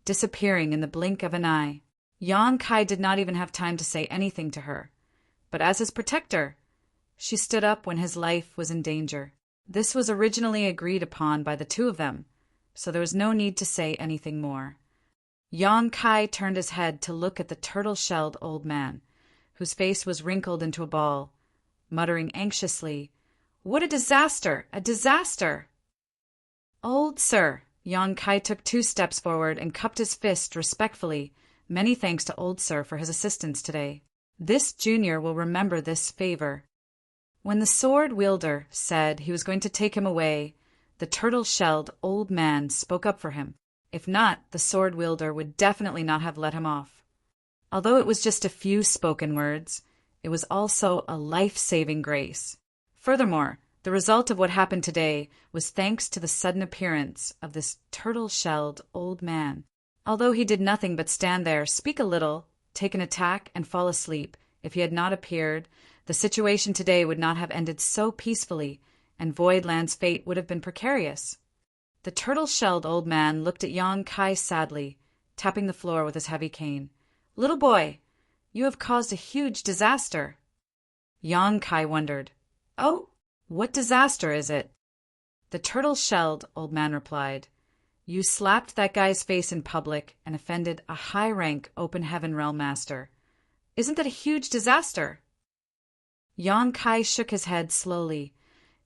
disappearing in the blink of an eye. Yang Kai did not even have time to say anything to her, but as his protector, she stood up when his life was in danger. This was originally agreed upon by the 2 of them, so there was no need to say anything more. Yang Kai turned his head to look at the turtle-shelled old man, whose face was wrinkled into a ball, muttering anxiously, "What a disaster! A disaster!" "Old sir," Yang Kai took 2 steps forward and cupped his fist respectfully. Many thanks to Old Sir for his assistance today. This junior will remember this favor. When the sword wielder said he was going to take him away, the turtle-shelled old man spoke up for him. If not, the sword wielder would definitely not have let him off. Although it was just a few spoken words, it was also a life-saving grace. Furthermore, the result of what happened today was thanks to the sudden appearance of this turtle-shelled old man. Although he did nothing but stand there, speak a little, take an attack, and fall asleep, if he had not appeared, The situation today would not have ended so peacefully, and Voidland's fate would have been precarious. The turtle-shelled old man looked at Yang Kai sadly, tapping the floor with his heavy cane. "Little boy, you have caused a huge disaster." Yang Kai wondered, "Oh, what disaster is it?" The turtle-shelled old man replied, "You slapped that guy's face in public and offended a high-rank Open Heaven Realm Master. Isn't that a huge disaster?" Yang Kai shook his head slowly.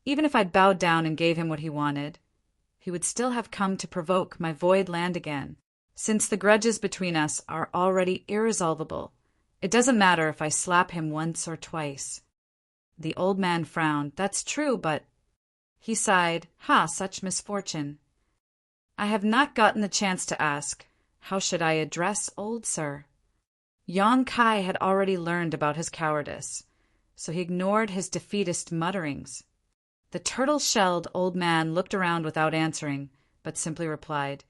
"Even if I'd bowed down and gave him what he wanted, he would still have come to provoke my void land again. Since the grudges between us are already irresolvable, it doesn't matter if I slap him once or twice." The old man frowned. "That's true, but—" He sighed. Such misfortune. I have not gotten the chance to ask, how should I address old sir?" Yang Kai had already learned about his cowardice, so he ignored his defeatist mutterings. The turtle-shelled old man looked around without answering, but simply replied,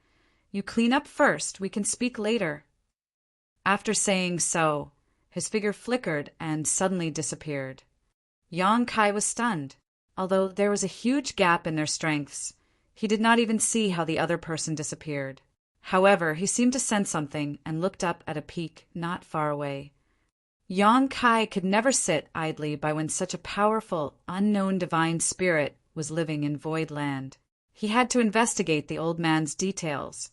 "You clean up first, we can speak later." After saying so, his figure flickered and suddenly disappeared. Yang Kai was stunned. Although there was a huge gap in their strengths, he did not even see how the other person disappeared. However, he seemed to sense something and looked up at a peak not far away. Yang Kai could never sit idly by when such a powerful, unknown divine spirit was living in Void Land. He had to investigate the old man's details,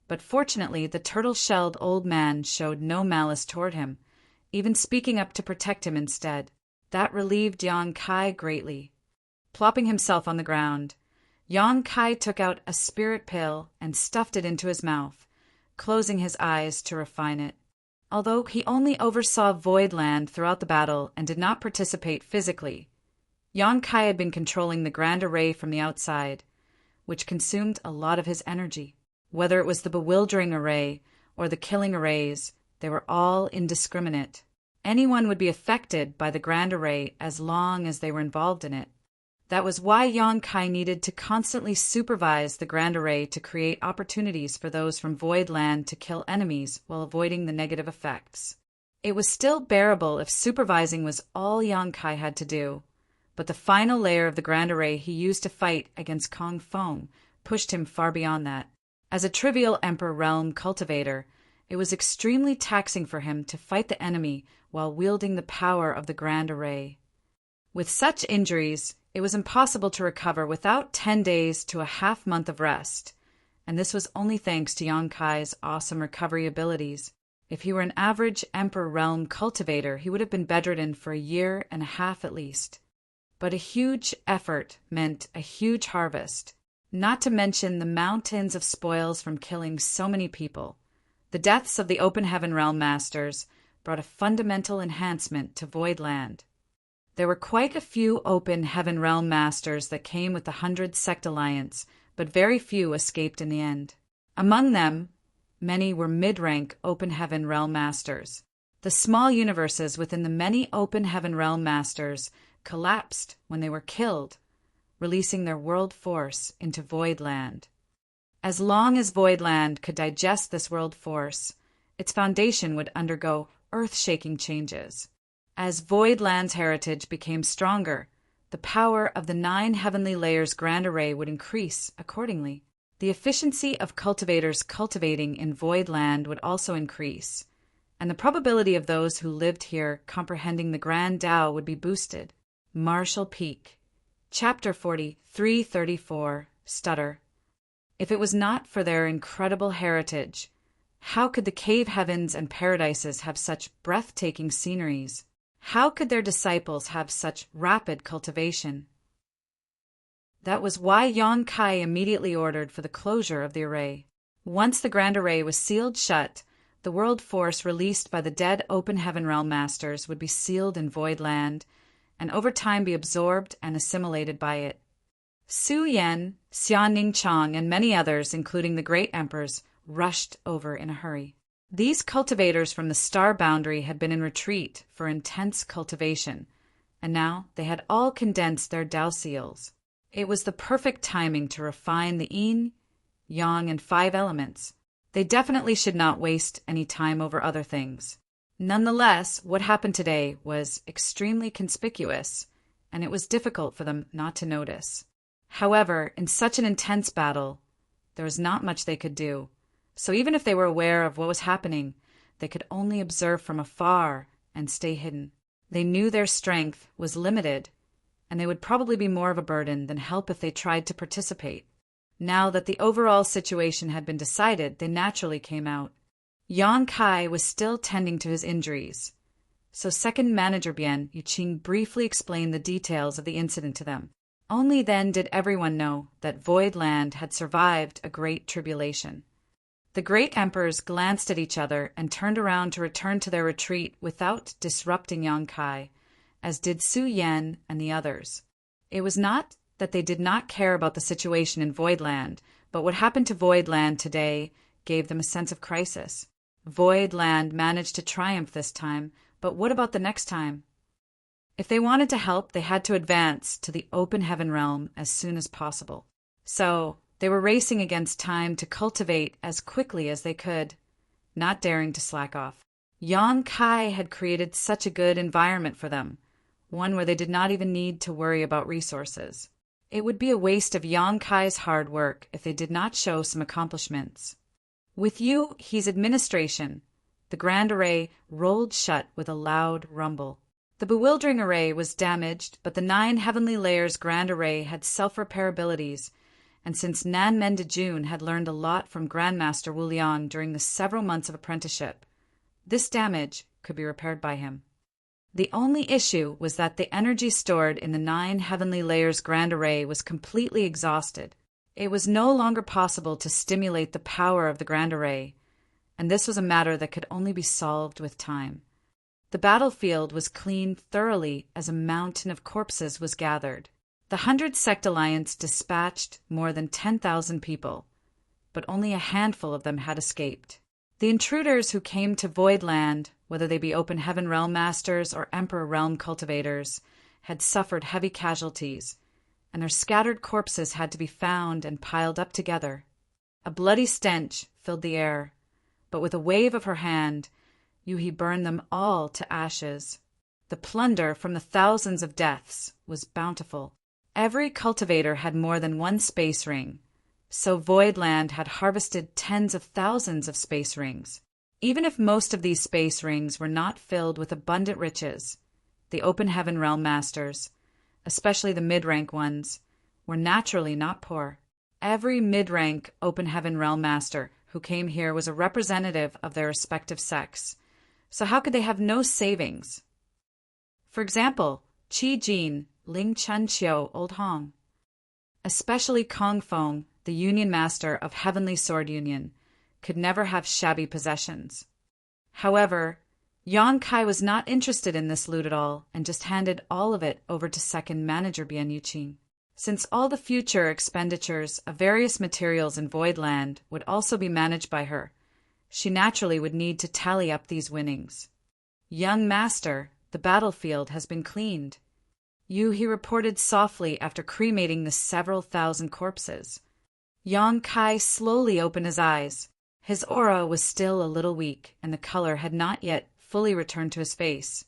but fortunately the turtle-shelled old man showed no malice toward him, even speaking up to protect him instead. That relieved Yang Kai greatly. Plopping himself on the ground, Yang Kai took out a spirit pill and stuffed it into his mouth, closing his eyes to refine it. Although he only oversaw Voidland throughout the battle and did not participate physically, Yang Kai had been controlling the Grand Array from the outside, which consumed a lot of his energy. Whether it was the bewildering array or the killing arrays, they were all indiscriminate. Anyone would be affected by the Grand Array as long as they were involved in it. That was why Yang Kai needed to constantly supervise the Grand Array to create opportunities for those from Voidland to kill enemies while avoiding the negative effects. It was still bearable if supervising was all Yang Kai had to do, but the final layer of the Grand Array he used to fight against Kong Fong pushed him far beyond that. As a trivial Emperor Realm cultivator, it was extremely taxing for him to fight the enemy while wielding the power of the Grand Array. With such injuries, it was impossible to recover without 10 days to a half-month of rest, and this was only thanks to Yang Kai's awesome recovery abilities. If he were an average Emperor Realm cultivator, he would have been bedridden for a year and a half at least. But a huge effort meant a huge harvest, not to mention the mountains of spoils from killing so many people. The deaths of the Open Heaven Realm Masters brought a fundamental enhancement to Voidland. There were quite a few Open Heaven Realm Masters that came with the 100 Sect Alliance, but very few escaped in the end. Among them, many were mid-rank Open Heaven Realm Masters. The small universes within the many Open Heaven Realm Masters collapsed when they were killed, releasing their world force into Voidland. As long as Voidland could digest this world force, its foundation would undergo earth-shaking changes. As Voidland's heritage became stronger, the power of the 9 heavenly layers Grand Array would increase accordingly. The efficiency of cultivators cultivating in Voidland would also increase, and the probability of those who lived here comprehending the Grand Tao would be boosted. Marshall Peak. Chapter 40, 334, Stutter. If it was not for their incredible heritage, how could the cave heavens and paradises have such breathtaking sceneries? How could their disciples have such rapid cultivation? That was why Yang Kai immediately ordered for the closure of the array. Once the Grand Array was sealed shut, the world force released by the dead Open Heaven Realm Masters would be sealed in Voidland, and over time be absorbed and assimilated by it. Su Yan, Xianning Chang, and many others, including the great emperors, rushed over in a hurry. These cultivators from the star boundary had been in retreat for intense cultivation, and now they had all condensed their Tao seals. It was the perfect timing to refine the yin, yang, and 5 elements. They definitely should not waste any time over other things. Nonetheless, what happened today was extremely conspicuous, and it was difficult for them not to notice. However, in such an intense battle, there was not much they could do, so even if they were aware of what was happening, they could only observe from afar and stay hidden. They knew their strength was limited, and they would probably be more of a burden than help if they tried to participate. Now that the overall situation had been decided, they naturally came out. Yang Kai was still tending to his injuries, so second manager Bian Yuqing briefly explained the details of the incident to them. Only then did everyone know that Void Land had survived a great tribulation. The great emperors glanced at each other and turned around to return to their retreat without disrupting Yang Kai, as did Su Yan and the others. It was not that they did not care about the situation in Void Land, but what happened to Void Land today gave them a sense of crisis. Void Land managed to triumph this time, but what about the next time? If they wanted to help, they had to advance to the open heaven realm as soon as possible. So they were racing against time to cultivate as quickly as they could, not daring to slack off. Yang Kai had created such a good environment for them, one where they did not even need to worry about resources. It would be a waste of Yang Kai's hard work if they did not show some accomplishments. With Yu He's administration, the Grand Array rolled shut with a loud rumble. The bewildering array was damaged, but the 9 heavenly layers Grand Array had self-repair abilities, and since Nan Mendijun had learned a lot from Grandmaster Wu Liang during the several months of apprenticeship, this damage could be repaired by him. The only issue was that the energy stored in the 9 heavenly layers Grand Array was completely exhausted. It was no longer possible to stimulate the power of the Grand Array, and this was a matter that could only be solved with time. The battlefield was cleaned thoroughly as a mountain of corpses was gathered. The 100 Sect Alliance dispatched more than 10,000 people, but only a handful of them had escaped. The intruders who came to Void Land, whether they be Open Heaven Realm Masters or Emperor Realm Cultivators, had suffered heavy casualties, and their scattered corpses had to be found and piled up together. A bloody stench filled the air, but with a wave of her hand, Yuhi burned them all to ashes. The plunder from the thousands of deaths was bountiful. Every cultivator had more than one space ring, so Voidland had harvested tens of thousands of space rings. Even if most of these space rings were not filled with abundant riches, the Open Heaven Realm Masters, especially the mid-rank ones, were naturally not poor. Every mid-rank Open Heaven Realm Master who came here was a representative of their respective sects, so how could they have no savings? For example, Qi Jin, Ling Chun Qiu, Old Hong. Especially Kong Feng, the Union Master of Heavenly Sword Union, could never have shabby possessions. However, Yang Kai was not interested in this loot at all and just handed all of it over to second manager Bian Yuqing. Since all the future expenditures of various materials in Voidland would also be managed by her, she naturally would need to tally up these winnings. Young Master, the battlefield has been cleaned. He reported softly after cremating the several thousand corpses. Yang Kai slowly opened his eyes. His aura was still a little weak, and the color had not yet fully returned to his face,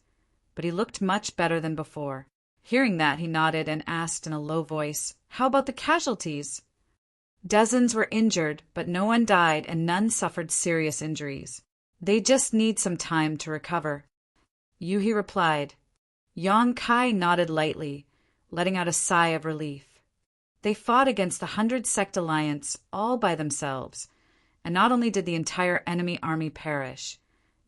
but he looked much better than before. Hearing that, he nodded and asked in a low voice, "How about the casualties?" Dozens were injured, but no one died and none suffered serious injuries. They just need some time to recover. Yuhi replied. Yang Kai nodded lightly, letting out a sigh of relief. They fought against the 100 Sect Alliance all by themselves, and not only did the entire enemy army perish,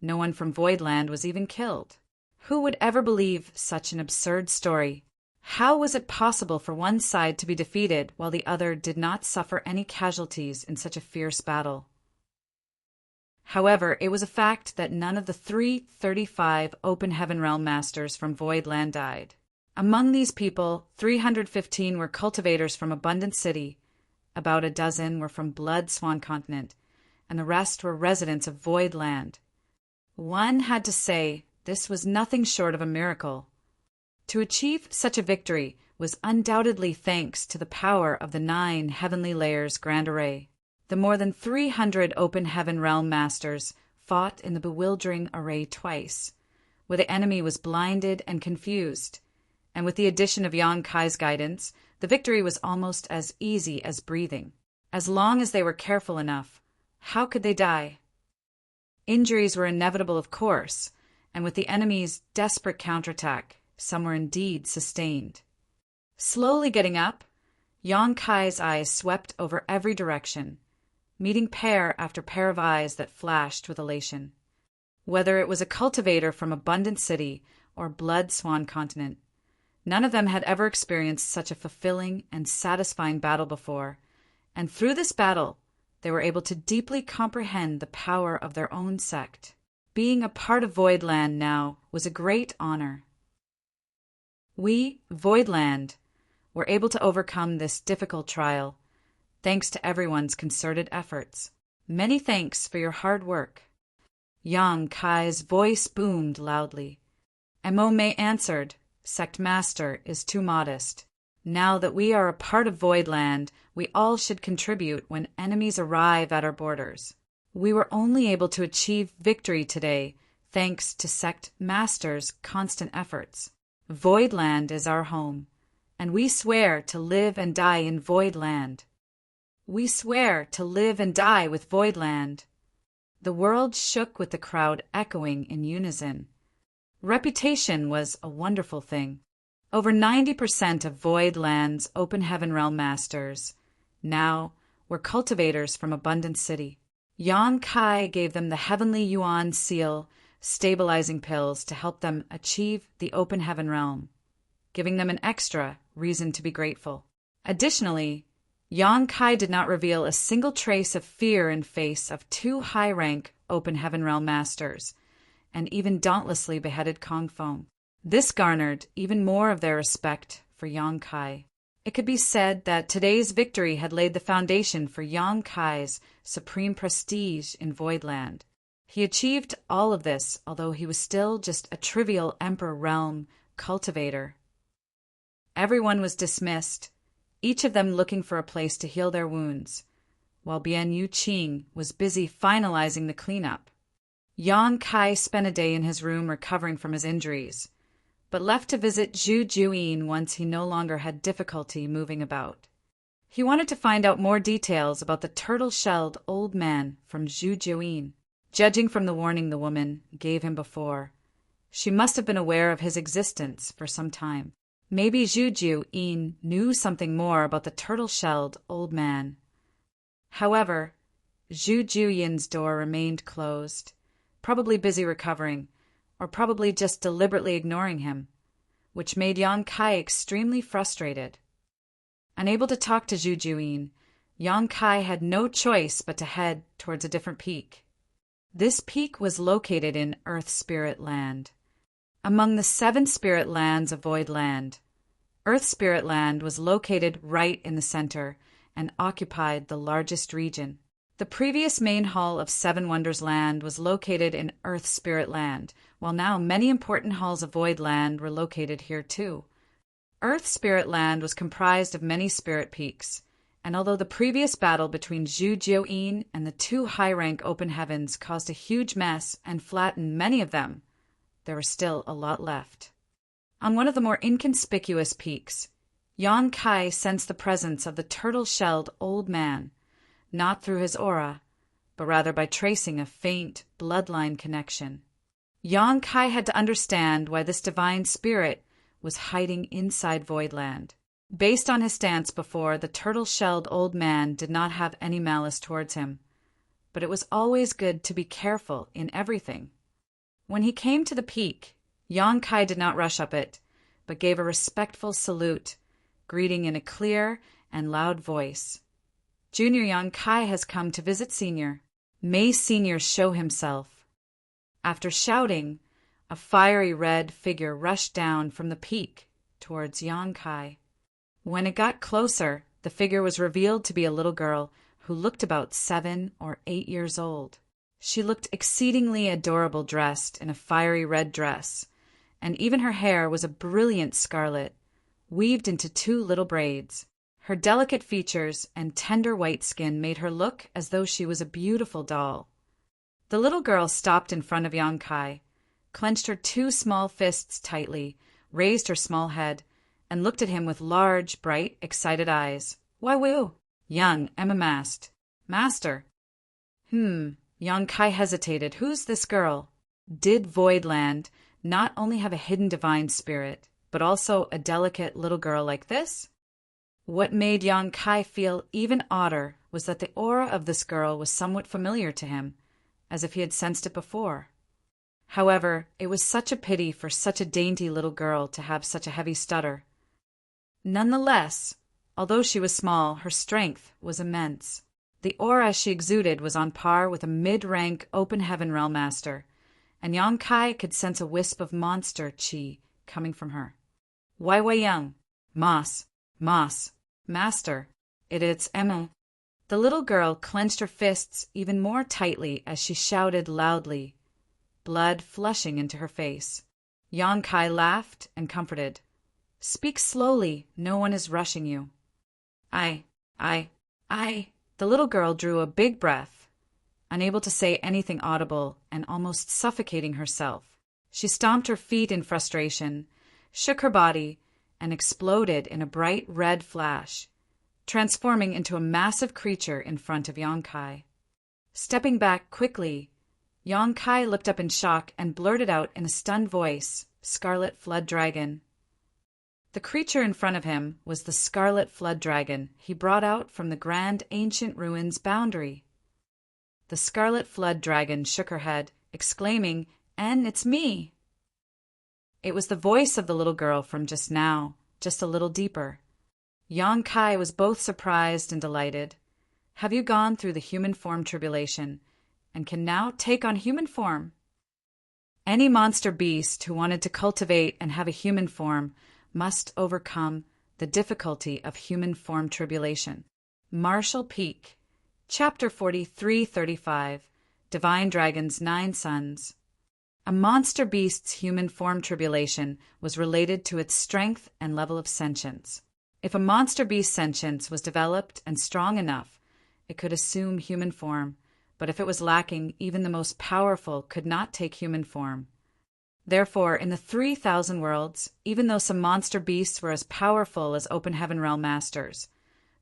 no one from Voidland was even killed. Who would ever believe such an absurd story? How was it possible for one side to be defeated while the other did not suffer any casualties in such a fierce battle? However, it was a fact that none of the 335 Open Heaven Realm Masters from Voidland died. Among these people, 315 were cultivators from Abundant City, about a dozen were from Blood Swan Continent, and the rest were residents of Voidland. One had to say this was nothing short of a miracle. To achieve such a victory was undoubtedly thanks to the power of the 9 Heavenly Layers Grand Array. The more than 300 Open Heaven Realm Masters fought in the bewildering array twice, where the enemy was blinded and confused, and with the addition of Yang Kai's guidance, the victory was almost as easy as breathing. As long as they were careful enough, how could they die? Injuries were inevitable, of course, and with the enemy's desperate counterattack, some were indeed sustained. Slowly getting up, Yang Kai's eyes swept over every direction, meeting pair after pair of eyes that flashed with elation. Whether it was a cultivator from Abundant City or Blood Swan Continent, none of them had ever experienced such a fulfilling and satisfying battle before, and through this battle, they were able to deeply comprehend the power of their own sect. Being a part of Voidland now was a great honor. We, Voidland, were able to overcome this difficult trial, thanks to everyone's concerted efforts. Many thanks for your hard work. Yang Kai's voice boomed loudly. Mo Mei answered, Sect Master is too modest. Now that we are a part of Voidland, we all should contribute when enemies arrive at our borders. We were only able to achieve victory today thanks to Sect Master's constant efforts. Voidland is our home, and we swear to live and die in Voidland. We swear to live and die with Voidland. The world shook with the crowd echoing in unison. Reputation was a wonderful thing. Over 90% of Voidland's Open Heaven Realm Masters now were cultivators from Abundant City. Yang Kai gave them the Heavenly Yuan Seal stabilizing pills to help them achieve the Open Heaven Realm, giving them an extra reason to be grateful. Additionally, Yang Kai did not reveal a single trace of fear in face of 2 high-rank Open Heaven Realm Masters, and even dauntlessly beheaded Kong Fong. This garnered even more of their respect for Yang Kai. It could be said that today's victory had laid the foundation for Yang Kai's supreme prestige in Voidland. He achieved all of this, although he was still just a trivial Emperor Realm cultivator. Everyone was dismissed, each of them looking for a place to heal their wounds, while Bian Yu Qing was busy finalizing the cleanup. Yang Kai spent a day in his room recovering from his injuries, but left to visit Zhu Juyin once he no longer had difficulty moving about. He wanted to find out more details about the turtle-shelled old man from Zhu Juyin. Judging from the warning the woman gave him before, she must have been aware of his existence for some time. Maybe Zhu Juyin knew something more about the turtle-shelled old man. However, Zhu Juyin's door remained closed, probably busy recovering, or probably just deliberately ignoring him, which made Yang Kai extremely frustrated. Unable to talk to Zhu Juyin, Yang Kai had no choice but to head towards a different peak. This peak was located in Earth Spirit Land. Among the 7 spirit lands of Voidland, Earth Spirit Land was located right in the center and occupied the largest region. The previous main hall of 7 Wonders Land was located in Earth Spirit Land, while now many important halls of Voidland were located here too. Earth Spirit Land was comprised of many spirit peaks, and although the previous battle between Zhu Juyin and the 2 high-rank Open Heavens caused a huge mess and flattened many of them, there was still a lot left. On one of the more inconspicuous peaks, Yang Kai sensed the presence of the turtle-shelled old man, not through his aura, but rather by tracing a faint bloodline connection. Yang Kai had to understand why this divine spirit was hiding inside Voidland. Based on his stance before, the turtle-shelled old man did not have any malice towards him, but it was always good to be careful in everything. When he came to the peak, Yang Kai did not rush up it, but gave a respectful salute, greeting in a clear and loud voice. Junior Yang Kai has come to visit Senior. May Senior show himself. After shouting, a fiery red figure rushed down from the peak towards Yang Kai. When it got closer, the figure was revealed to be a little girl who looked about 7 or 8 years old. She looked exceedingly adorable dressed in a fiery red dress, and even her hair was a brilliant scarlet, weaved into 2 little braids. Her delicate features and tender white skin made her look as though she was a beautiful doll. The little girl stopped in front of Yang Kai, clenched her two small fists tightly, raised her small head, and looked at him with large, bright, excited eyes. "Why, Wu?" Young Emma asked. "Master." Yang Kai hesitated. "Who's this girl?" Did Voidland not only have a hidden divine spirit, but also a delicate little girl like this? What made Yang Kai feel even odder was that the aura of this girl was somewhat familiar to him, as if he had sensed it before. However, it was such a pity for such a dainty little girl to have such a heavy stutter. Nonetheless, although she was small, her strength was immense. The aura she exuded was on par with a mid-rank open heaven realm master, and Yang Kai could sense a wisp of monster chi coming from her. "Wai Yang, Moss, Master, it's Emma." The little girl clenched her fists even more tightly as she shouted loudly, blood flushing into her face. Yang Kai laughed and comforted. "Speak slowly, no one is rushing you." I. The little girl drew a big breath, unable to say anything audible and almost suffocating herself. She stomped her feet in frustration, shook her body, and exploded in a bright red flash, transforming into a massive creature in front of Yang Kai. Stepping back quickly, Yang Kai looked up in shock and blurted out in a stunned voice, "Scarlet Flood Dragon." The creature in front of him was the Scarlet Flood Dragon he brought out from the Grand Ancient Ruins boundary. The Scarlet Flood Dragon shook her head, exclaiming, "En, it's me!" It was the voice of the little girl from just now, just a little deeper. Yang Kai was both surprised and delighted. "Have you gone through the human form tribulation, and can now take on human form?" Any monster beast who wanted to cultivate and have a human form must overcome the difficulty of human form tribulation. Marshall Peak, Chapter 43-35, Divine Dragon's 9 Sons. A monster beast's human form tribulation was related to its strength and level of sentience. If a monster beast's sentience was developed and strong enough, it could assume human form, but if it was lacking, even the most powerful could not take human form. Therefore, in the 3,000 worlds, even though some monster beasts were as powerful as Open Heaven Realm Masters,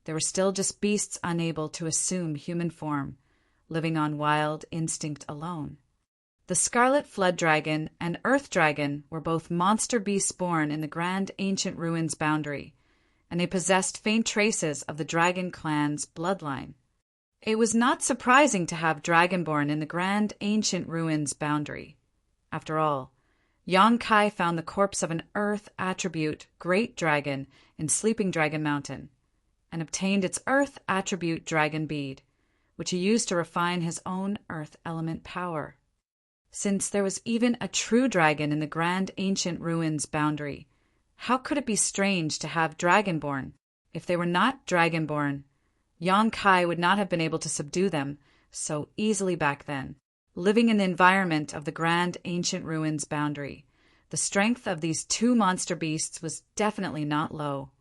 they were still just beasts unable to assume human form, living on wild instinct alone. The Scarlet Flood Dragon and Earth Dragon were both monster beasts born in the Grand Ancient Ruins boundary, and they possessed faint traces of the Dragon clan's bloodline. It was not surprising to have Dragonborn in the Grand Ancient Ruins boundary. After all, Yang Kai found the corpse of an Earth attribute Great Dragon in Sleeping Dragon Mountain, and obtained its Earth attribute Dragon Bead, which he used to refine his own Earth element power. Since there was even a true dragon in the Grand Ancient Ruins boundary, how could it be strange to have Dragonborn? If they were not Dragonborn, Yang Kai would not have been able to subdue them so easily back then. Living in the environment of the Grand Ancient Ruins boundary, the strength of these two monster beasts was definitely not low.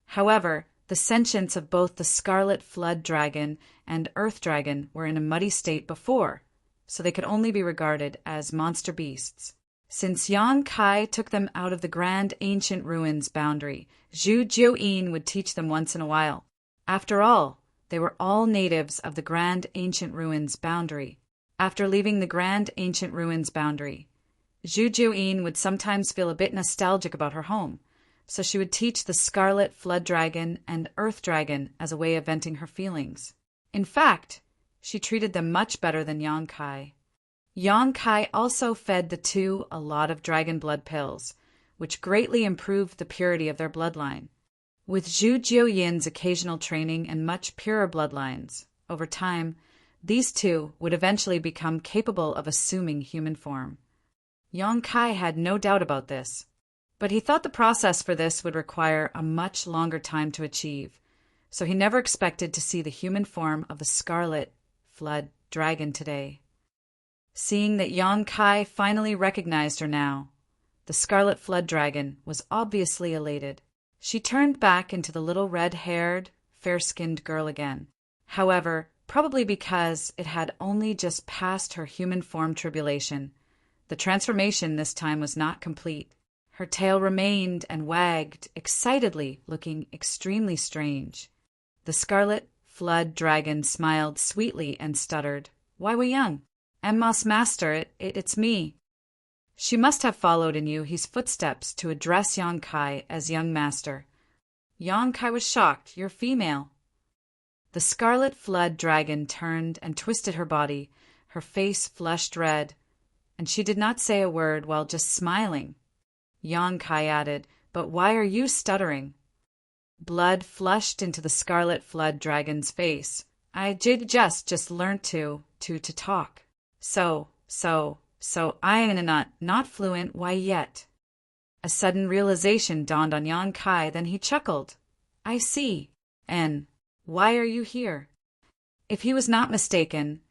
However, the sentience of both the Scarlet Flood Dragon and Earth Dragon were in a muddy state before, so they could only be regarded as monster beasts. Since Yang Kai took them out of the Grand Ancient Ruins boundary, Zhu Jiuyin would teach them once in a while. After all, they were all natives of the Grand Ancient Ruins boundary. After leaving the Grand Ancient Ruins boundary, Zhu Jiuyin would sometimes feel a bit nostalgic about her home, so she would teach the Scarlet Flood Dragon and Earth Dragon as a way of venting her feelings. In fact, she treated them much better than Yang Kai. Yang Kai also fed the two a lot of dragon blood pills, which greatly improved the purity of their bloodline. With Zhu Jiuyin's occasional training and much purer bloodlines, over time, these two would eventually become capable of assuming human form. Yang Kai had no doubt about this, but he thought the process for this would require a much longer time to achieve, so he never expected to see the human form of the Scarlet Flood Dragon today. Seeing that Yang Kai finally recognized her now, the Scarlet Flood Dragon was obviously elated. She turned back into the little red-haired, fair-skinned girl again. However, probably because it had only just passed her human form tribulation. The transformation this time was not complete. Her tail remained and wagged excitedly, looking extremely strange. The scarlet flood dragon smiled sweetly and stuttered, "Why, we young. Mas master, it's me." She must have followed in Yu's footsteps to address Yang Kai as young master. Yang Kai was shocked. "You're female." The scarlet flood dragon turned and twisted her body, her face flushed red, and she did not say a word while just smiling. Yang Kai added, "But why are you stuttering?" Blood flushed into the scarlet flood dragon's face. "I just learned to talk. So I am not fluent, why yet?" A sudden realization dawned on Yang Kai, then he chuckled. "I see. And why are you here?" If he was not mistaken,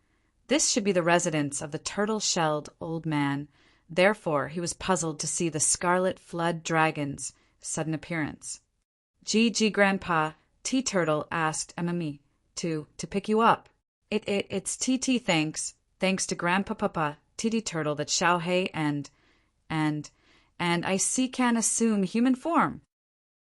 this should be the residence of the turtle-shelled old man. Therefore, he was puzzled to see the scarlet flood dragon's sudden appearance. "Gee, Grandpa," Tea Turtle asked Emmy to pick you up. It's TT thanks to Grandpapa Titty Turtle that Xiao Hei and I see can assume human form."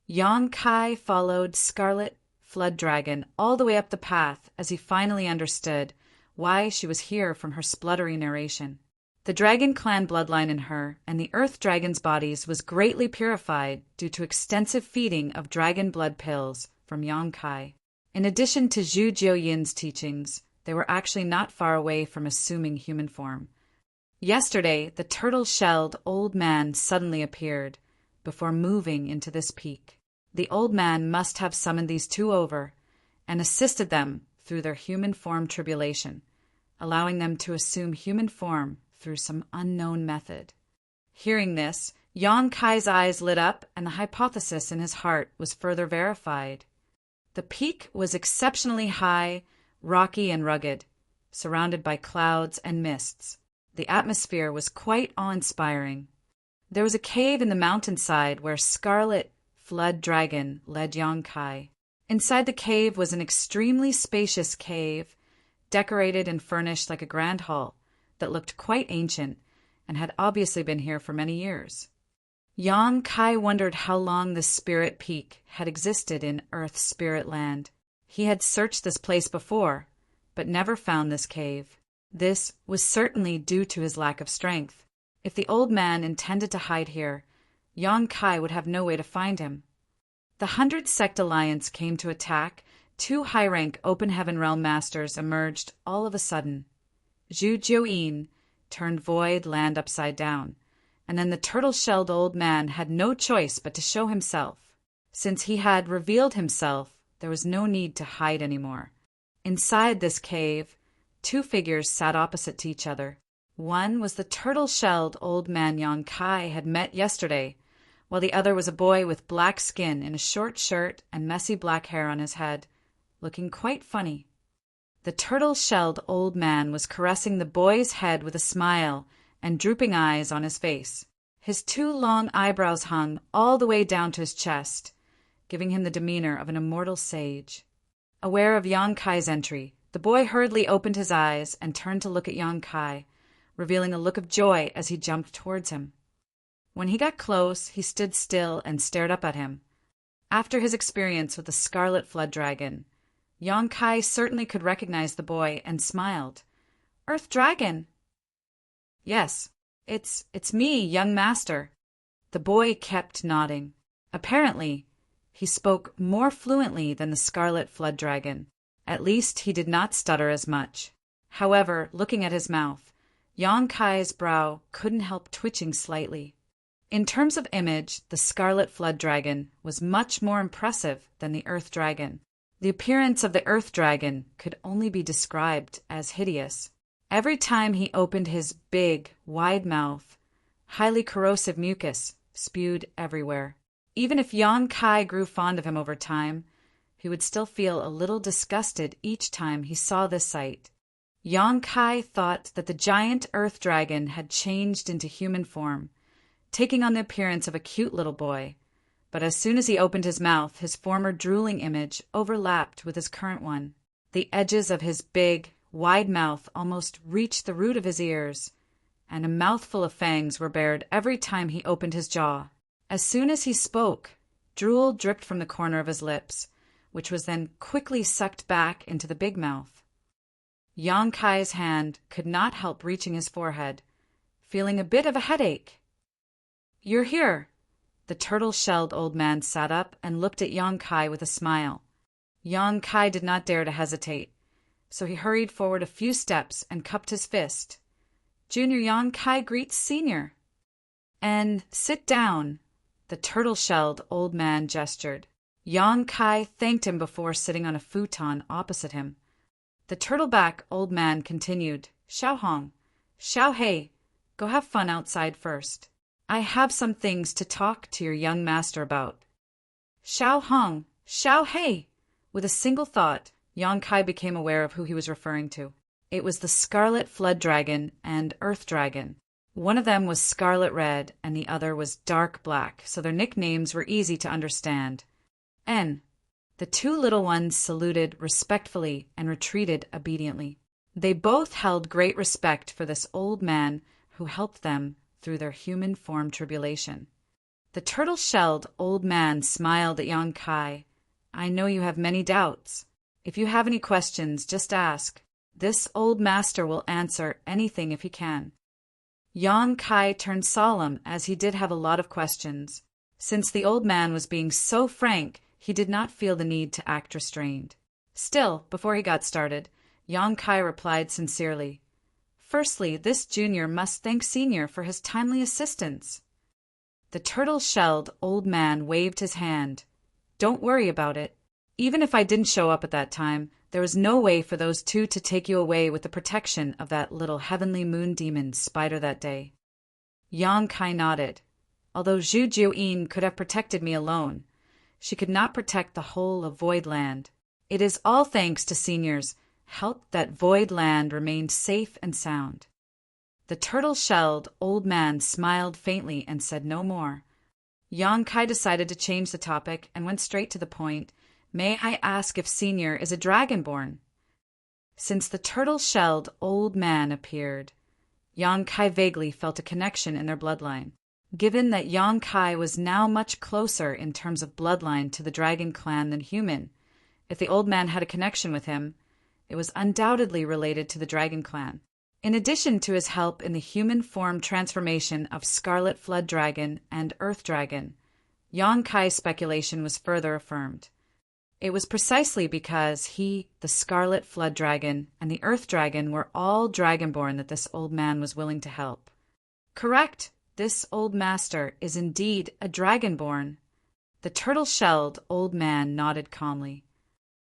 Yang Kai followed Scarlet Flood Dragon all the way up the path as he finally understood why she was here from her spluttery narration. The Dragon Clan bloodline in her and the Earth Dragon's bodies was greatly purified due to extensive feeding of dragon blood pills from Yang Kai. In addition to Zhu Jiuyin's teachings, they were actually not far away from assuming human form. Yesterday, the turtle-shelled old man suddenly appeared, before moving into this peak. The old man must have summoned these two over, and assisted them through their human form tribulation, allowing them to assume human form through some unknown method. Hearing this, Yang Kai's eyes lit up, and the hypothesis in his heart was further verified. The peak was exceptionally high, rocky and rugged, surrounded by clouds and mists. The atmosphere was quite awe-inspiring. There was a cave in the mountainside where Scarlet Flood Dragon led Yang Kai. Inside the cave was an extremely spacious cave, decorated and furnished like a grand hall that looked quite ancient and had obviously been here for many years. Yang Kai wondered how long this spirit peak had existed in Earth's spirit land. He had searched this place before, but never found this cave. This was certainly due to his lack of strength. If the old man intended to hide here, Yang Kai would have no way to find him. The 100 Sect Alliance came to attack. 2 high-rank Open Heaven Realm Masters emerged all of a sudden. Zhu Jiuyin turned Void Land upside down, and then the turtle-shelled old man had no choice but to show himself. Since he had revealed himself, there was no need to hide anymore. Inside this cave, 2 figures sat opposite to each other. One was the turtle-shelled old man Yang Kai had met yesterday, while the other was a boy with black skin in a short shirt and messy black hair on his head, looking quite funny. The turtle-shelled old man was caressing the boy's head with a smile and drooping eyes on his face. His 2 long eyebrows hung all the way down to his chest, giving him the demeanor of an immortal sage. Aware of Yang Kai's entry, the boy hurriedly opened his eyes and turned to look at Yang Kai, revealing a look of joy as he jumped towards him. When he got close, he stood still and stared up at him. After his experience with the Scarlet Flood Dragon, Yang Kai certainly could recognize the boy and smiled. "Earth Dragon!" "Yes, it's me, young master." The boy kept nodding. Apparently, he spoke more fluently than the Scarlet Flood Dragon. At least he did not stutter as much. However, looking at his mouth, Yang Kai's brow couldn't help twitching slightly. In terms of image, the Scarlet Flood Dragon was much more impressive than the Earth Dragon. The appearance of the Earth Dragon could only be described as hideous. Every time he opened his big, wide mouth, highly corrosive mucus spewed everywhere. Even if Yang Kai grew fond of him over time, he would still feel a little disgusted each time he saw this sight. Yang Kai thought that the giant Earth Dragon had changed into human form, taking on the appearance of a cute little boy. But as soon as he opened his mouth, his former drooling image overlapped with his current one. The edges of his big, wide mouth almost reached the root of his ears, and a mouthful of fangs were bared every time he opened his jaw. As soon as he spoke, drool dripped from the corner of his lips, which was then quickly sucked back into the big mouth. Yang Kai's hand could not help reaching his forehead, feeling a bit of a headache. "You're here." The turtle-shelled old man sat up and looked at Yang Kai with a smile. Yang Kai did not dare to hesitate, so he hurried forward a few steps and cupped his fist. "Junior Yang Kai greets Senior." "And sit down," the turtle-shelled old man gestured. Yang Kai thanked him before sitting on a futon opposite him. The turtleback old man continued, "Xiao Hong, Xiao Hei, go have fun outside first. I have some things to talk to your young master about." "Xiao Hong, Xiao Hei." With a single thought, Yang Kai became aware of who he was referring to. It was the Scarlet Flood Dragon and Earth Dragon. One of them was scarlet red and the other was dark black, so their nicknames were easy to understand. The two little ones saluted respectfully and retreated obediently. They both held great respect for this old man who helped them through their human form tribulation. The turtle-shelled old man smiled at Yang Kai. "I know you have many doubts. If you have any questions, just ask. This old master will answer anything if he can." Yang Kai turned solemn, as he did have a lot of questions. Since the old man was being so frank, he did not feel the need to act restrained. Still, before he got started, Yang Kai replied sincerely, "Firstly, this junior must thank Senior for his timely assistance." The turtle-shelled old man waved his hand. "Don't worry about it. Even if I didn't show up at that time, there was no way for those two to take you away with the protection of that little heavenly moon demon spider that day." Yang Kai nodded. "Although Zhu Jiuyin could have protected me alone, she could not protect the whole of Void Land. It is all thanks to Senior's help that Void Land remained safe and sound." The turtle-shelled old man smiled faintly and said no more. Yang Kai decided to change the topic and went straight to the point. "May I ask if Senior is a dragonborn?" Since the turtle-shelled old man appeared, Yang Kai vaguely felt a connection in their bloodline. Given that Yang Kai was now much closer in terms of bloodline to the dragon clan than human, if the old man had a connection with him, it was undoubtedly related to the dragon clan. In addition to his help in the human form transformation of Scarlet Flood Dragon and Earth Dragon, Yang Kai's speculation was further affirmed. It was precisely because he, the Scarlet Flood Dragon, and the Earth Dragon were all dragonborn that this old man was willing to help. Correct, this old master is indeed a dragonborn. The turtle-shelled old man nodded calmly.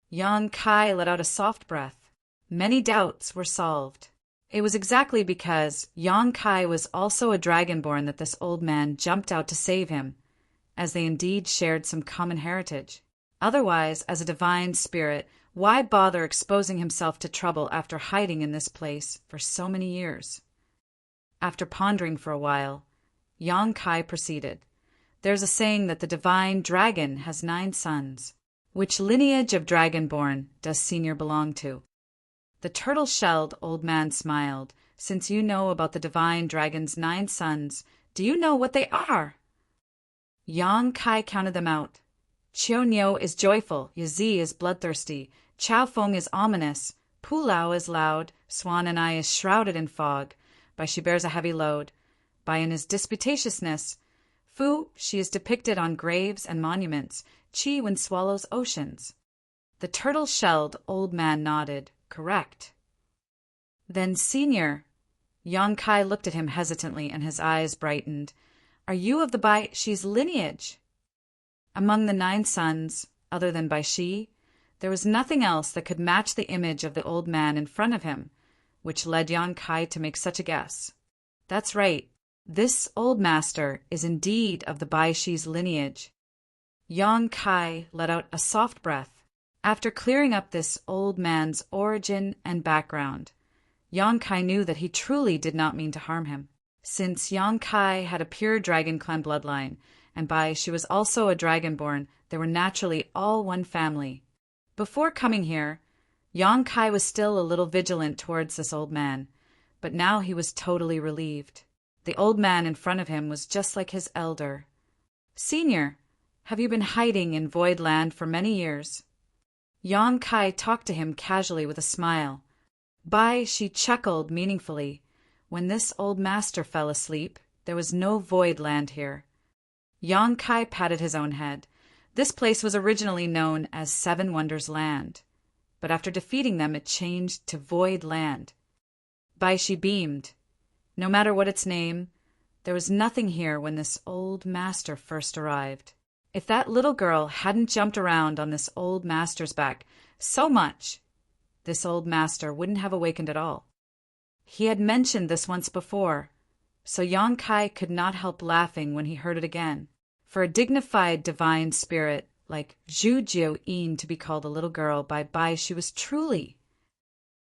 Yang Kai let out a soft breath. Many doubts were solved. It was exactly because Yang Kai was also a dragonborn that this old man jumped out to save him, as they indeed shared some common heritage. Otherwise, as a divine spirit, why bother exposing himself to trouble after hiding in this place for so many years? After pondering for a while, Yang Kai proceeded. "There's a saying that the divine dragon has 9 sons. Which lineage of dragonborn does Senior belong to?" The turtle-shelled old man smiled. "Since you know about the divine dragon's 9 sons, do you know what they are?" Yang Kai counted them out. Qiu Niu is joyful, Yazi is bloodthirsty, Chao Feng is ominous, Pu Lao is loud, Swan and I is shrouded in fog, Bai she bears a heavy load, Baiyan is disputatiousness, Fu, she is depicted on graves and monuments, Qi when swallows oceans. The turtle-shelled old man nodded. Correct. Then Senior, Yang Kai looked at him hesitantly and his eyes brightened. "Are you of the Bai Shi's lineage?" Among the 9 sons, other than Bai Shi, there was nothing else that could match the image of the old man in front of him, which led Yang Kai to make such a guess. That's right, this old master is indeed of the Bai Shi's lineage. Yang Kai let out a soft breath. After clearing up this old man's origin and background, Yang Kai knew that he truly did not mean to harm him. Since Yang Kai had a pure dragon clan bloodline, and Bai she was also a dragonborn, they were naturally all one family. Before coming here, Yang Kai was still a little vigilant towards this old man, but now he was totally relieved. The old man in front of him was just like his elder. "Senior, have you been hiding in Void Land for many years?" Yang Kai talked to him casually with a smile. Bai Shi chuckled meaningfully. When this old master fell asleep, there was no Void Land here. Yang Kai patted his own head. This place was originally known as Seven Wonders Land, but after defeating them it changed to Void Land. Bai Shi beamed. No matter what its name, there was nothing here when this old master first arrived. If that little girl hadn't jumped around on this old master's back so much, this old master wouldn't have awakened at all. He had mentioned this once before, so Yang Kai could not help laughing when he heard it again. For a dignified divine spirit like Zhu Jiu Yin to be called a little girl by Bai Shi was truly.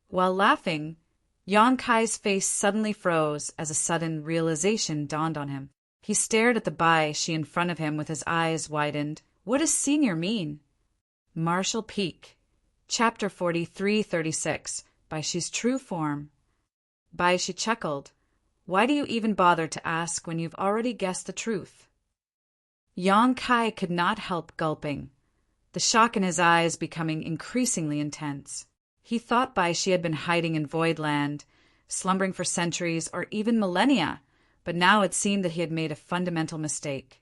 While laughing, Yang Kai's face suddenly froze as a sudden realization dawned on him. He stared at the Bai Shi in front of him with his eyes widened. What does senior mean? Martial Peak. Chapter 43-36. Bai Shi's true form. Bai Shi chuckled. Why do you even bother to ask when you've already guessed the truth? Yang Kai could not help gulping, the shock in his eyes becoming increasingly intense. He thought Bai Shi had been hiding in Void Land, slumbering for centuries or even millennia, but now it seemed that he had made a fundamental mistake.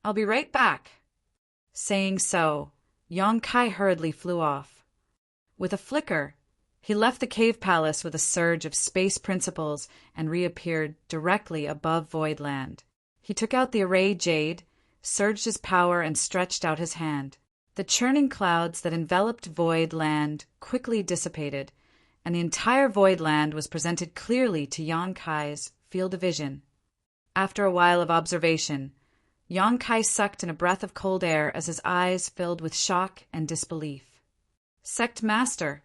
I'll be right back. Saying so, Yang Kai hurriedly flew off. With a flicker, he left the cave palace with a surge of space principles and reappeared directly above Void Land. He took out the array jade, surged his power and stretched out his hand. The churning clouds that enveloped Void Land quickly dissipated, and the entire Void Land was presented clearly to Yang Kai's field of vision. After a while of observation, Yang Kai sucked in a breath of cold air as his eyes filled with shock and disbelief. Sect Master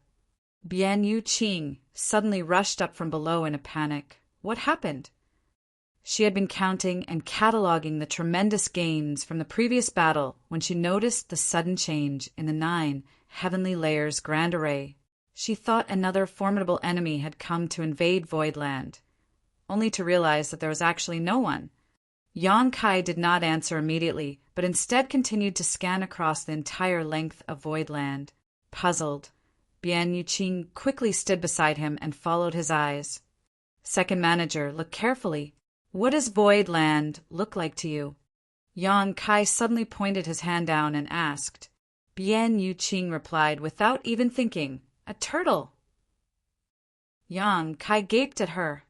Bian Yu Qing suddenly rushed up from below in a panic. What happened? She had been counting and cataloging the tremendous gains from the previous battle when she noticed the sudden change in the 9 heavenly layers grand array. She thought another formidable enemy had come to invade Void Land, only to realize that there was actually no one. Yang Kai did not answer immediately, but instead continued to scan across the entire length of Void Land. Puzzled, Bian Yuqing quickly stood beside him and followed his eyes. Second manager, look carefully. What does Void Land look like to you? Yang Kai suddenly pointed his hand down and asked. Bian Yuqing replied without even thinking, a turtle. Yang Kai gaped at her.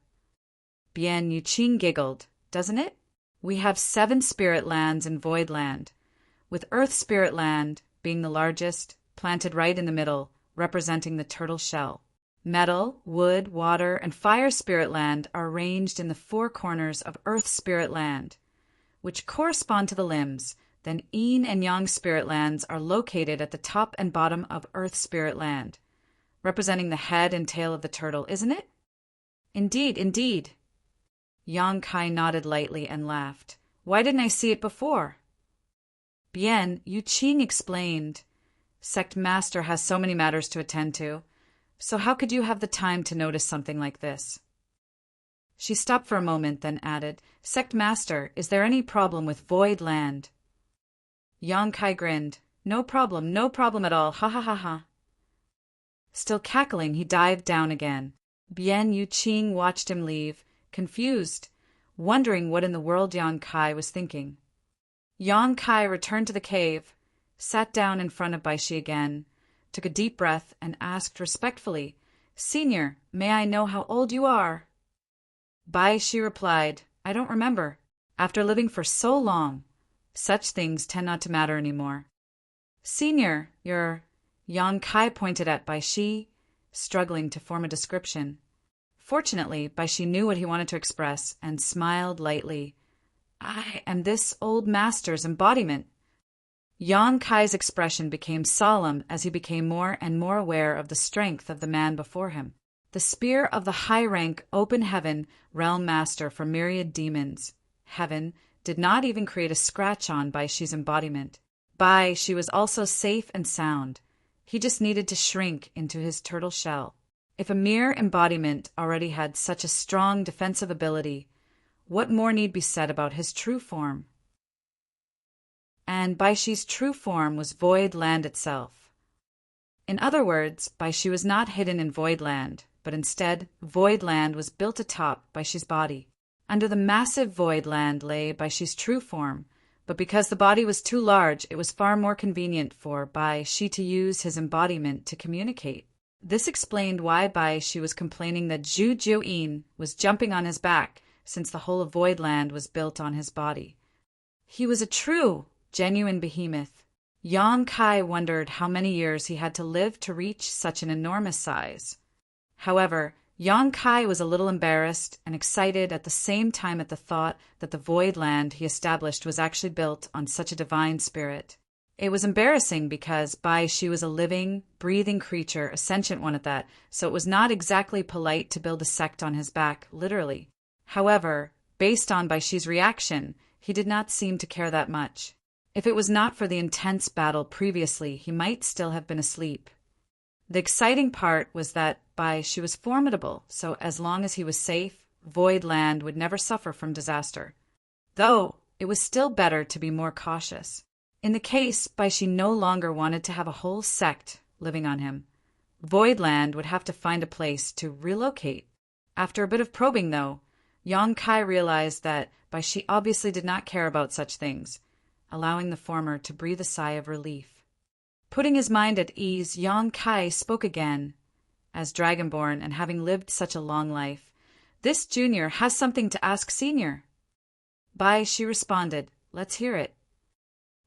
Bian Yuqing giggled. Doesn't it? We have 7 spirit lands in Void Land, with Earth Spirit Land being the largest, planted right in the middle, representing the turtle shell. Metal, wood, water, and fire spirit land are arranged in the 4 corners of Earth Spirit Land, which correspond to the limbs. Then Yin and Yang spirit lands are located at the top and bottom of Earth Spirit Land, representing the head and tail of the turtle, isn't it? Indeed, indeed. Yang Kai nodded lightly and laughed. Why didn't I see it before? Bian Yuqing explained. Sect Master has so many matters to attend to, so how could you have the time to notice something like this? She stopped for a moment, then added, Sect Master, is there any problem with Void Land? Yang Kai grinned. No problem at all, ha ha ha ha. Still cackling, he dived down again. Bian Yuqing watched him leave, confused, wondering what in the world Yang Kai was thinking. Yang Kai returned to the cave, sat down in front of Bai Shi again, took a deep breath, and asked respectfully, Senior, may I know how old you are? Bai Shi replied, I don't remember. After living for so long, such things tend not to matter anymore. Senior, you're... Yang Kai pointed at Bai Shi, struggling to form a description. Fortunately, Bai Shi knew what he wanted to express and smiled lightly. I am this old master's embodiment. Yang Kai's expression became solemn as he became more and more aware of the strength of the man before him. The spear of the high-rank open heaven realm master for myriad demons. Heaven did not even create a scratch on Bai Shi's embodiment. Bai Shi was also safe and sound, He just needed to shrink into his turtle shell. If a mere embodiment already had such a strong defensive ability, what more need be said about his true form? And Baishi's true form was Void Land itself. In other words, Baishi was not hidden in Void Land, but instead, Void Land was built atop Baishi's body. Under the massive Void Land lay Baishi's true form, but because the body was too large, it was far more convenient for Baishi to use his embodiment to communicate. This explained why Baishi was complaining that Zhu Jiuyin was jumping on his back, since the whole of Void Land was built on his body. He was a true, genuine behemoth. Yang Kai wondered how many years he had to live to reach such an enormous size. However, Yang Kai was a little embarrassed and excited at the same time at the thought that the Void Land he established was actually built on such a divine spirit. It was embarrassing because Baishi was a living, breathing creature, a sentient one at that, so it was not exactly polite to build a sect on his back, literally. However, based on Baishi's reaction, he did not seem to care that much. If it was not for the intense battle previously, he might still have been asleep. The exciting part was that Baishi was formidable, so as long as he was safe, Void Land would never suffer from disaster. Though, it was still better to be more cautious. In the case Baishi no longer wanted to have a whole sect living on him, Void Land would have to find a place to relocate. After a bit of probing, though, Yang Kai realized that Baishi obviously did not care about such things, allowing the former to breathe a sigh of relief. Putting his mind at ease, Yang Kai spoke again. As Dragonborn and having lived such a long life, this junior has something to ask Senior. Baishi responded, "Let's hear it.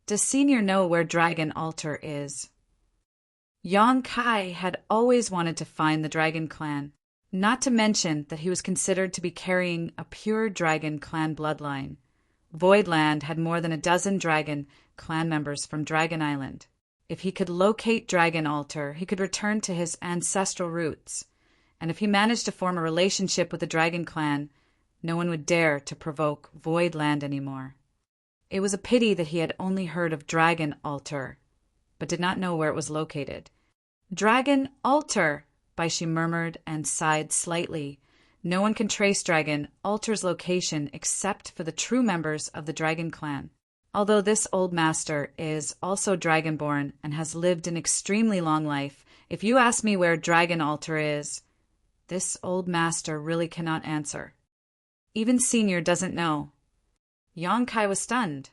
Does Senior know where Dragon Altar is?" Yang Kai had always wanted to find the Dragon Clan, not to mention that he was considered to be carrying a pure Dragon Clan bloodline. Voidland had more than a dozen Dragon Clan members from Dragon Island. If he could locate Dragon Altar, he could return to his ancestral roots, and if he managed to form a relationship with the Dragon Clan, no one would dare to provoke Voidland anymore. It was a pity that he had only heard of Dragon Altar, but did not know where it was located. Dragon Altar, Baishi murmured and sighed slightly. No one can trace Dragon Altar's location except for the true members of the Dragon Clan. Although this old master is also Dragonborn and has lived an extremely long life, if you ask me where Dragon Altar is, this old master really cannot answer. Even Senior doesn't know. Yang Kai was stunned.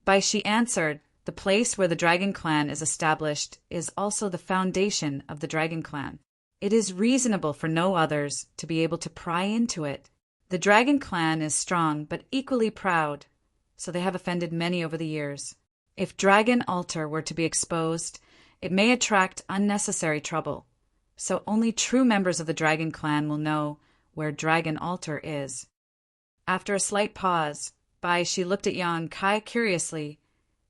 Baishi answered, the place where the Dragon Clan is established is also the foundation of the Dragon Clan. It is reasonable for no others to be able to pry into it. The Dragon Clan is strong but equally proud, so they have offended many over the years. If Dragon Altar were to be exposed, it may attract unnecessary trouble, so only true members of the Dragon Clan will know where Dragon Altar is. After a slight pause, Baishi looked at Yang Kai curiously.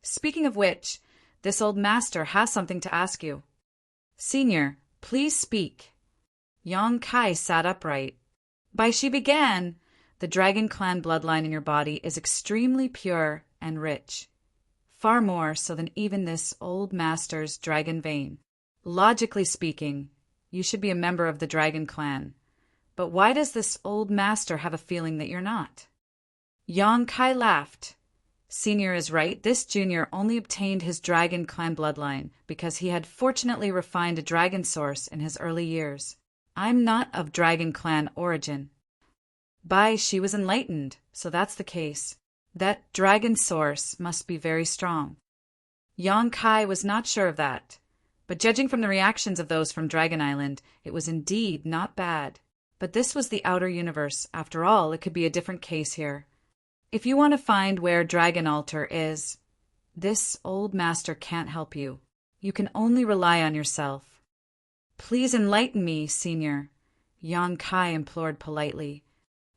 Speaking of which, this old master has something to ask you. Senior, please speak. Yang Kai sat upright. Baishi began. The Dragon Clan bloodline in your body is extremely pure and rich, far more so than even this old master's dragon vein. Logically speaking, you should be a member of the Dragon Clan. But why does this old master have a feeling that you're not? Yang Kai laughed. Senior is right. This junior only obtained his Dragon Clan bloodline because he had fortunately refined a dragon source in his early years. I'm not of Dragon Clan origin. Baishi was enlightened, so that's the case. That dragon source must be very strong. Yang Kai was not sure of that, but judging from the reactions of those from Dragon Island, it was indeed not bad. But this was the outer universe. After all, it could be a different case here. If you want to find where Dragon Altar is, this old master can't help you. You can only rely on yourself. Please enlighten me, Senior, Yang Kai implored politely.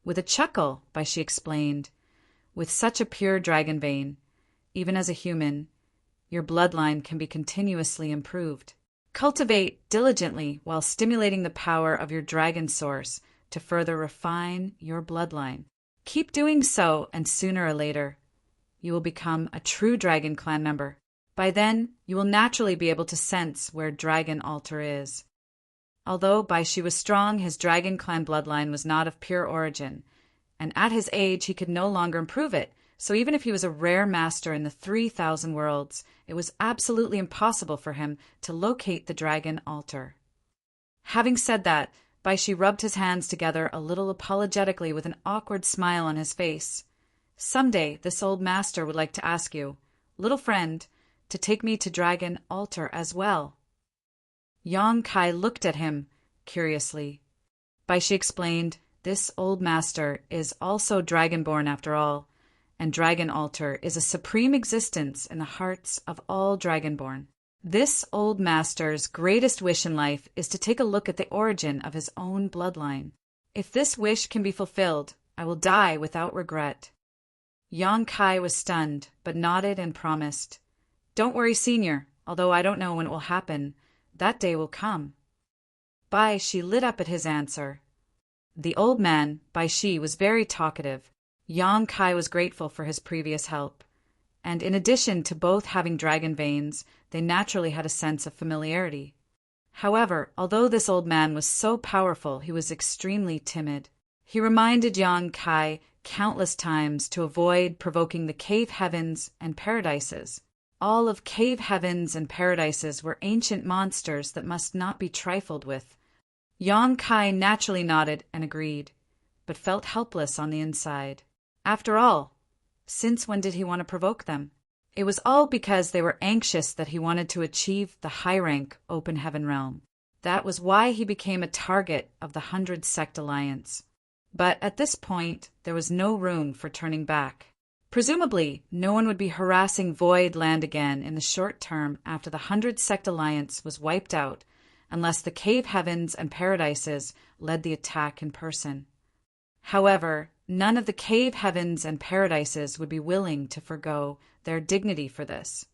With a chuckle, Baishi explained, with such a pure dragon vein, even as a human, your bloodline can be continuously improved. Cultivate diligently while stimulating the power of your dragon source to further refine your bloodline. Keep doing so, and sooner or later, you will become a true Dragon Clan member. By then, you will naturally be able to sense where Dragon Altar is. Although Baishi was strong, his dragon clan bloodline was not of pure origin, and at his age he could no longer improve it, so even if he was a rare master in the 3,000 worlds, it was absolutely impossible for him to locate the Dragon Altar. Having said that, Baishi rubbed his hands together a little apologetically with an awkward smile on his face. Someday this old master would like to ask you, little friend, to take me to Dragon Altar as well. Yang Kai looked at him curiously. Baishi explained, this old master is also dragonborn after all, and Dragon Altar is a supreme existence in the hearts of all dragonborn. This old master's greatest wish in life is to take a look at the origin of his own bloodline. If this wish can be fulfilled, I will die without regret. Yang Kai was stunned, but nodded and promised. Don't worry, senior, although I don't know when it will happen. That day will come. Baishi lit up at his answer. The old man, Baishi, was very talkative. Yang Kai was grateful for his previous help, and in addition to both having dragon veins, they naturally had a sense of familiarity. However, although this old man was so powerful, he was extremely timid. He reminded Yang Kai countless times to avoid provoking the cave heavens and paradises. All of cave heavens and paradises were ancient monsters that must not be trifled with. Yang Kai naturally nodded and agreed, but felt helpless on the inside. After all, since when did he want to provoke them? It was all because they were anxious that he wanted to achieve the high-rank Open Heaven realm. That was why he became a target of the 100 Sect Alliance. But at this point, there was no room for turning back. Presumably, no one would be harassing Void Land again in the short term after the 100 Sect Alliance was wiped out, unless the cave heavens and paradises led the attack in person. However, none of the cave heavens and paradises would be willing to forgo their dignity for this.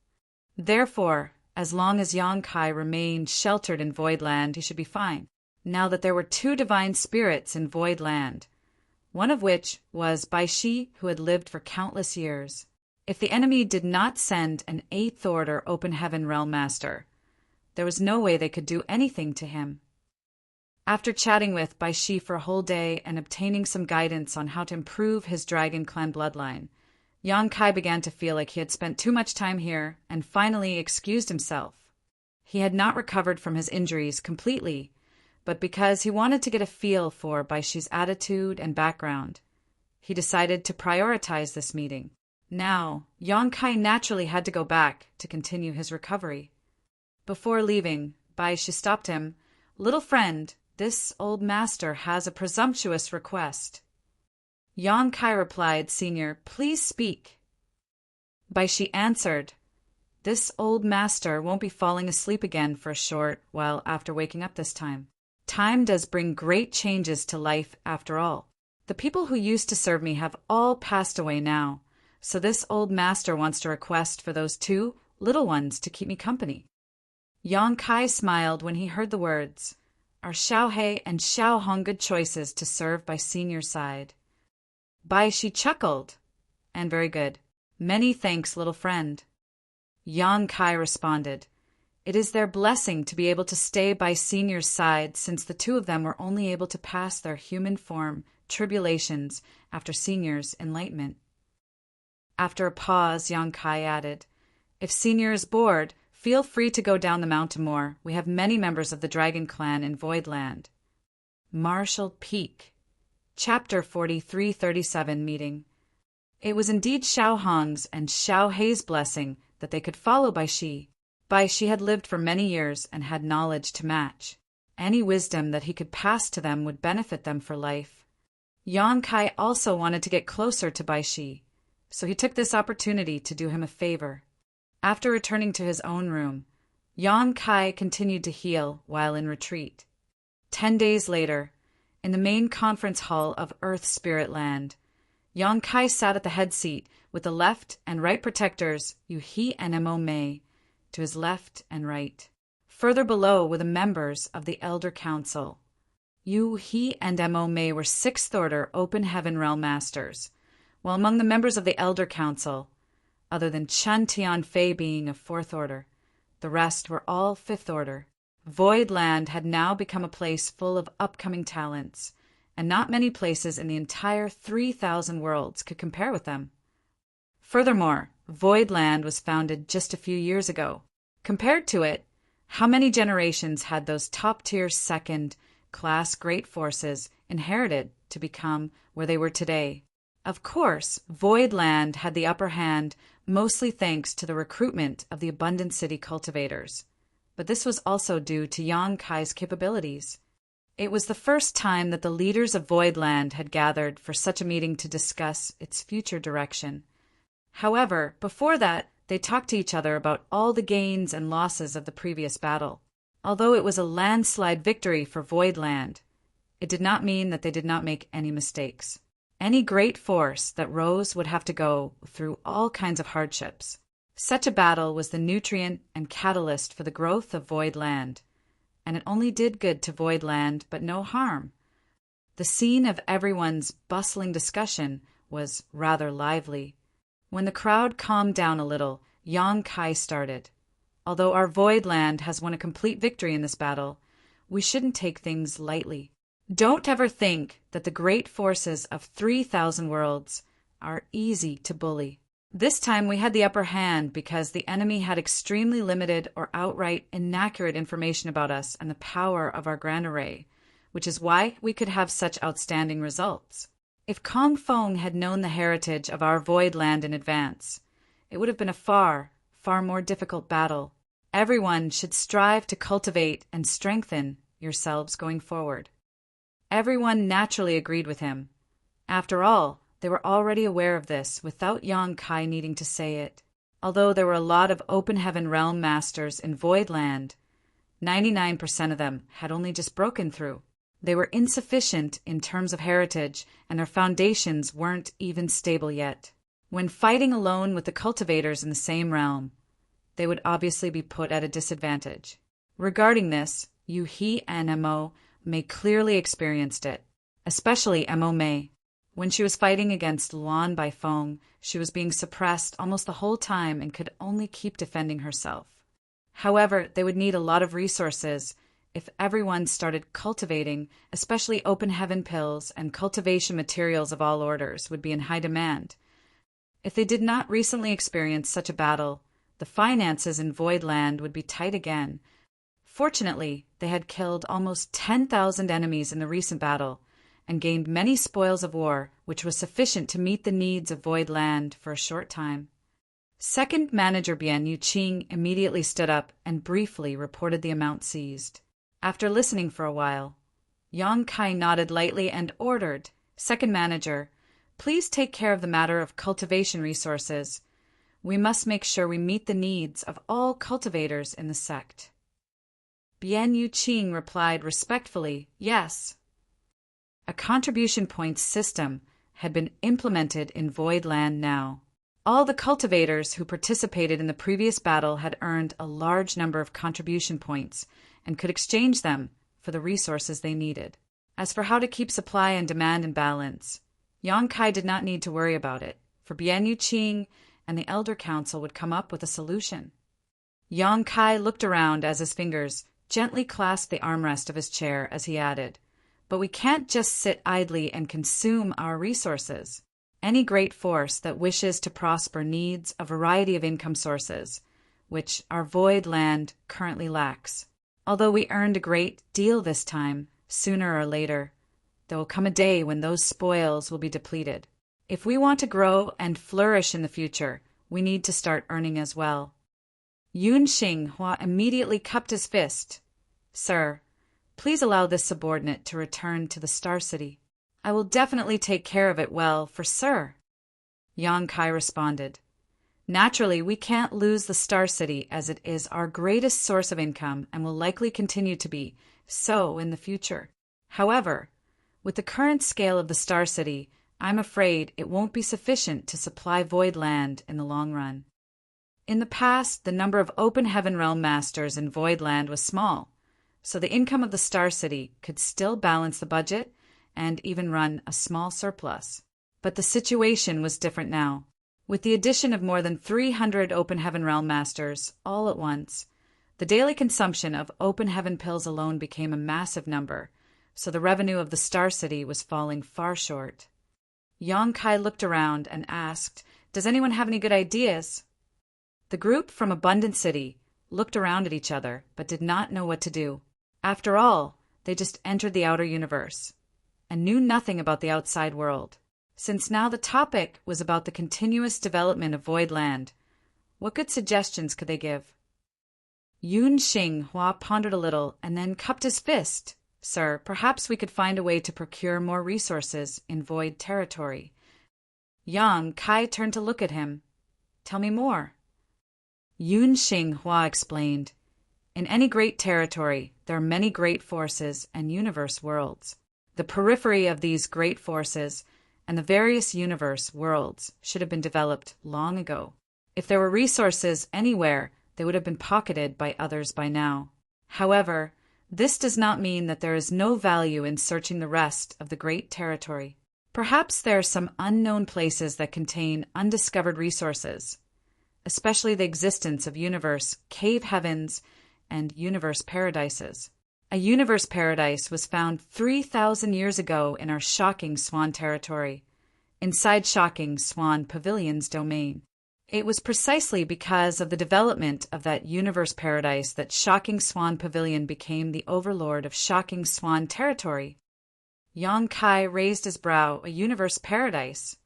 Therefore, as long as Yang Kai remained sheltered in Void Land, he should be fine, now that there were 2 divine spirits in Void Land, one of which was Baishi, who had lived for countless years. If the enemy did not send an 8th Order Open Heaven Realm Master, there was no way they could do anything to him. After chatting with Baishi for a whole day and obtaining some guidance on how to improve his Dragon Clan bloodline, Yang Kai began to feel like he had spent too much time here and finally excused himself. He had not recovered from his injuries completely, but because he wanted to get a feel for Baishi's attitude and background, he decided to prioritize this meeting. Now, Yang Kai naturally had to go back to continue his recovery. Before leaving, Baishi stopped him. Little friend, this old master has a presumptuous request. Yang Kai replied, Senior, please speak. Baishi answered, this old master won't be falling asleep again for a short while after waking up this time. Time does bring great changes to life after all. The people who used to serve me have all passed away now, so this old master wants to request for those 2 little ones to keep me company. Yang Kai smiled when he heard the words, Are Xiaohei and Xiaohong good choices to serve by senior side? Baishi chuckled, and very good. Many thanks, little friend. Yang Kai responded, It is their blessing to be able to stay by senior's side, since the 2 of them were only able to pass their human form tribulations after senior's enlightenment. After a pause, Yang Kai added, If senior is bored, feel free to go down the mountain more. We have many members of the Dragon Clan in Void Land. Marshall Peak. Chapter 4337 Meeting. It was indeed Xiaohong's and Xiaohei's blessing that they could follow Baishi. Baishi had lived for many years and had knowledge to match. Any wisdom that he could pass to them would benefit them for life. Yang Kai also wanted to get closer to Baishi, so he took this opportunity to do him a favor. After returning to his own room, Yang Kai continued to heal while in retreat. 10 days later, in the main conference hall of Earth Spirit Land, Yang Kai sat at the head seat with the left and right protectors Yu He and Mo Mei to his left and right. Further below were the members of the Elder Council. Yu He and Mo Mei were 6th Order Open Heaven Realm Masters, while among the members of the Elder Council, other than Chun Tianfei being of 4th order. The rest were all 5th order. Voidland had now become a place full of upcoming talents, and not many places in the entire 3,000 worlds could compare with them. Furthermore, Voidland was founded just a few years ago. Compared to it, how many generations had those top-tier second-class great forces inherited to become where they were today? Of course, Voidland had the upper hand, mostly thanks to the recruitment of the Abundant City cultivators. But this was also due to Yang Kai's capabilities. It was the first time that the leaders of Voidland had gathered for such a meeting to discuss its future direction. However, before that, they talked to each other about all the gains and losses of the previous battle. Although it was a landslide victory for Voidland, it did not mean that they did not make any mistakes. Any great force that rose would have to go through all kinds of hardships. Such a battle was the nutrient and catalyst for the growth of Voidland, and it only did good to Voidland, but no harm. The scene of everyone's bustling discussion was rather lively. When the crowd calmed down a little, Yang Kai started. Although our Voidland has won a complete victory in this battle, we shouldn't take things lightly. Don't ever think that the great forces of 3,000 worlds are easy to bully. This time we had the upper hand because the enemy had extremely limited or outright inaccurate information about us and the power of our Grand Array, which is why we could have such outstanding results. If Kong Fong had known the heritage of our Voidland in advance, it would have been a far, far more difficult battle. Everyone should strive to cultivate and strengthen yourselves going forward. Everyone naturally agreed with him. After all, they were already aware of this without Yang Kai needing to say it. Although there were a lot of Open Heaven Realm Masters in Voidland, 99% of them had only just broken through. They were insufficient in terms of heritage, and their foundations weren't even stable yet. When fighting alone with the cultivators in the same realm, they would obviously be put at a disadvantage. Regarding this, Yu He and Mo Mei clearly experienced it, especially Mo Mei. When she was fighting against Luan Bai Feng, she was being suppressed almost the whole time and could only keep defending herself. However, they would need a lot of resources if everyone started cultivating, especially open heaven pills and cultivation materials of all orders would be in high demand. If they did not recently experience such a battle, the finances in Voidland would be tight again. Fortunately, they had killed almost 10,000 enemies in the recent battle and gained many spoils of war, which was sufficient to meet the needs of Voidland for a short time. Second Manager Bian Yuqing immediately stood up and briefly reported the amount seized. After listening for a while, Yang Kai nodded lightly and ordered, Second Manager, please take care of the matter of cultivation resources. We must make sure we meet the needs of all cultivators in the sect. Bian Yuqing replied respectfully, yes. A contribution points system had been implemented in Voidland now. All the cultivators who participated in the previous battle had earned a large number of contribution points and could exchange them for the resources they needed. As for how to keep supply and demand in balance, Yang Kai did not need to worry about it, for Bian Yuqing and the Elder Council would come up with a solution. Yang Kai looked around as his fingers gently clasped the armrest of his chair as he added, but we can't just sit idly and consume our resources. Any great force that wishes to prosper needs a variety of income sources, which our Voidland currently lacks. Although we earned a great deal this time, sooner or later, there will come a day when those spoils will be depleted. If we want to grow and flourish in the future, we need to start earning as well. Yun Xinghua immediately cupped his fist. Sir, please allow this subordinate to return to the Star City. I will definitely take care of it well for Sir. Yang Kai responded. Naturally, we can't lose the Star City as it is our greatest source of income and will likely continue to be so in the future. However, with the current scale of the Star City, I'm afraid it won't be sufficient to supply Voidland in the long run. In the past, the number of Open Heaven Realm Masters in Voidland was small, so the income of the Star City could still balance the budget and even run a small surplus. But the situation was different now. With the addition of more than 300 Open Heaven Realm Masters all at once, the daily consumption of Open Heaven pills alone became a massive number, so the revenue of the Star City was falling far short. Yang Kai looked around and asked, "Does anyone have any good ideas?" The group from Abundant City looked around at each other, but did not know what to do. After all, they just entered the outer universe and knew nothing about the outside world. Since now the topic was about the continuous development of Void Land, what good suggestions could they give? Yun Xing Hua pondered a little and then cupped his fist. "Sir, perhaps we could find a way to procure more resources in Void territory." Yang Kai turned to look at him. "Tell me more." Yun Xing Hua explained, "In any great territory, there are many great forces and universe worlds. The periphery of these great forces and the various universe worlds should have been developed long ago. If there were resources anywhere, they would have been pocketed by others by now. However, this does not mean that there is no value in searching the rest of the great territory. Perhaps there are some unknown places that contain undiscovered resources, especially the existence of universe cave heavens and universe paradises. A universe paradise was found 3,000 years ago in our Shocking Swan territory, inside Shocking Swan Pavilion's domain. It was precisely because of the development of that universe paradise that Shocking Swan Pavilion became the overlord of Shocking Swan territory." Yang Kai raised his brow. "A universe paradise?"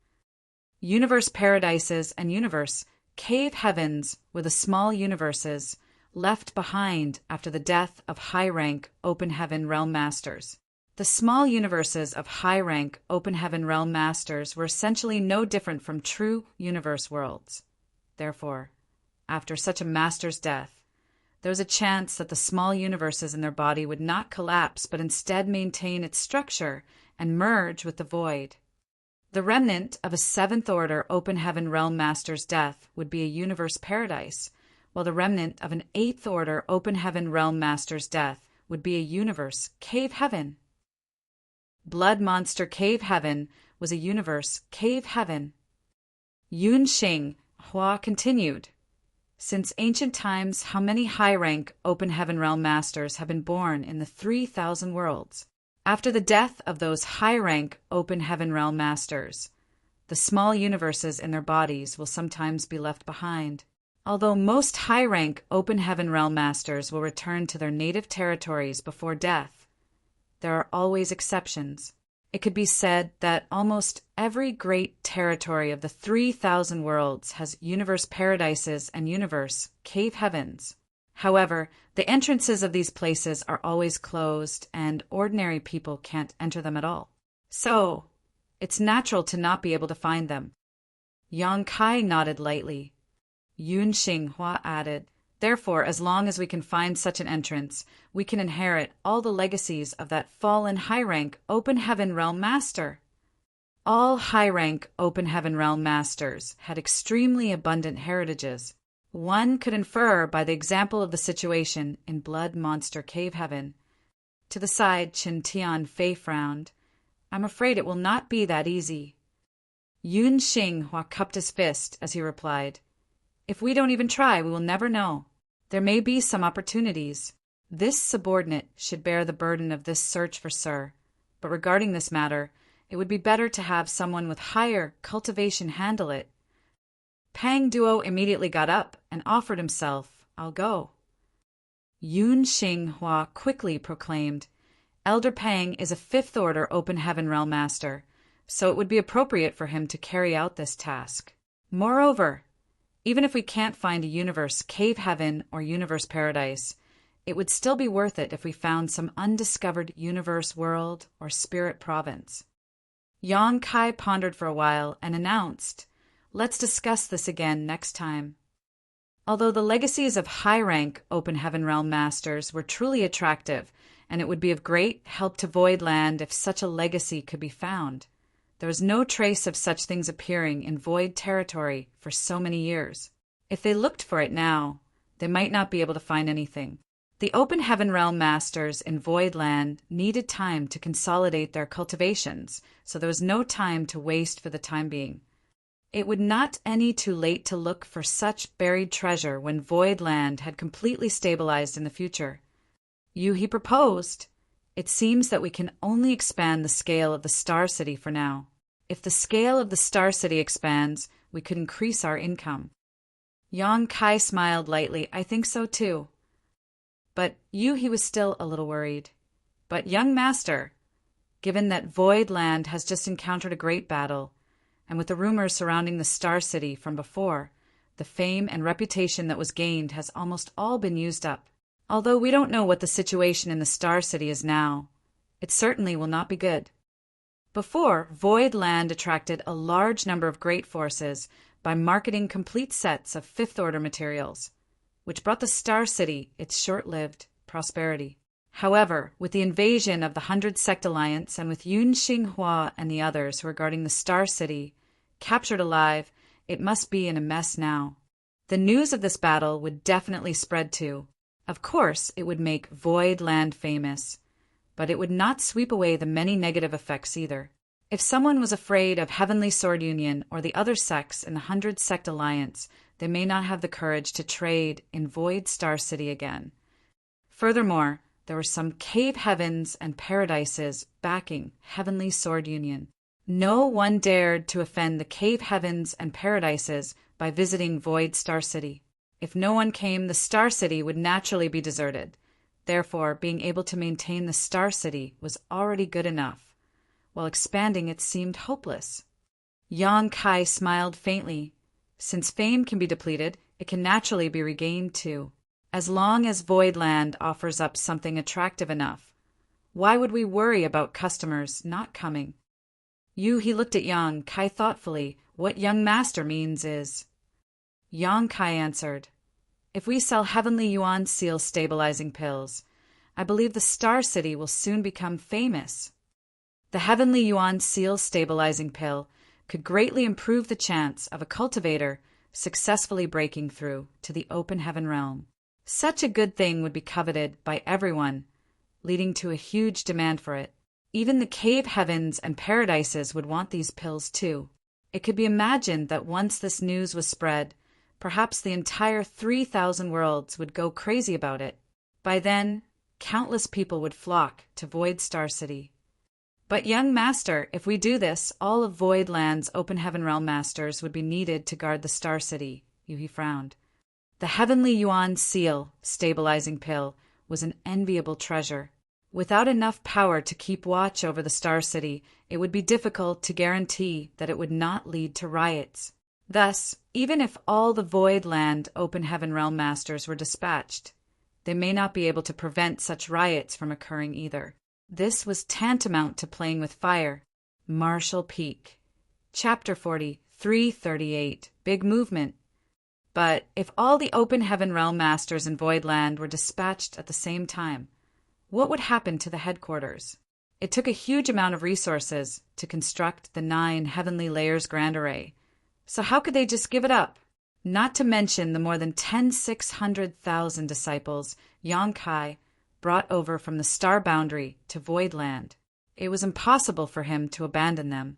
Universe paradises and universe cave heavens were the small universes left behind after the death of high-rank Open Heaven Realm Masters. The small universes of high-rank Open Heaven Realm Masters were essentially no different from true universe worlds. Therefore, after such a master's death, there was a chance that the small universes in their body would not collapse but instead maintain its structure and merge with the void. The remnant of a seventh-order Open Heaven Realm Master's death would be a universe paradise, while the remnant of an eighth-order Open Heaven Realm Master's death would be a universe cave heaven. Blood Monster Cave Heaven was a universe cave heaven. Yun Xing Hua continued, "Since ancient times, how many high-rank Open Heaven Realm Masters have been born in the 3,000 worlds? After the death of those high-rank Open Heaven Realm Masters, the small universes in their bodies will sometimes be left behind. Although most high-rank Open Heaven Realm Masters will return to their native territories before death, there are always exceptions. It could be said that almost every great territory of the 3,000 worlds has universe paradises and universe cave heavens. However, the entrances of these places are always closed, and ordinary people can't enter them at all. So, it's natural to not be able to find them." Yang Kai nodded lightly. Yun Xing Hua added, "Therefore, as long as we can find such an entrance, we can inherit all the legacies of that fallen high-rank Open Heaven Realm Master." All high-rank Open Heaven Realm Masters had extremely abundant heritages. One could infer by the example of the situation in Blood Monster Cave Heaven. To the side, Qin Tian Fei frowned. "I'm afraid it will not be that easy." Yun Xing Hua cupped his fist as he replied, "If we don't even try, we will never know. There may be some opportunities. This subordinate should bear the burden of this search for Sir, but regarding this matter, it would be better to have someone with higher cultivation handle it." Pang Duo immediately got up and offered himself. "I'll go." Yun Xing Hua quickly proclaimed, "Elder Pang is a fifth-order Open Heaven Realm Master, so it would be appropriate for him to carry out this task. Moreover, even if we can't find a universe cave heaven or universe paradise, it would still be worth it if we found some undiscovered universe world or spirit province." Yang Kai pondered for a while and announced, "Let's discuss this again next time." Although the legacies of high-rank Open Heaven Realm Masters were truly attractive, and it would be of great help to Void Land if such a legacy could be found, there was no trace of such things appearing in Void territory for so many years. If they looked for it now, they might not be able to find anything. The Open Heaven Realm Masters in Void Land needed time to consolidate their cultivations, so there was no time to waste for the time being. It would not any too late to look for such buried treasure when Void Land had completely stabilized in the future. He proposed. It seems that we can only expand the scale of the Star City for now. If the scale of the Star City expands, we could increase our income. Yang Kai smiled lightly. I think so too. But he was still a little worried. But young master, given that Void Land has just encountered a great battle, and with the rumors surrounding the Star City from before, the fame and reputation that was gained has almost all been used up. Although we don't know what the situation in the Star City is now, it certainly will not be good. Before, Void Land attracted a large number of great forces by marketing complete sets of fifth-order materials, which brought the Star City its short-lived prosperity. However, with the invasion of the 100 Sect Alliance and with Yun Xinghua and the others who are guarding the Star City captured alive, it must be in a mess now. The news of this battle would definitely spread too. Of course, it would make Void Land famous, but it would not sweep away the many negative effects either. If someone was afraid of Heavenly Sword Union or the other sects in the 100 Sect Alliance, they may not have the courage to trade in Void Star City again. Furthermore, there were some cave heavens and paradises backing Heavenly Sword Union. No one dared to offend the cave heavens and paradises by visiting Void Star City. If no one came, the Star City would naturally be deserted. Therefore, being able to maintain the Star City was already good enough, while expanding it seemed hopeless. Yang Kai smiled faintly. Since fame can be depleted, it can naturally be regained too. As long as Void Land offers up something attractive enough, why would we worry about customers not coming? He looked at Yang Kai thoughtfully. What young master means is... Yang Kai answered, if we sell Heavenly Yuan Seal stabilizing pills, I believe the Star City will soon become famous. The Heavenly Yuan Seal stabilizing pill could greatly improve the chance of a cultivator successfully breaking through to the open heaven realm. Such a good thing would be coveted by everyone, leading to a huge demand for it. Even the cave heavens and paradises would want these pills too. It could be imagined that once this news was spread, perhaps the entire 3,000 worlds would go crazy about it. By then, countless people would flock to Void Star City. But young master, if we do this, all of Void Land's open heaven realm masters would be needed to guard the Star City. He frowned. The Heavenly Yuan Seal stabilizing pill was an enviable treasure. Without enough power to keep watch over the Star City, it would be difficult to guarantee that it would not lead to riots. Thus, even if all the Void Land open heaven realm masters were dispatched, they may not be able to prevent such riots from occurring either. This was tantamount to playing with fire. Marshall Peak. Chapter 40, 338. Big movement. But if all the open heaven realm masters in Void Land were dispatched at the same time, what would happen to the headquarters? It took a huge amount of resources to construct the 9 Heavenly Layers Grand Array, so how could they just give it up? Not to mention the more than 600,000 disciples Yang Kai brought over from the Star Boundary to Void Land. It was impossible for him to abandon them.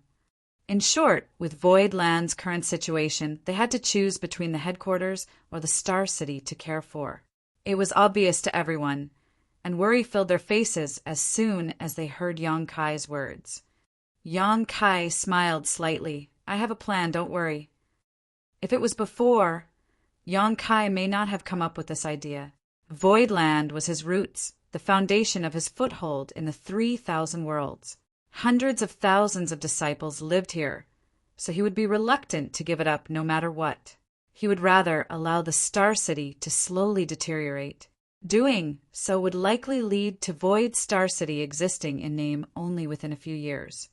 In short, with Void Land's current situation, they had to choose between the headquarters or the Star City to care for. It was obvious to everyone, and worry filled their faces as soon as they heard Yang Kai's words. Yang Kai smiled slightly. I have a plan, don't worry. If it was before, Yang Kai may not have come up with this idea. Void Land was his roots, the foundation of his foothold in the 3,000 worlds. Hundreds of thousands of disciples lived here, so he would be reluctant to give it up no matter what. He would rather allow the Star City to slowly deteriorate. Doing so would likely lead to Void Star City existing in name only within a few years.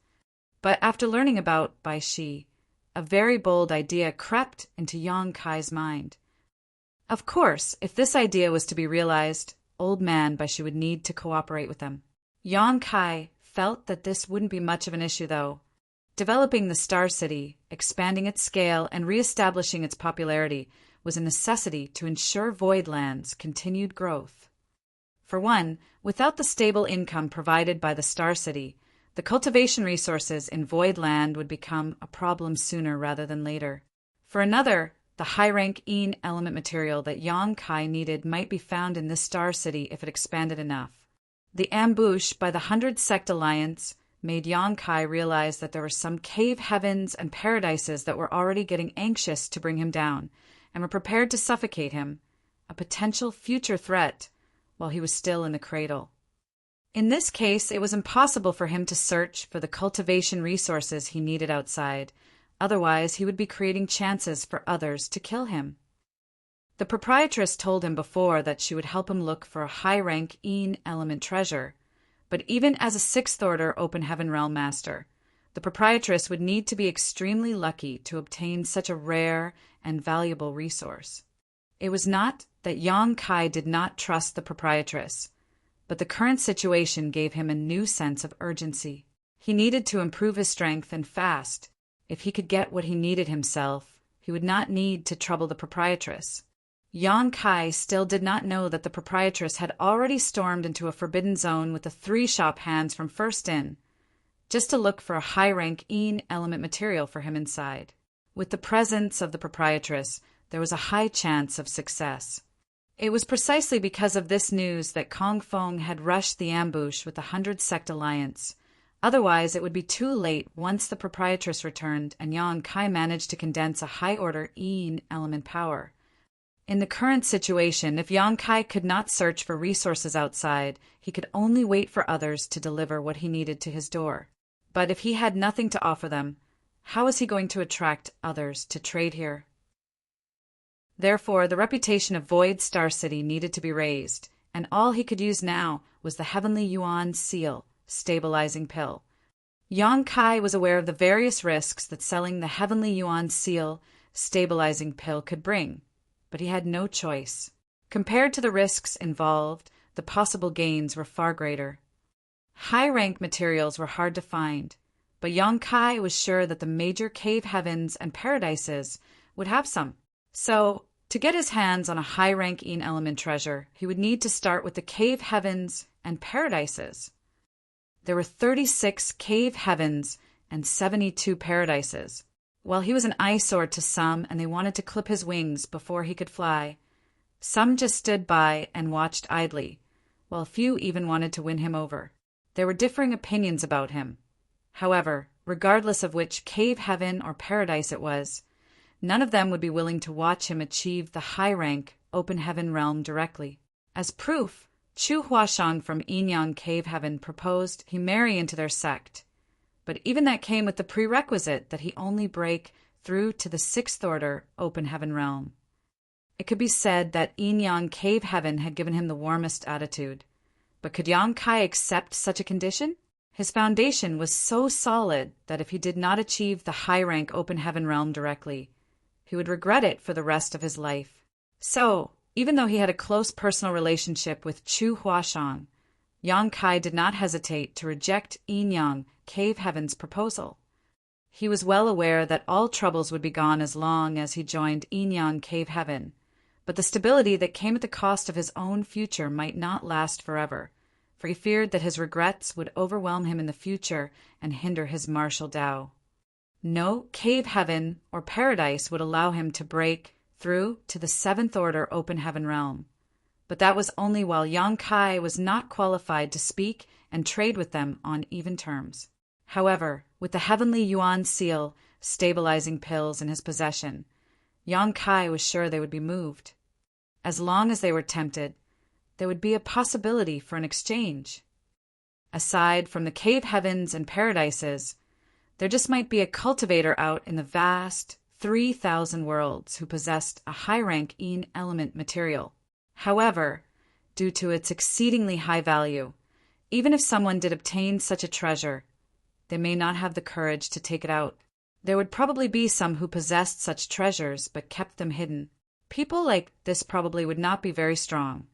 But after learning about Bai Shi, a very bold idea crept into Yang Kai's mind. Of course, if this idea was to be realized, Old Man Bai Shi would need to cooperate with them. Yang Kai felt that this wouldn't be much of an issue, though. Developing the Star City, expanding its scale, and re-establishing its popularity was a necessity to ensure Void Land's continued growth. For one, without the stable income provided by the Star City, The cultivation resources in Void Land would become a problem sooner rather than later. For another, the high-rank Een element material that Yang Kai needed might be found in this star city if it expanded enough. The ambush by the 100 Sect Alliance made Yang Kai realize that there were some cave heavens and paradises that were already getting anxious to bring him down and were prepared to suffocate him, a potential future threat, while he was still in the cradle. In this case, it was impossible for him to search for the cultivation resources he needed outside. Otherwise, he would be creating chances for others to kill him. The proprietress told him before that she would help him look for a high-rank Een element treasure, but even as a 6th Order Open Heaven Realm Master, the proprietress would need to be extremely lucky to obtain such a rare and valuable resource. It was not that Yang Kai did not trust the proprietress, but the current situation gave him a new sense of urgency. He needed to improve his strength and fast. If he could get what he needed himself, he would not need to trouble the proprietress. Yang Kai still did not know that the proprietress had already stormed into a forbidden zone with the 3 shop hands from First In, just to look for a high-rank Een element material for him inside. With the presence of the proprietress, there was a high chance of success. It was precisely because of this news that Kong Fong had rushed the ambush with the 100 Sect Alliance. Otherwise, it would be too late once the proprietress returned and Yang Kai managed to condense a high-order Een element power. In the current situation, if Yang Kai could not search for resources outside, he could only wait for others to deliver what he needed to his door. But if he had nothing to offer them, how was he going to attract others to trade here? Therefore, the reputation of Void Star City needed to be raised, and all he could use now was the Heavenly Yuan Seal stabilizing pill. Yang Kai was aware of the various risks that selling the Heavenly Yuan Seal stabilizing pill could bring, but he had no choice. Compared to the risks involved, the possible gains were far greater. High-rank materials were hard to find, but Yang Kai was sure that the major cave heavens and paradises would have some. So, to get his hands on a high-rank Een element treasure, he would need to start with the cave heavens and paradises. There were 36 cave heavens and 72 paradises. While he was an eyesore to some and they wanted to clip his wings before he could fly, some just stood by and watched idly, while few even wanted to win him over. There were differing opinions about him. However, regardless of which cave heaven or paradise it was, none of them would be willing to watch him achieve the high-rank Open Heaven realm directly. As proof, Chu Huashang from Yinyang Cave Heaven proposed he marry into their sect, but even that came with the prerequisite that he only break through to the 6th Order Open Heaven realm. It could be said that Yinyang Cave Heaven had given him the warmest attitude, but could Yang Kai accept such a condition? His foundation was so solid that if he did not achieve the high-rank Open Heaven realm directly, he would regret it for the rest of his life. So, even though he had a close personal relationship with Chu Huashang, Yang Kai did not hesitate to reject Yinyang Cave Heaven's proposal. He was well aware that all troubles would be gone as long as he joined Yinyang Cave Heaven, but the stability that came at the cost of his own future might not last forever, for he feared that his regrets would overwhelm him in the future and hinder his martial Tao. No cave heaven or paradise would allow him to break through to the 7th Order Open Heaven realm, but that was only while Yang Kai was not qualified to speak and trade with them on even terms. However, with the Heavenly Yuan Seal stabilizing pills in his possession, Yang Kai was sure they would be moved. As long as they were tempted, there would be a possibility for an exchange. Aside from the cave heavens and paradises, there just might be a cultivator out in the vast 3,000 worlds who possessed a high-rank Een element material. However, due to its exceedingly high value, even if someone did obtain such a treasure, they may not have the courage to take it out. There would probably be some who possessed such treasures but kept them hidden. People like this probably would not be very strong,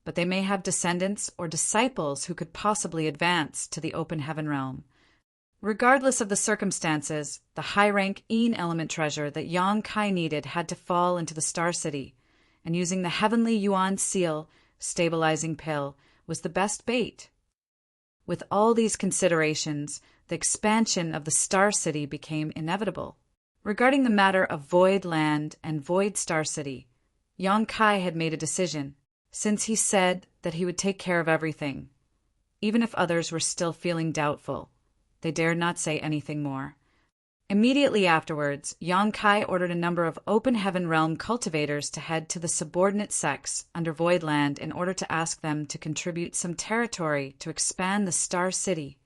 but they may have descendants or disciples who could possibly advance to the Open Heaven realm. Regardless of the circumstances, the high-rank Een element treasure that Yang Kai needed had to fall into the Star City, and using the Heavenly Yuan Seal stabilizing pill was the best bait. With all these considerations, the expansion of the Star City became inevitable. Regarding the matter of Void Land and Void Star City, Yang Kai had made a decision, since he said that he would take care of everything. Even if others were still feeling doubtful, they dared not say anything more. Immediately afterwards, Yang Kai ordered a number of Open Heaven Realm cultivators to head to the subordinate sects under Voidland in order to ask them to contribute some territory to expand the Star City.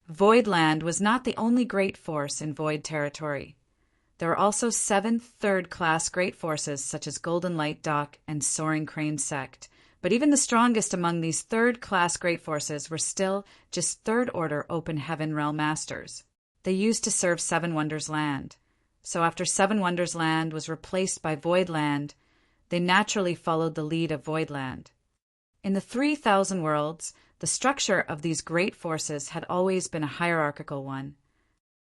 Voidland was not the only great force in Void territory. There were also 7 third-class great forces such as Golden Light Dock and Soaring Crane Sect, but even the strongest among these third-class great forces were still just third-order Open Heaven Realm Masters. They used to serve Seven Wonders Land. So after Seven Wonders Land was replaced by Voidland, they naturally followed the lead of Voidland. In the 3,000 worlds, the structure of these great forces had always been a hierarchical one.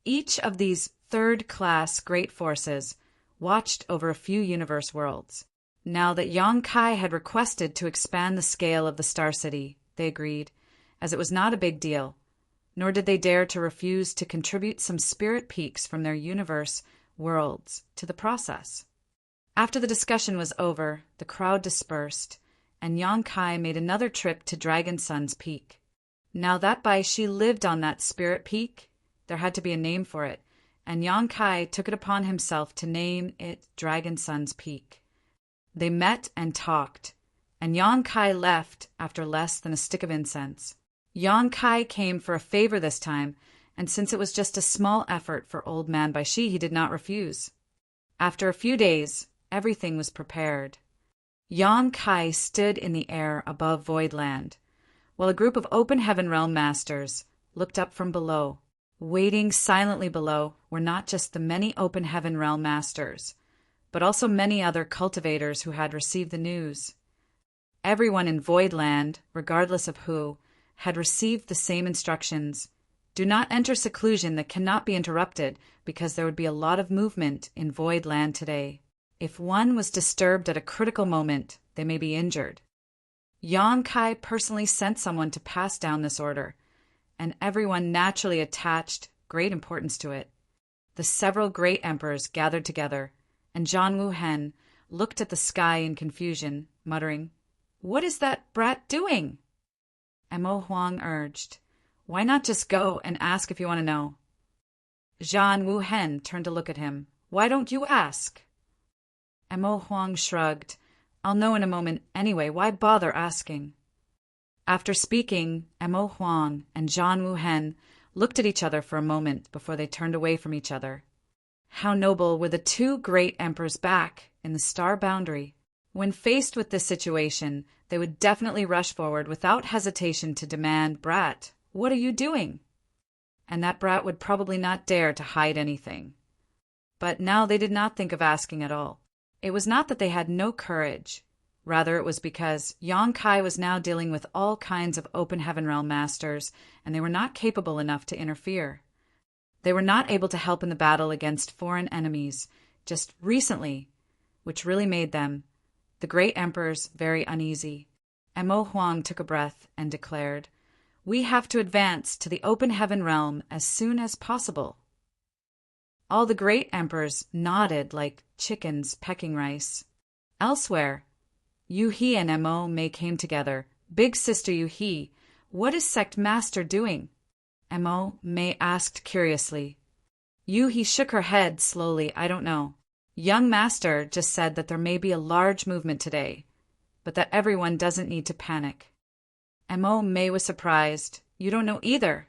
Each of these third-class great forces watched over a few universe worlds. Now that Yang Kai had requested to expand the scale of the Star City, they agreed, as it was not a big deal. Nor did they dare to refuse to contribute some spirit peaks from their universe worlds to the process. After the discussion was over, the crowd dispersed, and Yang Kai made another trip to Dragon Sun's Peak. Now that Baishi lived on that spirit peak, there had to be a name for it, and Yang Kai took it upon himself to name it Dragon Sun's Peak. They met and talked, and Yang Kai left after less than a stick of incense. Yang Kai came for a favor this time, and since it was just a small effort for Old Man Baishi, he did not refuse. After a few days, everything was prepared. Yang Kai stood in the air above Voidland, while a group of Open Heaven Realm Masters looked up from below. Waiting silently below were not just the many Open Heaven Realm Masters, but also many other cultivators who had received the news. Everyone in Voidland, regardless of who, had received the same instructions. Do not enter seclusion that cannot be interrupted, because there would be a lot of movement in Voidland today. If one was disturbed at a critical moment, they may be injured. Yang Kai personally sent someone to pass down this order, and everyone naturally attached great importance to it. The several great emperors gathered together, and Zhang Wuhen looked at the sky in confusion, muttering, "What is that brat doing?" Mo Huang urged, "Why not just go and ask if you want to know?" Zhang Wuhen turned to look at him. "Why don't you ask?" Mo Huang shrugged. "I'll know in a moment anyway. Why bother asking?" After speaking, Mo Huang and Zhang Wuhen looked at each other for a moment before they turned away from each other. How noble were the 2 great emperors back in the star boundary. When faced with this situation, they would definitely rush forward without hesitation to demand, "Brat, what are you doing?" And that brat would probably not dare to hide anything. But now they did not think of asking at all. It was not that they had no courage. Rather, it was because Yang Kai was now dealing with all kinds of Open Heaven Realm Masters, and they were not capable enough to interfere. They were not able to help in the battle against foreign enemies just recently, which really made them, the great emperors, very uneasy. Mo Huang took a breath and declared, "We have to advance to the Open Heaven Realm as soon as possible." All the great emperors nodded like chickens pecking rice. Elsewhere, Yu He and Mo Mei came together. "Big Sister Yu He, what is Sect Master doing?" Mo Mei asked curiously. Yu He shook her head slowly. "I don't know. Young Master just said that there may be a large movement today, but that everyone doesn't need to panic." Mo Mei was surprised. "You don't know either."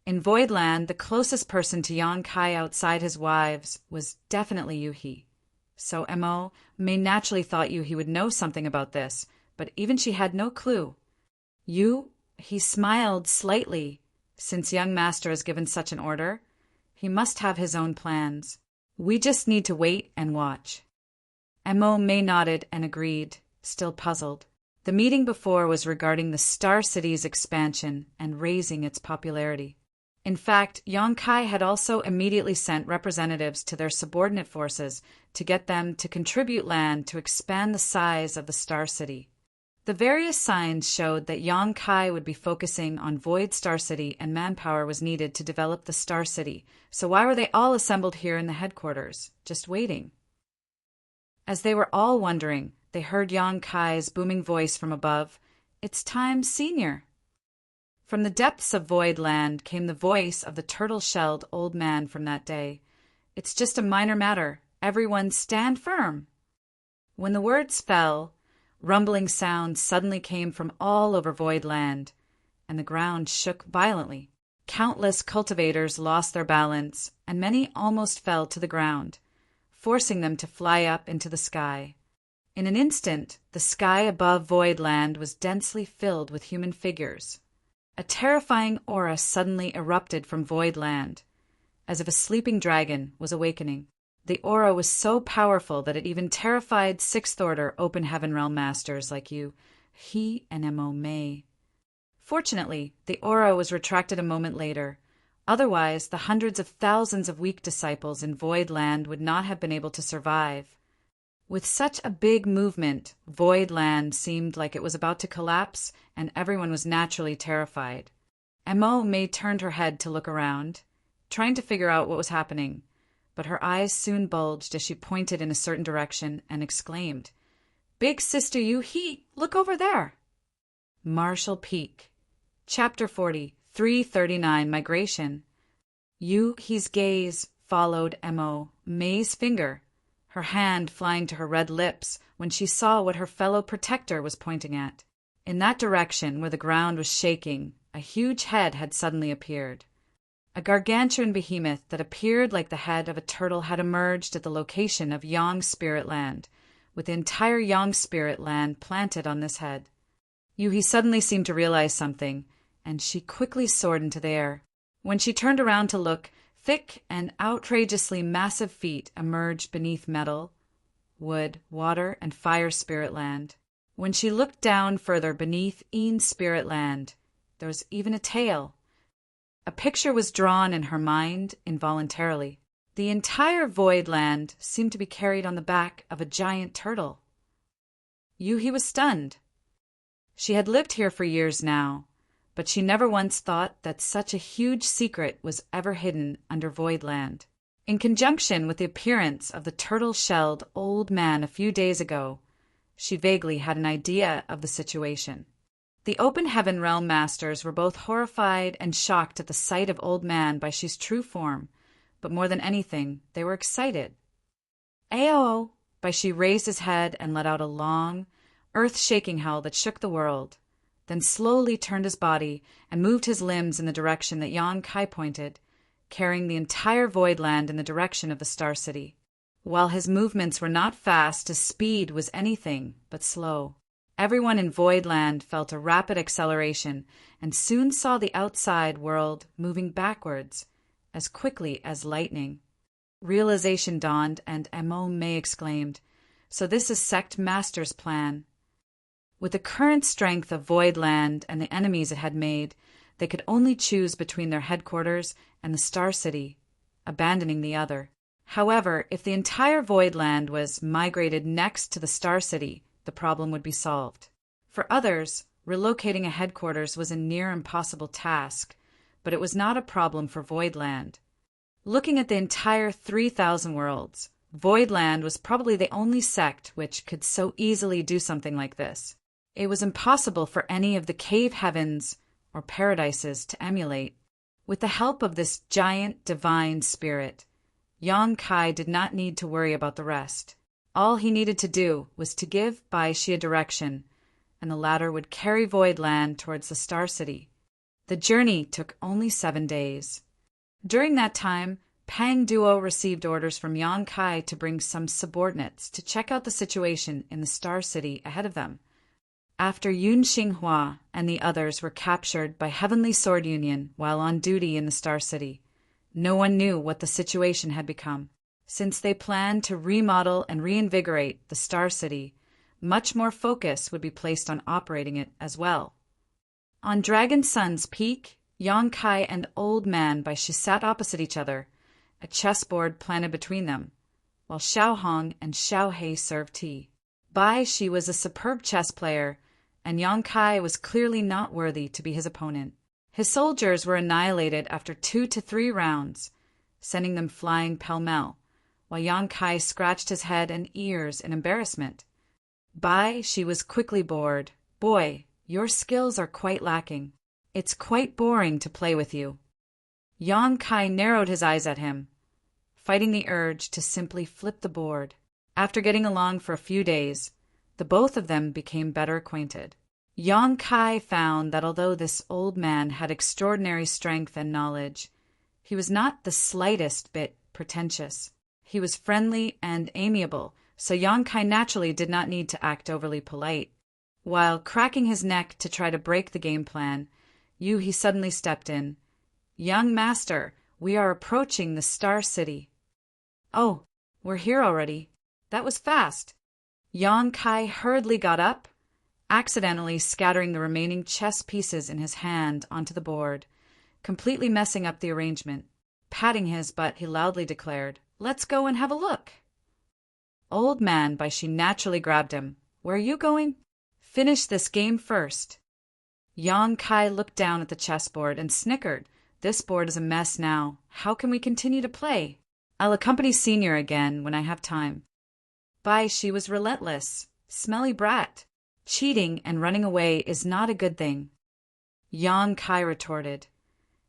In Voidland, the closest person to Yang Kai outside his wives was definitely Yu He. So Mo Mei naturally thought Yu He would know something about this, but even she had no clue. He smiled slightly. Since young Master has given such an order, he must have his own plans. We just need to wait and watch. Mo Mei nodded and agreed, still puzzled. The meeting before was regarding the Star City's expansion and raising its popularity. In fact, Yang Kai had also immediately sent representatives to their subordinate forces to get them to contribute land to expand the size of the Star City. The various signs showed that Yang Kai would be focusing on Void Star City and manpower was needed to develop the Star City. So why were they all assembled here in the headquarters, just waiting? As they were all wondering, they heard Yang Kai's booming voice from above. "It's time, Senior." From the depths of Void Land came the voice of the turtle-shelled old man from that day. "It's just a minor matter. Everyone stand firm." When the words fell, rumbling sounds suddenly came from all over Void Land, and the ground shook violently. Countless cultivators lost their balance, and many almost fell to the ground, forcing them to fly up into the sky. In an instant, the sky above Void Land was densely filled with human figures. A terrifying aura suddenly erupted from Void Land, as if a sleeping dragon was awakening. The aura was so powerful that it even terrified Sixth Order Open Heaven Realm Masters like you, He and Mo May. Fortunately, the aura was retracted a moment later. Otherwise, the hundreds of thousands of weak disciples in Void Land would not have been able to survive. With such a big movement, Void Land seemed like it was about to collapse, and everyone was naturally terrified. Mo May turned her head to look around, trying to figure out what was happening, but her eyes soon bulged as she pointed in a certain direction and exclaimed, "Big Sister Yu-He, look over there!" Marshall Peak. Chapter 40, 339 Migration. Yu-He's gaze followed Mo May's finger, her hand flying to her red lips when she saw what her fellow protector was pointing at. In that direction, where the ground was shaking, a huge head had suddenly appeared. A gargantuan behemoth that appeared like the head of a turtle had emerged at the location of Yang Spirit Land, with the entire Yang Spirit Land planted on this head. Yu-He suddenly seemed to realize something, and she quickly soared into the air. When she turned around to look, thick and outrageously massive feet emerged beneath metal, wood, water, and fire spirit land. When she looked down further beneath Een Spirit Land, there was even a tail. A picture was drawn in her mind involuntarily. The entire Void Land seemed to be carried on the back of a giant turtle. Yu-He was stunned. She had lived here for years now, but she never once thought that such a huge secret was ever hidden under Void Land. In conjunction with the appearance of the turtle-shelled old man a few days ago, she vaguely had an idea of the situation. The Open Heaven Realm Masters were both horrified and shocked at the sight of Old Man by She's true form, but more than anything, they were excited. "Ayo!" By She raised his head and let out a long, earth-shaking howl that shook the world, then slowly turned his body and moved his limbs in the direction that Yang Kai pointed, carrying the entire Void Land in the direction of the Star City. While his movements were not fast, his speed was anything but slow. Everyone in Void Land felt a rapid acceleration and soon saw the outside world moving backwards as quickly as lightning. Realization dawned, and Mo May exclaimed, "So this is Sect Master's plan." With the current strength of Void Land and the enemies it had made, they could only choose between their headquarters and the Star City, abandoning the other. However, if the entire Void Land was migrated next to the Star City, the problem would be solved. For others, relocating a headquarters was a near impossible task, but it was not a problem for Void Land. Looking at the entire 3,000 worlds, Void Land was probably the only sect which could so easily do something like this. It was impossible for any of the cave heavens or paradises to emulate. With the help of this giant divine spirit, Yang Kai did not need to worry about the rest. All he needed to do was to give Bai Shi a direction, and the latter would carry Void Land towards the Star City. The journey took only 7 days. During that time, Pang Duo received orders from Yang Kai to bring some subordinates to check out the situation in the Star City ahead of them. After Yun Xinghua and the others were captured by Heavenly Sword Union while on duty in the Star City, no one knew what the situation had become. Since they planned to remodel and reinvigorate the Star City, much more focus would be placed on operating it as well. On Dragon Sun's peak, Yang Kai and Old Man Bai Shi sat opposite each other, a chessboard planted between them, while Xiao Hong and Xiao He served tea. Bai Shi was a superb chess player, and Yang Kai was clearly not worthy to be his opponent. His soldiers were annihilated after 2 to 3 rounds, sending them flying pell-mell, while Yang Kai scratched his head and ears in embarrassment. Bai, she was quickly bored. Boy, your skills are quite lacking. It's quite boring to play with you. Yang Kai narrowed his eyes at him, fighting the urge to simply flip the board. After getting along for a few days, the both of them became better acquainted. Yang Kai found that although this old man had extraordinary strength and knowledge, he was not the slightest bit pretentious. He was friendly and amiable, so Yang Kai naturally did not need to act overly polite. While cracking his neck to try to break the game plan, he suddenly stepped in. "Young master, we are approaching the Star City." "Oh, we're here already. That was fast." Yang Kai hurriedly got up, accidentally scattering the remaining chess pieces in his hand onto the board, completely messing up the arrangement. Patting his butt, he loudly declared, "Let's go and have a look." "Old man," she naturally grabbed him. "Where are you going?" "Finish this game first." Yang Kai looked down at the chessboard and snickered. "This board is a mess now. How can we continue to play? I'll accompany Senior again when I have time." She was relentless. Smelly brat. Cheating and running away is not a good thing. Yang Kai retorted,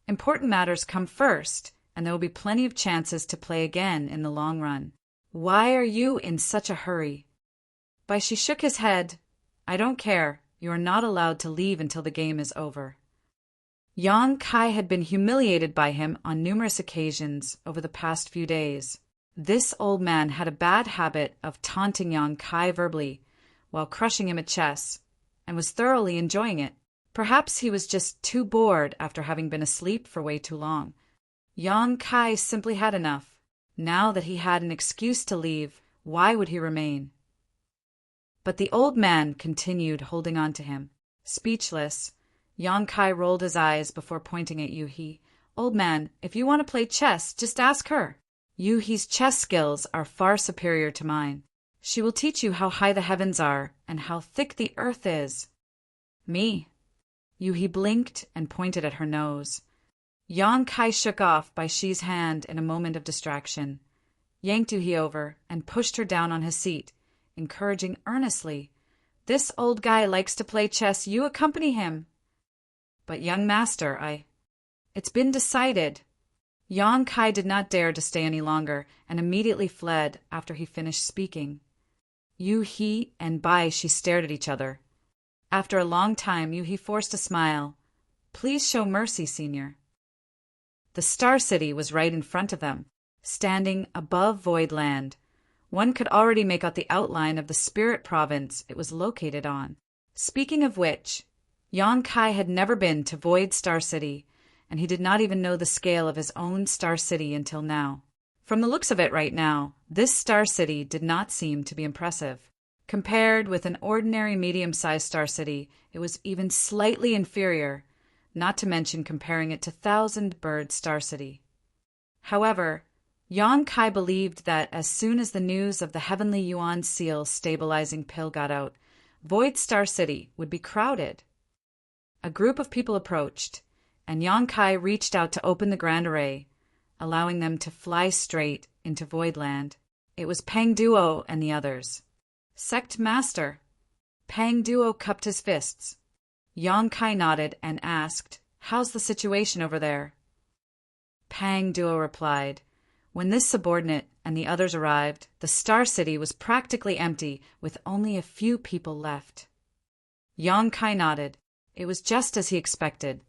"Important matters come first, and there will be plenty of chances to play again in the long run. Why are you in such a hurry?" She shook his head. "I don't care. You are not allowed to leave until the game is over." Yang Kai had been humiliated by him on numerous occasions over the past few days. This old man had a bad habit of taunting Yang Kai verbally while crushing him at chess, and was thoroughly enjoying it. Perhaps he was just too bored after having been asleep for way too long. Yang Kai simply had enough. Now that he had an excuse to leave, why would he remain? But the old man continued holding on to him. Speechless, Yang Kai rolled his eyes before pointing at Yuhi. "Old man, if you want to play chess, just ask her. Yuhi's chess skills are far superior to mine. She will teach you how high the heavens are and how thick the earth is." "Me?" Yuhi blinked and pointed at her nose. Yang Kai shook off Shi's hand in a moment of distraction, yanked Yuhi over, and pushed her down on his seat, encouraging earnestly, "This old guy likes to play chess. You accompany him." "But young master, It's been decided." Yang Kai did not dare to stay any longer and immediately fled after he finished speaking. Yuhi and Shi stared at each other. After a long time, Yuhi forced a smile. "Please show mercy, Senior." The Star City was right in front of them, standing above Void Land. One could already make out the outline of the spirit province it was located on. Speaking of which, Yang Kai had never been to Void Star City, and he did not even know the scale of his own Star City until now. From the looks of it right now, this Star City did not seem to be impressive. Compared with an ordinary medium-sized Star City, it was even slightly inferior, not to mention comparing it to Thousand Bird Star City. However, Yang Kai believed that as soon as the news of the Heavenly Yuan Seal stabilizing pill got out, Void Star City would be crowded. A group of people approached, and Yang Kai reached out to open the Grand Array, allowing them to fly straight into Voidland. It was Pang Duo and the others. "Sect Master." Pang Duo cupped his fists. Yang Kai nodded and asked, "How's the situation over there?" Pang Duo replied, "When this subordinate and the others arrived, the Star City was practically empty with only a few people left." Yang Kai nodded. It was just as he expected.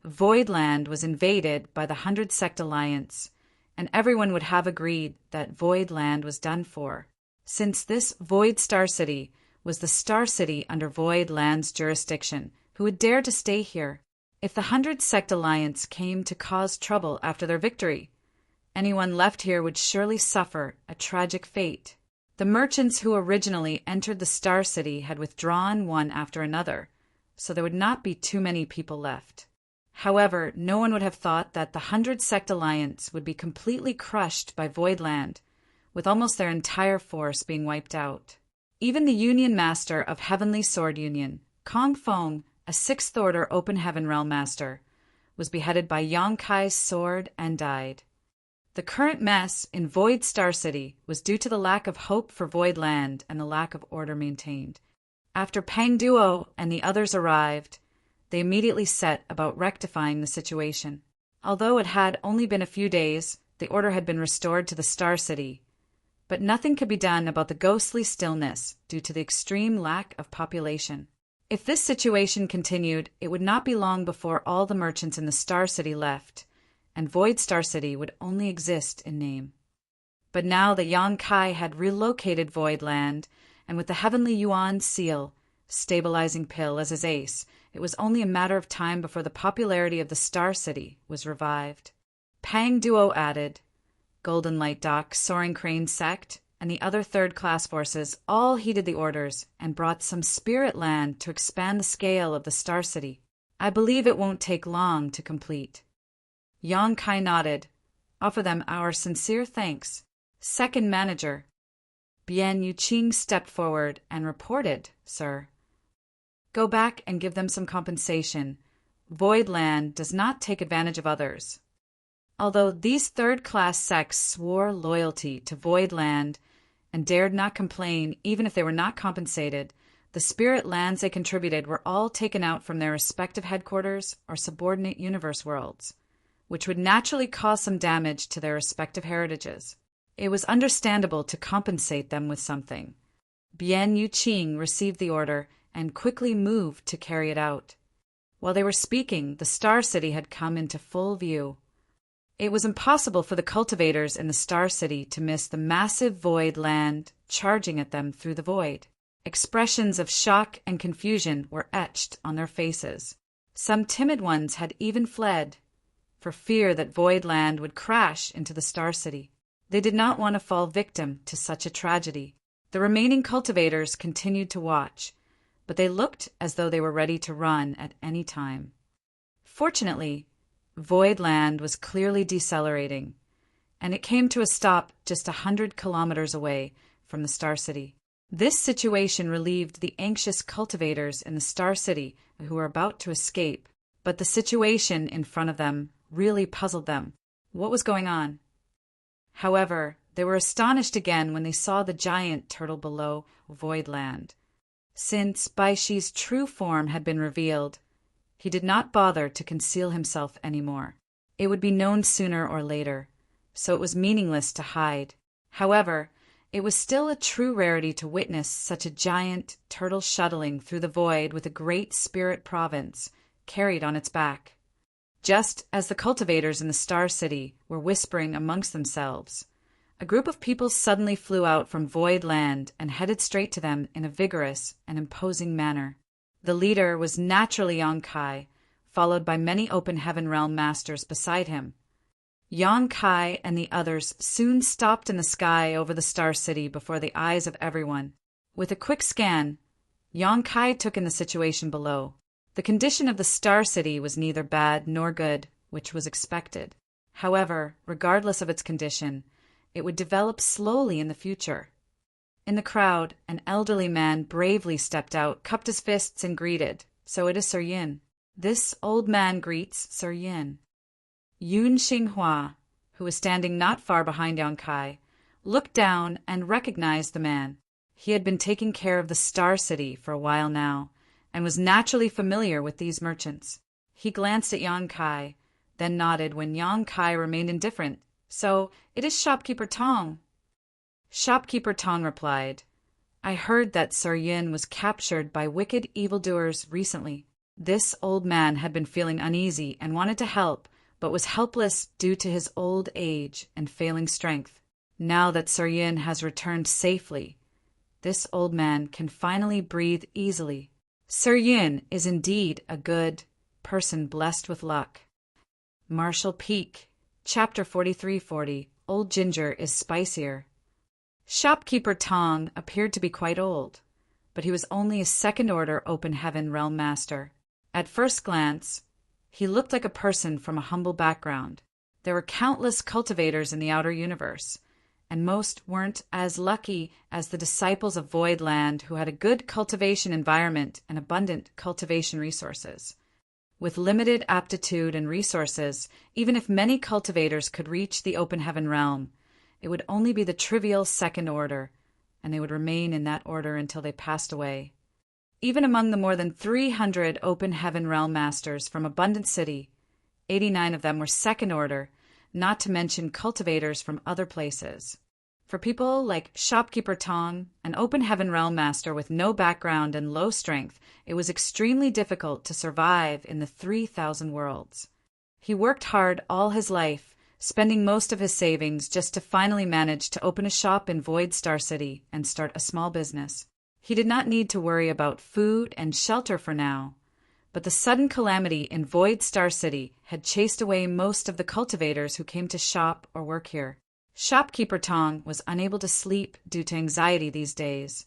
Voidland was invaded by the 100 Sect Alliance, and everyone would have agreed that Voidland was done for, since this Void Star City was the Star City under Voidland's jurisdiction. Who would dare to stay here? If the 100 Sect Alliance came to cause trouble after their victory, anyone left here would surely suffer a tragic fate. The merchants who originally entered the Star City had withdrawn one after another, so there would not be too many people left. However, no one would have thought that the 100 Sect Alliance would be completely crushed by Voidland, with almost their entire force being wiped out. Even the Union Master of Heavenly Sword Union, Kong Fong, a Sixth Order Open Heaven Realm Master, was beheaded by Yang Kai's sword and died. The current mess in Void Star City was due to the lack of hope for Void Land and the lack of order maintained. After Pang Duo and the others arrived, they immediately set about rectifying the situation. Although it had only been a few days, the order had been restored to the Star City, but nothing could be done about the ghostly stillness due to the extreme lack of population. If this situation continued, it would not be long before all the merchants in the Star City left, and Void Star City would only exist in name. But now that Yang Kai had relocated Void Land, and with the Heavenly Yuan seal, stabilizing pill as his ace, it was only a matter of time before the popularity of the Star City was revived. Pang Duo added, Golden Light Dock, Soaring Crane Sect, and the other third-class forces all heeded the orders and brought some spirit land to expand the scale of the Star City. I believe it won't take long to complete. Yang Kai nodded. Offer them our sincere thanks. Second manager, Bian Yuqing, stepped forward and reported, Sir. Go back and give them some compensation. Void Land does not take advantage of others. Although these third-class sects swore loyalty to Void Land and dared not complain even if they were not compensated, the spirit lands they contributed were all taken out from their respective headquarters or subordinate universe worlds, which would naturally cause some damage to their respective heritages. It was understandable to compensate them with something. Bian Yuqing received the order and quickly moved to carry it out. While they were speaking, the Star City had come into full view. It was impossible for the cultivators in the Star City to miss the massive Void Land charging at them through the void. Expressions of shock and confusion were etched on their faces. Some timid ones had even fled, for fear that Void Land would crash into the Star City. They did not want to fall victim to such a tragedy. The remaining cultivators continued to watch, but they looked as though they were ready to run at any time. Fortunately, Void Land was clearly decelerating, and it came to a stop just 100 kilometers away from the Star City. This situation relieved the anxious cultivators in the Star City who were about to escape, but the situation in front of them really puzzled them. What was going on? However, they were astonished again when they saw the giant turtle below Void Land. Since Bai Shi's true form had been revealed, he did not bother to conceal himself anymore. It would be known sooner or later, so it was meaningless to hide. However, it was still a true rarity to witness such a giant turtle shuttling through the void with a great spirit province carried on its back. Just as the cultivators in the Star City were whispering amongst themselves, a group of people suddenly flew out from Void Land and headed straight to them in a vigorous and imposing manner. The leader was naturally Yang Kai, followed by many Open Heaven Realm Masters beside him. Yang Kai and the others soon stopped in the sky over the Star City before the eyes of everyone. With a quick scan, Yang Kai took in the situation below. The condition of the Star City was neither bad nor good, which was expected. However, regardless of its condition, it would develop slowly in the future. In the crowd, an elderly man bravely stepped out, cupped his fists, and greeted. So it is Sir Yin. This old man greets Sir Yin. Yun Xinghua, who was standing not far behind Yang Kai, looked down and recognized the man. He had been taking care of the Star City for a while now, and was naturally familiar with these merchants. He glanced at Yang Kai, then nodded when Yang Kai remained indifferent. So, it is Shopkeeper Tong. Shopkeeper Tong replied, I heard that Sir Yin was captured by wicked evildoers recently. This old man had been feeling uneasy and wanted to help, but was helpless due to his old age and failing strength. Now that Sir Yin has returned safely, this old man can finally breathe easily. Sir Yin is indeed a good person blessed with luck. Marshall Peak, Chapter 4340, Old Ginger is Spicier. Shopkeeper Tong appeared to be quite old, but he was only a second-order Open Heaven Realm Master. At first glance, he looked like a person from a humble background. There were countless cultivators in the outer universe, and most weren't as lucky as the disciples of Voidland who had a good cultivation environment and abundant cultivation resources. With limited aptitude and resources, even if many cultivators could reach the open heaven realm, it would only be the trivial second order, and they would remain in that order until they passed away. Even among the more than 300 open heaven realm masters from Abundant City, 89 of them were second order, not to mention cultivators from other places. For people like Shopkeeper Tong, an open heaven realm master with no background and low strength, it was extremely difficult to survive in the 3,000 worlds. He worked hard all his life, spending most of his savings just to finally manage to open a shop in Void Star City and start a small business. He did not need to worry about food and shelter for now, but the sudden calamity in Void Star City had chased away most of the cultivators who came to shop or work here. Shopkeeper Tong was unable to sleep due to anxiety these days.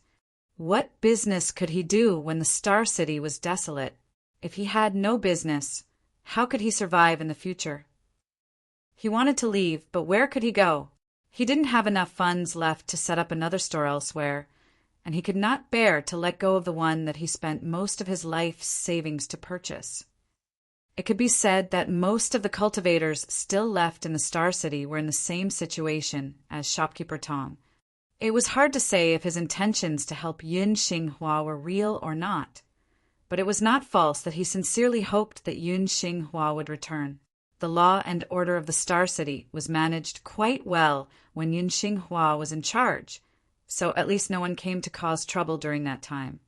What business could he do when the Star City was desolate? If he had no business, how could he survive in the future? He wanted to leave, but where could he go? He didn't have enough funds left to set up another store elsewhere, and he could not bear to let go of the one that he spent most of his life's savings to purchase. It could be said that most of the cultivators still left in the Star City were in the same situation as Shopkeeper Tong. It was hard to say if his intentions to help Yun Xinghua were real or not, but it was not false that he sincerely hoped that Yun Xinghua would return. The law and order of the Star City was managed quite well when Yun Xinghua was in charge, so at least no one came to cause trouble during that time.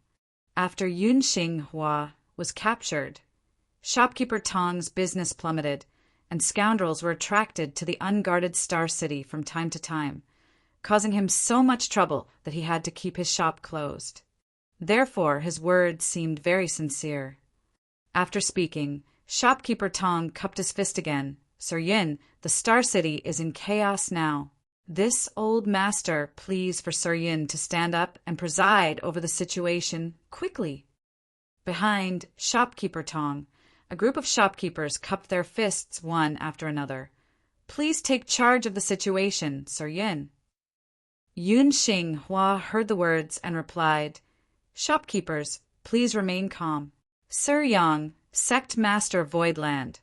After Yun Xinghua was captured, Shopkeeper Tong's business plummeted, and scoundrels were attracted to the unguarded Star City from time to time, causing him so much trouble that he had to keep his shop closed. Therefore, his words seemed very sincere. After speaking, Shopkeeper Tong cupped his fist again. Sir Yin, the Star City is in chaos now. This old master pleads for Sir Yin to stand up and preside over the situation quickly. Behind Shopkeeper Tong, a group of shopkeepers cupped their fists one after another. Please take charge of the situation, Sir Yin. Yun Xinghua heard the words and replied, Shopkeepers, please remain calm. Sir Yang, Sect Master of Voidland,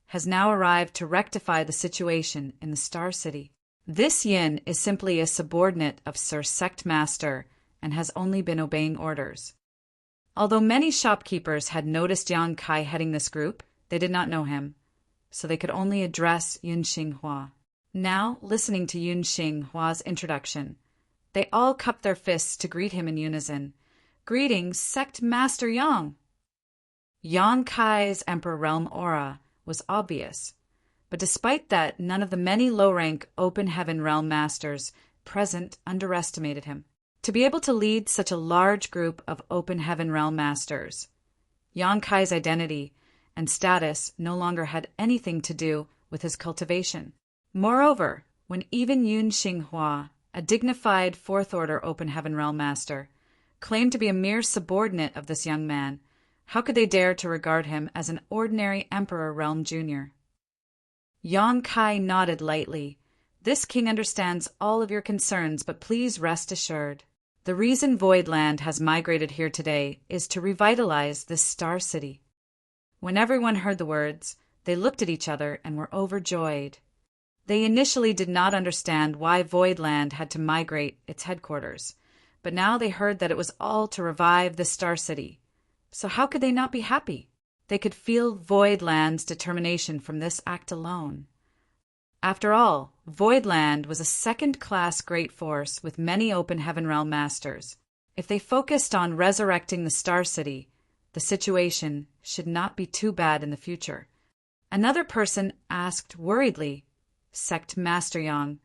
has now arrived to rectify the situation in the Star City. This Yin is simply a subordinate of Sir Sect Master and has only been obeying orders. Although many shopkeepers had noticed Yang Kai heading this group, they did not know him, so they could only address Yun Xinghua. Now, listening to Yun Xinghua's introduction, they all cupped their fists to greet him in unison. Greetings, Sect Master Yang! Yang Kai's Emperor Realm aura was obvious, but despite that, none of the many low-rank Open Heaven Realm Masters present underestimated him. To be able to lead such a large group of Open Heaven Realm Masters, Yang Kai's identity and status no longer had anything to do with his cultivation. Moreover, when even Yun Xinghua, a dignified Fourth Order Open Heaven Realm Master, claimed to be a mere subordinate of this young man, how could they dare to regard him as an ordinary Emperor Realm Junior? Yang Kai nodded lightly. This king understands all of your concerns, but please rest assured. The reason Voidland has migrated here today is to revitalize this Star City. When everyone heard the words, they looked at each other and were overjoyed. They initially did not understand why Voidland had to migrate its headquarters, but now they heard that it was all to revive the Star City. So how could they not be happy? They could feel Voidland's determination from this act alone. After all, Voidland was a second-class great force with many Open Heaven Realm Masters. If they focused on resurrecting the Star City, the situation should not be too bad in the future. Another person asked worriedly, Sect Master Yang,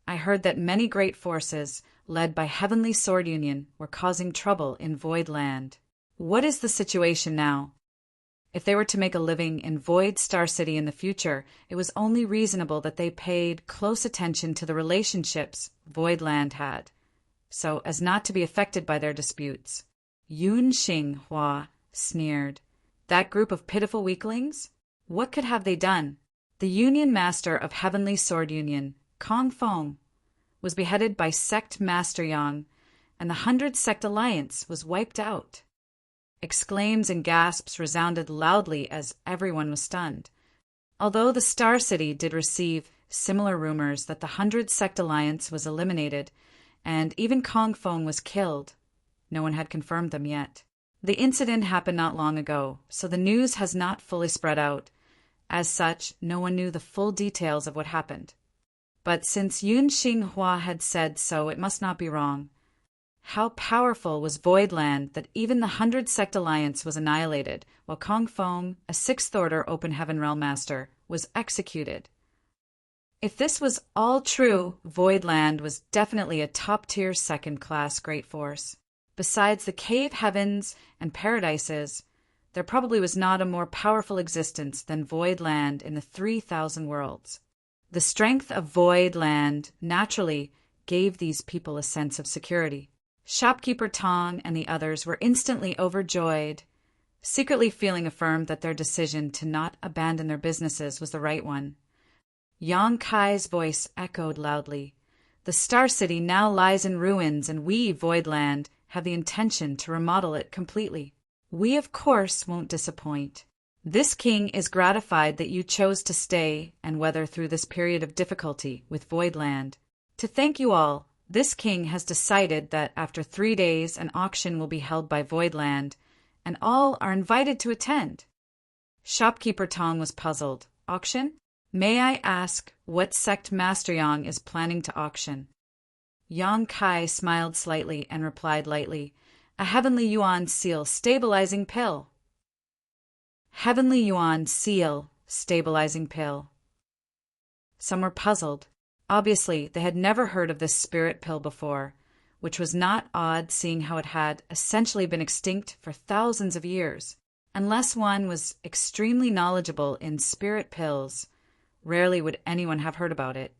I heard that many great forces, led by Heavenly Sword Union, were causing trouble in Voidland. What is the situation now? If they were to make a living in Void Star City in the future, it was only reasonable that they paid close attention to the relationships Voidland had, so as not to be affected by their disputes. Yun Xinghua sneered. That group of pitiful weaklings? What could have they done? The Union Master of Heavenly Sword Union, Kong Feng, was beheaded by Sect Master Yang, and the 100 Sect Alliance was wiped out. Exclaims and gasps resounded loudly as everyone was stunned. Although the Star City did receive similar rumors that the 100 Sect Alliance was eliminated, and even Kong Fong was killed, no one had confirmed them yet. The incident happened not long ago, so the news has not fully spread out. As such, no one knew the full details of what happened. But since Yun Xinghua had said so, it must not be wrong. How powerful was Voidland that even the 100 Sect Alliance was annihilated, while Kong Fong, a 6th Order Open Heaven Realm Master, was executed. If this was all true, Voidland was definitely a top-tier second-class great force. Besides the cave heavens and paradises, there probably was not a more powerful existence than Voidland in the 3,000 worlds. The strength of Voidland naturally gave these people a sense of security. Shopkeeper Tong and the others were instantly overjoyed, secretly feeling affirmed that their decision to not abandon their businesses was the right one. Yang Kai's voice echoed loudly. The Star City now lies in ruins, and we, Voidland, have the intention to remodel it completely. We, of course, won't disappoint. This king is gratified that you chose to stay and weather through this period of difficulty with Voidland. To thank you all, this king has decided that after 3 days an auction will be held by Voidland, and all are invited to attend. Shopkeeper Tong was puzzled. Auction? May I ask what sect Master Yang is planning to auction? Yang Kai smiled slightly and replied lightly, "A Heavenly Yuan Seal Stabilizing Pill." Heavenly Yuan Seal Stabilizing Pill. Some were puzzled. Obviously, they had never heard of this spirit pill before, which was not odd seeing how it had essentially been extinct for thousands of years. Unless one was extremely knowledgeable in spirit pills, rarely would anyone have heard about it.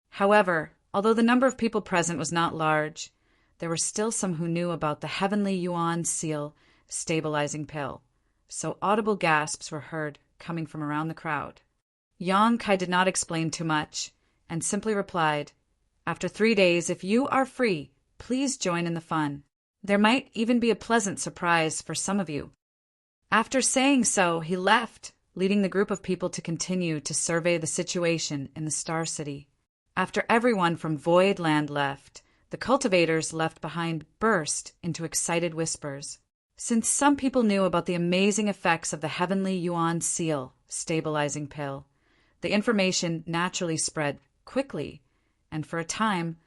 However, although the number of people present was not large, there were still some who knew about the Heavenly Yuan Seal Stabilizing Pill, so audible gasps were heard coming from around the crowd. Yang Kai did not explain too much, and simply replied, "After 3 days, if you are free, please join in the fun. There might even be a pleasant surprise for some of you." After saying so, he left, leading the group of people to continue to survey the situation in the Star City. After everyone from Voidland left, the cultivators left behind burst into excited whispers. Since some people knew about the amazing effects of the Heavenly Yuan Seal Stabilizing Pill, the information naturally spread quickly, and for a time,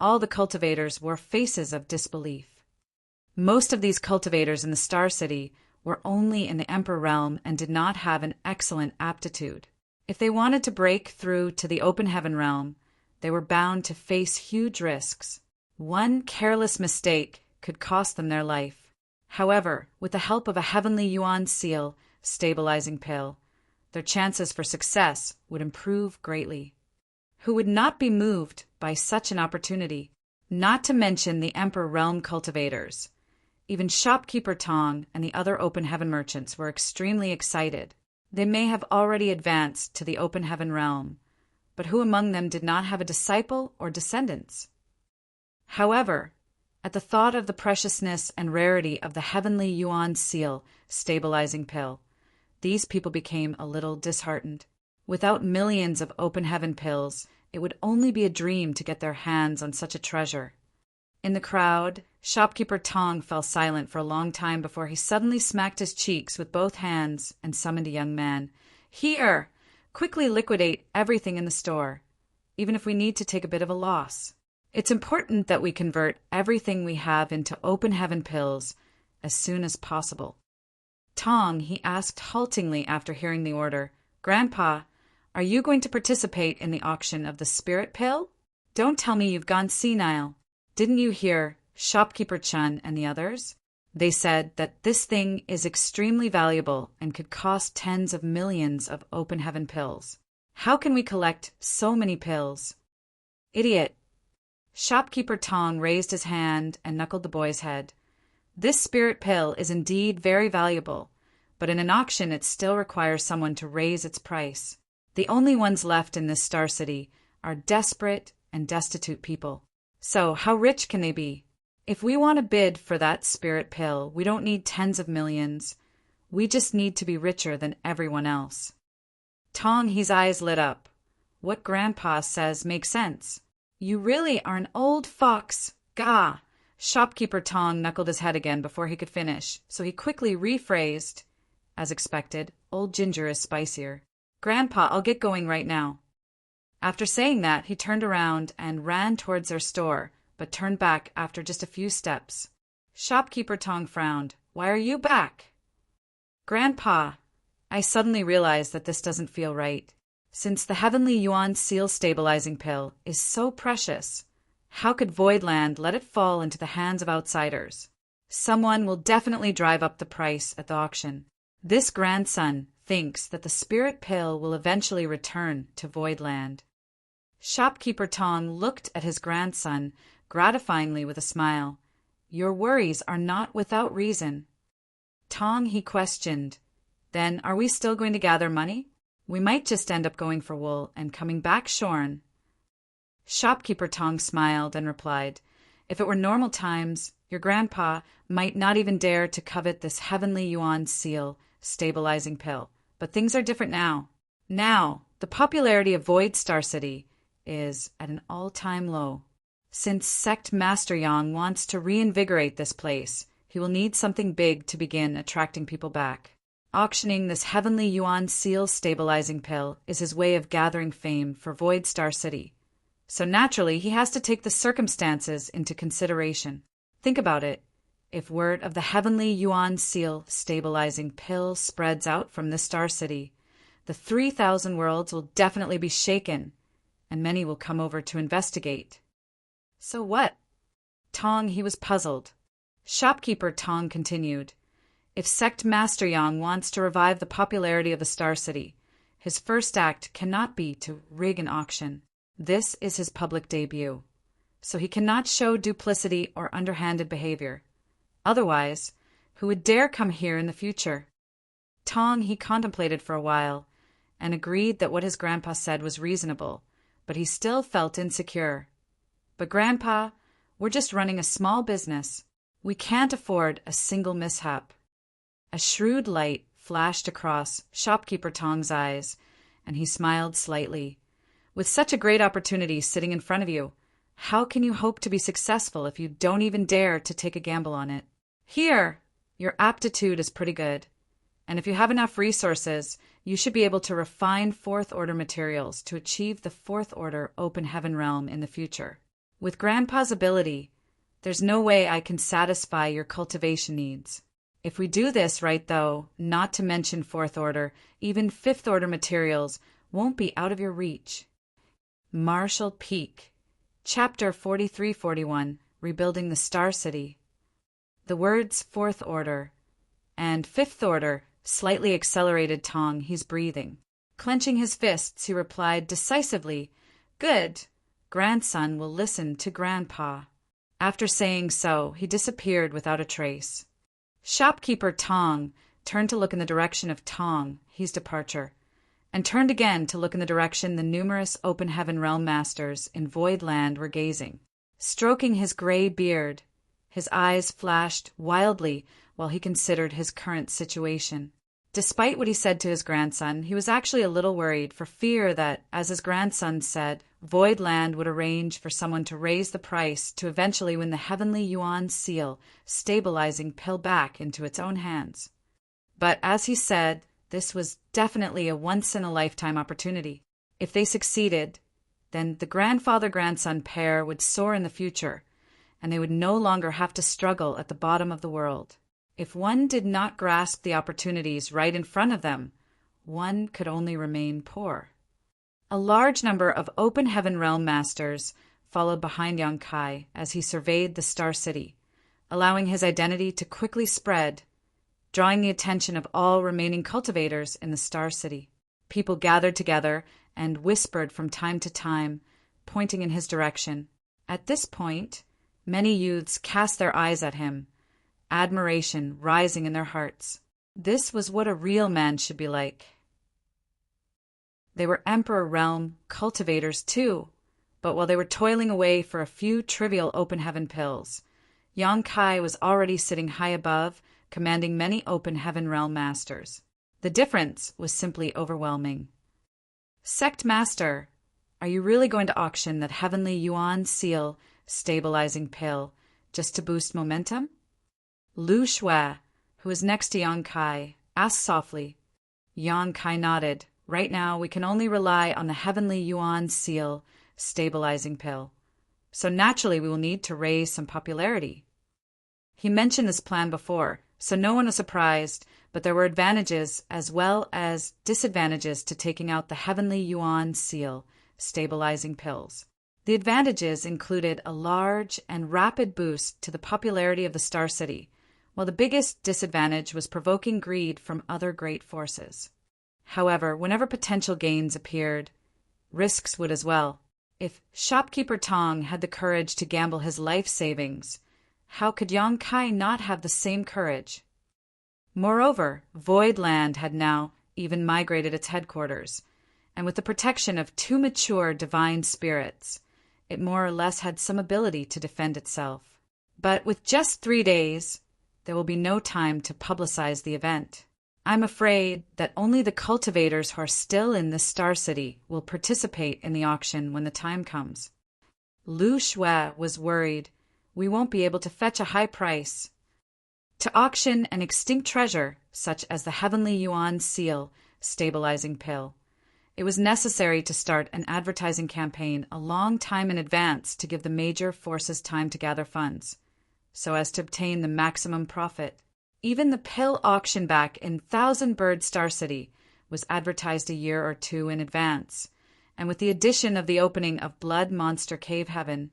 all the cultivators wore faces of disbelief. Most of these cultivators in the Star City were only in the Emperor Realm and did not have an excellent aptitude. If they wanted to break through to the Open Heaven Realm, they were bound to face huge risks. One careless mistake could cost them their life. However, with the help of a Heavenly Yuan Seal Stabilizing Pill, their chances for success would improve greatly. Who would not be moved by such an opportunity? Not to mention the Emperor Realm cultivators. Even Shopkeeper Tong and the other Open Heaven merchants were extremely excited. They may have already advanced to the Open Heaven Realm, but who among them did not have a disciple or descendants? However, at the thought of the preciousness and rarity of the Heavenly Yuan Seal Stabilizing Pill, these people became a little disheartened. Without millions of Open Heaven pills, it would only be a dream to get their hands on such a treasure. In the crowd, Shopkeeper Tong fell silent for a long time before he suddenly smacked his cheeks with both hands and summoned a young man. "Here! Quickly liquidate everything in the store, even if we need to take a bit of a loss. It's important that we convert everything we have into Open Heaven pills as soon as possible." Tong, he asked haltingly after hearing the order, "Grandpa, are you going to participate in the auction of the spirit pill? Don't tell me you've gone senile. Didn't you hear Shopkeeper Chun and the others? They said that this thing is extremely valuable and could cost tens of millions of Open Heaven pills. How can we collect so many pills?" "Idiot." Shopkeeper Tong raised his hand and knuckled the boy's head. "This spirit pill is indeed very valuable, but in an auction it still requires someone to raise its price. The only ones left in this Star City are desperate and destitute people. So, how rich can they be? If we want to bid for that spirit pill, we don't need tens of millions. We just need to be richer than everyone else. Tong, his eyes lit up. What Grandpa says makes sense. You really are an old fox. Gah! Shopkeeper Tong knuckled his head again before he could finish, so he quickly rephrased. As expected, old ginger is spicier. Grandpa, I'll get going right now. After saying that, he turned around and ran towards their store, but turned back after just a few steps. Shopkeeper Tong frowned. Why are you back? Grandpa, I suddenly realized that this doesn't feel right. Since the Heavenly Yuan Seal stabilizing pill is so precious, how could Voidland let it fall into the hands of outsiders? Someone will definitely drive up the price at the auction. This grandson thinks that the spirit pill will eventually return to Voidland. Shopkeeper Tong looked at his grandson gratifyingly with a smile. Your worries are not without reason. Tong, he questioned, then are we still going to gather money? We might just end up going for wool and coming back shorn. Shopkeeper Tong smiled and replied, if it were normal times, your grandpa might not even dare to covet this Heavenly Yuan Seal stabilizing pill. But things are different now. Now, the popularity of Void Star City is at an all-time low. Since Sect Master Yang wants to reinvigorate this place, he will need something big to begin attracting people back. Auctioning this Heavenly Yuan Seal stabilizing pill is his way of gathering fame for Void Star City. So naturally, he has to take the circumstances into consideration. Think about it. If word of the Heavenly Yuan Seal stabilizing pill spreads out from this Star City, the 3,000 worlds will definitely be shaken, and many will come over to investigate. So what? Tong, he was puzzled. Shopkeeper Tong continued, if Sect Master Yang wants to revive the popularity of the Star City, his first act cannot be to rig an auction. This is his public debut, so he cannot show duplicity or underhanded behavior. Otherwise, who would dare come here in the future? Tong, he contemplated for a while, and agreed that what his grandpa said was reasonable, but he still felt insecure. But Grandpa, we're just running a small business. We can't afford a single mishap. A shrewd light flashed across Shopkeeper Tong's eyes, and he smiled slightly. With such a great opportunity sitting in front of you, how can you hope to be successful if you don't even dare to take a gamble on it? Here, your aptitude is pretty good, and if you have enough resources, you should be able to refine Fourth Order materials to achieve the Fourth Order Open Heaven realm in the future. With Grandpa's ability, there's no way I can satisfy your cultivation needs. If we do this right, though, not to mention Fourth Order, even Fifth Order materials won't be out of your reach. Marshall Peak, Chapter 43-41, Rebuilding the Star City. The words Fourth Order and Fifth Order slightly accelerated Tong, his breathing. Clenching his fists, he replied decisively, Good. Grandson will listen to Grandpa. After saying so, he disappeared without a trace. Shopkeeper Tong turned to look in the direction of Tong, his departure, and turned again to look in the direction the numerous Open Heaven Realm Masters in Voidland were gazing. Stroking his gray beard, his eyes flashed wildly while he considered his current situation. Despite what he said to his grandson, he was actually a little worried for fear that, as his grandson said, Voidland would arrange for someone to raise the price to eventually win the Heavenly Yuan Seal stabilizing pill back into its own hands. But as he said, this was definitely a once-in-a-lifetime opportunity. If they succeeded, then the grandfather-grandson pair would soar in the future, and they would no longer have to struggle at the bottom of the world. If one did not grasp the opportunities right in front of them, one could only remain poor. A large number of Open Heaven Realm Masters followed behind Yang Kai as he surveyed the Star City, allowing his identity to quickly spread, drawing the attention of all remaining cultivators in the Star City. People gathered together and whispered from time to time, pointing in his direction. At this point, many youths cast their eyes at him, admiration rising in their hearts. This was what a real man should be like. They were Emperor Realm cultivators too, But while they were toiling away for a few trivial open heaven pills, Yang Kai was already sitting high above, commanding many open heaven realm masters. The difference was simply overwhelming. Sect Master, are you really going to auction that heavenly Yuan seal stabilizing pill just to boost momentum? Lu Shui, who was next to Yang Kai, asked softly. Yang Kai nodded. Right now, we can only rely on the heavenly Yuan seal stabilizing pill. So naturally, we will need to raise some popularity. He mentioned this plan before, so no one was surprised, but there were advantages as well as disadvantages to taking out the heavenly Yuan seal stabilizing pills. The advantages included a large and rapid boost to the popularity of the Star City, while the biggest disadvantage was provoking greed from other great forces. However, whenever potential gains appeared, risks would as well. If shopkeeper Tong had the courage to gamble his life savings, how could Yang Kai not have the same courage? Moreover, Void Land had now even migrated its headquarters, and with the protection of two mature divine spirits, it more or less had some ability to defend itself. But with just 3 days, there will be no time to publicize the event. I'm afraid that only the cultivators who are still in the Star City will participate in the auction when the time comes. Lu Shui was worried. We won't be able to fetch a high price. To auction an extinct treasure, such as the heavenly Yuan seal stabilizing pill, it was necessary to start an advertising campaign a long time in advance to give the major forces time to gather funds, so as to obtain the maximum profit. Even the pill auction back in Thousand Bird Star City was advertised a year or two in advance, and with the addition of the opening of Blood Monster Cave Heaven,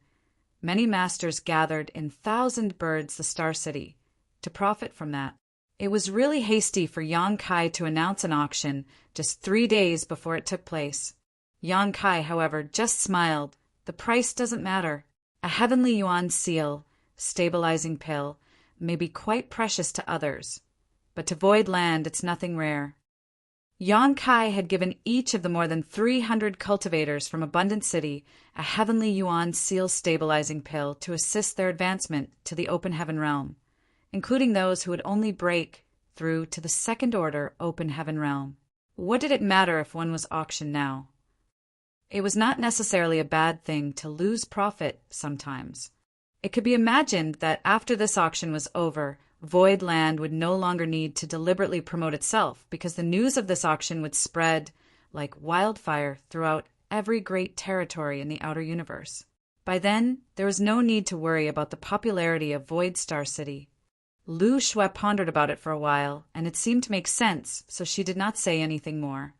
many masters gathered in Thousand Birds the Star City to profit from that. It was really hasty for Yang Kai to announce an auction just 3 days before it took place. Yang Kai, however, just smiled. The price doesn't matter. A heavenly Yuan seal, stabilizing pill, may be quite precious to others, but to Void Land it's nothing rare. Yang Kai had given each of the more than 300 cultivators from Abundant City a heavenly Yuan seal stabilizing pill to assist their advancement to the open heaven realm, including those who would only break through to the second order open heaven realm. What did it matter if one was auctioned now? It was not necessarily a bad thing to lose profit sometimes. It could be imagined that after this auction was over, Void Land would no longer need to deliberately promote itself because the news of this auction would spread like wildfire throughout every great territory in the outer universe. By then, there was no need to worry about the popularity of Void Star City. Lu Shui pondered about it for a while, and it seemed to make sense, so she did not say anything more.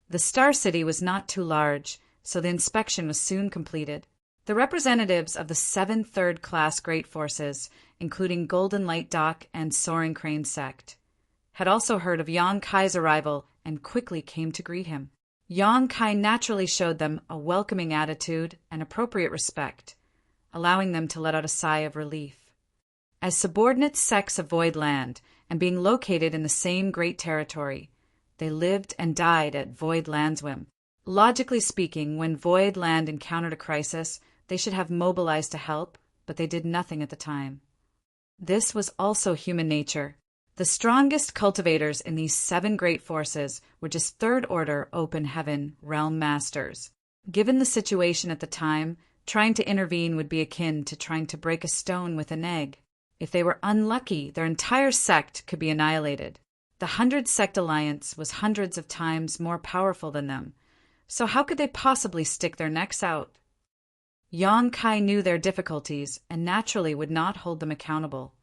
The Star City was not too large, so the inspection was soon completed. The representatives of the 7 third-class great forces, including Golden Light Dock and Soaring Crane Sect, had also heard of Yang Kai's arrival and quickly came to greet him. Yang Kai naturally showed them a welcoming attitude and appropriate respect, allowing them to let out a sigh of relief. As subordinate sects of Void Land and being located in the same great territory, they lived and died at Void Land's whim. Logically speaking, when Void Land encountered a crisis, they should have mobilized to help, but they did nothing at the time. This was also human nature. The strongest cultivators in these 7 great forces were just third-order open heaven realm masters. Given the situation at the time, trying to intervene would be akin to trying to break a stone with an egg. If they were unlucky, their entire sect could be annihilated. The 100-sect alliance was hundreds of times more powerful than them, so how could they possibly stick their necks out? Yang Kai knew their difficulties and naturally would not hold them accountable.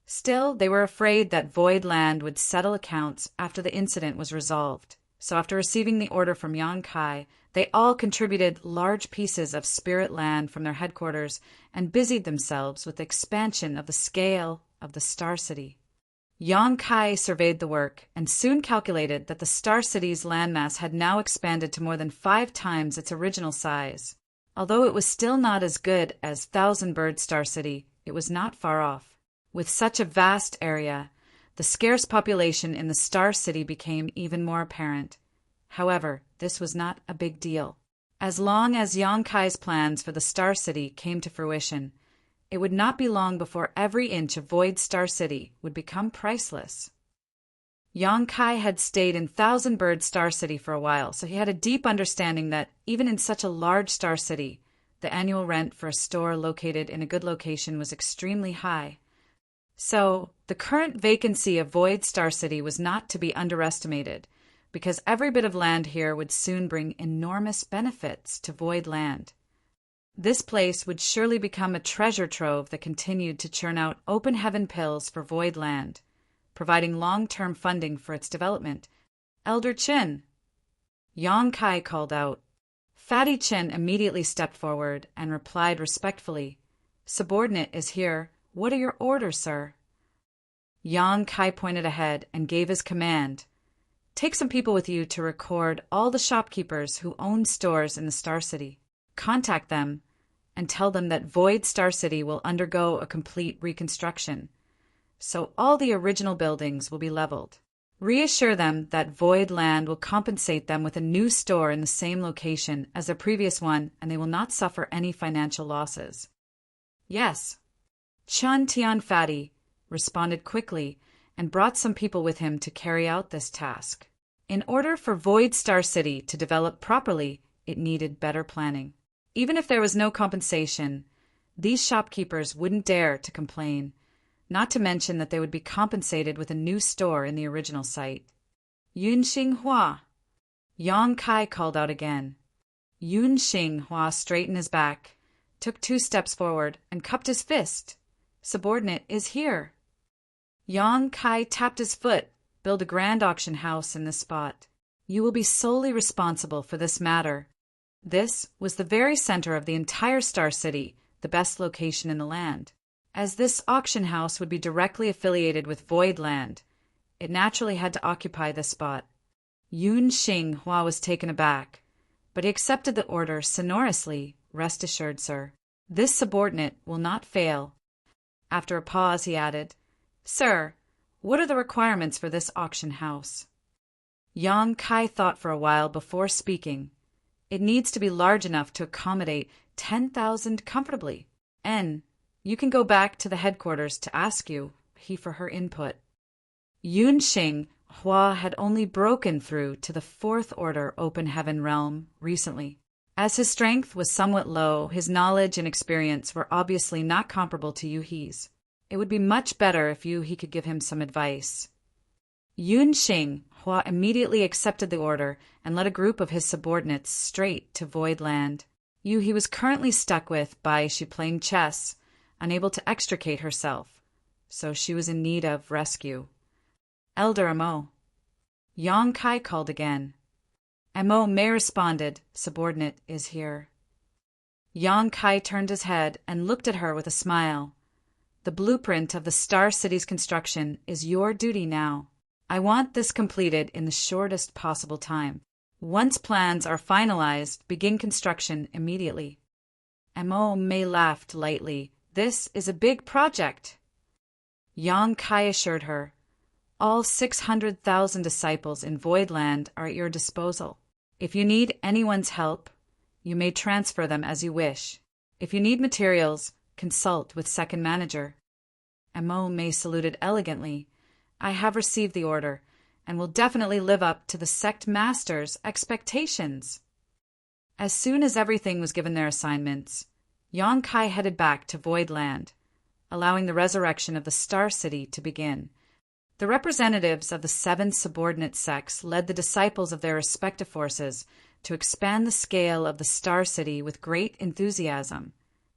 Still, they were afraid that Void Land would settle accounts after the incident was resolved. So after receiving the order from Yang Kai, they all contributed large pieces of spirit land from their headquarters and busied themselves with the expansion of the scale of the Star City. Yang Kai surveyed the work and soon calculated that the Star City's landmass had now expanded to more than 5 times its original size. Although it was still not as good as Thousand Bird Star City, it was not far off. With such a vast area, the scarce population in the Star City became even more apparent. However, this was not a big deal. As long as Yang Kai's plans for the Star City came to fruition, it would not be long before every inch of Void Star City would become priceless. Yang Kai had stayed in Thousand Bird Star City for a while, so he had a deep understanding that even in such a large star city, the annual rent for a store located in a good location was extremely high. So, the current vacancy of Void Star City was not to be underestimated, because every bit of land here would soon bring enormous benefits to Void Land. This place would surely become a treasure trove that continued to churn out open heaven pills for Void Land, providing long-term funding for its development. Elder Chin! Yang Kai called out. Fatty Chin immediately stepped forward and replied respectfully, "Subordinate is here. What are your orders, sir?" Yang Kai pointed ahead and gave his command. "Take some people with you to record all the shopkeepers who own stores in the Star City. Contact them and tell them that Void Star City will undergo a complete reconstruction, so all the original buildings will be leveled. Reassure them that Void Land will compensate them with a new store in the same location as their previous one, and they will not suffer any financial losses." "Yes." Chun Tian Fatty responded quickly and brought some people with him to carry out this task. In order for Void Star City to develop properly, it needed better planning. Even if there was no compensation, these shopkeepers wouldn't dare to complain, not to mention that they would be compensated with a new store in the original site. "Yun Xing Hua!" Yang Kai called out again. Yun Xing Hua straightened his back, took 2 steps forward, and cupped his fist. "Subordinate is here." Yang Kai tapped his foot. "Build a grand auction house in this spot. You will be solely responsible for this matter." This was the very center of the entire Star City, the best location in the land. As this auction house would be directly affiliated with Void Land, it naturally had to occupy this spot. Yun Xing Hua was taken aback, but he accepted the order sonorously. "Rest assured, sir. This subordinate will not fail." After a pause, he added, "Sir, what are the requirements for this auction house?" Yang Kai thought for a while before speaking. "It needs to be large enough to accommodate 10,000 comfortably. And you can go back to the headquarters to ask he for her input." Yun Xing Hua had only broken through to the 4th Order Open Heaven realm recently. As his strength was somewhat low, his knowledge and experience were obviously not comparable to Yuhi's. It would be much better if Yuhi could give him some advice. Yun Xing Hua immediately accepted the order and led a group of his subordinates straight to Void Land. Yuhi was currently stuck with Bai Shi playing chess, unable to extricate herself, so she was in need of rescue. "Elder Amo." Yang Kai called again. Amo Mei responded, "Subordinate is here." Yang Kai turned his head and looked at her with a smile. "The blueprint of the Star City's construction is your duty now. I want this completed in the shortest possible time. Once plans are finalized, begin construction immediately." Amo Mei laughed lightly. "This is a big project." Yang Kai assured her, "All 600,000 disciples in Void Land are at your disposal. If you need anyone's help, you may transfer them as you wish. If you need materials, consult with second manager." Amo Mei saluted elegantly. "I have received the order, and will definitely live up to the sect master's expectations." As soon as everything was given their assignments, Yang Kai headed back to Void Land, allowing the resurrection of the Star City to begin. The representatives of the 7 subordinate sects led the disciples of their respective forces to expand the scale of the Star City with great enthusiasm,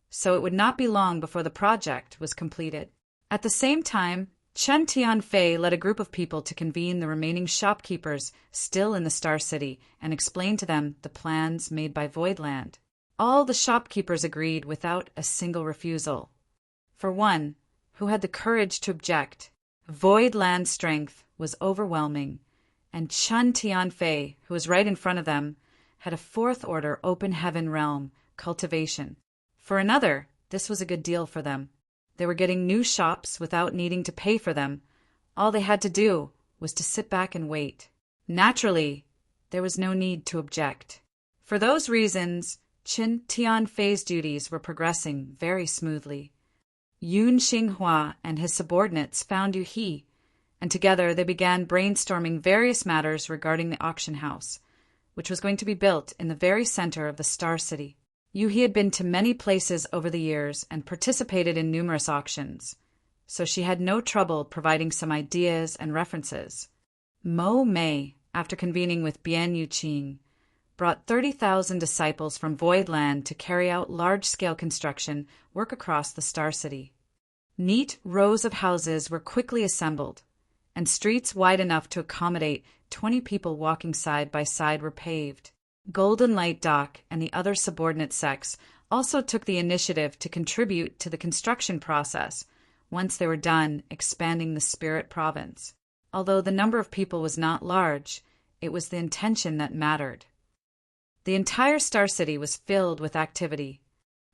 so it would not be long before the project was completed. At the same time, Chen Tianfei led a group of people to convene the remaining shopkeepers still in the Star City and explain to them the plans made by Void Land. All the shopkeepers agreed without a single refusal. For one, who had the courage to object, Void Land's strength was overwhelming, and Chen Tianfei, who was right in front of them, had a 4th Order Open Heaven realm cultivation. For another, this was a good deal for them. They were getting new shops without needing to pay for them. All they had to do was to sit back and wait. Naturally, there was no need to object. For those reasons, Qin Tianfei's duties were progressing very smoothly. Yun Xinghua and his subordinates found Yu He, and together they began brainstorming various matters regarding the auction house, which was going to be built in the very center of the Star City. Yu He had been to many places over the years and participated in numerous auctions, so she had no trouble providing some ideas and references. Mo Mei, after convening with Bian Yuqing, brought 30,000 disciples from Voidland to carry out large-scale construction work across the Star City. Neat rows of houses were quickly assembled, and streets wide enough to accommodate 20 people walking side by side were paved. Golden Light Dock and the other subordinate sects also took the initiative to contribute to the construction process once they were done expanding the Spirit Province. Although the number of people was not large, it was the intention that mattered. The entire Star City was filled with activity.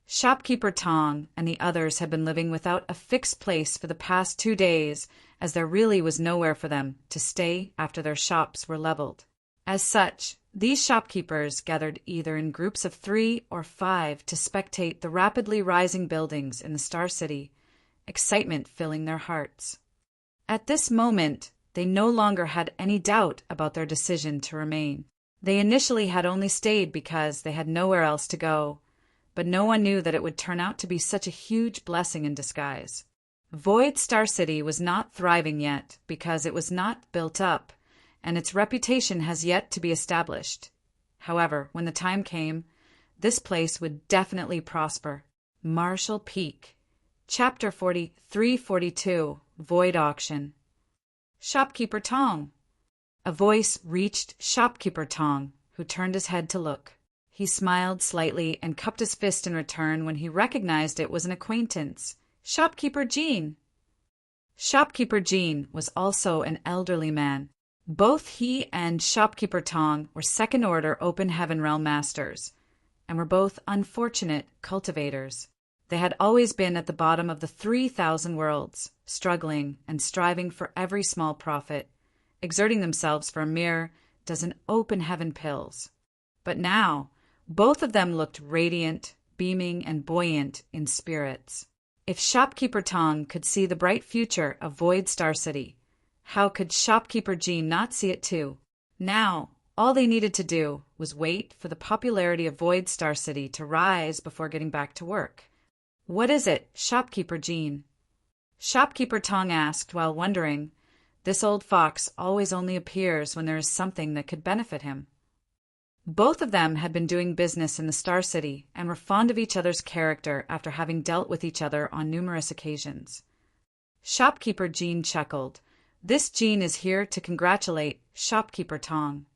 Shopkeeper Tong and the others had been living without a fixed place for the past 2 days, as there really was nowhere for them to stay after their shops were leveled. As such, these shopkeepers gathered either in groups of 3 or 5 to spectate the rapidly rising buildings in the Star City, excitement filling their hearts. At this moment, they no longer had any doubt about their decision to remain. They initially had only stayed because they had nowhere else to go, but no one knew that it would turn out to be such a huge blessing in disguise. Void Star City was not thriving yet because it was not built up, and its reputation has yet to be established. However, when the time came, this place would definitely prosper. Marshall Peak. Chapter 43-42, Void Auction. Shopkeeper Tong. A voice reached Shopkeeper Tong, who turned his head to look. He smiled slightly and cupped his fist in return when he recognized it was an acquaintance, Shopkeeper Jean. Shopkeeper Jean was also an elderly man. Both he and Shopkeeper Tong were second-order Open Heaven Realm Masters, and were both unfortunate cultivators. They had always been at the bottom of the 3,000 worlds, struggling and striving for every small profit, exerting themselves for a mere dozen open heaven pills. But now, both of them looked radiant, beaming, and buoyant in spirits. If Shopkeeper Tong could see the bright future of Void Star City, how could Shopkeeper Jean not see it too? Now, all they needed to do was wait for the popularity of Void Star City to rise before getting back to work. "What is it, Shopkeeper Jean?" Shopkeeper Tong asked while wondering. This old fox always only appears when there is something that could benefit him. Both of them had been doing business in the Star City and were fond of each other's character after having dealt with each other on numerous occasions. Shopkeeper Jean chuckled. This Jean is here to congratulate Shopkeeper Tong.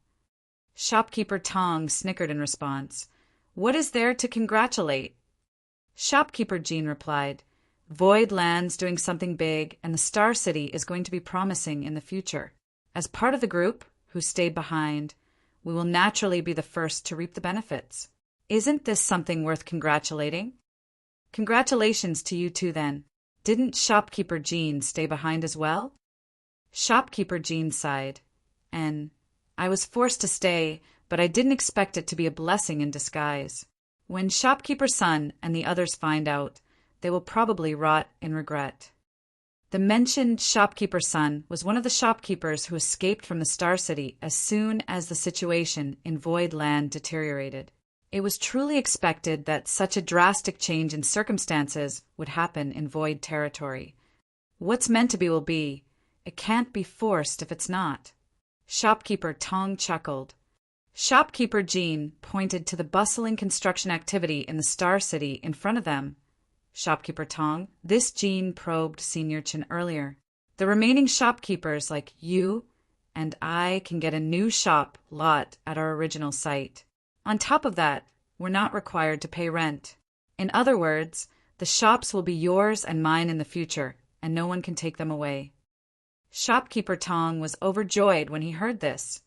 Shopkeeper Tong snickered in response. "What is there to congratulate?" Shopkeeper Jean replied, "Void Land's doing something big, and the Star City is going to be promising in the future. As part of the group, who stayed behind, we will naturally be the first to reap the benefits. Isn't this something worth congratulating?" "Congratulations to you too, then. Didn't Shopkeeper Jean stay behind as well?" Shopkeeper Jean sighed. I was forced to stay, but I didn't expect it to be a blessing in disguise. When Shopkeeper Sun and the others find out, they will probably rot in regret." The mentioned Shopkeeper Sun was one of the shopkeepers who escaped from the Star City as soon as the situation in Void Land deteriorated. It was truly expected that such a drastic change in circumstances would happen in Void territory. What's meant to be will be. It can't be forced if it's not. Shopkeeper Tong chuckled. Shopkeeper Jean pointed to the bustling construction activity in the Star City in front of them. Shopkeeper Tong, this Jean probed Senior Chin earlier. The remaining shopkeepers like you and I can get a new shop lot at our original site. On top of that, we're not required to pay rent. In other words, the shops will be yours and mine in the future, and no one can take them away. Shopkeeper Tong was overjoyed when he heard this.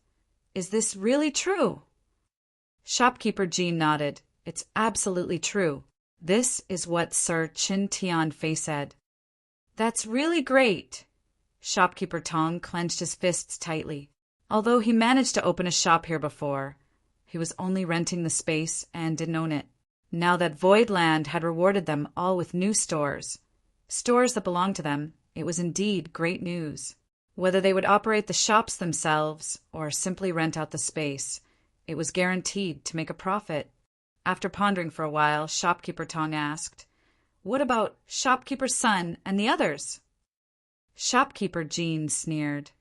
Is this really true? Shopkeeper Jean nodded. It's absolutely true. This is what Sir Qin Tianfei said. That's really great. Shopkeeper Tong clenched his fists tightly. Although he managed to open a shop here before, He was only renting the space and didn't own it. Now that Void Land had rewarded them all with new stores that belonged to them, it was indeed great news. Whether they would operate the shops themselves or simply rent out the space, it was guaranteed to make a profit. After pondering for a while, Shopkeeper Tong asked, "What about Shopkeeper's son and the others?" Shopkeeper Jean sneered.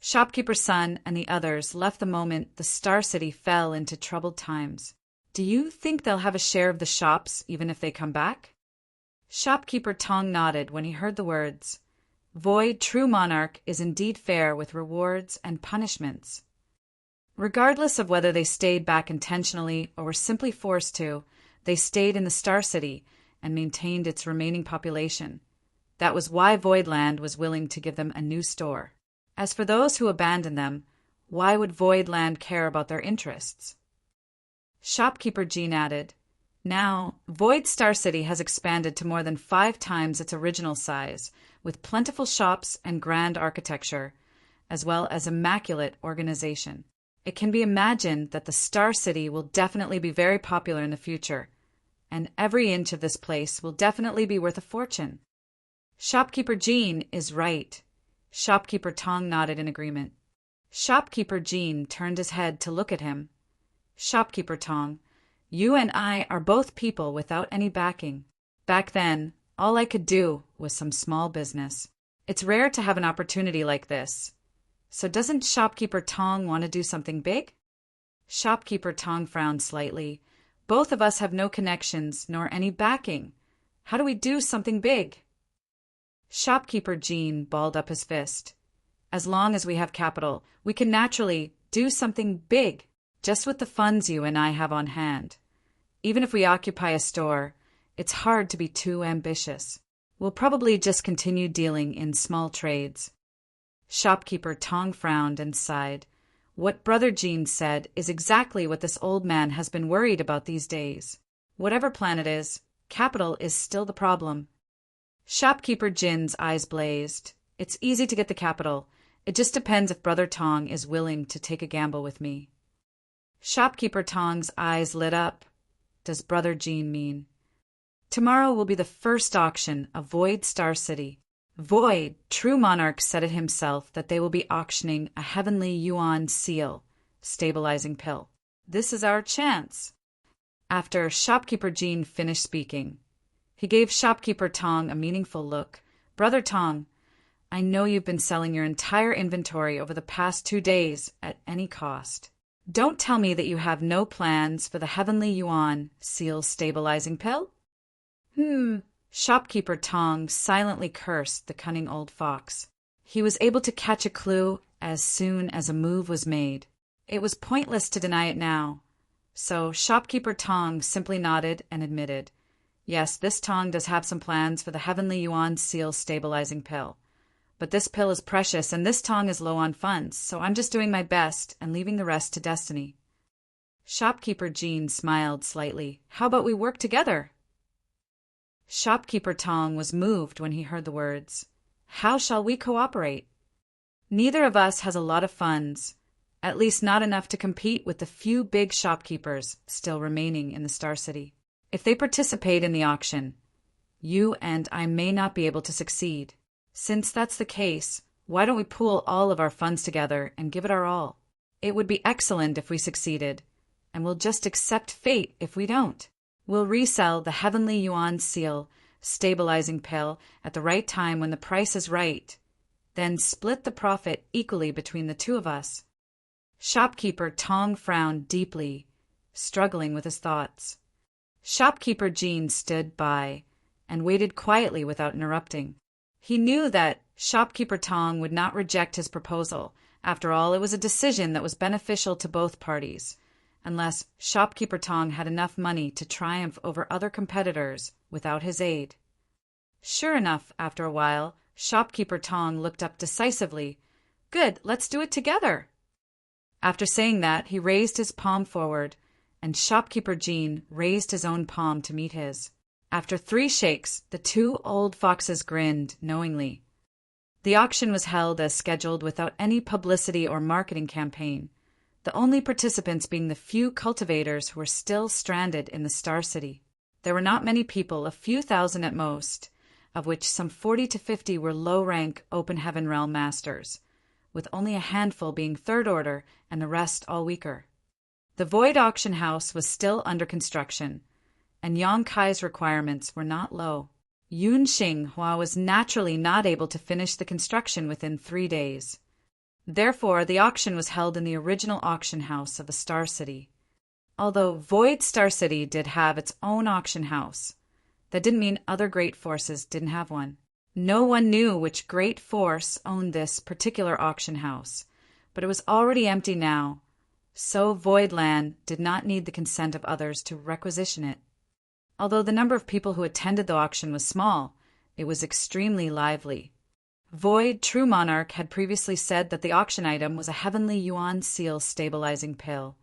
Shopkeeper's son and the others left the moment the Star City fell into troubled times. Do you think they'll have a share of the shops even if they come back? Shopkeeper Tong nodded when he heard the words. Void True Monarch is indeed fair with rewards and punishments. Regardless of whether they stayed back intentionally or were simply forced to, they stayed in the Star City and maintained its remaining population. That was why Voidland was willing to give them a new store. As for those who abandoned them, why would Voidland care about their interests? Shopkeeper Jean added, "Now, Void Star City has expanded to more than 5 times its original size, with plentiful shops and grand architecture, as well as immaculate organization. It can be imagined that the Star City will definitely be very popular in the future, and every inch of this place will definitely be worth a fortune." Shopkeeper Jean is right. Shopkeeper Tong nodded in agreement. Shopkeeper Jean turned his head to look at him. Shopkeeper Tong, you and I are both people without any backing. Back then, all I could do was some small business. It's rare to have an opportunity like this. So doesn't Shopkeeper Tong want to do something big? Shopkeeper Tong frowned slightly. Both of us have no connections nor any backing. How do we do something big? Shopkeeper Jean balled up his fist. As long as we have capital, we can naturally do something big, just with the funds you and I have on hand. Even if we occupy a store, it's hard to be too ambitious. We'll probably just continue dealing in small trades. Shopkeeper Tong frowned and sighed. What Brother Jean said is exactly what this old man has been worried about these days. Whatever plan it is, capital is still the problem. Shopkeeper Jin's eyes blazed. It's easy to get the capital. It just depends if Brother Tong is willing to take a gamble with me. Shopkeeper Tong's eyes lit up. Does Brother Jean mean? Tomorrow will be the first auction of Void Star City. Void, True Monarch said it himself that they will be auctioning a heavenly yuan seal, stabilizing pill. This is our chance. After Shopkeeper Jean finished speaking, he gave Shopkeeper Tong a meaningful look. Brother Tong, I know you've been selling your entire inventory over the past 2 days at any cost. Don't tell me that you have no plans for the heavenly yuan seal stabilizing pill? Shopkeeper Tong silently cursed the cunning old fox. He was able to catch a clue as soon as a move was made. It was pointless to deny it now. So Shopkeeper Tong simply nodded and admitted, yes, this Tong does have some plans for the heavenly yuan seal stabilizing pill. But this pill is precious and this Tong is low on funds, so I'm just doing my best and leaving the rest to destiny. Shopkeeper Jean smiled slightly. How about we work together? Shopkeeper Tong was moved when he heard the words. How shall we cooperate? Neither of us has a lot of funds, at least not enough to compete with the few big shopkeepers still remaining in the Star City. If they participate in the auction, you and I may not be able to succeed. Since that's the case, why don't we pool all of our funds together and give it our all? It would be excellent if we succeeded, and we'll just accept fate if we don't. We'll resell the heavenly yuan seal stabilizing pill at the right time when the price is right, then split the profit equally between the two of us. Shopkeeper Tong frowned deeply, struggling with his thoughts. Shopkeeper Jean stood by and waited quietly without interrupting. He knew that Shopkeeper Tong would not reject his proposal. After all, it was a decision that was beneficial to both parties, unless Shopkeeper Tong had enough money to triumph over other competitors without his aid. Sure enough, after a while, Shopkeeper Tong looked up decisively. Good, let's do it together. After saying that, he raised his palm forward, and Shopkeeper Jean raised his own palm to meet his. After 3 shakes, the 2 old foxes grinned knowingly. The auction was held as scheduled without any publicity or marketing campaign. the only participants being the few cultivators who were still stranded in the Star City. There were not many people, a few thousand at most, of which some 40 to 50 were low-rank Open Heaven Realm Masters, with only a handful being Third Order and the rest all weaker. The Void Auction House was still under construction, and Yang Kai's requirements were not low. Yun Xinghua was naturally not able to finish the construction within 3 days. Therefore, the auction was held in the original auction house of the Star City. Although Void Star City did have its own auction house, that didn't mean other great forces didn't have one. No one knew which great force owned this particular auction house, but it was already empty now, so Voidland did not need the consent of others to requisition it. Although the number of people who attended the auction was small, it was extremely lively. Void True Monarch had previously said that the auction item was a heavenly yuan seal stabilizing pill,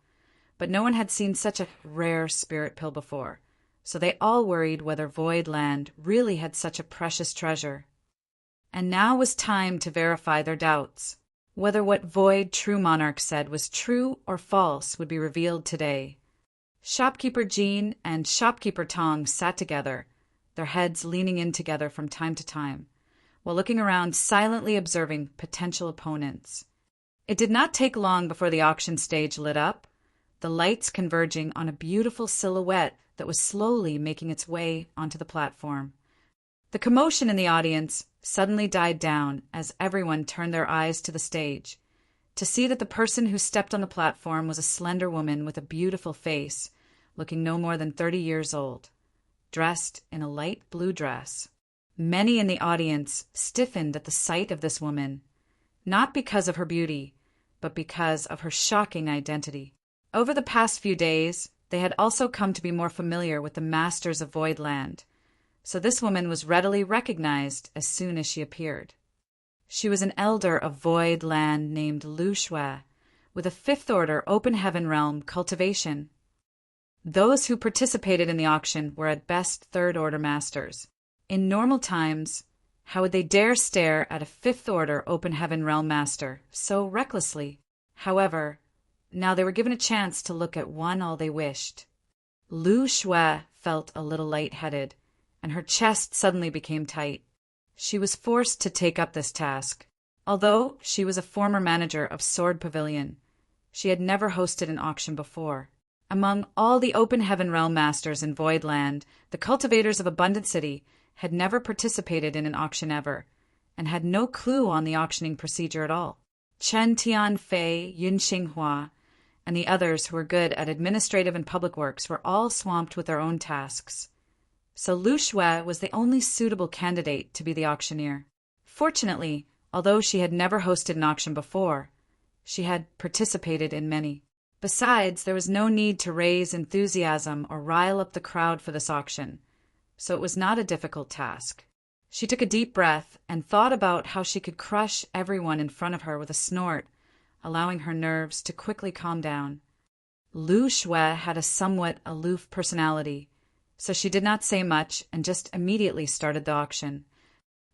but no one had seen such a rare spirit pill before, so they all worried whether Voidland really had such a precious treasure. And now was time to verify their doubts. Whether what Void True Monarch said was true or false would be revealed today. Shopkeeper Jean and Shopkeeper Tong sat together, their heads leaning in together from time to time, while looking around silently observing potential opponents. It did not take long before the auction stage lit up, the lights converging on a beautiful silhouette that was slowly making its way onto the platform. The commotion in the audience suddenly died down as everyone turned their eyes to the stage, to see that the person who stepped on the platform was a slender woman with a beautiful face, looking no more than 30 years old, dressed in a light blue dress. Many in the audience stiffened at the sight of this woman, not because of her beauty, but because of her shocking identity. Over the past few days, they had also come to be more familiar with the Masters of Voidland, so this woman was readily recognized as soon as she appeared. She was an elder of Voidland named Lu Shui, with a Fifth Order Open Heaven Realm cultivation. Those who participated in the auction were at best Third Order Masters. In normal times, how would they dare stare at a Fifth Order Open Heaven Realm Master so recklessly? However, now they were given a chance to look at one all they wished. Lu Shui felt a little lightheaded, and her chest suddenly became tight. She was forced to take up this task. Although she was a former manager of Sword Pavilion, she had never hosted an auction before. Among all the Open Heaven Realm Masters in Voidland, the cultivators of Abundant City had never participated in an auction ever, and had no clue on the auctioning procedure at all. Chen Tianfei, Yun Xinghua, and the others who were good at administrative and public works were all swamped with their own tasks. So Lu Shui was the only suitable candidate to be the auctioneer. Fortunately, although she had never hosted an auction before, she had participated in many. Besides, there was no need to raise enthusiasm or rile up the crowd for this auction, so it was not a difficult task. She took a deep breath and thought about how she could crush everyone in front of her with a snort, allowing her nerves to quickly calm down. Lu Shui had a somewhat aloof personality, so she did not say much and just immediately started the auction.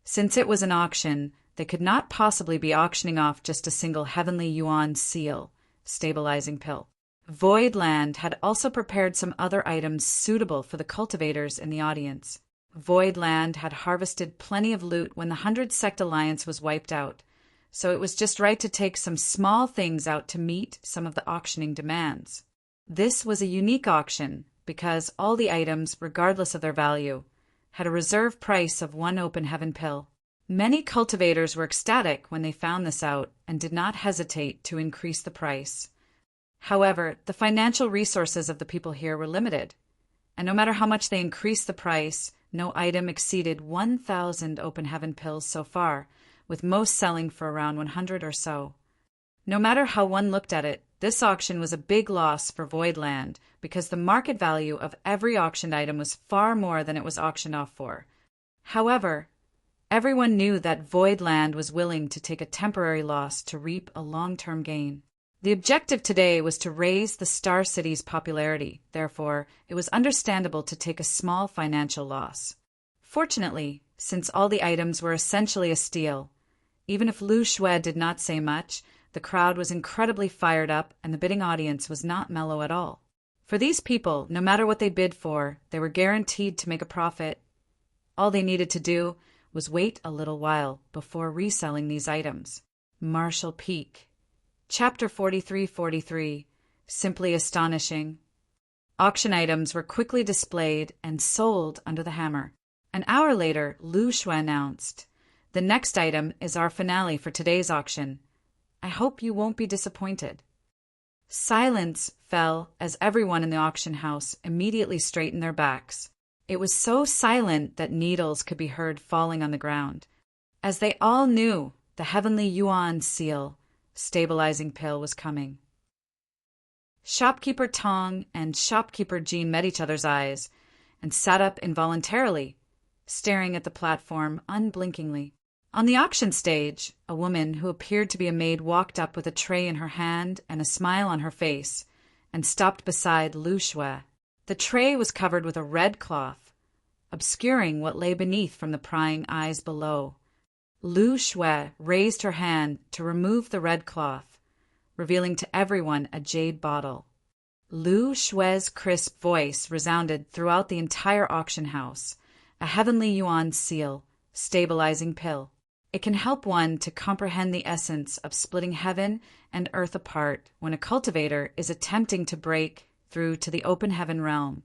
Since it was an auction, they could not possibly be auctioning off just a single heavenly yuan seal stabilizing pill. Voidland had also prepared some other items suitable for the cultivators in the audience. Voidland had harvested plenty of loot when the 100 Sect Alliance was wiped out, so it was just right to take some small things out to meet some of the auctioning demands. This was a unique auction because all the items, regardless of their value, had a reserve price of 1 Open Heaven pill. Many cultivators were ecstatic when they found this out and did not hesitate to increase the price. However, the financial resources of the people here were limited, and no matter how much they increased the price, no item exceeded 1,000 Open Heaven pills so far, with most selling for around 100 or so. No matter how one looked at it, this auction was a big loss for Voidland because the market value of every auctioned item was far more than it was auctioned off for. However, everyone knew that Voidland was willing to take a temporary loss to reap a long-term gain. The objective today was to raise the Star City's popularity, therefore, it was understandable to take a small financial loss. Fortunately, since all the items were essentially a steal, even if Lu Shui did not say much, The crowd was incredibly fired up, and the bidding audience was not mellow at all. For these people, no matter what they bid for, they were guaranteed to make a profit. All they needed to do was wait a little while before reselling these items. Marshall Peak. Chapter 43:43. Simply astonishing. Auction items were quickly displayed and sold under the hammer. An hour later, Lu Shui announced, "The next item is our finale for today's auction. I hope you won't be disappointed." Silence fell as everyone in the auction house immediately straightened their backs. It was so silent that needles could be heard falling on the ground, as they all knew the heavenly yuan seal stabilizing pill was coming. Shopkeeper Tong and shopkeeper Jean met each other's eyes and sat up involuntarily, staring at the platform unblinkingly. On the auction stage, a woman who appeared to be a maid walked up with a tray in her hand and a smile on her face and stopped beside Lu Shui. The tray was covered with a red cloth, obscuring what lay beneath from the prying eyes below. Lu Shui raised her hand to remove the red cloth, revealing to everyone a jade bottle. Lu Shui's crisp voice resounded throughout the entire auction house. A heavenly yuan seal, stabilizing pill. It can help one to comprehend the essence of splitting heaven and earth apart when a cultivator is attempting to break through to the open heaven realm,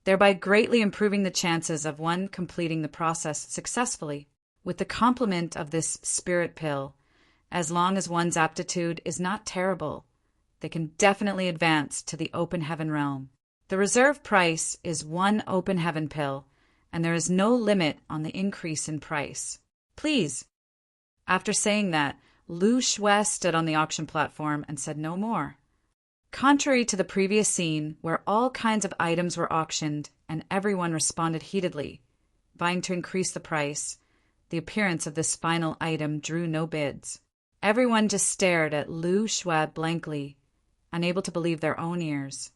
thereby greatly improving the chances of one completing the process successfully. With the complement of this spirit pill, as long as one's aptitude is not terrible, they can definitely advance to the open heaven realm. The reserve price is 1 open heaven pill, and there is no limit on the increase in price. Please. After saying that, Lu Shui stood on the auction platform and said no more. Contrary to the previous scene, where all kinds of items were auctioned and everyone responded heatedly, vying to increase the price, the appearance of this final item drew no bids. Everyone just stared at Lu Shui blankly, unable to believe their own ears.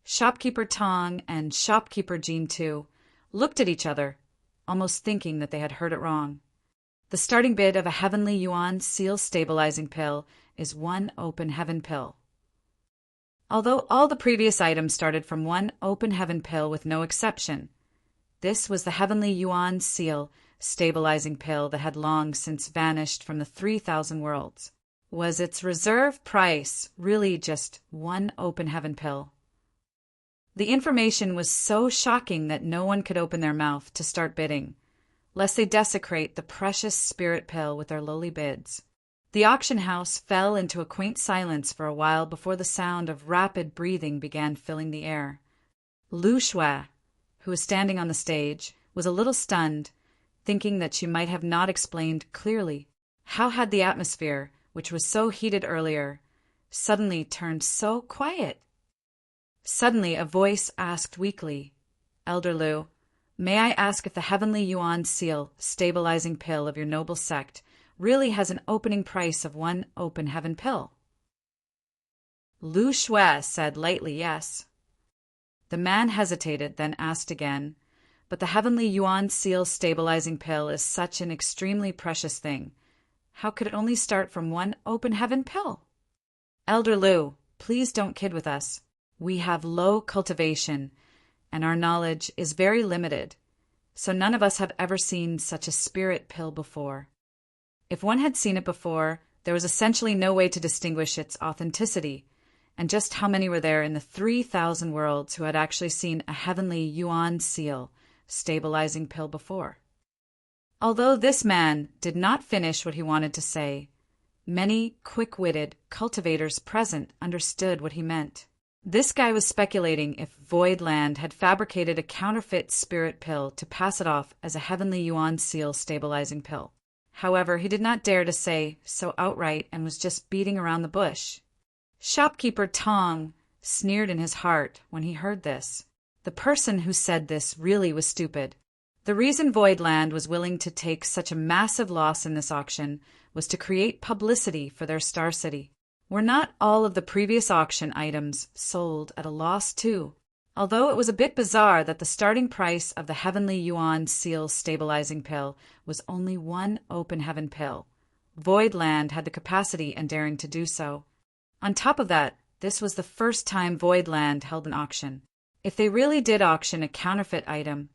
Shopkeeper Tong and shopkeeper Jean too looked at each other, almost thinking that they had heard it wrong. The starting bid of a heavenly yuan seal stabilizing pill is 1 open heaven pill. Although all the previous items started from 1 open heaven pill with no exception, this was the heavenly yuan seal stabilizing pill that had long since vanished from the 3,000 worlds. Was its reserve price really just 1 open heaven pill? The information was so shocking that no one could open their mouth to start bidding, lest they desecrate the precious spirit pill with their lowly bids. The auction house fell into a quaint silence for a while before the sound of rapid breathing began filling the air. Lu Shui, who was standing on the stage, was a little stunned, thinking that she might have not explained clearly. How had the atmosphere, which was so heated earlier, suddenly turned so quiet? Suddenly a voice asked weakly, "Elder Lu, may I ask if the heavenly yuan seal stabilizing pill of your noble sect really has an opening price of 1 open heaven pill?" Lu Shui said lightly yes. The man hesitated, then asked again, "But the heavenly yuan seal stabilizing pill is such an extremely precious thing. How could it only start from 1 open heaven pill?" "Elder Lu, please don't kid with us. We have low cultivation, and our knowledge is very limited, so none of us have ever seen such a spirit pill before. If one had seen it before, there was essentially no way to distinguish its authenticity, and just how many were there in the 3,000 worlds who had actually seen a heavenly yuan seal stabilizing pill before?" Although this man did not finish what he wanted to say, many quick-witted cultivators present understood what he meant. This guy was speculating if Voidland had fabricated a counterfeit spirit pill to pass it off as a heavenly yuan seal stabilizing pill. However, he did not dare to say so outright and was just beating around the bush. Shopkeeper Tong sneered in his heart when he heard this. The person who said this really was stupid. The reason Voidland was willing to take such a massive loss in this auction was to create publicity for their star city. Were not all of the previous auction items sold at a loss too? Although it was a bit bizarre that the starting price of the heavenly yuan seal stabilizing pill was only 1 open heaven pill, Void Land had the capacity and daring to do so. On top of that, this was the first time Void Land held an auction. If they really did auction a counterfeit item,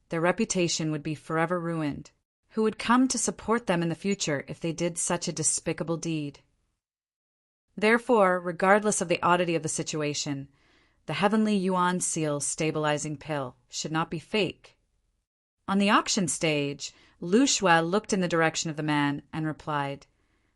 their reputation would be forever ruined. Who would come to support them in the future if they did such a despicable deed? Therefore, regardless of the oddity of the situation, the Heavenly Yuan Seal stabilizing pill should not be fake. On the auction stage, Lu Shui looked in the direction of the man and replied,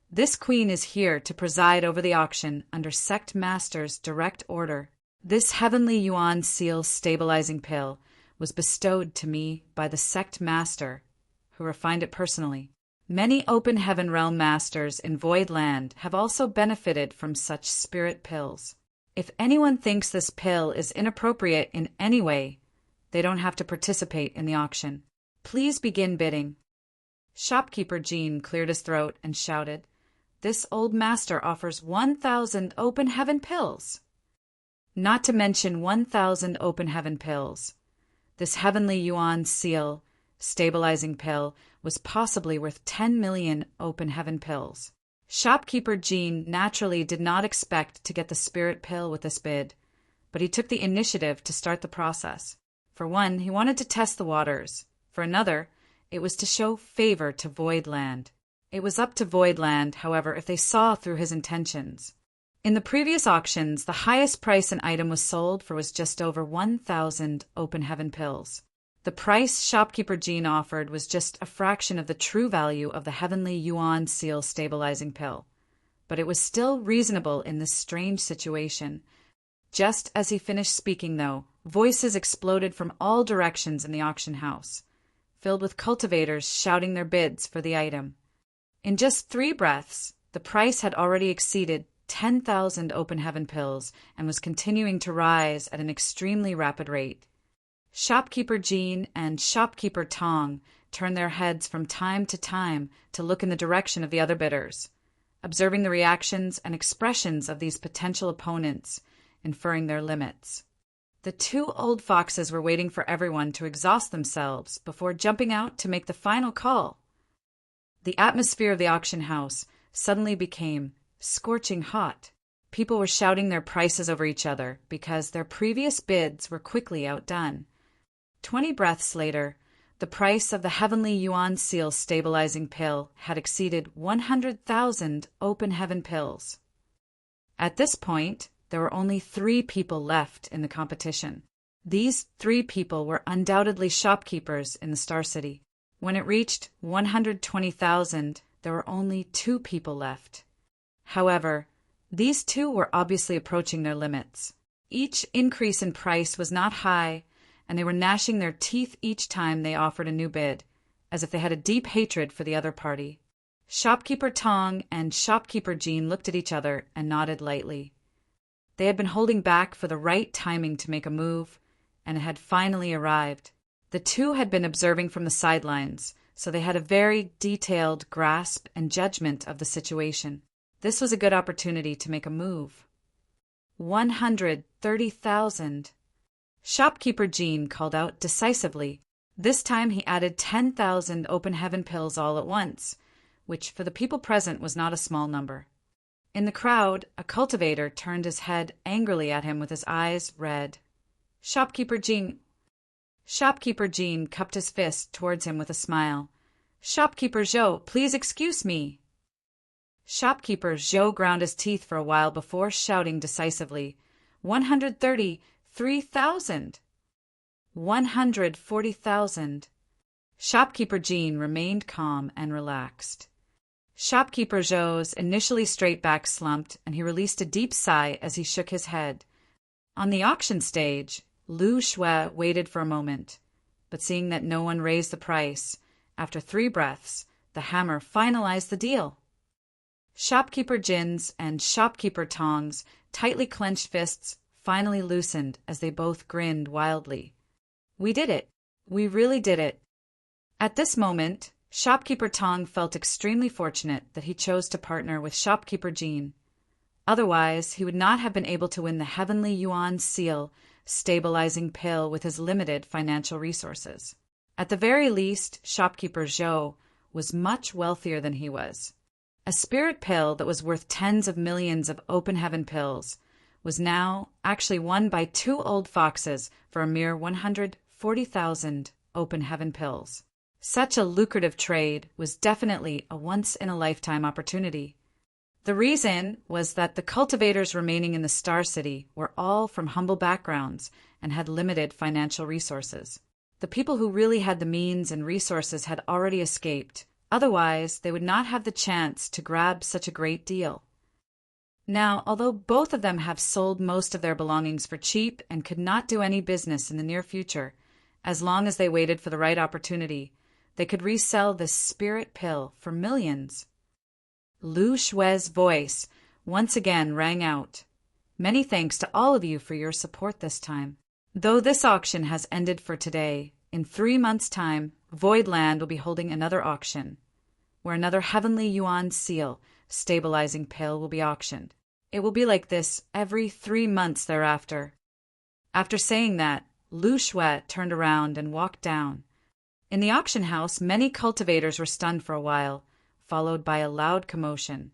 "This queen is here to preside over the auction under Sect Master's direct order. This Heavenly Yuan Seal stabilizing pill was bestowed to me by the Sect Master, who refined it personally. Many Open Heaven Realm Masters in Void Land have also benefited from such spirit pills. If anyone thinks this pill is inappropriate in any way, they don't have to participate in the auction. Please begin bidding." Shopkeeper Jean cleared his throat and shouted, "This old master offers 1,000 Open Heaven pills! Not to mention 1,000 Open Heaven pills. This Heavenly Yuan Seal stabilizing pill was possibly worth 10 million Open Heaven pills." Shopkeeper Jean naturally did not expect to get the spirit pill with this bid, but he took the initiative to start the process. For one, he wanted to test the waters. For another, it was to show favor to Void Land. It was up to Void Land, however, if they saw through his intentions. In the previous auctions, the highest price an item was sold for was just over 1,000 Open Heaven pills. The price Shopkeeper Jean offered was just a fraction of the true value of the Heavenly Yuan Seal stabilizing pill. But it was still reasonable in this strange situation. Just as he finished speaking, though, voices exploded from all directions in the auction house, filled with cultivators shouting their bids for the item. In just 3 breaths, the price had already exceeded 10,000 Open Heaven pills and was continuing to rise at an extremely rapid rate. Shopkeeper Jean and Shopkeeper Tong turned their heads from time to look in the direction of the other bidders, observing the reactions and expressions of these potential opponents, inferring their limits. The 2 old foxes were waiting for everyone to exhaust themselves before jumping out to make the final call. The atmosphere of the auction house suddenly became scorching hot. People were shouting their prices over each other because their previous bids were quickly outdone. 20 breaths later, the price of the Heavenly Yuan Seal stabilizing pill had exceeded 100,000 Open Heaven pills. At this point, there were only 3 people left in the competition. These 3 people were undoubtedly shopkeepers in the Star City. When it reached 120,000, there were only 2 people left. However, these 2 were obviously approaching their limits. Each increase in price was not high, and they were gnashing their teeth each time they offered a new bid, as if they had a deep hatred for the other party. Shopkeeper Tong and Shopkeeper Jean looked at each other and nodded lightly. They had been holding back for the right timing to make a move, and it had finally arrived. The 2 had been observing from the sidelines, so they had a very detailed grasp and judgment of the situation. This was a good opportunity to make a move. 130,000. Shopkeeper Jean called out decisively. This time he added 10,000 Open Heaven pills all at once, which for the people present was not a small number. In the crowd, a cultivator turned his head angrily at him with his eyes red. Shopkeeper Jean cupped his fist towards him with a smile. "Shopkeeper Zhou, please excuse me." Shopkeeper Zhou ground his teeth for a while before shouting decisively, 133,000. 140,000. Shopkeeper Jean remained calm and relaxed. Shopkeeper Zhou's initially straight back slumped, and he released a deep sigh as he shook his head. On the auction stage, Lu Shui waited for a moment, but seeing that no one raised the price, after 3 breaths, the hammer finalized the deal. Shopkeeper Jin's and Shopkeeper Tong's tightly clenched fists finally loosened as they both grinned wildly. "We did it. We really did it." At this moment, Shopkeeper Tong felt extremely fortunate that he chose to partner with Shopkeeper Jean. Otherwise, he would not have been able to win the Heavenly Yuan Seal stabilizing pill with his limited financial resources. At the very least, Shopkeeper Zhou was much wealthier than he was. A spirit pill that was worth tens of millions of open heaven pills was now actually won by two old foxes for a mere 140,000 open heaven pills. Such a lucrative trade was definitely a once-in-a-lifetime opportunity. The reason was that the cultivators remaining in the Star City were all from humble backgrounds and had limited financial resources. The people who really had the means and resources had already escaped. Otherwise, they would not have the chance to grab such a great deal. Now, although both of them have sold most of their belongings for cheap and could not do any business in the near future, as long as they waited for the right opportunity, they could resell this spirit pill for millions. Lu Shui's voice once again rang out. Many thanks to all of you for your support this time. Though this auction has ended for today, in 3 months' time, Voidland will be holding another auction, where another Heavenly Yuan Seal stabilizing pill will be auctioned. It will be like this every 3 months thereafter. After saying that, Lu Shui turned around and walked down. In the auction house, many cultivators were stunned for a while, followed by a loud commotion.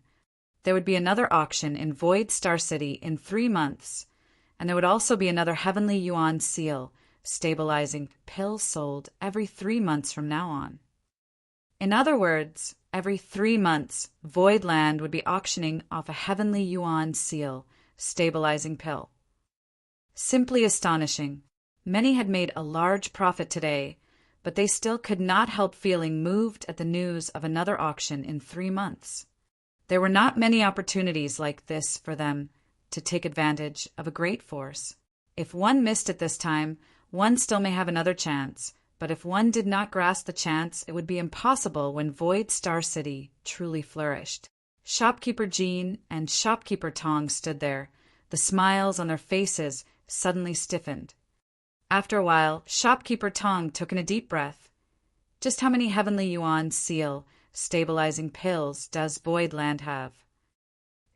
There would be another auction in Void Star City in 3 months, and there would also be another Heavenly Yuan Seal stabilizing pill sold every 3 months from now on. In other words, every 3 months, Voidland would be auctioning off a Heavenly Yuan Seal stabilizing pill. Simply astonishing. Many had made a large profit today, but they still could not help feeling moved at the news of another auction in 3 months. There were not many opportunities like this for them to take advantage of a great force. If one missed it this time, one still may have another chance, but if one did not grasp the chance, it would be impossible when Void Star City truly flourished. Shopkeeper Jean and Shopkeeper Tong stood there, the smiles on their faces suddenly stiffened. After a while, Shopkeeper Tong took in a deep breath. Just how many Heavenly Yuan Seal stabilizing pills does Voidland have?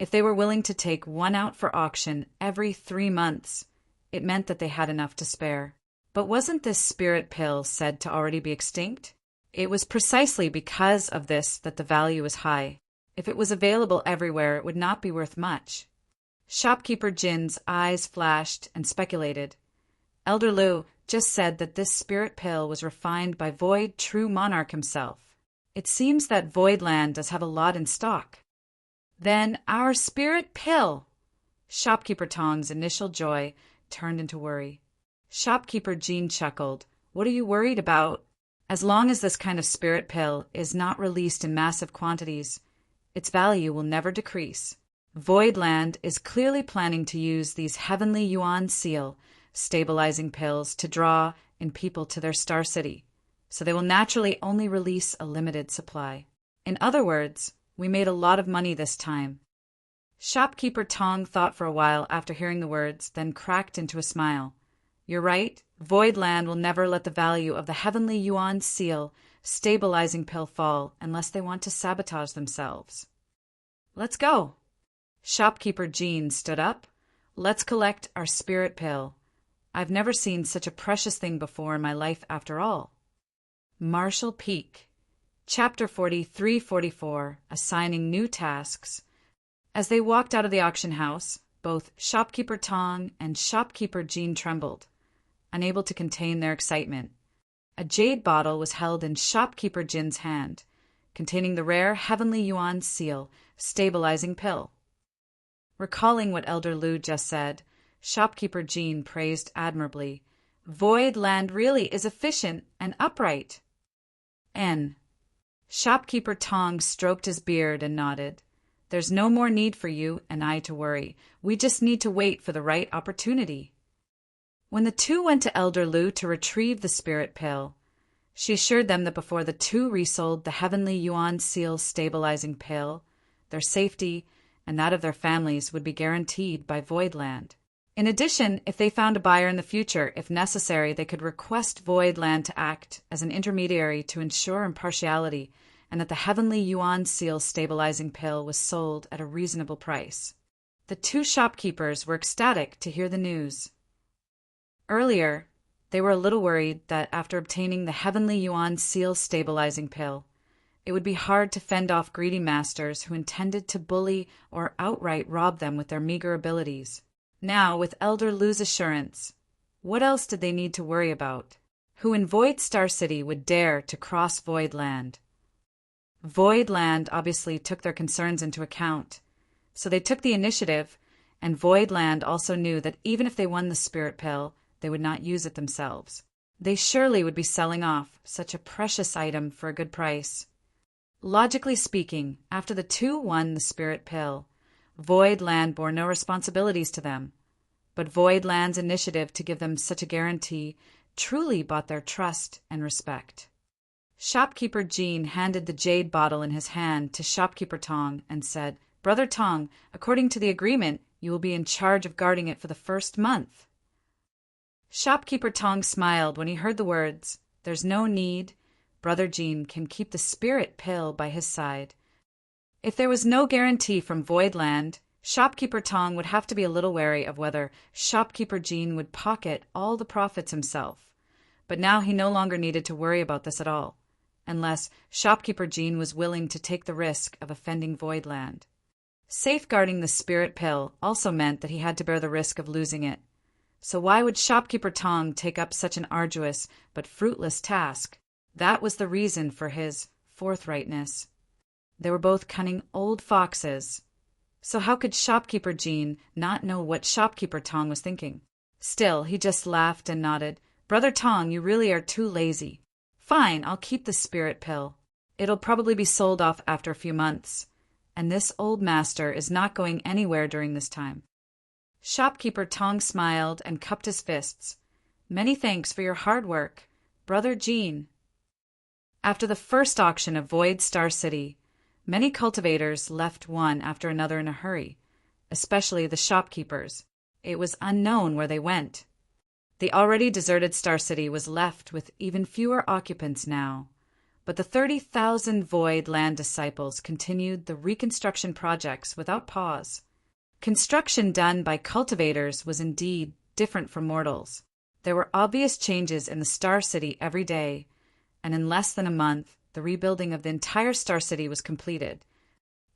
If they were willing to take one out for auction every 3 months, it meant that they had enough to spare. But wasn't this spirit pill said to already be extinct? It was precisely because of this that the value was high. If it was available everywhere, it would not be worth much. Shopkeeper Jin's eyes flashed and speculated. Elder Lu just said that this spirit pill was refined by Void True Monarch himself. It seems that Voidland does have a lot in stock. Then our spirit pill! Shopkeeper Tong's initial joy turned into worry. Shopkeeper Jean chuckled. What are you worried about? As long as this kind of spirit pill is not released in massive quantities, its value will never decrease. Voidland is clearly planning to use these Heavenly Yuan Seal stabilizing pills to draw in people to their Star City, so they will naturally only release a limited supply. In other words, we made a lot of money this time. Shopkeeper Tong thought for a while after hearing the words, then cracked into a smile. You're right, Voidland will never let the value of the Heavenly Yuan Seal stabilizing pill fall unless they want to sabotage themselves. Let's go. Shopkeeper Jean stood up. Let's collect our spirit pill. I've never seen such a precious thing before in my life after all. Marshall Peak. Chapter 43-44, Assigning New Tasks. As they walked out of the auction house, both Shopkeeper Tong and Shopkeeper Jean trembled, unable to contain their excitement. A jade bottle was held in Shopkeeper Jin's hand, containing the rare Heavenly Yuan Seal stabilizing pill. Recalling what Elder Lu just said, Shopkeeper Jean praised admirably. Voidland really is efficient and upright. N. Shopkeeper Tong stroked his beard and nodded. There's no more need for you and I to worry. We just need to wait for the right opportunity. When the two went to Elder Lu to retrieve the spirit pill, she assured them that before the two resold the Heavenly Yuan Seal stabilizing pill, their safety and that of their families would be guaranteed by Voidland. In addition, if they found a buyer in the future, if necessary, they could request Voidland to act as an intermediary to ensure impartiality and that the Heavenly Yuan Seal stabilizing pill was sold at a reasonable price. The two shopkeepers were ecstatic to hear the news. Earlier, they were a little worried that after obtaining the Heavenly Yuan Seal stabilizing pill, It would be hard to fend off greedy masters who intended to bully or outright rob them with their meager abilities. Now, with Elder Lu's assurance, what else did they need to worry about? Who in Void Star City would dare to cross Void Land? Void Land obviously took their concerns into account, so they took the initiative, and Void Land also knew that even if they won the spirit pill, they would not use it themselves. They surely would be selling off such a precious item for a good price. Logically speaking, after the two won the spirit pill, Void Land bore no responsibilities to them, but Void Land's initiative to give them such a guarantee truly bought their trust and respect. Shopkeeper Jean handed the jade bottle in his hand to Shopkeeper Tong and said, "Brother Tong, according to the agreement, you will be in charge of guarding it for the first month." Shopkeeper Tong smiled when he heard the words, "There's no need. Brother Jean can keep the spirit pill by his side." If there was no guarantee from Void Land, Shopkeeper Tong would have to be a little wary of whether Shopkeeper Jean would pocket all the profits himself. But now he no longer needed to worry about this at all, unless Shopkeeper Jean was willing to take the risk of offending Void Land. Safeguarding the spirit pill also meant that he had to bear the risk of losing it. So why would Shopkeeper Tong take up such an arduous but fruitless task? That was the reason for his forthrightness. They were both cunning old foxes. So how could Shopkeeper Jean not know what Shopkeeper Tong was thinking? Still, he just laughed and nodded. "Brother Tong, you really are too lazy. Fine, I'll keep the spirit pill. It'll probably be sold off after a few months, and this old master is not going anywhere during this time." Shopkeeper Tong smiled and cupped his fists. "Many thanks for your hard work, Brother Jean." After the first auction of Void Star City, many cultivators left one after another in a hurry, especially the shopkeepers. It was unknown where they went. The already deserted Star City was left with even fewer occupants now, but the 30,000 Void Land disciples continued the reconstruction projects without pause. Construction done by cultivators was indeed different from mortals. There were obvious changes in the Star City every day, and in less than a month, the rebuilding of the entire Star City was completed.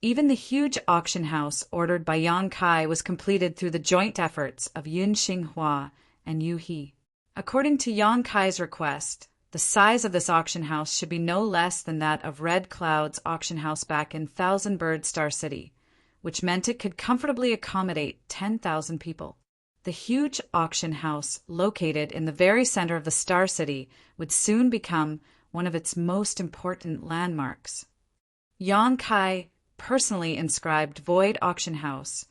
Even the huge auction house ordered by Yang Kai was completed through the joint efforts of Yun Xinghua and Yu He. According to Yang Kai's request, the size of this auction house should be no less than that of Red Cloud's auction house back in Thousand Bird Star City, which meant it could comfortably accommodate 10,000 people. The huge auction house, located in the very center of the Star City, would soon become one of its most important landmarks. Yang Kai personally inscribed Void Auction House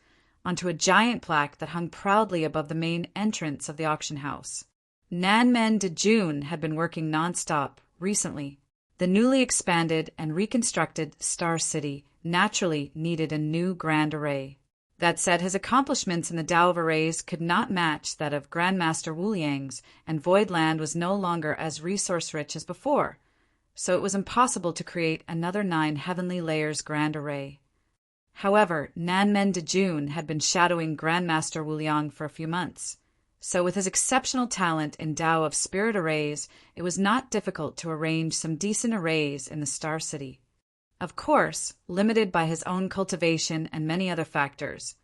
onto a giant plaque that hung proudly above the main entrance of the auction house. Nanmen de June had been working nonstop recently. The newly expanded and reconstructed Star City naturally needed a new grand array. That said, his accomplishments in the Tao of Arrays could not match that of Grandmaster Wu Liang's, and Void Land was no longer as resource-rich as before, so it was impossible to create another 9 Heavenly Layers grand array. However, Nanmen de June had been shadowing Grandmaster Wu Liang for a few months, so with his exceptional talent in Tao of Spirit Arrays, it was not difficult to arrange some decent arrays in the Star City. Of course, limited by his own cultivation and many other factors,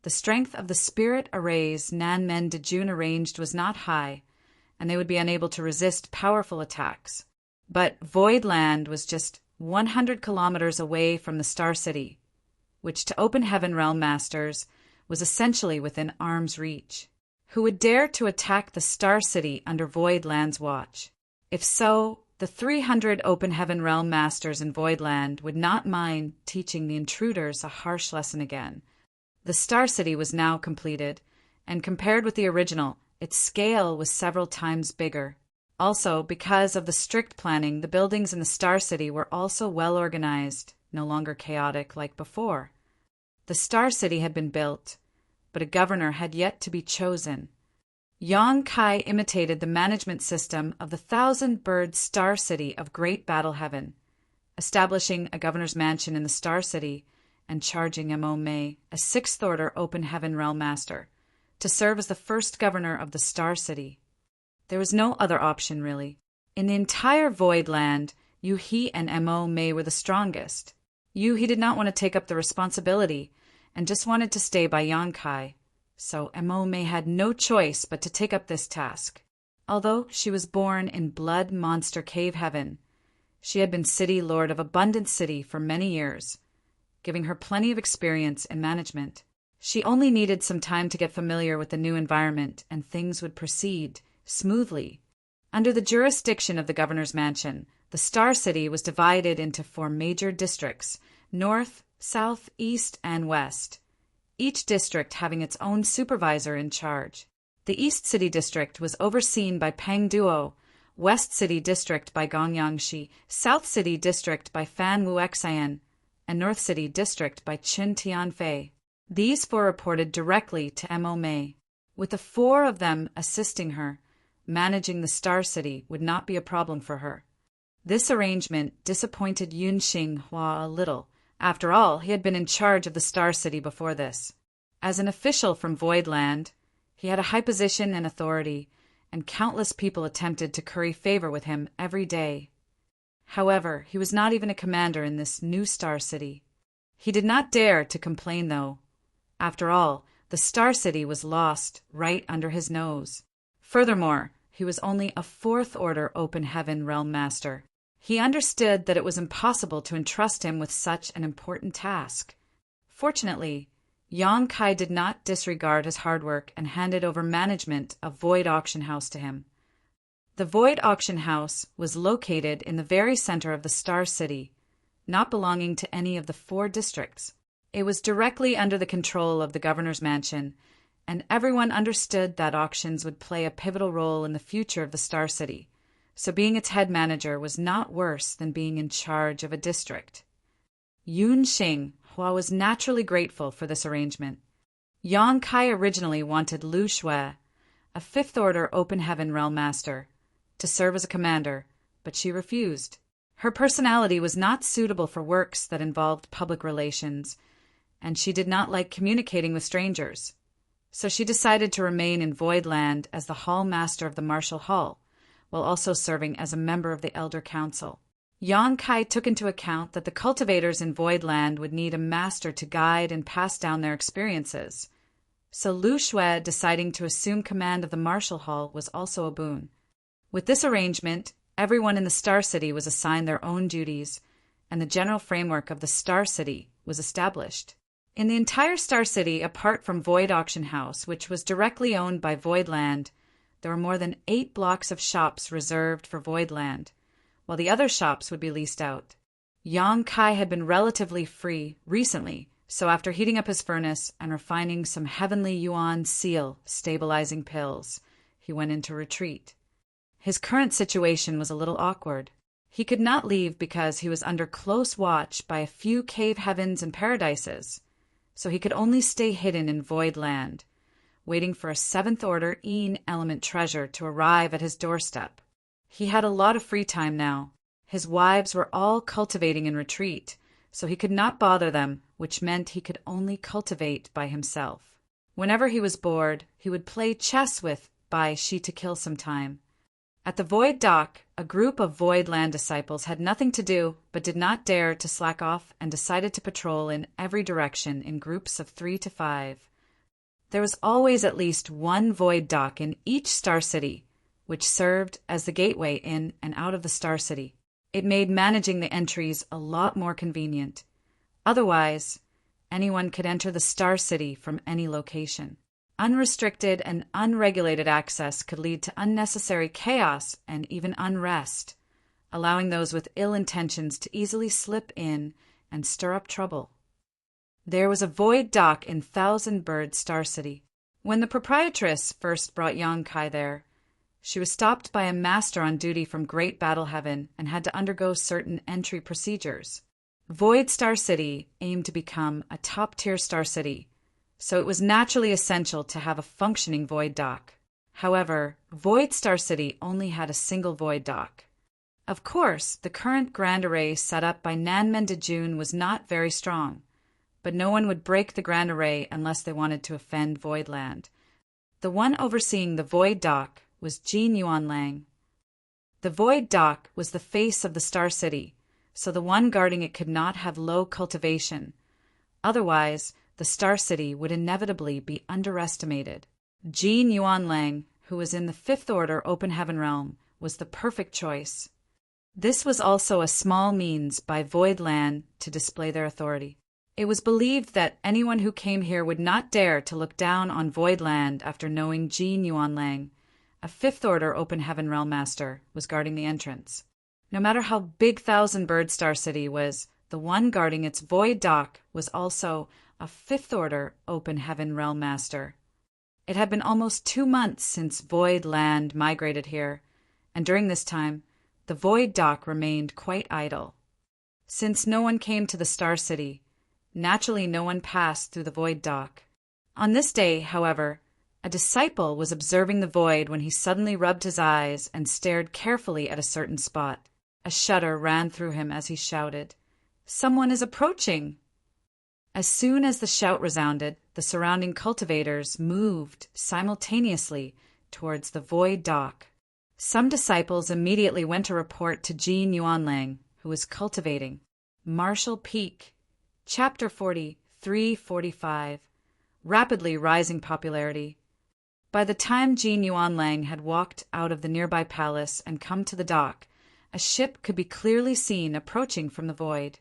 the strength of the spirit arrays Nanmen de June arranged was not high, and they would be unable to resist powerful attacks. But Void Land was just 100 kilometers away from the Star City, which to Open Heaven Realm Masters was essentially within arm's reach. Who would dare to attack the Star City under Void Land's watch? If so, the 300 Open Heaven Realm Masters in Void Land would not mind teaching the intruders a harsh lesson again. The Star City was now completed, and compared with the original, its scale was several times bigger. Also, because of the strict planning, the buildings in the Star City were also well organized, no longer chaotic like before. The Star City had been built, but a governor had yet to be chosen. Yang Kai imitated the management system of the 1,000-bird Star City of Great Battle Heaven, establishing a governor's mansion in the Star City and charging Mo Mei, a 6th-order Open Heaven Realm Master, to serve as the first governor of the Star City. There was no other option, really. In the entire Void Land, Yu He and Mo Mei were the strongest. Yu He did not want to take up the responsibility and just wanted to stay by Yang Kai, so Mo Mei had no choice but to take up this task. Although she was born in Blood Monster Cave Heaven, she had been City Lord of Abundant City for many years, giving her plenty of experience in management. She only needed some time to get familiar with the new environment, and things would proceed smoothly. Under the jurisdiction of the governor's mansion, the Star City was divided into 4 major districts: north, south, east, and west, each district having its own supervisor in charge. The East City District was overseen by Peng Duo, West City District by Gong Yangxi, South City District by Fan Wuxian, and North City District by Qin Tianfei. These 4 reported directly to Mo Mei. With the 4 of them assisting her, managing the Star City would not be a problem for her. This arrangement disappointed Yun Xinghua a little. After all, he had been in charge of the Star City before this. As an official from Voidland, he had a high position and authority, and countless people attempted to curry favor with him every day. However, he was not even a commander in this new Star City. He did not dare to complain, though. After all, the Star City was lost right under his nose. Furthermore, he was only a 4th Order Open Heaven Realm Master. He understood that it was impossible to entrust him with such an important task. Fortunately, Yang Kai did not disregard his hard work and handed over management of Void Auction House to him. The Void Auction House was located in the very center of the Star City, not belonging to any of the 4 districts. It was directly under the control of the governor's mansion, and everyone understood that auctions would play a pivotal role in the future of the Star City, so being its head manager was not worse than being in charge of a district. Yun Xinghua was naturally grateful for this arrangement. Yang Kai originally wanted Lu Shui, a 5th Order Open Heaven Realm Master, to serve as a commander, but she refused. Her personality was not suitable for works that involved public relations, and she did not like communicating with strangers. So she decided to remain in Voidland as the Hall Master of the Martial Hall, while also serving as a member of the Elder Council. Yang Kai took into account that the cultivators in Voidland would need a master to guide and pass down their experiences. So Lu Shui deciding to assume command of the Martial Hall was also a boon. With this arrangement, everyone in the Star City was assigned their own duties, and the general framework of the Star City was established. In the entire Star City, apart from Void Auction House, which was directly owned by Voidland, there were more than 8 blocks of shops reserved for Voidland, while the other shops would be leased out. Yang Kai had been relatively free recently, so after heating up his furnace and refining some heavenly yuan seal stabilizing pills, he went into retreat. His current situation was a little awkward. He could not leave because he was under close watch by a few cave heavens and paradises, so he could only stay hidden in Voidland, waiting for a 7th Order Een element treasure to arrive at his doorstep. He had a lot of free time now. His wives were all cultivating in retreat, so he could not bother them, which meant he could only cultivate by himself. Whenever he was bored, he would play chess with Bai Shi to kill some time. At the Void Dock, a group of Voidland disciples had nothing to do but did not dare to slack off and decided to patrol in every direction in groups of 3 to 5. There was always at least one Void Dock in each Star City, which served as the gateway in and out of the Star City. It made managing the entries a lot more convenient. Otherwise, anyone could enter the Star City from any location. Unrestricted and unregulated access could lead to unnecessary chaos and even unrest, allowing those with ill intentions to easily slip in and stir up trouble. There was a Void Dock in Thousand Bird Star City. When the proprietress first brought Yang Kai there, she was stopped by a master on duty from Great Battle Heaven and had to undergo certain entry procedures. Void Star City aimed to become a top-tier Star City, so it was naturally essential to have a functioning Void Dock. However, Void Star City only had a single Void Dock. Of course, the current Grand Array set up by Nanmen de June was not very strong, but no one would break the Grand Array unless they wanted to offend Voidland. The one overseeing the Void Dock was Jin Yuan Lang. The void dock was the face of the Star City, so the one guarding it could not have low cultivation. Otherwise, the Star City would inevitably be underestimated. Jin Yuan Lang, who was in the Fifth Order Open Heaven realm, was the perfect choice. This was also a small means by Void Land to display their authority. It was believed that anyone who came here would not dare to look down on Void Land after knowing Jin Yuan Lang, a Fifth Order Open Heaven realm master, was guarding the entrance. No matter how big Thousand Bird Star City was, the one guarding its void dock was also a Fifth Order Open Heaven realm master. It had been almost 2 months since Void Land migrated here, and during this time, the void dock remained quite idle. Since no one came to the Star City, naturally no one passed through the void dock. On this day, however, a disciple was observing the void when he suddenly rubbed his eyes and stared carefully at a certain spot. A shudder ran through him as he shouted, "Someone is approaching!" As soon as the shout resounded, the surrounding cultivators moved simultaneously towards the void dock. Some disciples immediately went to report to Jin Yuan Lang, who was cultivating. Martial Peak, Chapter 40, 345, rapidly rising popularity. By the time Jin Yuan Lang had walked out of the nearby palace and come to the dock, a ship could be clearly seen approaching from the void.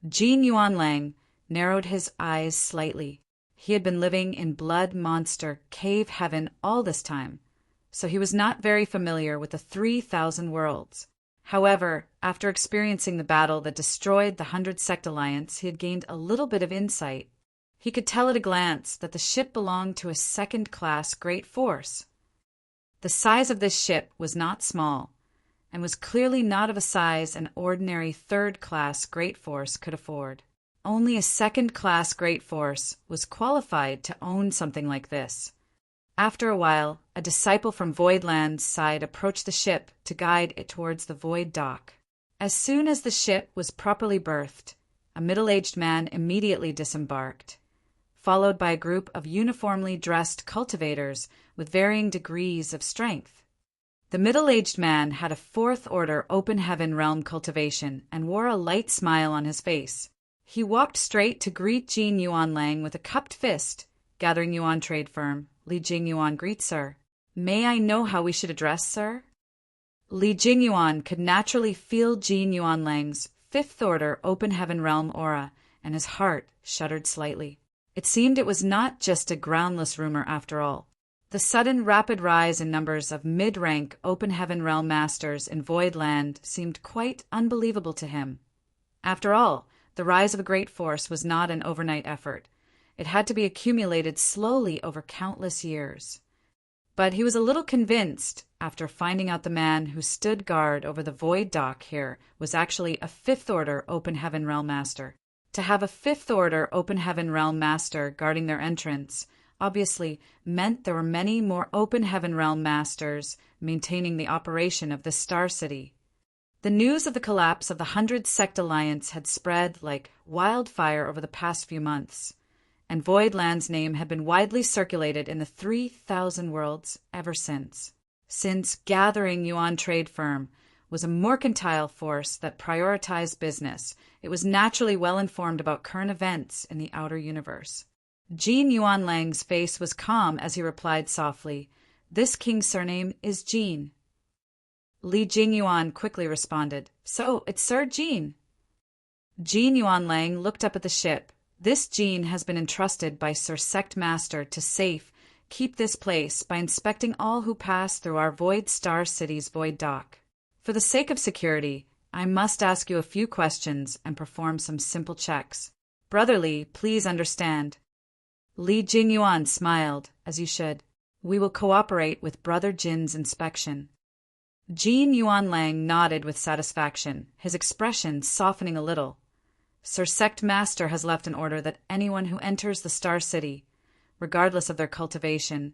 Jin Yuan Lang narrowed his eyes slightly. He had been living in Blood Monster Cave Heaven all this time, so he was not very familiar with the 3,000 worlds. However, after experiencing the battle that destroyed the 100 Sect Alliance, he had gained a little bit of insight. He could tell at a glance that the ship belonged to a second-class great force. The size of this ship was not small, and was clearly not of a size an ordinary third-class great force could afford. Only a second-class great force was qualified to own something like this. After a while, a disciple from Voidland's side approached the ship to guide it towards the void dock. As soon as the ship was properly berthed, a middle-aged man immediately disembarked, followed by a group of uniformly dressed cultivators with varying degrees of strength. The middle-aged man had a Fourth Order Open Heaven realm cultivation and wore a light smile on his face. He walked straight to greet Jin Yuan Lang with a cupped fist. Gathering Yuan trade firm, Li Jingyuan greets sir. May I know how we should address sir? Li Jingyuan could naturally feel Jin Yuan Lang's Fifth Order Open Heaven realm aura, and his heart shuddered slightly. It seemed it was not just a groundless rumor after all. The sudden rapid rise in numbers of mid-rank Open Heaven realm masters in Voidland seemed quite unbelievable to him. After all, the rise of a great force was not an overnight effort. It had to be accumulated slowly over countless years. But he was a little convinced, after finding out the man who stood guard over the void dock here was actually a Fifth Order Open Heaven realm master. To have a Fifth Order Open Heaven realm master guarding their entrance obviously meant there were many more Open Heaven realm masters maintaining the operation of the Star City. The news of the collapse of the 100 Sect Alliance had spread like wildfire over the past few months, and Voidland's name had been widely circulated in the 3,000 worlds ever since. Since Gathering Yuan Trade Firm was a mercantile force that prioritized business, it was naturally well informed about current events in the outer universe. Jin Yuan Lang's face was calm as he replied softly, "This king's surname is Jin." Li Jingyuan quickly responded, "So, it's Sir Jin." Jin Yuan Lang looked up at the ship. This Jin has been entrusted by Sir Sect Master to keep this place by inspecting all who pass through our Void Star City's void dock. For the sake of security, I must ask you a few questions and perform some simple checks. Brother Li, please understand. Li Jingyuan smiled, as you should. We will cooperate with Brother Jin's inspection. Jin Yuan Lang nodded with satisfaction, his expression softening a little. Sir Sect Master has left an order that anyone who enters the Star City, regardless of their cultivation,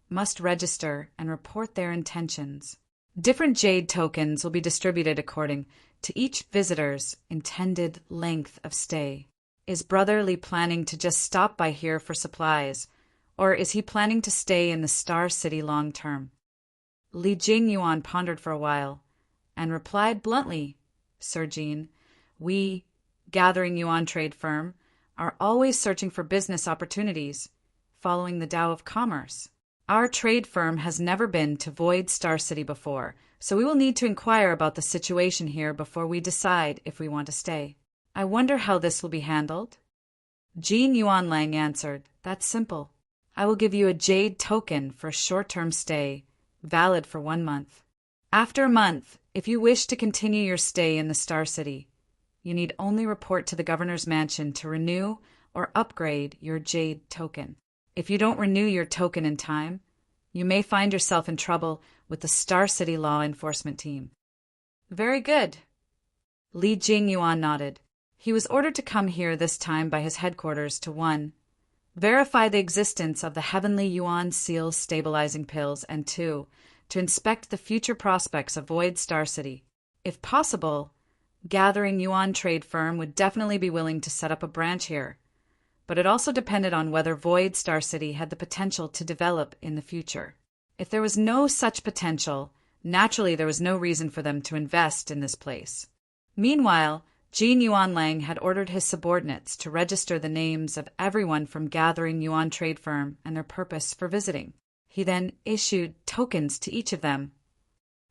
must register and report their intentions. Different jade tokens will be distributed according to each visitor's intended length of stay. Is Brother Li planning to just stop by here for supplies, or is he planning to stay in the Star City long term? Li Jingyuan pondered for a while. and replied bluntly, Sir Jean, we, Gathering Yuan Trade Firm, are always searching for business opportunities, following the Tao of commerce. Our trade firm has never been to Void Star City before, so we will need to inquire about the situation here before we decide if we want to stay. I wonder how this will be handled? Jean Yuanlang answered, That's simple. I will give you a jade token for a short-term stay, valid for 1 month. After a month, if you wish to continue your stay in the Star City, you need only report to the governor's mansion to renew or upgrade your jade token. If you don't renew your token in time, you may find yourself in trouble with the Star City law enforcement team. Very good. Li Jingyuan nodded. He was ordered to come here this time by his headquarters to 1. Verify the existence of the Heavenly Yuan Seal stabilizing pills, and 2. To inspect the future prospects of Void Star City. If possible, Gathering Yuan Trade Firm would definitely be willing to set up a branch here, but it also depended on whether Void Star City had the potential to develop in the future. If there was no such potential, naturally there was no reason for them to invest in this place. Meanwhile, Jean Yuanlang had ordered his subordinates to register the names of everyone from Gathering Yuan Trade Firm and their purpose for visiting. He then issued tokens to each of them.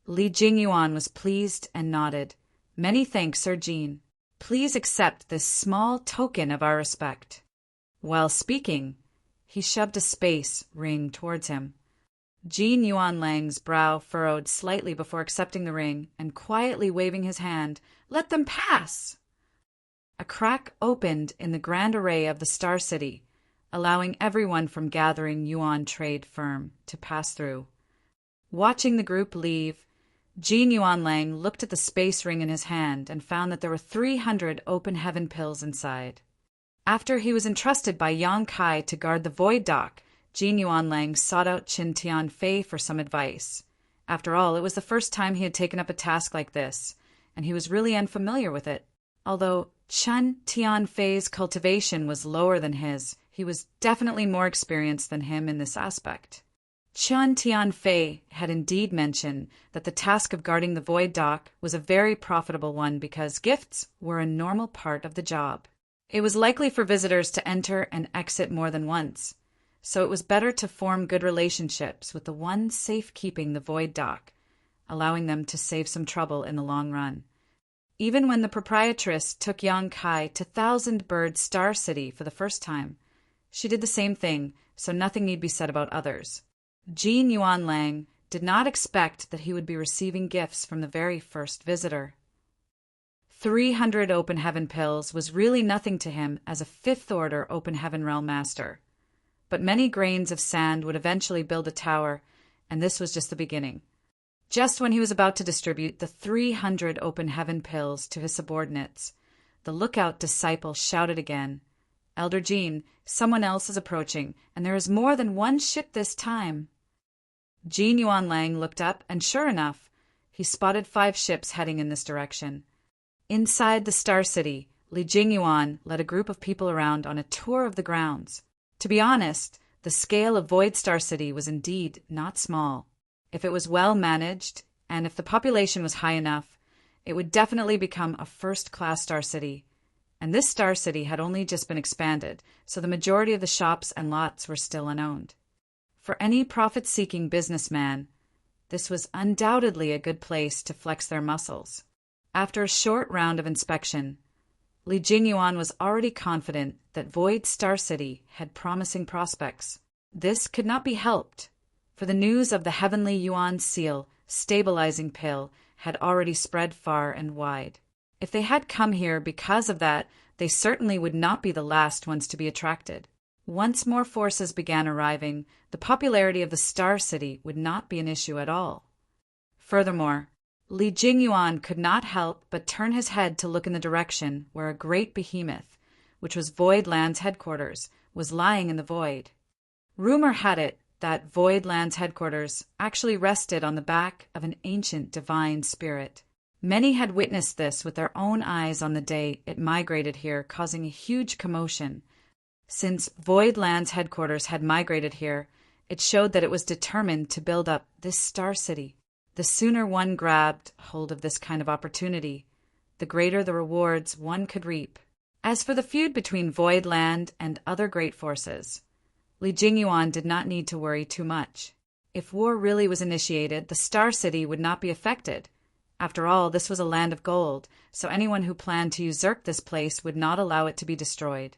Li Jingyuan was pleased and nodded. Many thanks, Sir Jean. Please accept this small token of our respect. While speaking, he shoved a space ring towards him. Jean Yuanlang's brow furrowed slightly before accepting the ring and quietly waving his hand, Let them pass! A crack opened in the grand array of the Star City, allowing everyone from Gathering Yuan Trade Firm to pass through. Watching the group leave, Jean Yuanlang looked at the space ring in his hand and found that there were 300 open heaven pills inside. After he was entrusted by Yang Kai to guard the Void Dock, Jean Yuanlang sought out Qin Tianfei for some advice. After all, it was the first time he had taken up a task like this, and he was really unfamiliar with it. Although Qin Tianfei's cultivation was lower than his, he was definitely more experienced than him in this aspect. Qin Tianfei had indeed mentioned that the task of guarding the Void Dock was a very profitable one because gifts were a normal part of the job. It was likely for visitors to enter and exit more than once, so it was better to form good relationships with the one safekeeping the Void Dock, allowing them to save some trouble in the long run. Even when the proprietress took Yang Kai to Thousand Bird Star City for the first time, she did the same thing, so nothing need be said about others. Jean Yuanlang did not expect that he would be receiving gifts from the very first visitor. 300 open heaven pills was really nothing to him as a 5th order open heaven realm master. But many grains of sand would eventually build a tower, and this was just the beginning. Just when he was about to distribute the 300 open heaven pills to his subordinates, the lookout disciple shouted again, Elder Jean, someone else is approaching, and there is more than one ship this time. Jean Yuanlang looked up, and sure enough, he spotted 5 ships heading in this direction. Inside the Star City, Li Jingyuan led a group of people around on a tour of the grounds. To be honest, the scale of Void Star City was indeed not small. If it was well managed, and if the population was high enough, it would definitely become a first-class Star City. And this Star City had only just been expanded, so the majority of the shops and lots were still unowned. For any profit-seeking businessman, this was undoubtedly a good place to flex their muscles. After a short round of inspection, Li Jingyuan was already confident that Void Star City had promising prospects. This could not be helped, for the news of the Heavenly Yuan Seal stabilizing pill had already spread far and wide. If they had come here because of that, they certainly would not be the last ones to be attracted. Once more forces began arriving, the popularity of the Star City would not be an issue at all. Furthermore, Li Jingyuan could not help but turn his head to look in the direction where a great behemoth, which was Void Land's headquarters, was lying in the void. Rumor had it that Void Land's headquarters actually rested on the back of an ancient divine spirit. Many had witnessed this with their own eyes on the day it migrated here, causing a huge commotion. Since Void Land's headquarters had migrated here, it showed that it was determined to build up this Star City. The sooner one grabbed hold of this kind of opportunity, the greater the rewards one could reap. As for the feud between Void Land and other great forces, Li Jingyuan did not need to worry too much. If war really was initiated, the Star City would not be affected. After all, this was a land of gold, so anyone who planned to usurp this place would not allow it to be destroyed.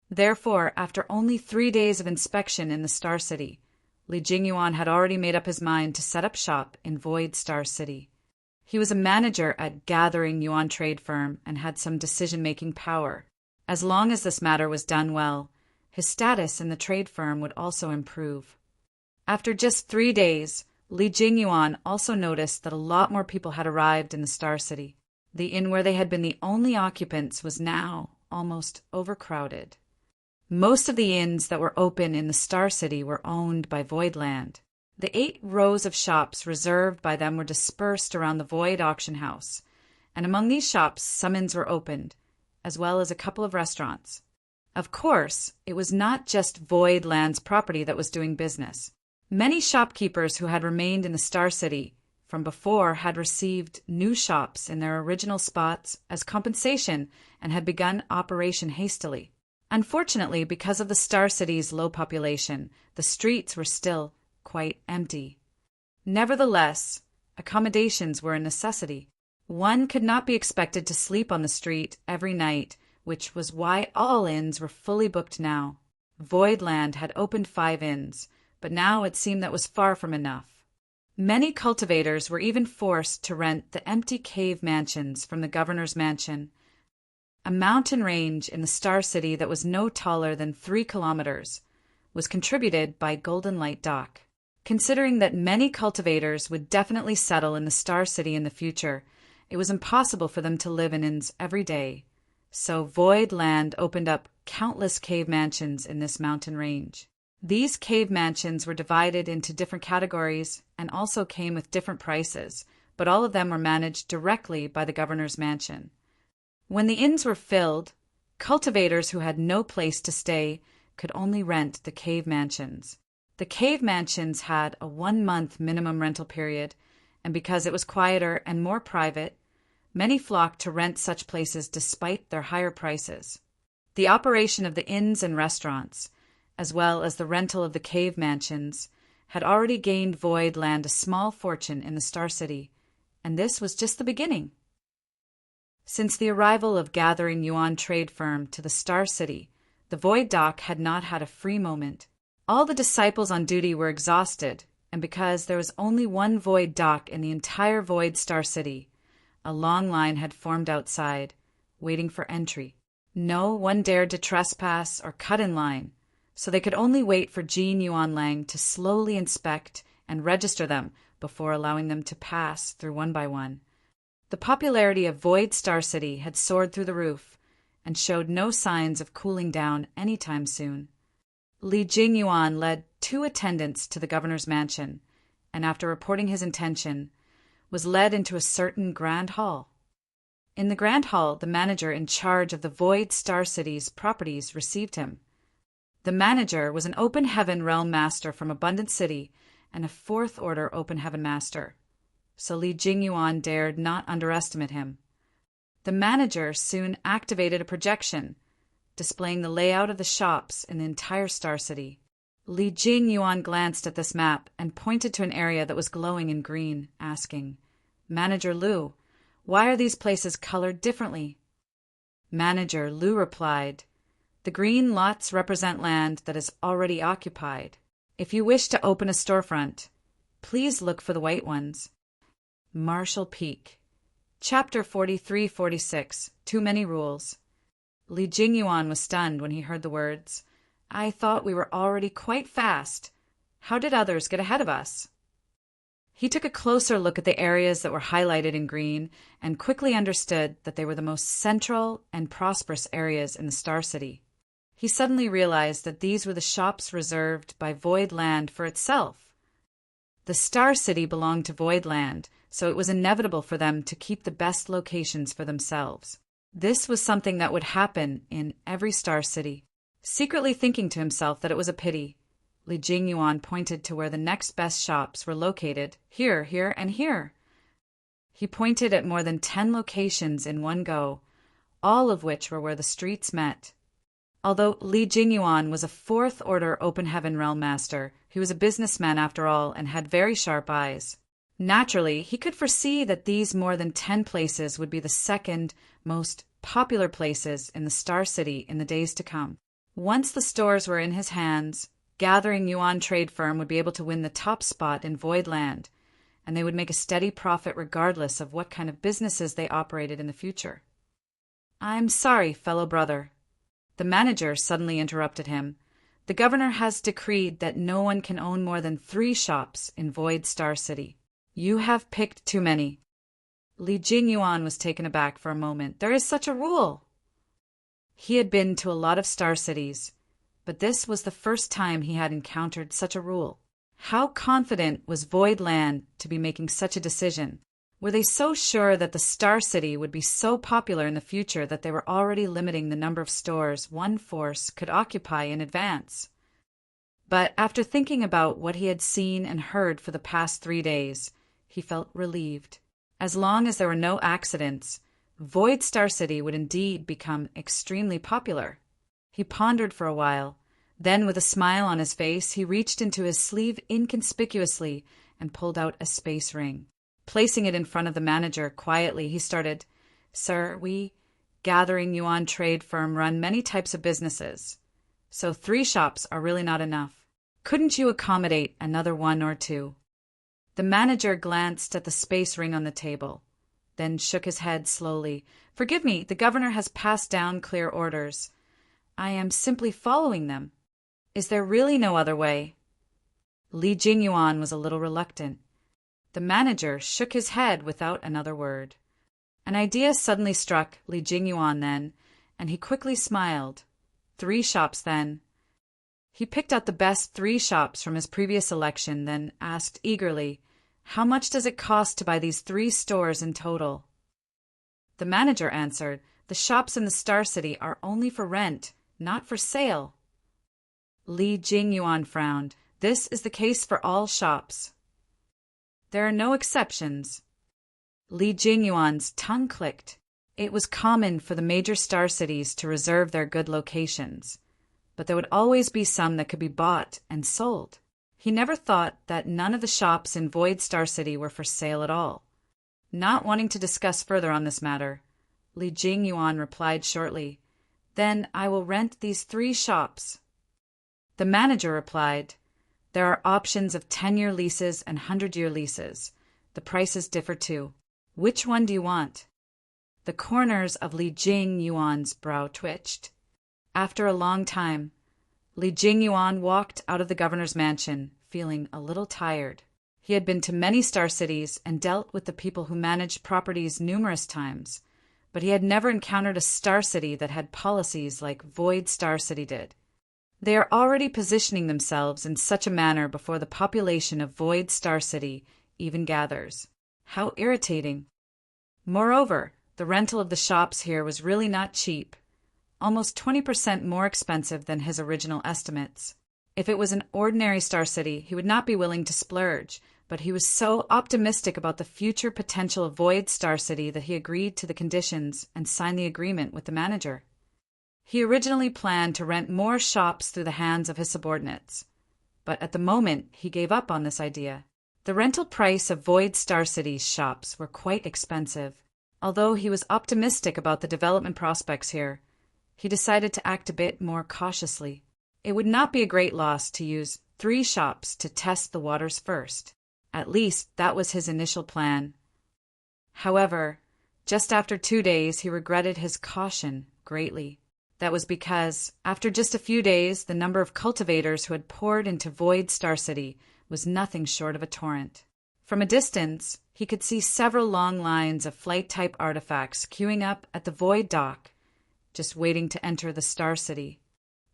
Therefore, after only 3 days of inspection in the Star City, Li Jingyuan had already made up his mind to set up shop in Void Star City. He was a manager at Gathering Yuan trade firm and had some decision-making power. As long as this matter was done well, his status in the trade firm would also improve. After just 3 days, Li Jingyuan also noticed that a lot more people had arrived in the Star City. The inn where they had been the only occupants was now almost overcrowded. Most of the inns that were open in the Star City were owned by Void Land. The 8 rows of shops reserved by them were dispersed around the Void auction house, and among these shops some inns were opened, as well as a couple of restaurants. Of course, it was not just Void Land's property that was doing business. Many shopkeepers who had remained in the Star City from before had received new shops in their original spots as compensation and had begun operation hastily. Unfortunately, because of the Star City's low population, the streets were still quite empty. Nevertheless, accommodations were a necessity. One could not be expected to sleep on the street every night, which was why all inns were fully booked now. Voidland had opened 5 inns, but now it seemed that was far from enough. Many cultivators were even forced to rent the empty cave mansions from the governor's mansion, a mountain range in the Star City that was no taller than 3 kilometers, was contributed by Golden Light Dock. Considering that many cultivators would definitely settle in the Star City in the future, it was impossible for them to live in inns every day. So Void Land opened up countless cave mansions in this mountain range. These cave mansions were divided into different categories and also came with different prices, but all of them were managed directly by the governor's mansion. When the inns were filled, cultivators who had no place to stay could only rent the cave mansions. The cave mansions had a 1-month minimum rental period, and because it was quieter and more private, many flocked to rent such places despite their higher prices. The operation of the inns and restaurants, as well as the rental of the cave mansions, had already gained Void Land a small fortune in the Star City, and this was just the beginning. Since the arrival of Gathering Yuan trade firm to the Star City, the Void Dock had not had a free moment. All the disciples on duty were exhausted, and because there was only one Void Dock in the entire Void Star City, a long line had formed outside, waiting for entry. No one dared to trespass or cut in line, so they could only wait for Jean Yuan Lang to slowly inspect and register them before allowing them to pass through one by one. The popularity of Void Star City had soared through the roof and showed no signs of cooling down anytime soon. Li Jingyuan led 2 attendants to the governor's mansion, and after reporting his intention, was led into a certain grand hall. In the grand hall, the manager in charge of the Void Star City's properties received him. The manager was an Open Heaven Realm Master from Abundant City and a 4th Order Open Heaven Master, so Li Jingyuan dared not underestimate him. The manager soon activated a projection, displaying the layout of the shops in the entire Star City. Li Jingyuan glanced at this map and pointed to an area that was glowing in green, asking, "Manager Liu, why are these places colored differently?" Manager Liu replied, "The green lots represent land that is already occupied. If you wish to open a storefront, please look for the white ones." Marshall Peak. Chapter 43-46. Too Many Rules. Li Jingyuan was stunned when he heard the words. "I thought we were already quite fast. How did others get ahead of us?" He took a closer look at the areas that were highlighted in green and quickly understood that they were the most central and prosperous areas in the Star City. He suddenly realized that these were the shops reserved by Void Land for itself. The Star City belonged to Void Land, so it was inevitable for them to keep the best locations for themselves. This was something that would happen in every Star City. Secretly thinking to himself that it was a pity, Li Jingyuan pointed to where the next best shops were located. Here, here, and here. He pointed at more than 10 locations in one go, all of which were where the streets met. Although Li Jingyuan was a fourth-order Open Heaven Realm Master, he was a businessman after all and had very sharp eyes. Naturally, he could foresee that these more than 10 places would be the second most popular places in the Star City in the days to come. Once the stores were in his hands, Gathering Yuan Trade Firm would be able to win the top spot in Void Land, and they would make a steady profit regardless of what kind of businesses they operated in the future. "I'm sorry, fellow brother." The manager suddenly interrupted him. "The governor has decreed that no one can own more than 3 shops in Void Star City. You have picked too many." Li Jingyuan was taken aback for a moment. There is such a rule! He had been to a lot of star cities, but this was the first time he had encountered such a rule. How confident was Void Land to be making such a decision? Were they so sure that the Star City would be so popular in the future that they were already limiting the number of stores one force could occupy in advance? But after thinking about what he had seen and heard for the past 3 days, he felt relieved. As long as there were no accidents, Void Star City would indeed become extremely popular. He pondered for a while. Then, with a smile on his face, he reached into his sleeve inconspicuously and pulled out a space ring. Placing it in front of the manager, quietly, he started, "Sir, we, Gathering Yuan Trade Firm, run many types of businesses, so 3 shops are really not enough. Couldn't you accommodate another 1 or 2? The manager glanced at the space ring on the table, then shook his head slowly. "Forgive me, the governor has passed down clear orders. I am simply following them. Is there really no other way?" Li Jingyuan was a little reluctant. The manager shook his head without another word. An idea suddenly struck Li Jingyuan then, and he quickly smiled. 3 shops, then. He picked out the best 3 shops from his previous selection, then asked eagerly, "How much does it cost to buy these 3 stores in total?" The manager answered, "The shops in the Star City are only for rent, not for sale." Li Jingyuan frowned. "This is the case for all shops." "There are no exceptions." Li Jingyuan's tongue clicked. It was common for the major star cities to reserve their good locations, but there would always be some that could be bought and sold. He never thought that none of the shops in Void Star City were for sale at all. Not wanting to discuss further on this matter, Li Jingyuan replied shortly, "Then I will rent these 3 shops." The manager replied, "There are options of 10-year leases and 100-year leases. The prices differ too. Which one do you want?" The corners of Li Jingyuan's brow twitched. After a long time, Li Jingyuan walked out of the governor's mansion, feeling a little tired. He had been to many star cities and dealt with the people who managed properties numerous times, but he had never encountered a star city that had policies like Void Star City did. They are already positioning themselves in such a manner before the population of Void Star City even gathers. How irritating. Moreover, the rental of the shops here was really not cheap, almost 20% more expensive than his original estimates. If it was an ordinary star city, he would not be willing to splurge, but he was so optimistic about the future potential of Void Star City that he agreed to the conditions and signed the agreement with the manager. He originally planned to rent more shops through the hands of his subordinates, but at the moment he gave up on this idea. The rental price of Void Star City's shops were quite expensive. Although he was optimistic about the development prospects here, he decided to act a bit more cautiously. It would not be a great loss to use 3 shops to test the waters first. At least that was his initial plan. However, just after 2 days he regretted his caution greatly. That was because, after just a few days, the number of cultivators who had poured into Void Star City was nothing short of a torrent. From a distance, he could see several long lines of flight-type artifacts queuing up at the Void Dock, just waiting to enter the Star City.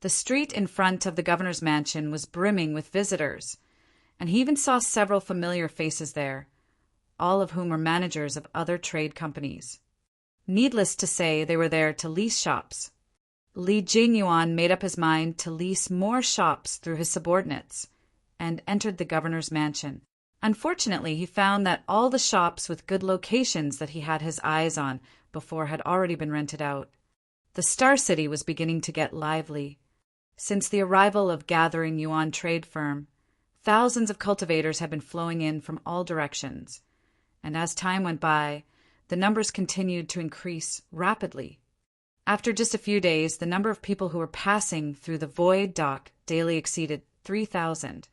The street in front of the governor's mansion was brimming with visitors, and he even saw several familiar faces there, all of whom were managers of other trade companies. Needless to say, they were there to lease shops. Li Jingyuan made up his mind to lease more shops through his subordinates and entered the governor's mansion. Unfortunately, he found that all the shops with good locations that he had his eyes on before had already been rented out. The Star City was beginning to get lively. Since the arrival of gathering Yuan trade firm, thousands of cultivators had been flowing in from all directions, and as time went by, the numbers continued to increase rapidly. After just a few days, the number of people who were passing through the void dock daily exceeded 3,000,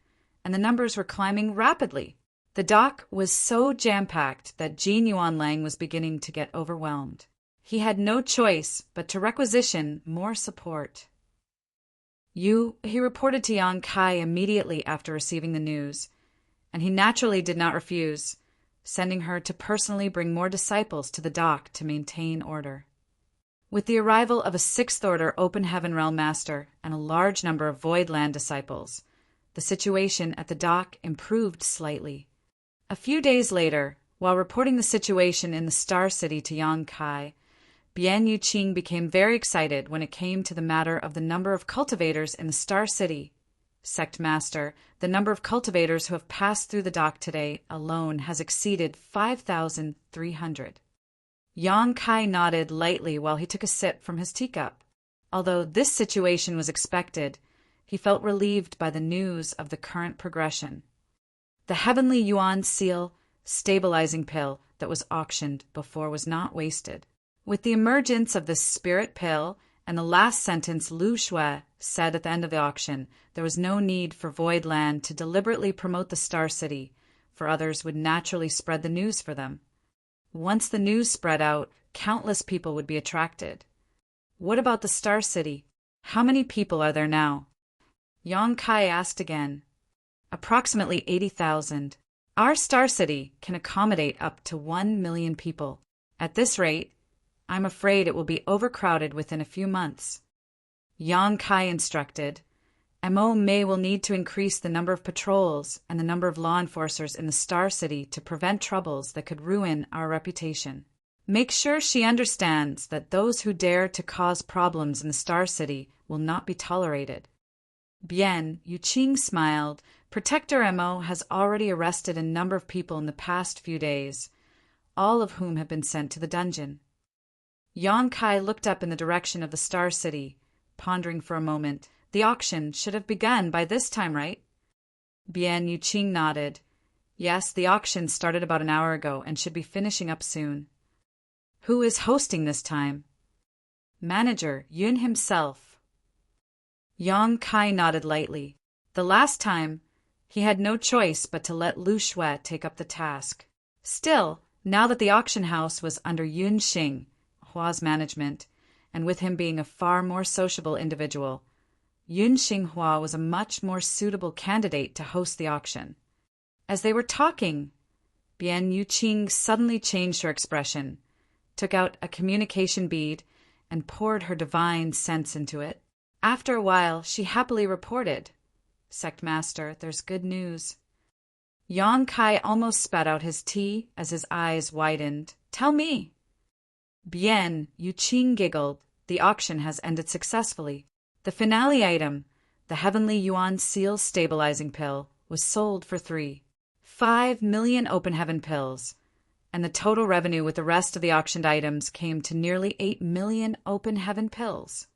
and the numbers were climbing rapidly. The dock was so jam-packed that Jin Yuanlang was beginning to get overwhelmed. He had no choice but to requisition more support. He reported to Yang Kai immediately after receiving the news, and he naturally did not refuse, sending her to personally bring more disciples to the dock to maintain order. With the arrival of a Sixth Order Open Heaven Realm Master and a large number of Void Land disciples, the situation at the dock improved slightly. A few days later, while reporting the situation in the Star City to Yang Kai, Bian Yuqing became very excited when it came to the matter of the number of cultivators in the Star City. Sect Master, the number of cultivators who have passed through the dock today alone has exceeded 5,300. Yang Kai nodded lightly while he took a sip from his teacup. Although this situation was expected, he felt relieved by the news of the current progression. The Heavenly Yuan Seal stabilizing pill that was auctioned before was not wasted. With the emergence of the spirit pill and the last sentence Lu Shui said at the end of the auction, there was no need for Void Land to deliberately promote the Star City, for others would naturally spread the news for them. Once the news spread out, countless people would be attracted. What about the Star City? How many people are there now? Yang Kai asked again. Approximately 80,000. Our Star City can accommodate up to 1 million people. At this rate, I'm afraid it will be overcrowded within a few months. Yang Kai instructed, Mo Mei will need to increase the number of patrols and the number of law enforcers in the Star City to prevent troubles that could ruin our reputation. Make sure she understands that those who dare to cause problems in the Star City will not be tolerated. Bian Yuqing smiled. Protector Mo has already arrested a number of people in the past few days, all of whom have been sent to the dungeon. Yang Kai looked up in the direction of the Star City, pondering for a moment. The auction should have begun by this time, right? Bian Yuqing nodded. Yes, the auction started about an hour ago and should be finishing up soon. Who is hosting this time? Manager Yun himself. Yang Kai nodded lightly. The last time, he had no choice but to let Lu Shui take up the task. Still, now that the auction house was under Yun Xing, Hua's management, and with him being a far more sociable individual, Yun Xinghua was a much more suitable candidate to host the auction. As they were talking, Bian Yuqing suddenly changed her expression, took out a communication bead, and poured her divine sense into it. After a while, she happily reported, Sect Master, there's good news. Yang Kai almost spat out his tea as his eyes widened. Tell me. Bian Yuqing giggled. The auction has ended successfully. The finale item, the Heavenly Yuan Seal Stabilizing Pill, was sold for 5 million Open Heaven pills, and the total revenue with the rest of the auctioned items came to nearly 8 million Open Heaven pills.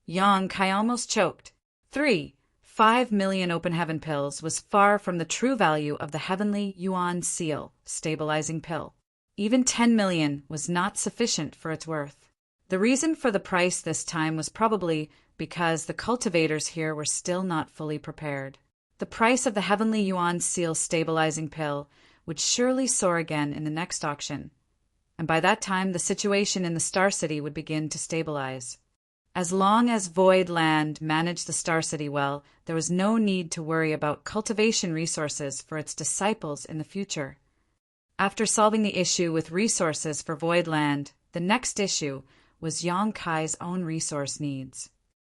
Yang Kai almost choked. 5 million Open Heaven pills was far from the true value of the Heavenly Yuan Seal Stabilizing Pill. Even 10 million was not sufficient for its worth. The reason for the price this time was probably because the cultivators here were still not fully prepared. The price of the Heavenly Yuan Seal Stabilizing Pill would surely soar again in the next auction, and by that time the situation in the Star City would begin to stabilize. As long as Void Land managed the Star City well, there was no need to worry about cultivation resources for its disciples in the future. After solving the issue with resources for Void Land, the next issue was Yang Kai's own resource needs.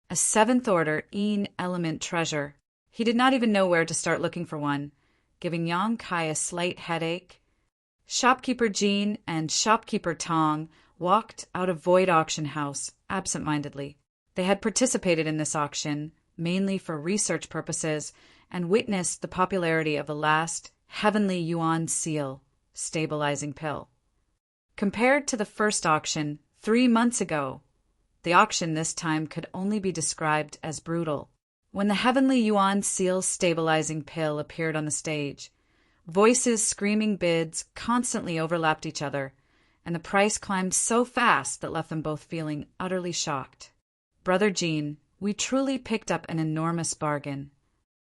A 7th Order Yin element treasure. He did not even know where to start looking for one, giving Yang Kai a slight headache. Shopkeeper Jean and Shopkeeper Tong walked out of Void Auction House absent-mindedly. They had participated in this auction, mainly for research purposes, and witnessed the popularity of the last Heavenly Yuan Seal stabilizing pill. Compared to the first auction 3 months ago, the auction this time could only be described as brutal. When the Heavenly Yuan Seal stabilizing pill appeared on the stage, voices screaming bids constantly overlapped each other, and the price climbed so fast that left them both feeling utterly shocked. Brother Jean, we truly picked up an enormous bargain.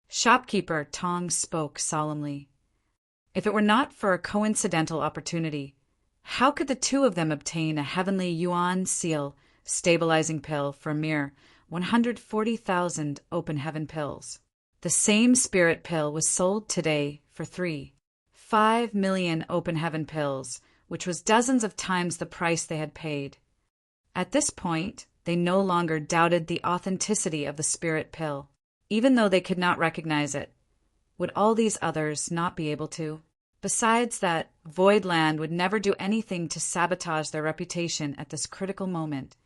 Shopkeeper Tong spoke solemnly. If it were not for a coincidental opportunity, how could the two of them obtain a Heavenly Yuan Seal stabilizing pill for a mere 140,000 open heaven pills? The same spirit pill was sold today for 5 million open heaven pills, which was dozens of times the price they had paid. At this point, they no longer doubted the authenticity of the spirit pill, even though they could not recognize it. Would all these others not be able to? Besides that, Voidland would never do anything to sabotage their reputation at this critical moment.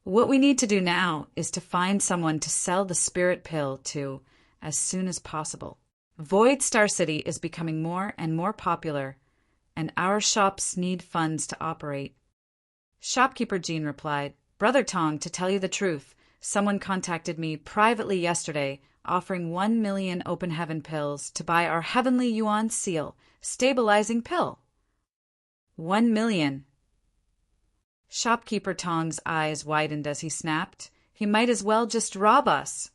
What we need to do now is to find someone to sell the spirit pill to as soon as possible. Void Star City is becoming more and more popular, and our shops need funds to operate. Shopkeeper Jean replied, Brother Tong, to tell you the truth, someone contacted me privately yesterday offering 1 million open heaven pills to buy our Heavenly Yuan Seal stabilizing pill. 1 million. Shopkeeper Tong's eyes widened as he snapped, he might as well just rob us.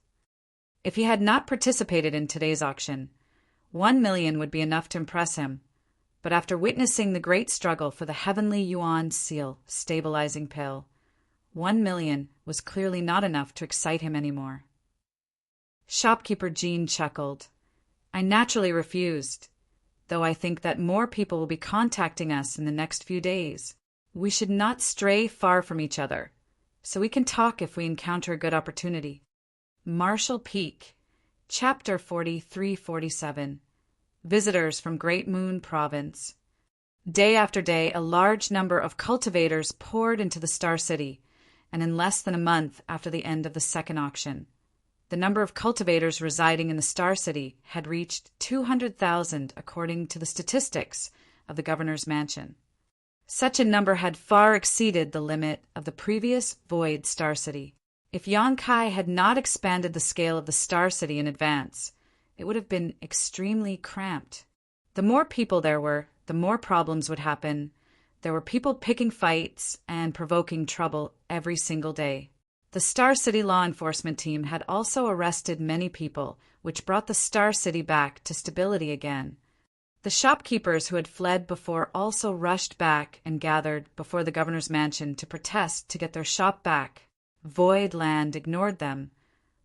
If he had not participated in today's auction, 1 million would be enough to impress him. But after witnessing the great struggle for the Heavenly Yuan Seal stabilizing pill, 1 million was clearly not enough to excite him anymore. Shopkeeper Jean chuckled. I naturally refused, though I think that more people will be contacting us in the next few days. We should not stray far from each other, so we can talk if we encounter a good opportunity. Marshall Peak, Chapter 43-47. Visitors from Great Moon Province. Day after day, a large number of cultivators poured into the Star City, and in less than a month after the end of the second auction, the number of cultivators residing in the Star City had reached 200,000 according to the statistics of the governor's mansion. Such a number had far exceeded the limit of the previous Void Star City. If Yonkai had not expanded the scale of the Star City in advance, it would have been extremely cramped. The more people there were, the more problems would happen. There were people picking fights and provoking trouble every single day. The Star City law enforcement team had also arrested many people, which brought the Star City back to stability again. The shopkeepers who had fled before also rushed back and gathered before the governor's mansion to protest to get their shop back. Voidland ignored them,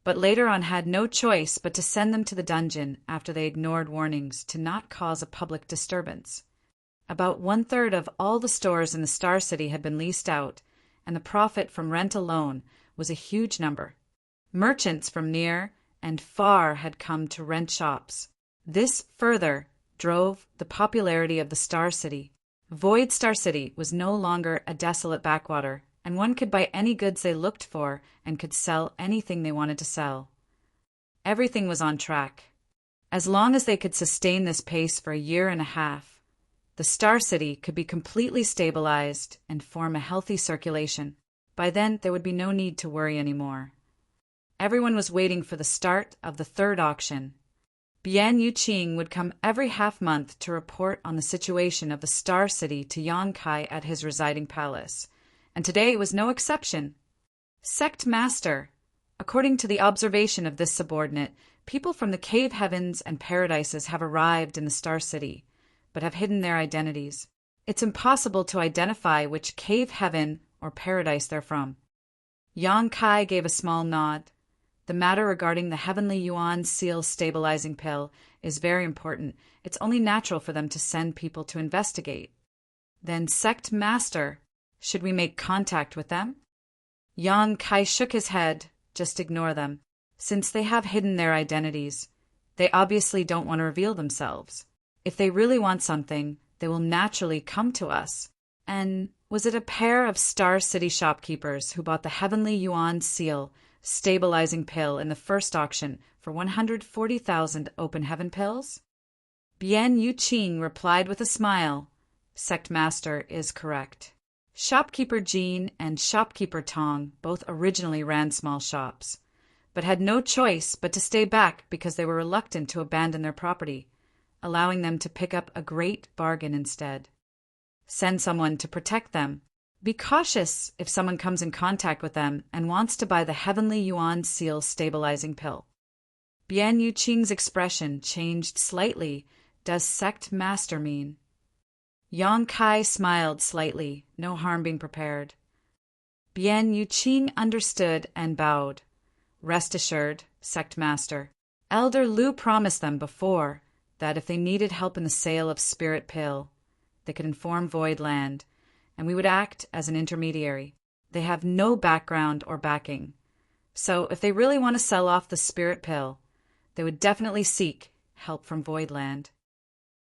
but later on had no choice but to send them to the dungeon after they ignored warnings to not cause a public disturbance. About 1/3 of all the stores in the Star City had been leased out, and the profit from rent alone was a huge number. Merchants from near and far had come to rent shops. This further drove the popularity of the Star City. Void Star City was no longer a desolate backwater, and one could buy any goods they looked for and could sell anything they wanted to sell. Everything was on track. As long as they could sustain this pace for a year and a half, the Star City could be completely stabilized and form a healthy circulation. By then, there would be no need to worry anymore. Everyone was waiting for the start of the third auction. Bian Yuqing would come every half-month to report on the situation of the Star City to Yonkai at his residing palace, and today was no exception. Sect Master. According to the observation of this subordinate, people from the cave heavens and paradises have arrived in the Star City, but have hidden their identities. It's impossible to identify which cave heaven or paradise they're from. Yonkai gave a small nod. The matter regarding the Heavenly Yuan Seal stabilizing pill is very important. It's only natural for them to send people to investigate. Then Sect Master, should we make contact with them? Yonkai shook his head. Just ignore them. Since they have hidden their identities, they obviously don't want to reveal themselves. If they really want something, they will naturally come to us. And was it a pair of Star City shopkeepers who bought the Heavenly Yuan Seal stabilizing pill in the first auction for 140,000 open heaven pills? Bian Yuqing replied with a smile. Sect Master is correct. Shopkeeper Jean and Shopkeeper Tong both originally ran small shops, but had no choice but to stay back because they were reluctant to abandon their property, allowing them to pick up a great bargain instead. Send someone to protect them. Be cautious if someone comes in contact with them and wants to buy the Heavenly Yuan Seal stabilizing pill. Bian Yuqing's expression changed slightly. Does Sect Master mean? Yang Kai smiled slightly, no harm being prepared. Bian Yuqing understood and bowed. Rest assured, Sect Master. Elder Lu promised them before that if they needed help in the sale of Spirit Pill, they could inform Void Land, and we would act as an intermediary. They have no background or backing, so if they really want to sell off the Spirit Pill, they would definitely seek help from Void Land.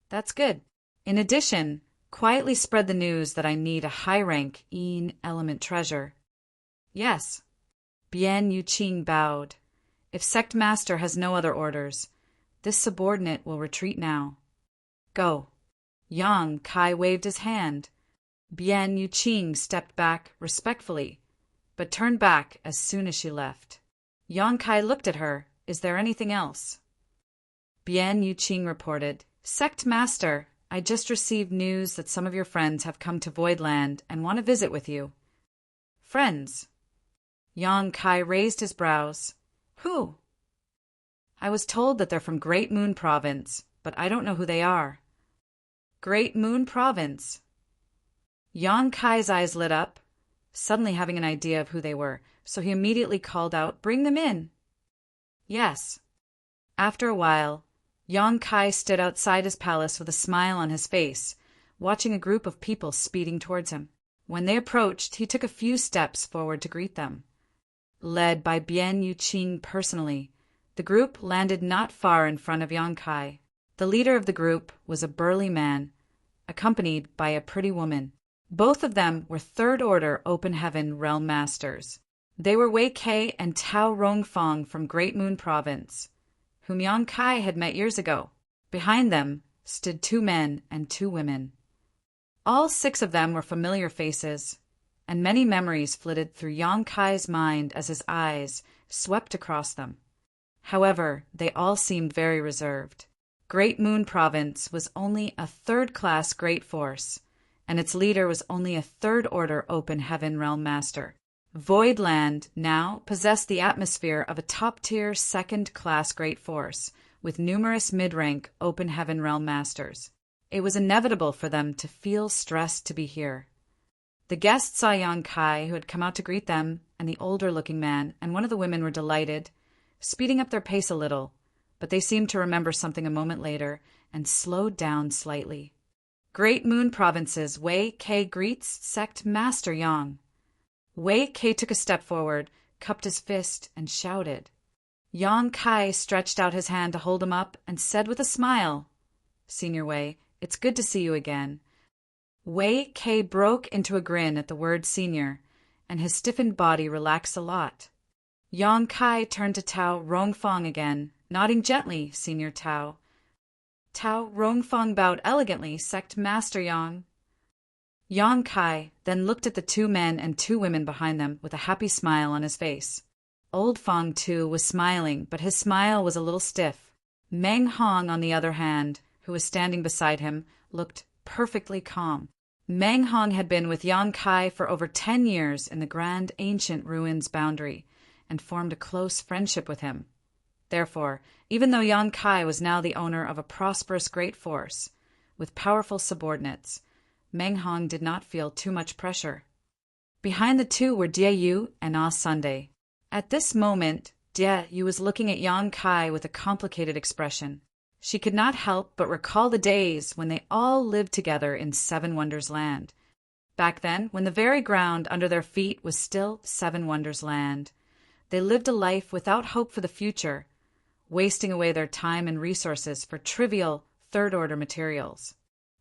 That's good. In addition, quietly spread the news that I need a high-rank Yin element treasure. Yes. Bian Yuqing bowed. If Sect Master has no other orders, this subordinate will retreat now. Go. Yang Kai waved his hand. Bian Yuqing stepped back respectfully, but turned back as soon as she left. Yang Kai looked at her. Is there anything else? Bian Yuqing reported, Sect Master, I just received news that some of your friends have come to Voidland and want to visit with you. Friends? Yang Kai raised his brows. Who? I was told that they're from Great Moon Province, but I don't know who they are. Great Moon Province. Yang Kai's eyes lit up, suddenly having an idea of who they were, so he immediately called out, Bring them in. Yes. After a while, Yang Kai stood outside his palace with a smile on his face, watching a group of people speeding towards him. When they approached, he took a few steps forward to greet them. Led by Bian Yuqing personally, the group landed not far in front of Yang Kai. The leader of the group was a burly man, accompanied by a pretty woman. Both of them were third-order Open Heaven Realm Masters. They were Wei Kei and Tao Rongfang from Great Moon Province, whom Yang Kai had met years ago. Behind them stood 2 men and 2 women. All 6 of them were familiar faces, and many memories flitted through Yang Kai's mind as his eyes swept across them. However, they all seemed very reserved. Great Moon Province was only a third-class great force, and its leader was only a third-order Open Heaven Realm Master. Voidland now possessed the atmosphere of a top-tier second-class great force, with numerous mid-rank Open Heaven Realm Masters. It was inevitable for them to feel stressed to be here. The guests saw Yang Kai, who had come out to greet them, and the older-looking man and one of the women were delighted, speeding up their pace a little, but they seemed to remember something a moment later and slowed down slightly. Great Moon Province's Wei Kei greets Sect Master Yang. Wei Kei took a step forward, cupped his fist, and shouted. Yang Kai stretched out his hand to hold him up and said with a smile, Senior Wei, it's good to see you again. Wei Kei broke into a grin at the word senior, and his stiffened body relaxed a lot. Yang Kai turned to Tao Rongfang again, nodding gently, Senior Tao. Tao Rongfang bowed elegantly, Sect Master Yang. Yang Kai then looked at the 2 men and 2 women behind them with a happy smile on his face. Old Fang, too, was smiling, but his smile was a little stiff. Meng Hong, on the other hand, who was standing beside him, looked perfectly calm. Meng Hong had been with Yang Kai for over 10 years in the Grand Ancient Ruins boundary, and formed a close friendship with him. Therefore, even though Yang Kai was now the owner of a prosperous great force, with powerful subordinates, Meng Hong did not feel too much pressure. Behind the 2 were Jie Yu and Ah Sunday. At this moment, Jie Yu was looking at Yang Kai with a complicated expression. She could not help but recall the days when they all lived together in Seven Wonders Land. Back then, when the very ground under their feet was still Seven Wonders Land, they lived a life without hope for the future, wasting away their time and resources for trivial third-order materials.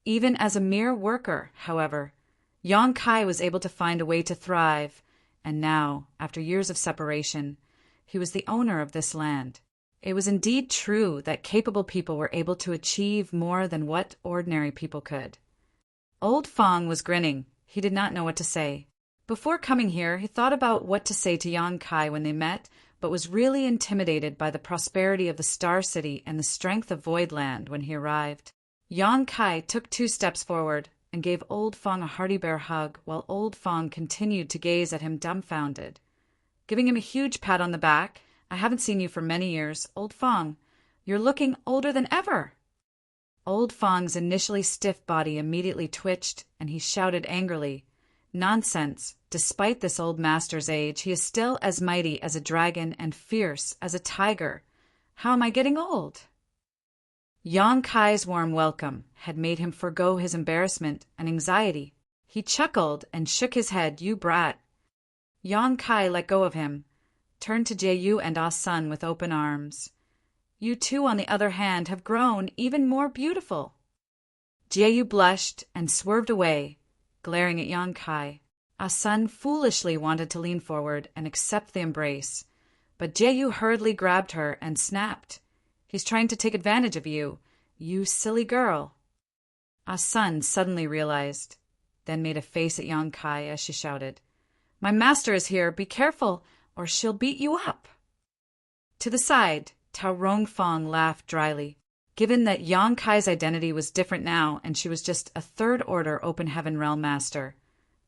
Even as a mere worker, however, Yang Kai was able to find a way to thrive, and now, after years of separation, he was the owner of this land. It was indeed true that capable people were able to achieve more than what ordinary people could. Old Fong was grinning. He did not know what to say. Before coming here, he thought about what to say to Yang Kai when they met, but was really intimidated by the prosperity of the Star City and the strength of Voidland when he arrived. Yang Kai took 2 steps forward and gave Old Fong a hearty bear hug, while Old Fong continued to gaze at him dumbfounded. Giving him a huge pat on the back, "I haven't seen you for many years, Old Fong. You're looking older than ever." Old Fong's initially stiff body immediately twitched, and he shouted angrily, "Nonsense! Despite this old master's age, he is still as mighty as a dragon and fierce as a tiger. How am I getting old?" Yang Kai's warm welcome had made him forgo his embarrassment and anxiety. He chuckled and shook his head. "You brat." Yang Kai let go of him, turned to Jie and Ah Sun with open arms. "You two, on the other hand, have grown even more beautiful." Jie blushed and swerved away, glaring at Yang Kai. Ah Sun foolishly wanted to lean forward and accept the embrace, but Jie hurriedly grabbed her and snapped. "He's trying to take advantage of you, you silly girl." Ah Sun suddenly realized, then made a face at Yang Kai as she shouted, "My master is here, be careful, or she'll beat you up." To the side, Tao Rong Fong laughed dryly. Given that Yang Kai's identity was different now and she was just a third-order Open Heaven Realm Master,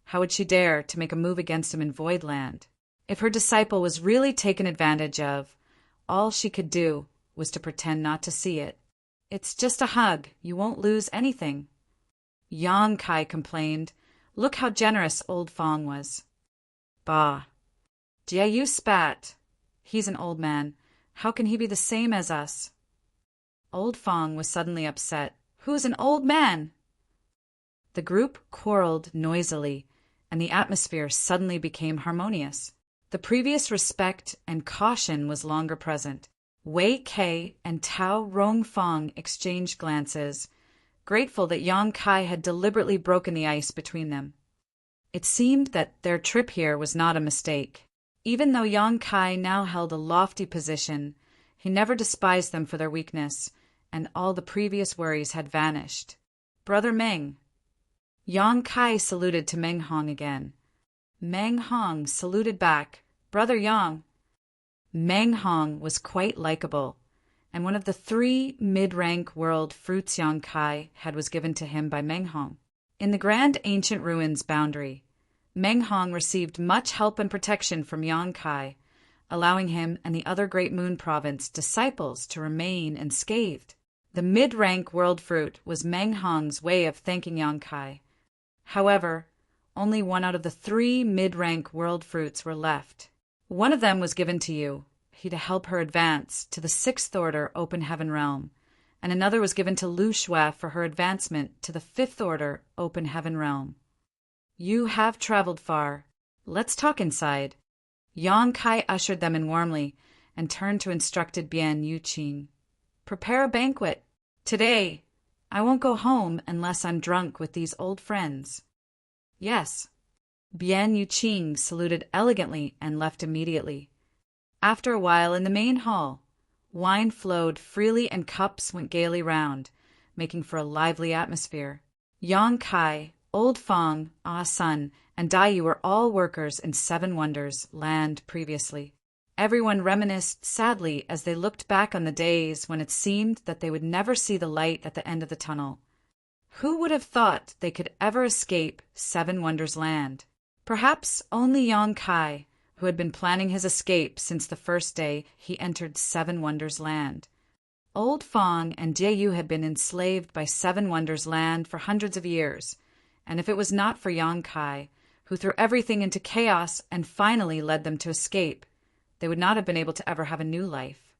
how would she dare to make a move against him in Voidland? If her disciple was really taken advantage of, all she could do was to pretend not to see it. "It's just a hug. You won't lose anything." Yang Kai complained. Look how generous Old Fong was. "Bah." Jie spat. "He's an old man. How can he be the same as us?" Old Fong was suddenly upset. "Who's an old man?" The group quarreled noisily, and the atmosphere suddenly became harmonious. The previous respect and caution was longer present. Wei Kei and Tao Rong Fong exchanged glances, grateful that Yang Kai had deliberately broken the ice between them. It seemed that their trip here was not a mistake. Even though Yang Kai now held a lofty position, he never despised them for their weakness, and all the previous worries had vanished. "Brother Meng." Yang Kai saluted to Meng Hong again. Meng Hong saluted back, "Brother Yang." Meng Hong was quite likable, and one of the 3 mid-rank world fruits Yang Kai had was given to him by Meng Hong. In the grand ancient ruins boundary, Meng Hong received much help and protection from Yang Kai, allowing him and the other Great Moon Province disciples to remain unscathed. The mid-rank world fruit was Meng Hong's way of thanking Yang Kai. However, only 1 out of the 3 mid-rank world fruits were left. One of them was given to you, to help her advance to the 6th Order Open Heaven Realm, and another was given to Lu Xue for her advancement to the 5th Order Open Heaven Realm. You have traveled far. Let's talk inside. Yang Kai ushered them in warmly and turned to instructed Bian Yuqing. "Prepare a banquet. Today, I won't go home unless I'm drunk with these old friends." "Yes." Bian Yuqing saluted elegantly and left immediately. After a while, in the main hall, wine flowed freely and cups went gaily round, making for a lively atmosphere. Yang Kai, Old Fong, Ah Sun, and Dai were all workers in 7 Wonders land previously. Everyone reminisced sadly as they looked back on the days when it seemed that they would never see the light at the end of the tunnel. Who would have thought they could ever escape 7 Wonders land? Perhaps only Yang Kai, who had been planning his escape since the first day he entered 7 Wonders land. Old Fong and Jie had been enslaved by 7 Wonders land for hundreds of years, and if it was not for Yang Kai, who threw everything into chaos and finally led them to escape, they would not have been able to ever have a new life.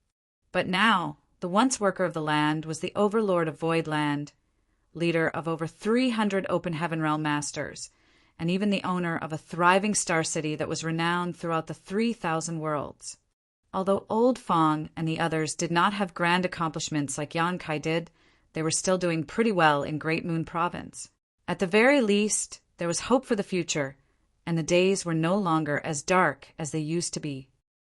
But now, the once worker of the land was the overlord of Voidland, leader of over 300 Open Heaven Realm Masters, and even the owner of a thriving star city that was renowned throughout the 3,000 worlds. Although Old Fong and the others did not have grand accomplishments like Yang Kai did, they were still doing pretty well in Great Moon Province. At the very least, There was hope for the future, and the days were no longer as dark as they used to be.